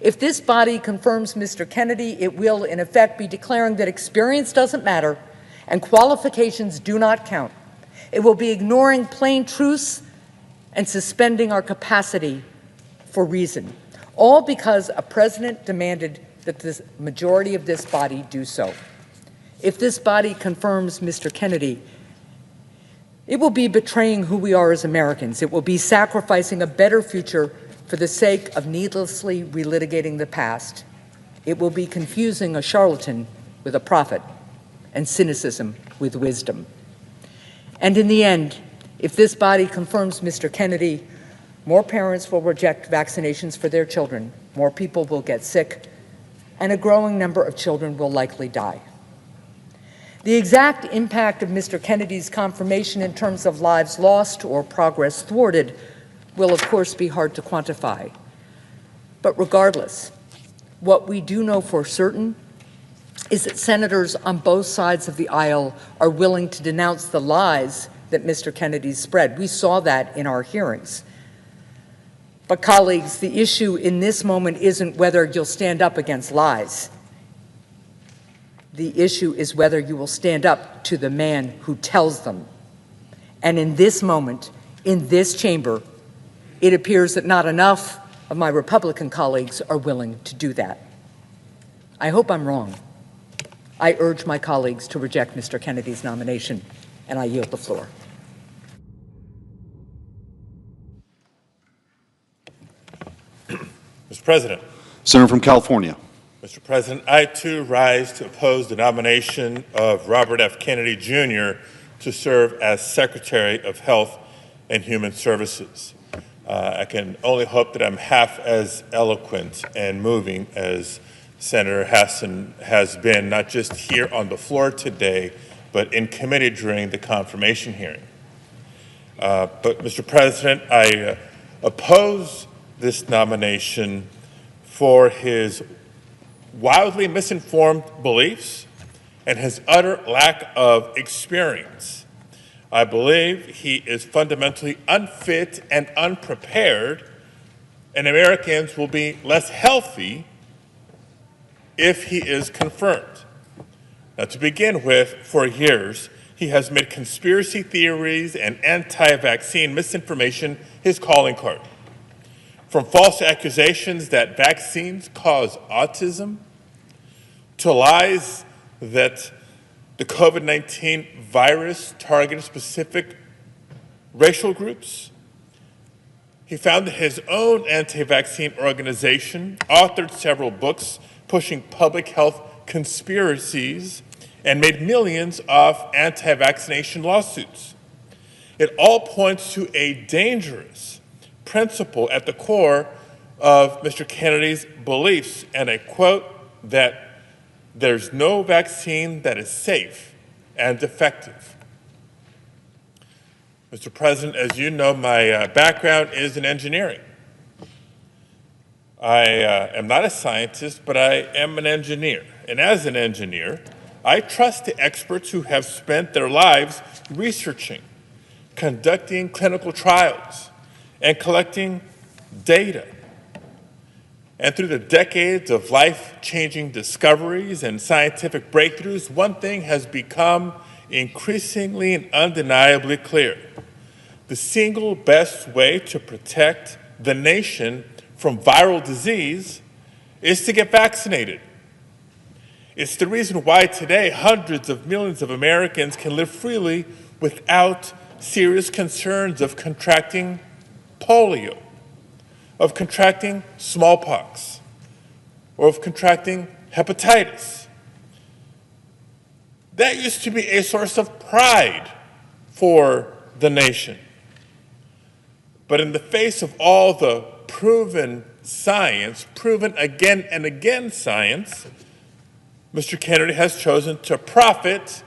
If this body confirms Mr. Kennedy, it will in effect be declaring that experience doesn't matter and qualifications do not count. It will be ignoring plain truths and suspending our capacity for reason, all because a president demanded that the majority of this body do so. If this body confirms Mr. Kennedy, it will be betraying who we are as Americans. It will be sacrificing a better future for the sake of needlessly relitigating the past. It will be confusing a charlatan with a prophet and cynicism with wisdom. And in the end, if this body confirms Mr. Kennedy, more parents will reject vaccinations for their children, more people will get sick, and a growing number of children will likely die. The exact impact of Mr. Kennedy's confirmation in terms of lives lost or progress thwarted will, of course, be hard to quantify. But regardless, what we do know for certain is that senators on both sides of the aisle are willing to denounce the lies that Mr. Kennedy spread. We saw that in our hearings. But colleagues, the issue in this moment isn't whether you'll stand up against lies. The issue is whether you will stand up to the man who tells them. And in this moment, in this chamber, it appears that not enough of my Republican colleagues are willing to do that. I hope I'm wrong. I urge my colleagues to reject Mr. Kennedy's nomination, and I yield the floor. Mr. President. Senator from California. Mr. President, I too rise to oppose the nomination of Robert F. Kennedy Jr. to serve as Secretary of Health and Human Services. I can only hope that I'm half as eloquent and moving as Senator Hassan has been, not just here on the floor today, but in committee during the confirmation hearing. But, Mr. President, I oppose this nomination for his wildly misinformed beliefs and his utter lack of experience. I believe he is fundamentally unfit and unprepared, and Americans will be less healthy if he is confirmed. Now, to begin with, for years, he has made conspiracy theories and anti-vaccine misinformation his calling card. From false accusations that vaccines cause autism, to lies that the COVID-19 virus targeted specific racial groups. He founded his own anti-vaccine organization, authored several books pushing public health conspiracies, and made millions of anti-vaccination lawsuits. It all points to a dangerous principle at the core of Mr. Kennedy's beliefs, and I quote that there's no vaccine that is safe and effective. Mr. President, as you know, my background is in engineering. I am not a scientist, but I am an engineer. And as an engineer, I trust the experts who have spent their lives researching, conducting clinical trials, and collecting data. And through the decades of life-changing discoveries and scientific breakthroughs, one thing has become increasingly and undeniably clear. The single best way to protect the nation from viral disease is to get vaccinated. It's the reason why today hundreds of millions of Americans can live freely without serious concerns of contracting polio, of contracting smallpox, or of contracting hepatitis. That used to be a source of pride for the nation. But in the face of all the proven science, proven again and again science, Mr. Kennedy has chosen to profit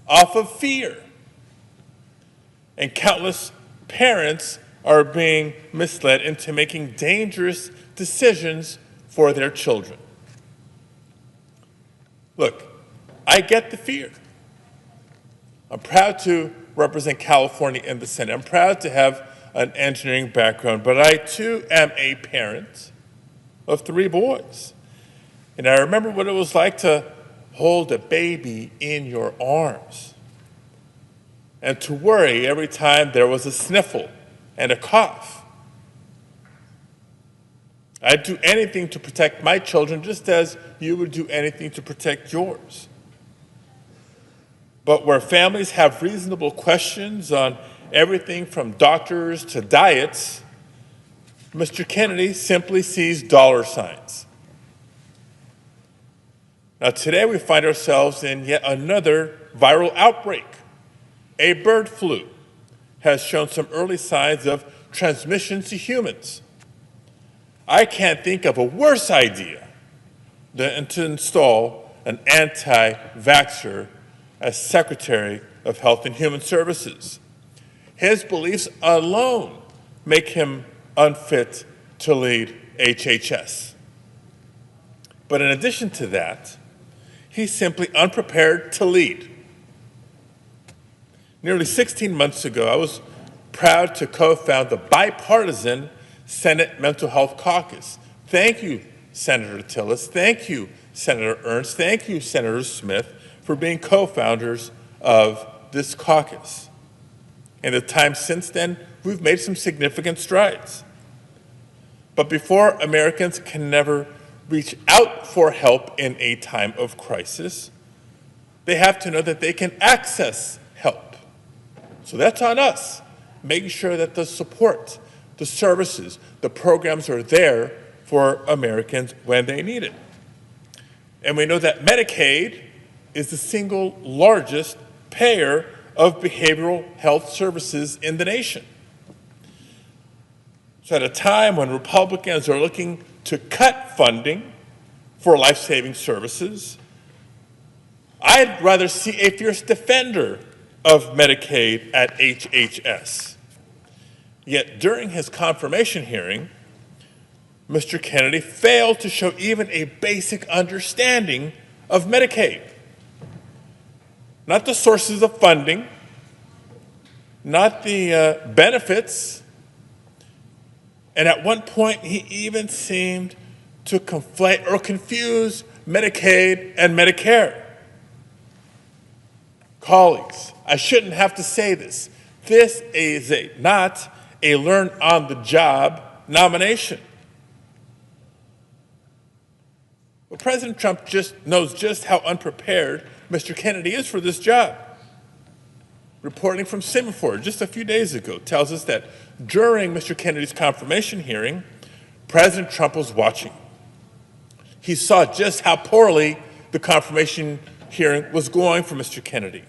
off of fear. And countless parents are being misled into making dangerous decisions for their children. Look, I get the fear. I'm proud to represent California in the Senate. I'm proud to have an engineering background, but I too am a parent of 3 boys. And I remember what it was like to hold a baby in your arms and to worry every time there was a sniffle and a cough. I'd do anything to protect my children just as you would do anything to protect yours. But where families have reasonable questions on everything from doctors to diets, Mr. Kennedy simply sees dollar signs. Now today we find ourselves in yet another viral outbreak. A bird flu has shown some early signs of transmission to humans. I can't think of a worse idea than to install an anti-vaxxer as Secretary of Health and Human Services. His beliefs alone make him unfit to lead HHS. But in addition to that, he's simply unprepared to lead. Nearly 16 months ago, I was proud to co-found the bipartisan Senate Mental Health Caucus. Thank you, Senator Tillis. Thank you, Senator Ernst. Thank you, Senator Smith, for being co-founders of this caucus. In the time since then, we've made some significant strides. But before Americans can never reach out for help in a time of crisis, they have to know that they can access help. So that's on us, making sure that the support, the services, the programs are there for Americans when they need it. And we know that Medicaid is the single largest payer of behavioral health services in the nation. So at a time when Republicans are looking to cut funding for life-saving services, I'd rather see a fierce defender of Medicaid at HHS. Yet during his confirmation hearing, Mr. Kennedy failed to show even a basic understanding of Medicaid. Not the sources of funding, not the benefits, and at one point he even seemed to conflate or confuse Medicaid and Medicare. Colleagues, I shouldn't have to say this. This is not a learn-on-the-job nomination. Well, President Trump knows just how unprepared Mr. Kennedy is for this job. Reporting from Semaphore just a few days ago tells us that during Mr. Kennedy's confirmation hearing, President Trump was watching. He saw just how poorly the confirmation hearing was going for Mr. Kennedy.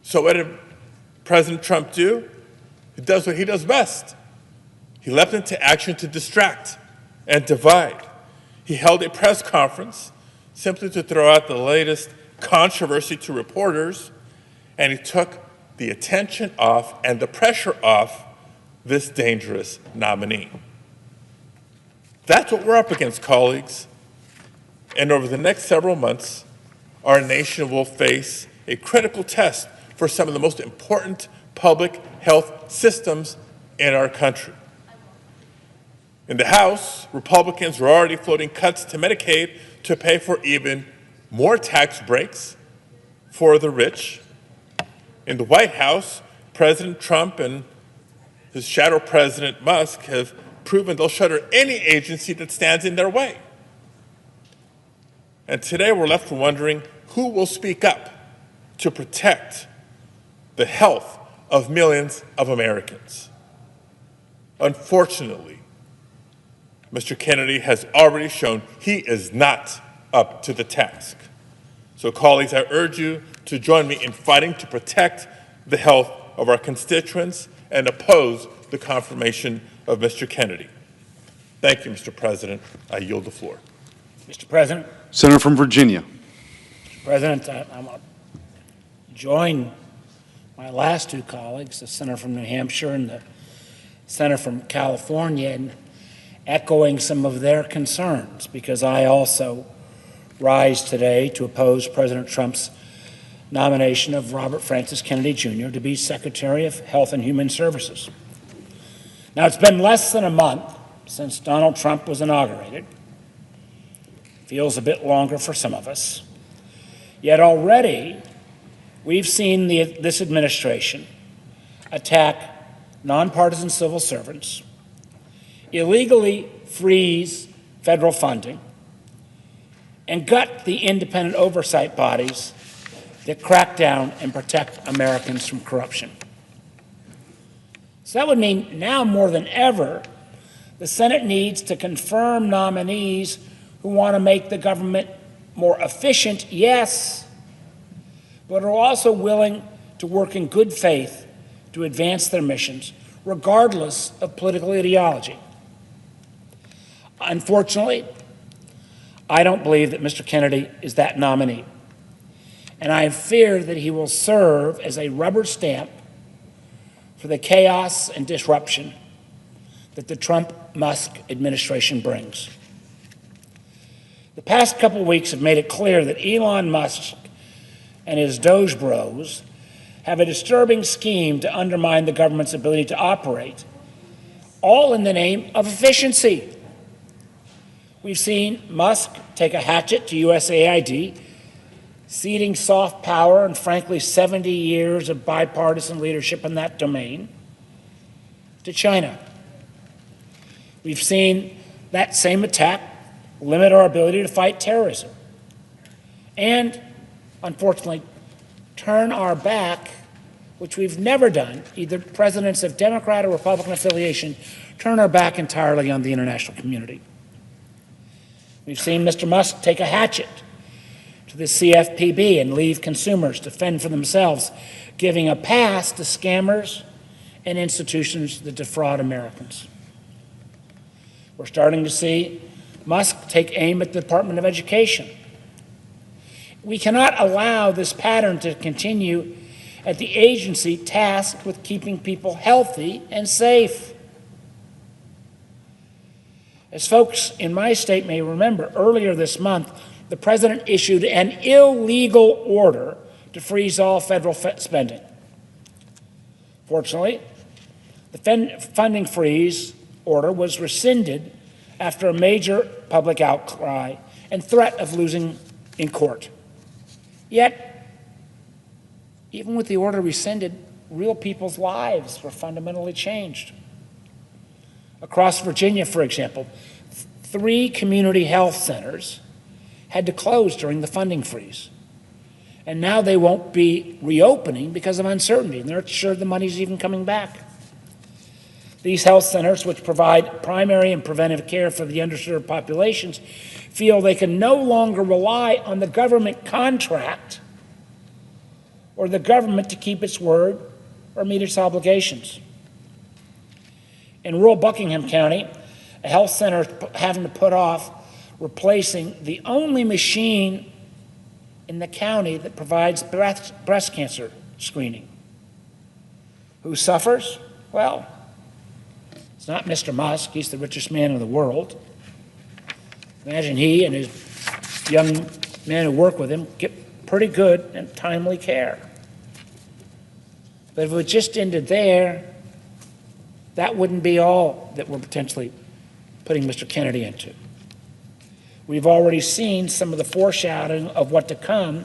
So what did President Trump do? He does what he does best. He leapt into action to distract and divide. He held a press conference simply to throw out the latest controversy to reporters, and he took the attention off and the pressure off this dangerous nominee. That's what we're up against, colleagues. And over the next several months, our nation will face a critical test for some of the most important public health systems in our country. In the House, Republicans are already floating cuts to Medicaid to pay for even more tax breaks for the rich. In the White House, President Trump and his shadow President Musk have proven they'll shutter any agency that stands in their way. And today we're left wondering who will speak up to protect the health of millions of Americans. Unfortunately, Mr. Kennedy has already shown he is not up to the task. So colleagues, I urge you to join me in fighting to protect the health of our constituents and oppose the confirmation of Mr. Kennedy. Thank you, Mr. President. I yield the floor. Mr. President. Senator from Virginia. Mr. President, I'm going to join my last two colleagues, the senator from New Hampshire and the senator from California, in echoing some of their concerns, because I also rise today to oppose President Trump's nomination of Robert Francis Kennedy Jr. to be Secretary of Health and Human Services. Now, it's been less than a month since Donald Trump was inaugurated. Feels a bit longer for some of us. Yet already, we've seen this administration attack nonpartisan civil servants, illegally freeze federal funding, and gut the independent oversight bodies that crack down and protect Americans from corruption. So that would mean now more than ever, the Senate needs to confirm nominees who want to make the government more efficient, yes, but are also willing to work in good faith to advance their missions, regardless of political ideology. Unfortunately, I don't believe that Mr. Kennedy is that nominee, and I fear that he will serve as a rubber stamp for the chaos and disruption that the Trump-Musk administration brings. The past couple of weeks have made it clear that Elon Musk and his Doge bros have a disturbing scheme to undermine the government's ability to operate, all in the name of efficiency. We've seen Musk take a hatchet to USAID, ceding soft power and, frankly, 70 years of bipartisan leadership in that domain to China. We've seen that same attack limit our ability to fight terrorism and, unfortunately, turn our back, which we've never done, either presidents of Democrat or Republican affiliation, turn our back entirely on the international community. We've seen Mr. Musk take a hatchet to the CFPB and leave consumers to fend for themselves, giving a pass to scammers and institutions that defraud Americans. We're starting to see Musk take aim at the Department of Education. We cannot allow this pattern to continue at the agency tasked with keeping people healthy and safe. As folks in my state may remember, earlier this month, the president issued an illegal order to freeze all federal spending. Fortunately, the funding freeze order was rescinded after a major public outcry and threat of losing in court. Yet, even with the order rescinded, real people's lives were fundamentally changed. Across Virginia, for example, 3 community health centers had to close during the funding freeze. And now they won't be reopening because of uncertainty, and they're not sure the money's even coming back. These health centers, which provide primary and preventive care for the underserved populations, feel they can no longer rely on the government contract or the government to keep its word or meet its obligations. In rural Buckingham County, a health center having to put off replacing the only machine in the county that provides breast cancer screening. Who suffers? Well, it's not Mr. Musk. He's the richest man in the world. Imagine he and his young men who work with him get pretty good and timely care. But if it just ended there, that wouldn't be all that we're potentially putting Mr. Kennedy into. We've already seen some of the foreshadowing of what to come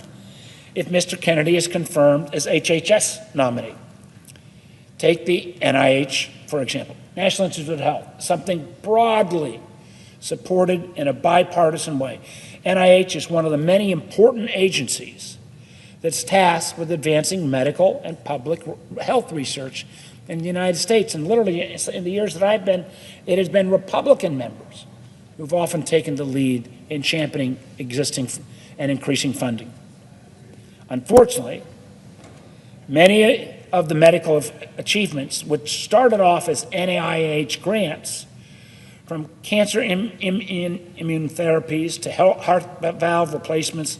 if Mr. Kennedy is confirmed as HHS nominee. Take the NIH, for example, National Institute of Health, something broadly supported in a bipartisan way. NIH is one of the many important agencies that's tasked with advancing medical and public health research in the United States. And literally, in the years that I've been, it has been Republican members who've often taken the lead in championing existing and increasing funding. Unfortunately, many of the medical achievements, which started off as NIH grants, from cancer immune therapies to heart valve replacements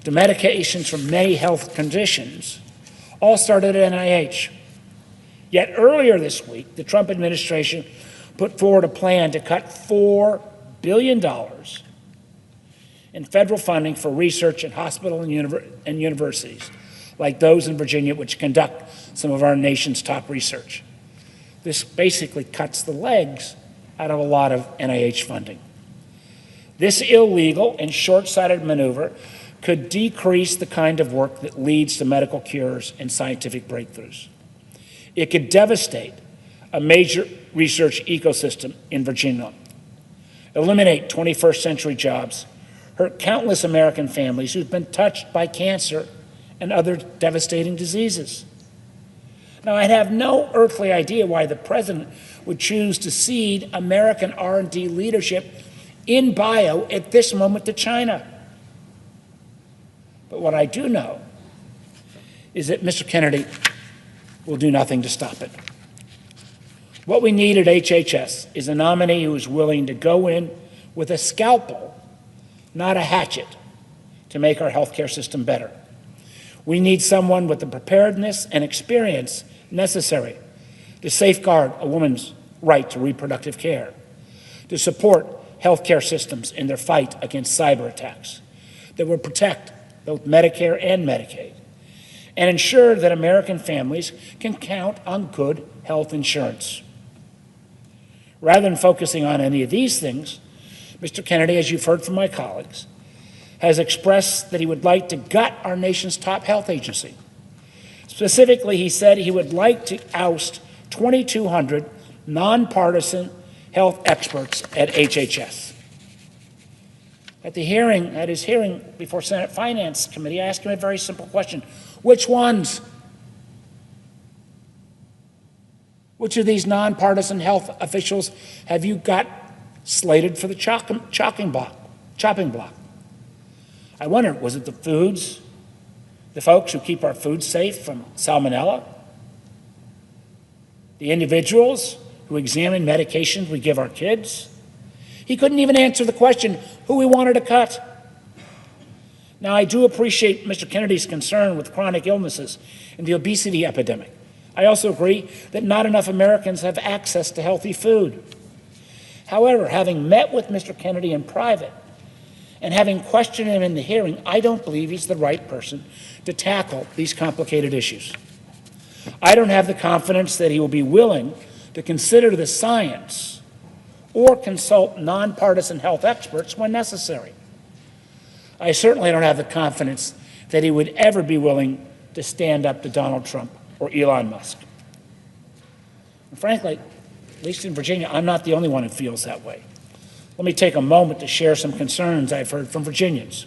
to medications for many health conditions, all started at NIH. Yet earlier this week, the Trump administration put forward a plan to cut $4 billion in federal funding for research in hospitals and universities, like those in Virginia, which conduct some of our nation's top research. This basically cuts the legs out of a lot of NIH funding. This illegal and short-sighted maneuver could decrease the kind of work that leads to medical cures and scientific breakthroughs. It could devastate a major research ecosystem in Virginia, eliminate 21st century jobs, hurt countless American families who've been touched by cancer and other devastating diseases. Now, I'd have no earthly idea why the president would choose to cede American R&D leadership in bio at this moment to China. But what I do know is that Mr. Kennedy will do nothing to stop it. What we need at HHS is a nominee who is willing to go in with a scalpel, not a hatchet, to make our healthcare system better. We need someone with the preparedness and experience necessary to safeguard a woman's right to reproductive care, to support healthcare systems in their fight against cyber attacks, that will protect both Medicare and Medicaid, and ensure that American families can count on good health insurance. Rather than focusing on any of these things, Mr. Kennedy, as you've heard from my colleagues, has expressed that he would like to gut our nation's top health agency. Specifically, he said he would like to oust 2,200 nonpartisan health experts at HHS. At his hearing before Senate Finance Committee, I asked him a very simple question. Which ones? Which of these nonpartisan health officials have you got slated for the chopping block? I wondered, was it the foods, the folks who keep our food safe from salmonella? The individuals who examine medications we give our kids? He couldn't even answer the question who he wanted to cut. Now, I do appreciate Mr. Kennedy's concern with chronic illnesses and the obesity epidemic. I also agree that not enough Americans have access to healthy food. However, having met with Mr. Kennedy in private and having questioned him in the hearing, I don't believe he's the right person to tackle these complicated issues. I don't have the confidence that he will be willing to consider the science or consult nonpartisan health experts when necessary. I certainly don't have the confidence that he would ever be willing to stand up to Donald Trump or Elon Musk. And frankly, at least in Virginia, I'm not the only one who feels that way. Let me take a moment to share some concerns I've heard from Virginians.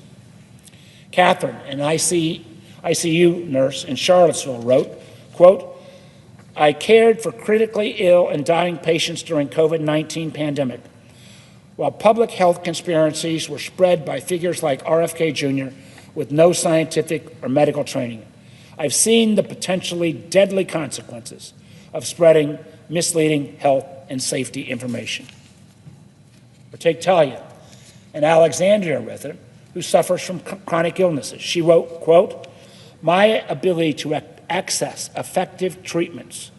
Catherine, an ICU nurse in Charlottesville, wrote, quote, I cared for critically ill and dying patients during COVID-19 pandemic. While public health conspiracies were spread by figures like RFK Jr. with no scientific or medical training, I've seen the potentially deadly consequences of spreading misleading health and safety information. Or take Talia, an Alexandria resident who suffers from chronic illnesses. She wrote, quote, my ability to access effective treatments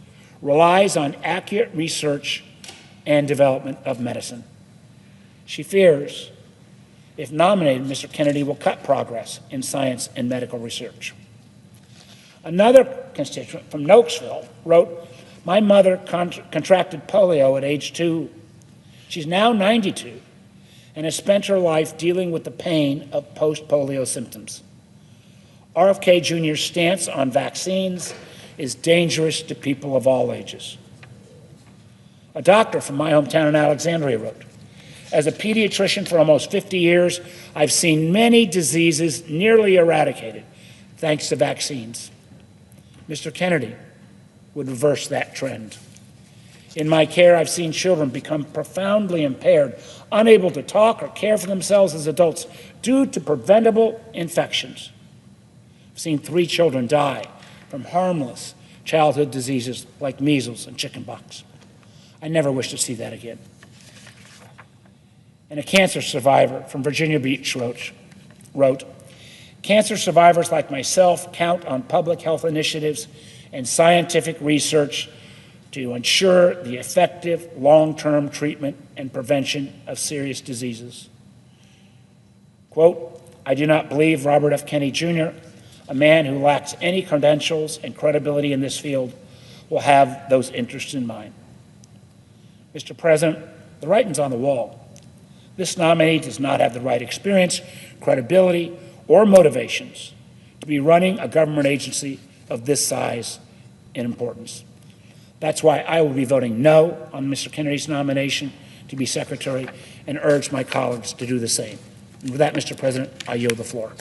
relies on accurate research and development of medicine. She fears, if nominated, Mr. Kennedy will cut progress in science and medical research. Another constituent from Nokesville wrote, my mother contracted polio at age 2. She's now 92 and has spent her life dealing with the pain of post-polio symptoms. RFK Jr.'s stance on vaccines is dangerous to people of all ages. A doctor from my hometown in Alexandria wrote, as a pediatrician for almost 50 years, I've seen many diseases nearly eradicated thanks to vaccines. Mr. Kennedy would reverse that trend. In my care, I've seen children become profoundly impaired, unable to talk or care for themselves as adults due to preventable infections. I've seen 3 children die from harmless childhood diseases like measles and chickenpox. I never wish to see that again. And a cancer survivor from Virginia Beach wrote, cancer survivors like myself count on public health initiatives and scientific research to ensure the effective long-term treatment and prevention of serious diseases. Quote, I do not believe Robert F. Kennedy Jr., a man who lacks any credentials and credibility in this field, will have those interests in mind. Mr. President, the writing's on the wall. This nominee does not have the right experience, credibility, or motivations to be running a government agency of this size and importance. That's why I will be voting no on Mr. Kennedy's nomination to be Secretary and urge my colleagues to do the same. And with that, Mr. President, I yield the floor.